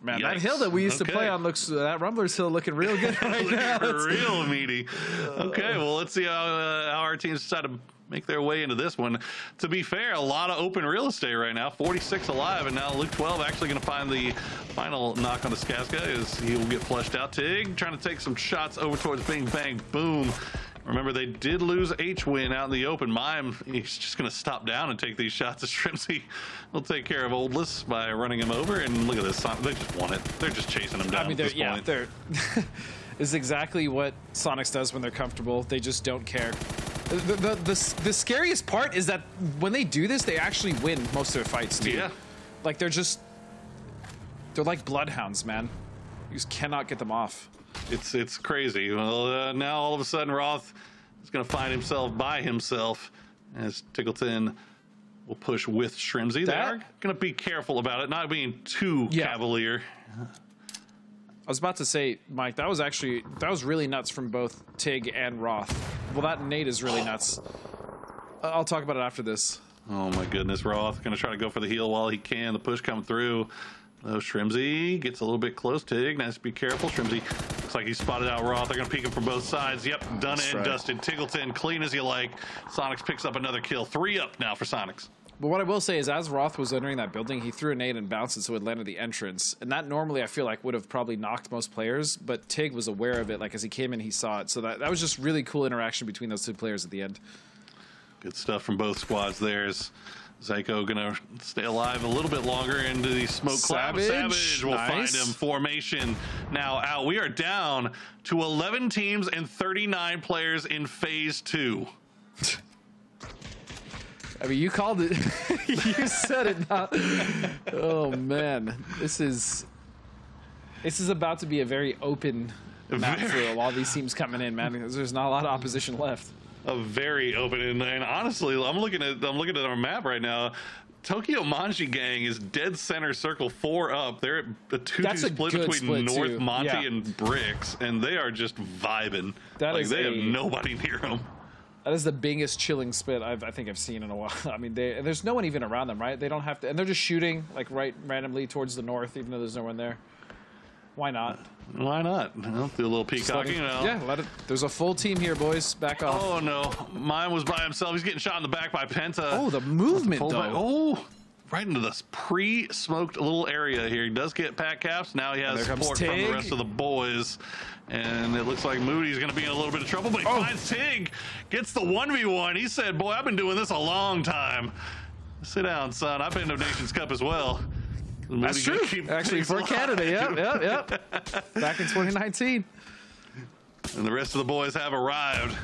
Man, that hill that we used to play on looks, that Rumbler's hill looking real good right now. Real meaty. Okay, well, let's see how our teams decide to make their way into this one. To be fair, a lot of open real estate right now. 46 alive, and now Luke 12 actually going to find the final knock on the Skaska as he will get flushed out. Tig trying to take some shots over towards Bing Bang Boom. Remember, they did lose H-Win out in the open. Mime, he's just going to stop down and take these shots. As Shrimsy will take care of Oldless by running him over. And look at this. They just won it. They're just chasing him down at this point. They're is exactly what Sonics does when they're comfortable. They just don't care. The scariest part is that when they do this, they actually win most of their fights, too. Yeah. Like, they're like bloodhounds, man. You just cannot get them off. It's crazy. Well, now all of a sudden Roth is going to find himself by himself as Tickleton will push with Shrimsy. They are going to be careful about it, not being too cavalier. I was about to say, Mike, that was really nuts from both Tig and Roth. Well, that Nate is really nuts. I'll talk about it after this. Oh my goodness, Roth going to try to go for the heal while he can. The push coming through. Oh, Shrimsy gets a little bit close. Tig, nice to be careful. Shrimsy looks like he spotted out Roth. They're going to peek him from both sides. Yep, done and dusted. Tiggleton, clean as you like. Sonics picks up another kill. 3 up now for Sonics. But what I will say is, as Roth was entering that building, he threw a nade and bounced it so it landed at the entrance. And that normally, I feel like, would have probably knocked most players. But Tig was aware of it. Like, as he came in, he saw it. So that was just really cool interaction between those two players at the end. Good stuff from both squads there. Zyko gonna stay alive a little bit longer into the smoke cloud. Savage will find him. Formation now out. We are down to 11 teams and 39 players in phase 2. I mean, you called it. You said it. Oh man, this is about to be a very open map for a lot of these teams coming in, man. Because there's not a lot of opposition left. A very open, and honestly, I'm looking at our map right now. Tokyo Manji Gang is dead center circle 4 up. They're at a 2-2 split between North Monty and Bricks, and they are just vibing. They have nobody near them. That is the biggest chilling split I think I've seen in a while. I mean, there's no one even around them, right? They don't have to, and they're just shooting like right randomly towards the north, even though there's no one there. Why not? Why not? Well, do a little peacocking. Yeah, let it. There's a full team here, boys. Back off. Oh no, mine was by himself. He's getting shot in the back by Penta. Oh, the movement though. Oh, right into this pre-smoked little area here. He does get pack caps. Now he has support from the rest of the boys. And it looks like Moody's going to be in a little bit of trouble, but he finds Tig, gets the 1v1. He said, boy, I've been doing this a long time. Sit down, son. I've been to Nations Cup as well. That's true. Actually, for Canada, yep. Back in 2019. And the rest of the boys have arrived.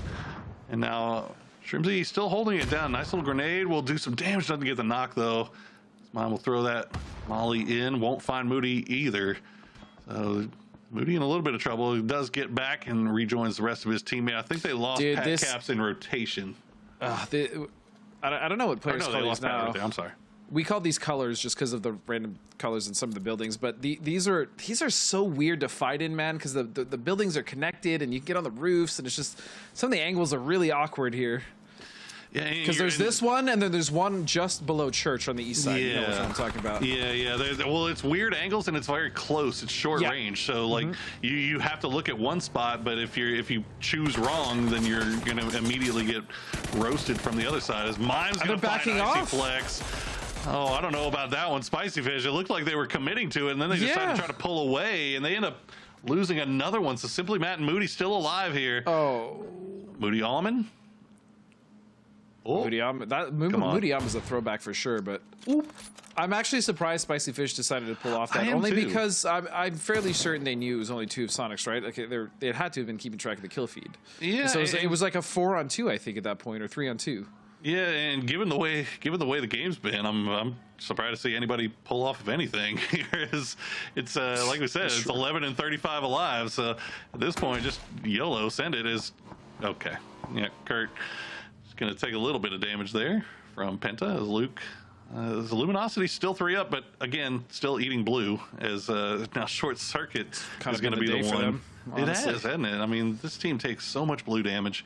And now Shrimsy still holding it down. Nice little grenade. Will do some damage. Doesn't get the knock, though. Mine will throw that molly in. Won't find Moody either. So Moody in a little bit of trouble. He does get back and rejoins the rest of his teammate. I think they lost Pat Caps in rotation. I don't know what players call these now. I'm sorry. We call these colors just because of the random colors in some of the buildings, but these are so weird to fight in, man, because the buildings are connected and you can get on the roofs, and it's just some of the angles are really awkward here. Yeah, because there's this one, and then there's one just below church on the east side. You know what I'm talking about. Yeah. Well, it's weird angles, and it's very close. It's short range, so like you have to look at one spot, but if you choose wrong, then you're gonna immediately get roasted from the other side. As Mime's gonna find Icy Flex. Oh, I don't know about that one. Spicy Fish. It looked like they were committing to it, and then they decided to try to pull away, and they end up losing another one. So Simply Matt and Moody still alive here. Oh, Moody Allman. Moody Am is a throwback for sure, but I'm actually surprised Spicy Fish decided to pull off that, only because I'm fairly certain they knew it was only 2 of Sonics, right? Okay, they had to have been keeping track of the kill feed. Yeah. So it was like a 4-on-2, I think, at that point, or 3-on-2. Yeah, and given the way the game's been, I'm surprised to see anybody pull off of anything. It's like we said, it's 11 and 35 alive. So at this point, just YOLO, send it is okay. Yeah, Kurt is going to take a little bit of damage there from Penta as Luke. The Luminosity still 3 up, but again, still eating blue as now Short Circuit is going to be the one. Them, it has, hasn't it? I mean, this team takes so much blue damage.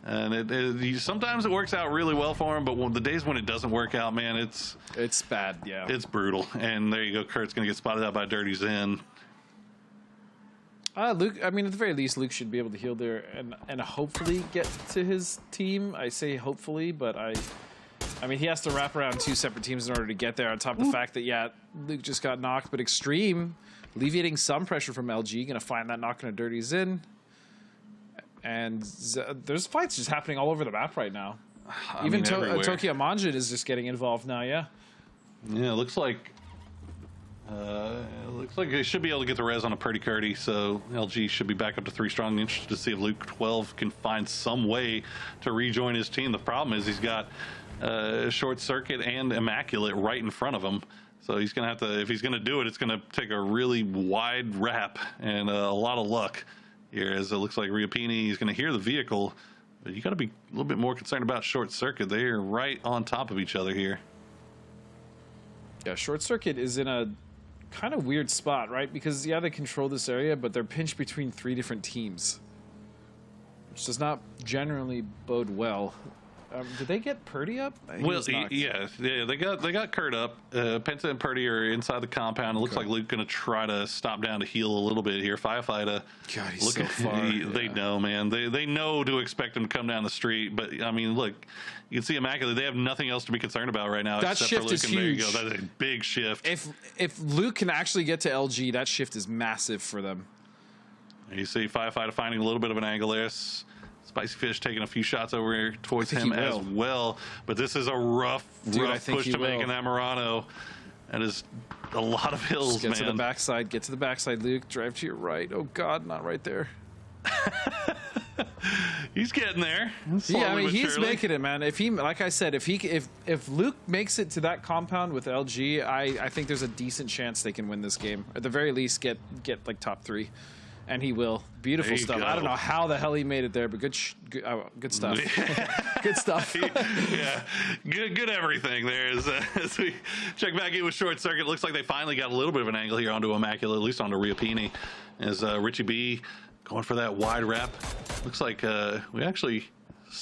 And sometimes it works out really well for him, but the days when it doesn't work out, man, it's bad. Yeah, it's brutal. And there you go. Kurt's gonna get spotted out by Dirty Zen. Luke. I mean, at the very least, Luke should be able to heal there and hopefully get to his team. I say hopefully, but I mean, he has to wrap around 2 separate teams in order to get there. On top of the fact that Luke just got knocked, but Extreme alleviating some pressure from LG, gonna find that knock on a Dirty Zen. And there's fights just happening all over the map right now. Even Tokyo Manjin is just getting involved now. Yeah. Yeah, it looks like they should be able to get the res on a Purdy Curdy, so LG should be back up to 3 strong. Interested to see if Luke 12 can find some way to rejoin his team. The problem is he's got Short Circuit and Immaculate right in front of him. So he's going to have to, if he's going to do it, it's going to take a really wide wrap and a lot of luck. Here, as it looks like Riapini, he's going to hear the vehicle, but you got to be a little bit more concerned about Short Circuit. They are right on top of each other here. Yeah, Short Circuit is in a kind of weird spot, right? Because they control this area, but they're pinched between 3 different teams, which does not generally bode well. Did they get Purdy up? Well, yeah, they got Kurt up. Penta and Purdy are inside the compound. It looks like Luke going to try to stop down to heal a little bit here. Firefighter, God, he's so far. They know, man. They know to expect him to come down the street. But I mean, look, you can see Immaculate. They have nothing else to be concerned about right now. That except shift for Luke, is and huge. There you go. That's a big shift. If Luke can actually get to LG, that shift is massive for them. You see Firefighter finding a little bit of an angle there. Spicy Fish taking a few shots over towards him as well. But this is a rough push to make in that Murano. That is a lot of hills, man. Get to the backside. Get to the backside, Luke. Drive to your right. Oh, God, not right there. He's getting there. Yeah, I mean, he's making it, man. If he, like I said, if Luke makes it to that compound with LG, I think there's a decent chance they can win this game. At the very least, get like top 3. And he will. Beautiful stuff. Go. I don't know how the hell he made it there, but good stuff. Good stuff. Yeah, good everything there. As we check back in with Short Circuit, looks like they finally got a little bit of an angle here onto Immaculate, at least onto Riapini. As Richie B going for that wide wrap. Looks like we actually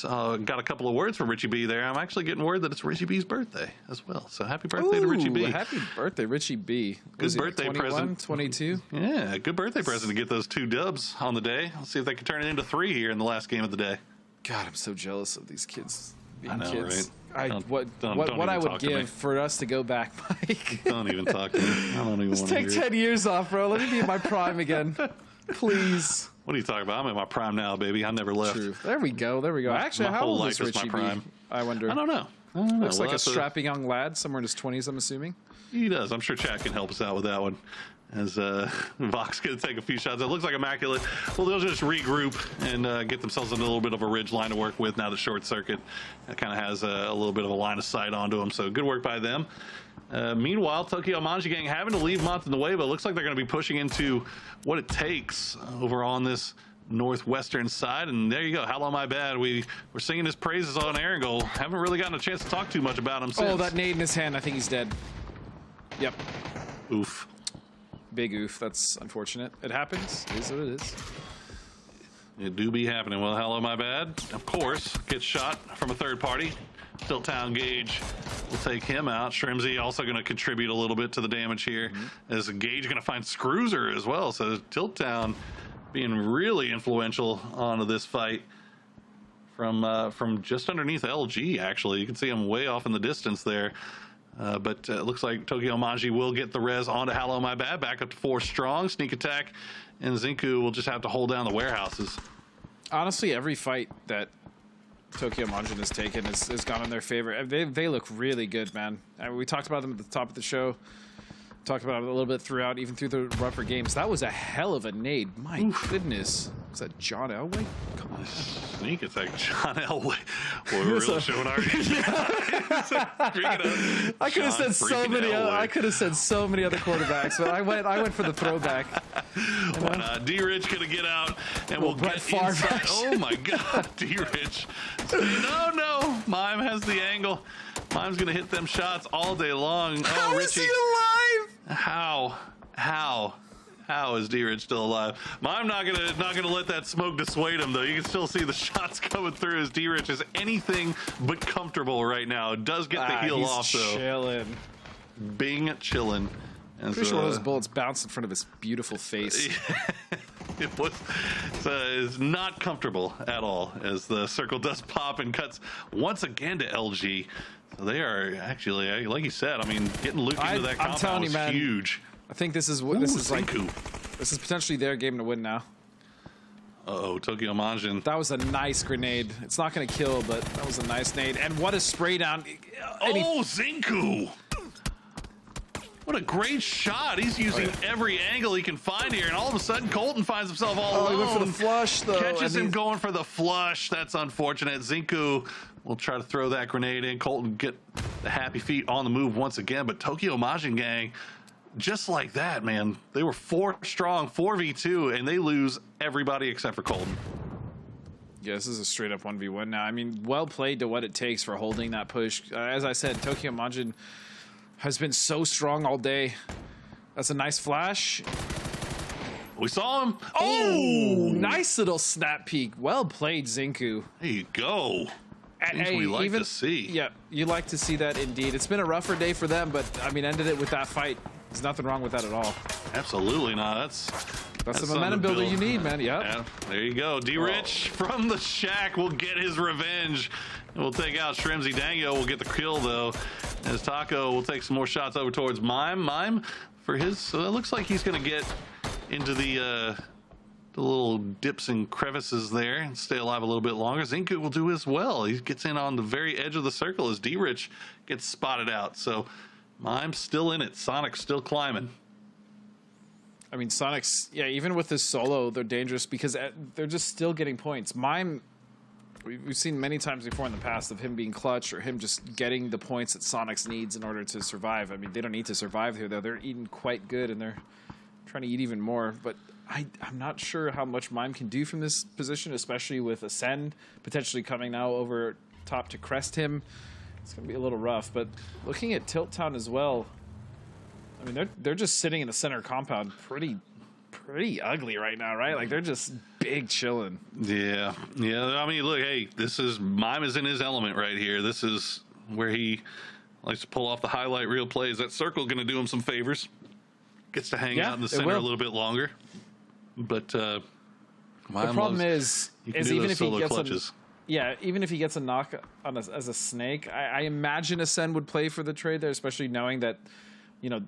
got a couple of words from Richie B there. I'm actually getting word that it's Richie B's birthday as well. So happy birthday to Richie B. Happy birthday, Richie B. Good birthday present. 22? Yeah, good birthday present to get those 2 dubs on the day. Let's see if they can turn it into 3 here in the last game of the day. God, I'm so jealous of these kids being I know, kids. Right? What I would give for us to go back, Mike. Don't even talk to me. I don't even want to take 10 years off, bro. Let me be in my prime again. Please. What are you talking about? I'm in my prime now, baby. I never left. True. There we go. Actually, how old is Richie B? I wonder. I don't know. Looks like a strapping young lad, somewhere in his 20s, I'm assuming. He does. I'm sure Chad can help us out with that one. As Vox going to take a few shots. It looks like Immaculate. Well, they'll just regroup and get themselves in a little bit of a ridge line to work with now. The Short Circuit kind of has a little bit of a line of sight onto them. So good work by them. Meanwhile, Tokyo Manji Gang having to leave Mont in the way, but it looks like they're going to be pushing into what it takes over on this northwestern side. And there you go. Hello, my bad. We're singing his praises on Erangel. Haven't really gotten a chance to talk too much about him since. Oh, that nade in his hand. I think he's dead. Yep. Oof. Big oof. That's unfortunate. It happens. It is what it is. It do be happening. Well, hello, my bad. Of course, gets shot from a third party. Tiltown Gage will take him out. Shrimsy also going to contribute a little bit to the damage here. As Gage going to find Screwzer as well. So Tiltown being really influential onto this fight from just underneath LG, actually. You can see him way off in the distance there. But it looks like Tokyo Manji will get the res onto Hello My Bad, back up to 4 strong. Sneak attack, and Zinku will just have to hold down the warehouses. Honestly, every fight that Tokyo Manjin has taken has gone in their favor. They look really good, man. We talked about them at the top of the show. talked about it a little bit throughout, even through the rougher games. That was a hell of a nade. My goodness. Was that John Elway? Come on. Sneak attack, John Elway. Boy, we're really showing our I could have said so many. I could have said so many other quarterbacks, but I went for the throwback. Why not? D-Rich gonna get out, and we'll get inside. Oh my God, D-Rich. No. Mime has the angle. Mime's gonna hit them shots all day long. How oh, is Richie. he alive? How is D-Rich still alive? I'm not gonna let that smoke dissuade him though. You can still see the shots coming through as D-Rich is anything but comfortable right now. Does get the heel off though. Chilling. Bing chilling. And Pretty sure one of those bullets bounced in front of his beautiful face. It was is not comfortable at all as the circle does pop and cuts once again to LG. So they are actually, like you said, I mean, getting Luke into that compound was huge. I think this is what this is like. This is potentially their game to win now. Uh-oh, Tokyo Manjin. That was a nice grenade. It's not going to kill, but that was a nice nade. And what a spray down. Oh, Zinku! What a great shot. He's using every angle he can find here, and all of a sudden, Colton finds himself all alone. He went for the flush, though. Catches him going for the flush. That's unfortunate. Zinku will try to throw that grenade in. Colton get the happy feet on the move once again, but Tokyo Manjin gang, just like that, man. They were 4 strong, 4v2, and they lose everybody except for Colton. Yeah, this is a straight up 1v1 now. I mean, well played to what it takes for holding that push. As I said, Tokyo Manjin has been so strong all day. That's a nice flash. We saw him. Oh, nice little snap peek. Well played, Zinku. There you go. Things we like to see. Yeah, you like to see that indeed. It's been a rougher day for them, but I mean, ended it with that fight. There's nothing wrong with that at all. Absolutely not. That's the momentum builder you need, man. Yep. Yeah, there you go. D-Rich from the shack will get his revenge. We'll take out Shrimsy. Dango will get the kill, though, as Taco will take some more shots over towards Mime. Mime, for his, so it looks like he's going to get into the little dips and crevices there and stay alive a little bit longer. Zinku will do as well. He gets in on the very edge of the circle as D-Rich gets spotted out. So Mime's still in it. Sonic's still climbing. I mean, Sonic's, yeah, even with this solo, they're dangerous because they're just still getting points. Mime, we've seen many times before in the past of him being clutch or him just getting the points that Sonic's needs in order to survive. I mean, they don't need to survive here, though. They're eating quite good, and they're trying to eat even more. But I'm not sure how much Mime can do from this position, especially with Ascend potentially coming now over top to crest him. It's going to be a little rough. But looking at Tilt Town as well, I mean, they're just sitting in the center compound pretty ugly right now, right? Like, they're just big chilling. Yeah. I mean, look, hey, Mime is in his element right here. This is where he likes to pull off the highlight reel plays. That circle going to do him some favors. Gets to hang out in the center a little bit longer. But the problem is even if he gets clutches. even if he gets a knock on as a snake, I imagine Ascend would play for the trade there, especially knowing that, you know,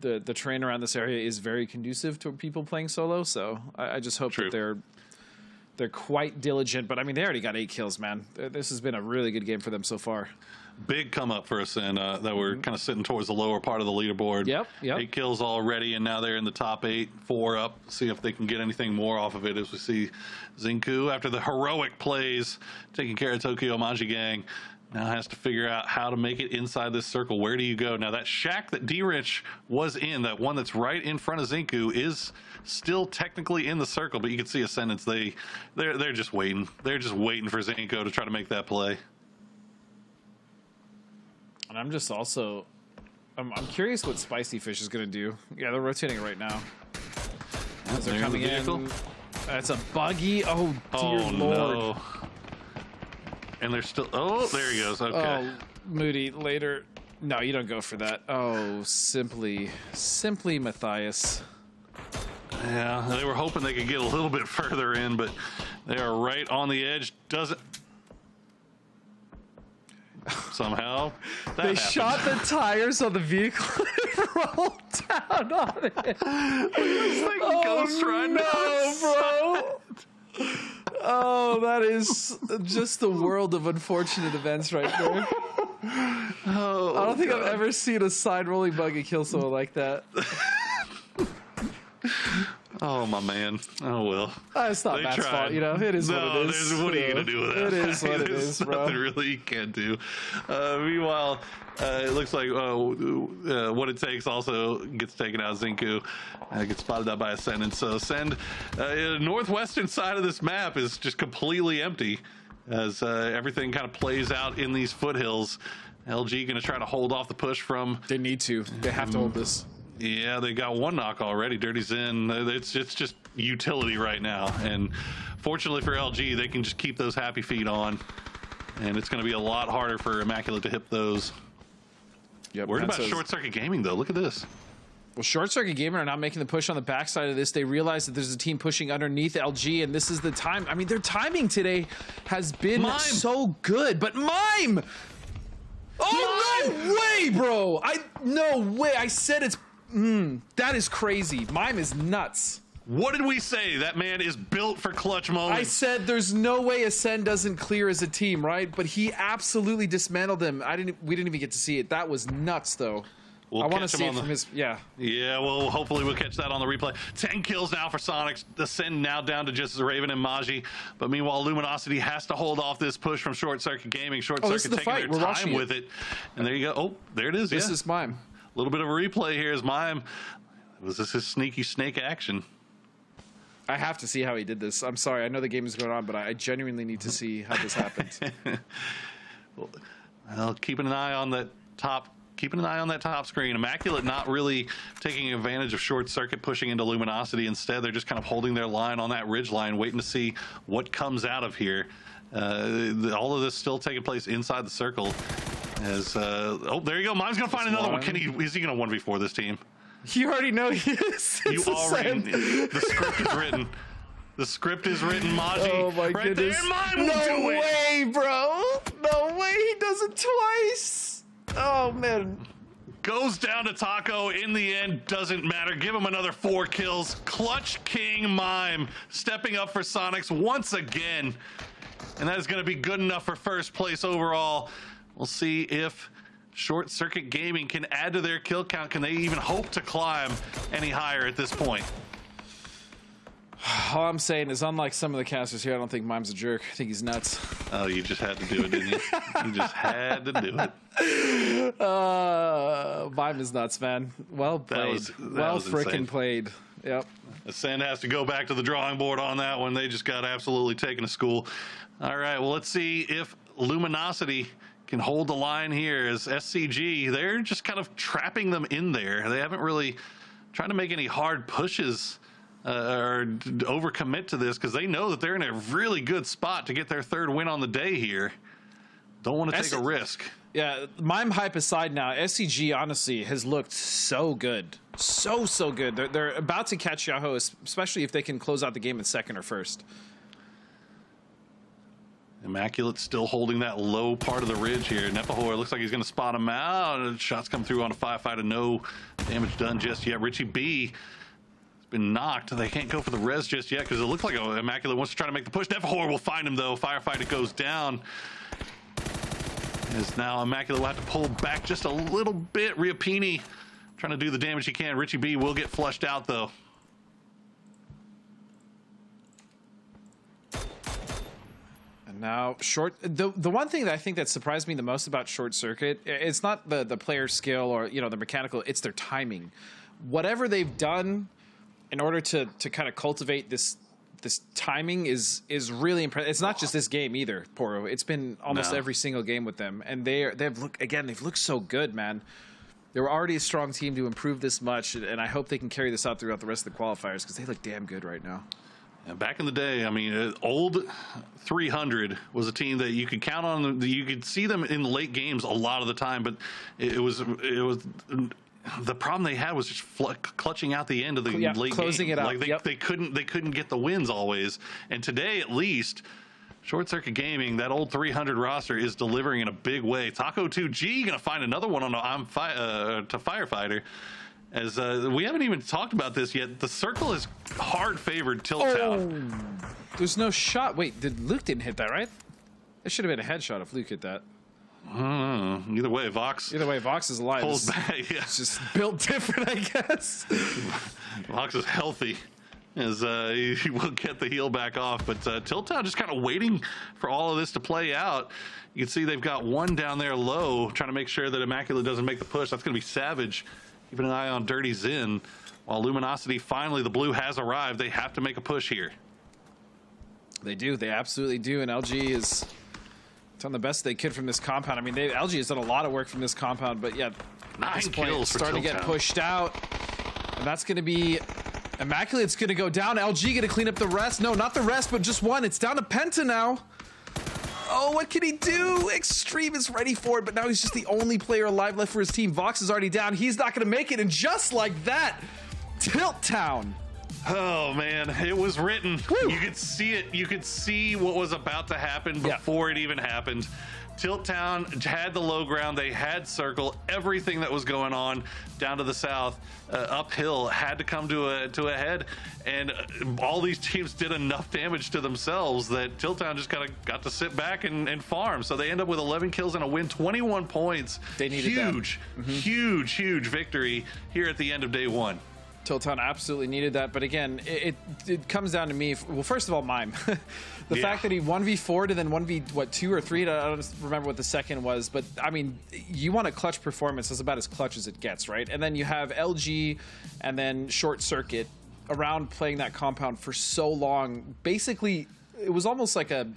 the terrain around this area is very conducive to people playing solo. So I just hope that they're quite diligent. But I mean, they already got 8 kills, man. This has been a really good game for them so far. Big come up for Ascend that we're kind of sitting towards the lower part of the leaderboard. Yep. 8 kills already, and now they're in the top 8, 4 up. See if they can get anything more off of it as we see Zinku, after the heroic plays, taking care of Tokyo Manji gang, now has to figure out how to make it inside this circle. Where do you go? Now, that shack that D-Rich was in, that one that's right in front of Zinku, is still technically in the circle, but you can see Ascendants, they're just waiting. They're just waiting for Zinku to try to make that play. And I'm just also, I'm curious what Spicy Fish is going to do. Yeah, they're rotating right now. As they're coming in. That's a buggy. Oh, dear Lord. No. And they're still, oh, there he goes. Okay. Oh, Moody, later. No, you don't go for that. Oh, simply Matthias. Yeah, they were hoping they could get a little bit further in, but they are right on the edge. Doesn't. Somehow they shot the tires on the vehicle and rolled down on it. It's like Ghost Run. No, bro. Oh, that is just the world of unfortunate events right there. I don't think I've ever seen a side rolling buggy kill someone like that. Oh my man. Oh well. It's not Matt's fault, you know. It is what it is. What are you gonna do with that? It is what it is, bro. Nothing really you can do. Meanwhile, it looks like what it takes also gets taken out. Zinku gets spotted out by Ascendant. So Ascend, northwestern side of this map is just completely empty as everything kind of plays out in these foothills. LG gonna try to hold off the push from. They need to. They have to hold this. Yeah, they got one knock already. Dirty's in. It's just utility right now, and fortunately for LG, they can just keep those happy feet on, and it's going to be a lot harder for Immaculate to hit those. Yep, Worried about Short Circuit Gaming though. Look at this. Well, Short Circuit Gaming are not making the push on the backside of this. They realize that there's a team pushing underneath LG, and this is the time. I mean, their timing today has been so good, but Mime. Oh, no way, bro. No way. I said it's. That is crazy. Mime is nuts. What did we say? That man is built for clutch moments. I said there's no way Ascend doesn't clear as a team, right? But he absolutely dismantled them. We didn't even get to see it. That was nuts, though. I want to see it from his. Yeah, well, hopefully we'll catch that on the replay. 10 kills now for Sonics. Ascend now down to just Raven and Maji. But meanwhile, Luminosity has to hold off this push from Short Circuit Gaming. Short Circuit taking their time with it. And there you go. Oh, there it is. This is Mime. A little bit of a replay here is Mime. Was this his sneaky snake action? I have to see how he did this. I'm sorry. I know the game is going on, but I genuinely need to see how this happens. Well, keeping an eye on that top. Keeping an eye on that top screen. Immaculate not really taking advantage of Short Circuit pushing into Luminosity. Instead, they're just kind of holding their line on that ridge line, waiting to see what comes out of here. All of this still taking place inside the circle. As oh, there you go. Mime's gonna find another one. Is he gonna 1v4 this team? You already know he is. You already. The script is written. The script is written, Maji. Oh my right goodness. there, Mime will do it. No way, bro. No way. He does it twice. Oh man. Goes down to Taco in the end. Doesn't matter. Give him another 4 kills. Clutch King Mime stepping up for Sonics once again, and that is going to be good enough for first place overall. We'll see if Short Circuit Gaming can add to their kill count. Can they even hope to climb any higher at this point? All I'm saying is, unlike some of the casters here, I don't think Mime's a jerk. I think he's nuts. Oh, you just had to do it, didn't you? You just had to do it. Mime is nuts, man. Well played. Well freaking played. Yep. Ascend has to go back to the drawing board on that one. They just got absolutely taken to school. All right, well, let's see if Luminosity can hold the line here as SCG. They're just kind of trapping them in there. They haven't really tried to make any hard pushes or overcommit to this because they know that they're in a really good spot to get their 3rd win on the day here. Don't want to take a risk. Yeah, Mime hype aside now, SCG honestly has looked so good. So good. They're about to catch Yahoo, especially if they can close out the game in 2nd or 1st. Immaculate still holding that low part of the ridge here. Nepahor looks like he's going to spot him out. Shots come through on a firefighter. No damage done just yet. Richie B has been knocked. They can't go for the res just yet because it looks like Immaculate wants to try to make the push. Nepahor will find him though. Firefighter goes down. As now Immaculate will have to pull back just a little bit. Riapini trying to do the damage he can. Richie B will get flushed out though. Now, the one thing that I think that surprised me the most about Short Circuit, it's not the player skill or the mechanical, it's their timing. Whatever they've done in order to kind of cultivate this timing is really impressive. It's not just this game either, Poro. It's been almost every single game with them, and they've looked so good, man. They were already a strong team to improve this much, and I hope they can carry this out throughout the rest of the qualifiers because they look damn good right now. And back in the day, I mean, old 300 was a team that you could count on. You could see them in late games a lot of the time, but it was the problem they had was just clutching out the end of the late closing game. It out. Like they couldn't get the wins always. And today, at least, Short Circuit Gaming, that old 300 roster is delivering in a big way. Taco 2G gonna find another one on to Firefighter. As we haven't even talked about this yet, the circle is hard favored Tilt Town. There's no shot. Wait, Luke didn't hit that, right? It should have been a headshot if Luke hit that. Either way, Vox. Either way, Vox is alive. Pulls back. Yeah. It's just built different, I guess. Vox is healthy, as he will get the heal back off. But Tiltown just kind of waiting for all of this to play out. You can see they've got one down there low, trying to make sure that Immaculate doesn't make the push. That's going to be Savage. Keeping an eye on Dirty Zin. While Luminosity, finally, the blue has arrived. They have to make a push here. They do. They absolutely do. And LG is done the best they could from this compound. I mean, LG has done a lot of work from this compound, but yeah, 9 kills for starting to get Tiltown. pushed out. And that's going to be Immaculate's going to go down. LG going to clean up the rest. No, not the rest, but just one. It's down to Penta now. Oh, what can he do? Extreme is ready for it, but now he's just the only player alive left for his team. Vox is already down. He's not going to make it. And just like that, Tilt Town. Oh, man. It was written. Woo. You could see it. You could see what was about to happen before it even happened. Tilt Town had the low ground. They had circle. Everything that was going on down to the south, uphill, had to come to a head. And all these teams did enough damage to themselves that Tilt Town just kind of got to sit back and farm. So they end up with 11 kills and a win, 21 points. They needed huge, huge victory here at the end of day one. Tiltown absolutely needed that, but again, it comes down to me. Well, first of all, Mime. The fact that he 1v4'd and then 2 or 3, I don't remember what the second was, but I mean, you want a clutch performance, that's about as clutch as it gets, right? And then you have LG and then Short Circuit around playing that compound for so long. Basically, it was almost like a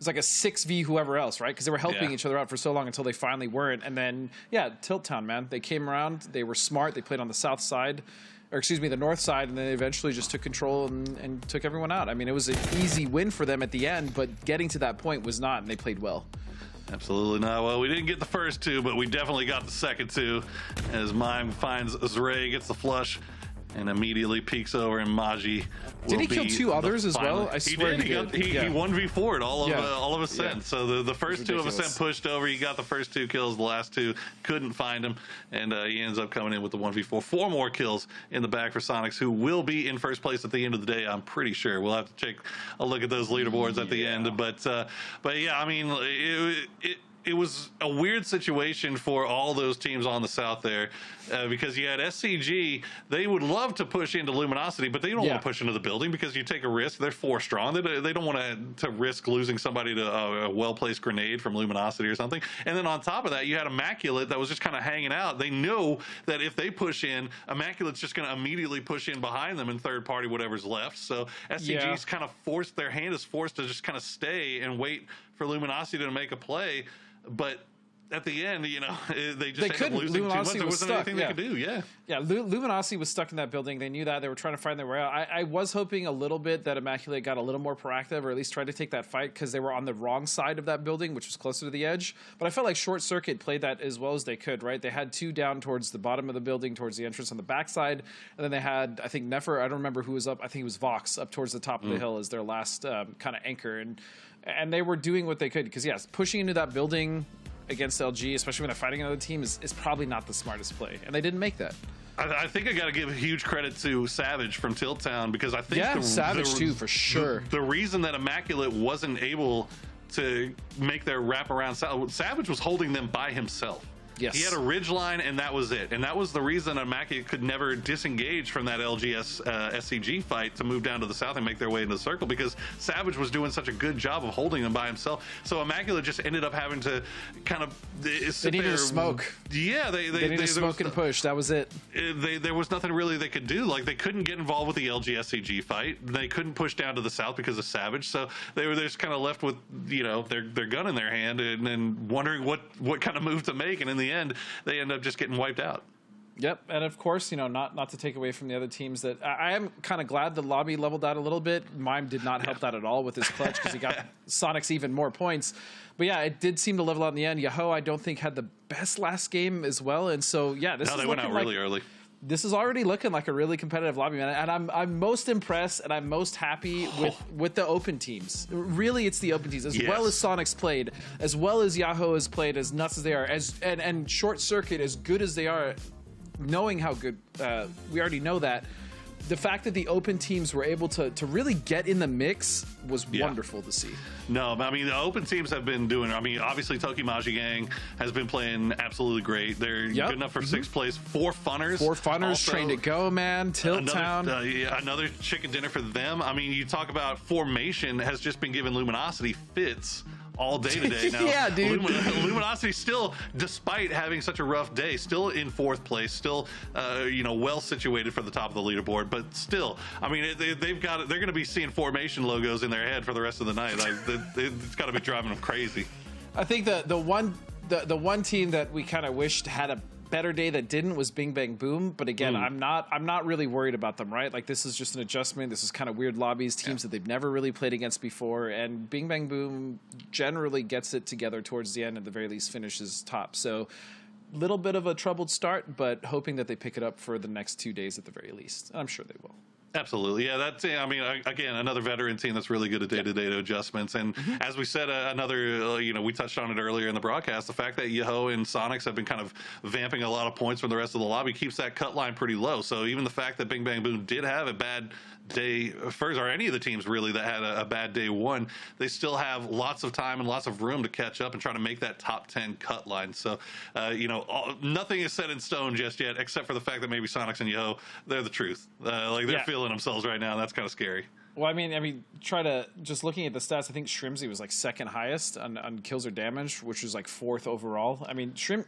6v whoever else, right? Because they were helping each other out for so long until they finally weren't. And then, yeah, Tilt Town, man. They came around, they were smart, they played on the south side. Or excuse me, the north side, and then they eventually just took control and took everyone out. I mean, it was an easy win for them at the end, but getting to that point was not, and they played well. Absolutely not. Well, we didn't get the first 2, but we definitely got the second 2 as Mime finds Zray, gets the flush, and immediately peeks over, and Maji Did he kill 2 others as well? I swear he did. He 1v4'd all of Ascent. Yeah. So the first 2 of Ascent pushed over. He got the first 2 kills. The last 2 couldn't find him, and he ends up coming in with the 1v4. 4 more kills in the bag for Sonics, who will be in first place at the end of the day. I'm pretty sure. We'll have to take a look at those leaderboards at the end. But yeah, I mean, it was a weird situation for all those teams on the south there, because you had SCG. They would love to push into Luminosity, but they don't want to push into the building because you take a risk. They're 4 strong. They don't want to risk losing somebody to a well-placed grenade from Luminosity or something. And then on top of that, you had Immaculate that was just kind of hanging out. They know that if they push in, Immaculate's just going to immediately push in behind them in third party, whatever's left. So SCG's kind of forced, their hand is forced to just kind of stay and wait for Luminosity to make a play. But at the end, you know, they just ended up losing too much. There wasn't anything they could do. Yeah, Luminosity was stuck in that building. They knew that. They were trying to find their way out. I was hoping a little bit that Immaculate got a little more proactive, or at least tried to take that fight, because they were on the wrong side of that building, which was closer to the edge. But I felt like Short Circuit played that as well as they could, right? They had 2 down towards the bottom of the building, towards the entrance on the backside. And then they had, I think, Nefer, I don't remember who was up. I think it was Vox up towards the top of the hill as their last kind of anchor. And they were doing what they could, because, yes, pushing into that building against LG, especially when they're fighting another team, is probably not the smartest play, and they didn't make that. I think I got to give huge credit to Savage from Tilt Town, because I think Savage too, for sure. The reason that Immaculate wasn't able to make their wraparound, Savage was holding them by himself. Yes. He had a ridge line, and that was it. And that was the reason Immaculate could never disengage from that LGS SCG fight to move down to the south and make their way into the circle, because Savage was doing such a good job of holding them by himself. So Immaculate just ended up having to kind of sit they needed to smoke. Yeah, they needed to smoke and push. That was it. There was nothing really they could do. Like, they couldn't get involved with the LG SCG fight. They couldn't push down to the south because of Savage. So they were just kind of left with, you know, their gun in their hand and wondering what kind of move to make. And in the end, they end up just getting wiped out. Yep, and of course, you know, not to take away from the other teams, that I am kind of glad the lobby leveled out a little bit. Mime did not help that at all with his clutch, because he got Sonics even more points. But yeah, it did seem to level out in the end. Yahoo, I don't think, had the best last game as well, and so yeah, they went out really early. This is already looking like a really competitive lobby, man. And I'm most impressed and I'm most happy with the open teams. Really, it's the open teams, as well as Sonics played, as well as Yahoo has played, as nuts as they are, and Short Circuit, as good as they are, knowing how good, we already know that. the fact that the open teams were able to really get in the mix was wonderful to see. No, I mean, the open teams have been doing, I mean, obviously Tokimaji Gang has been playing absolutely great. They're good enough for 6th place. 4 Funners. 4 Funners, also, Train to Go, man. Tilt Town. Another chicken dinner for them. I mean, you talk about formation has just been giving Luminosity fits all day today. Now, yeah, dude. Luminosity still, despite having such a rough day, still in 4th place, still, well situated for the top of the leaderboard. But still, I mean, they're going to be seeing formation logos in their head for the rest of the night. It's got to be driving them crazy. I think the one team that we kind of wished had a better day that didn't was Bing Bang Boom, but again, I'm not really worried about them, right? Like, this is just an adjustment. This is kind of weird lobbies, teams that they've never really played against before, and Bing Bang Boom generally gets it together towards the end, at the very least finishes top. So little bit of a troubled start, but hoping that they pick it up for the next 2 days at the very least. I'm sure they will. Absolutely. Yeah, that's, I mean, again, another veteran team that's really good at day-to-day adjustments. And as we said, another, we touched on it earlier in the broadcast, the fact that Yoho and Sonics have been kind of vamping a lot of points from the rest of the lobby keeps that cut line pretty low. So even the fact that Bing Bang Boom did have a bad day first, or any of the teams really that had a bad day one, they still have lots of time and lots of room to catch up and try to make that top 10 cut line. So, nothing is set in stone just yet, except for the fact that maybe Sonics and Yoho, they're the truth. They're feeling themselves right now. And that's kind of scary. Well, I mean, try to just looking at the stats. I think Shrimzy was like 2nd highest on kills or damage, which was like 4th overall. I mean, Shrimzy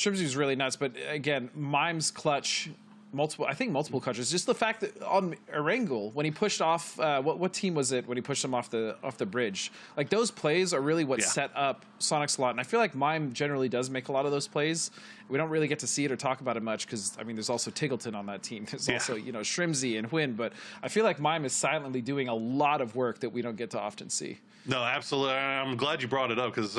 was really nuts. But again, Mime's clutch. Multiple clutches. Just the fact that on Erangel, when he pushed off, what team was it when he pushed him off the bridge? Like, those plays are really what set up Sonic's a lot. And I feel like Mime generally does make a lot of those plays. We don't really get to see it or talk about it much because, I mean, there's also Tiggleton on that team. There's also, Shrimzy and Hwin. But I feel like Mime is silently doing a lot of work that we don't get to often see. No, absolutely. I'm glad you brought it up because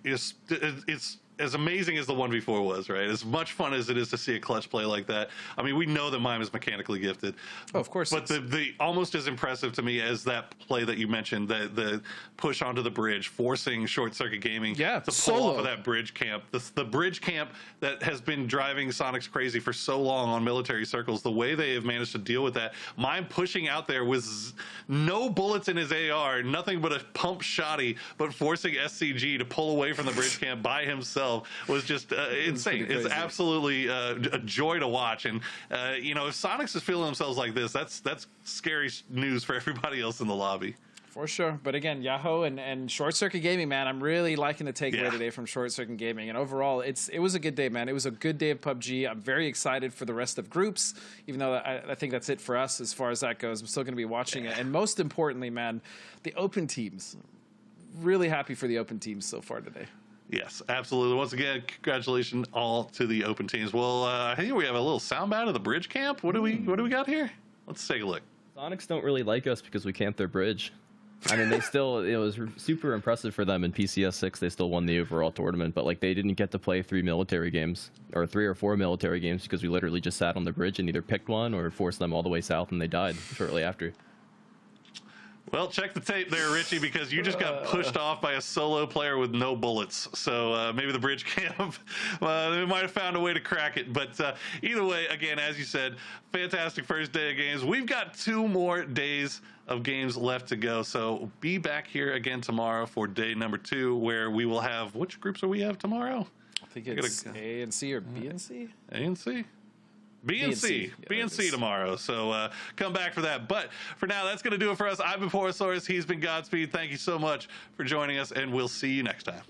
it's as amazing as the 1v4 was, right? As much fun as it is to see a clutch play like that. I mean, we know that Mime is mechanically gifted. Oh, of course. But the almost as impressive to me as that play that you mentioned, the push onto the bridge, forcing Short Circuit Gaming to pull off of that bridge camp. The bridge camp that has been driving Sonics crazy for so long on military circles, the way they have managed to deal with that, Mime pushing out there with no bullets in his AR, nothing but a pump shotty, but forcing SCG to pull away from the bridge camp by himself was just insane. It's absolutely a joy to watch. And, if Sonics is feeling themselves like this, that's scary news for everybody else in the lobby. For sure. But again, Yahoo and Short Circuit Gaming, man, I'm really liking the takeaway today from Short Circuit Gaming. And overall, it was a good day, man. It was a good day of PUBG. I'm very excited for the rest of groups, even though I think that's it for us as far as that goes. I'm still going to be watching it. And most importantly, man, the open teams. Really happy for the open teams so far today. Yes, absolutely. Once again, congratulations all to the open teams. Well, I think we have a little soundbite of the bridge camp. What do we got here? Let's take a look. Sonics don't really like us because we camped their bridge. I mean, it was super impressive for them in PCS 6. They still won the overall tournament, but like they didn't get to play 3 military games or 3 or 4 military games because we literally just sat on the bridge and either picked one or forced them all the way south, and they died shortly after. Well, check the tape there, Richie, because you just got pushed off by a solo player with no bullets. So maybe the bridge camp, they might have found a way to crack it. But either way, again, as you said, fantastic first day of games. We've got 2 more days of games left to go. So be back here again tomorrow for day number 2, where we will have, which groups do we have tomorrow? I think it's A and C or B and C? A and C? B and C tomorrow. So come back for that. But for now, that's going to do it for us. I've been Porosaurus. He's been Godspeed. Thank you so much for joining us, and we'll see you next time.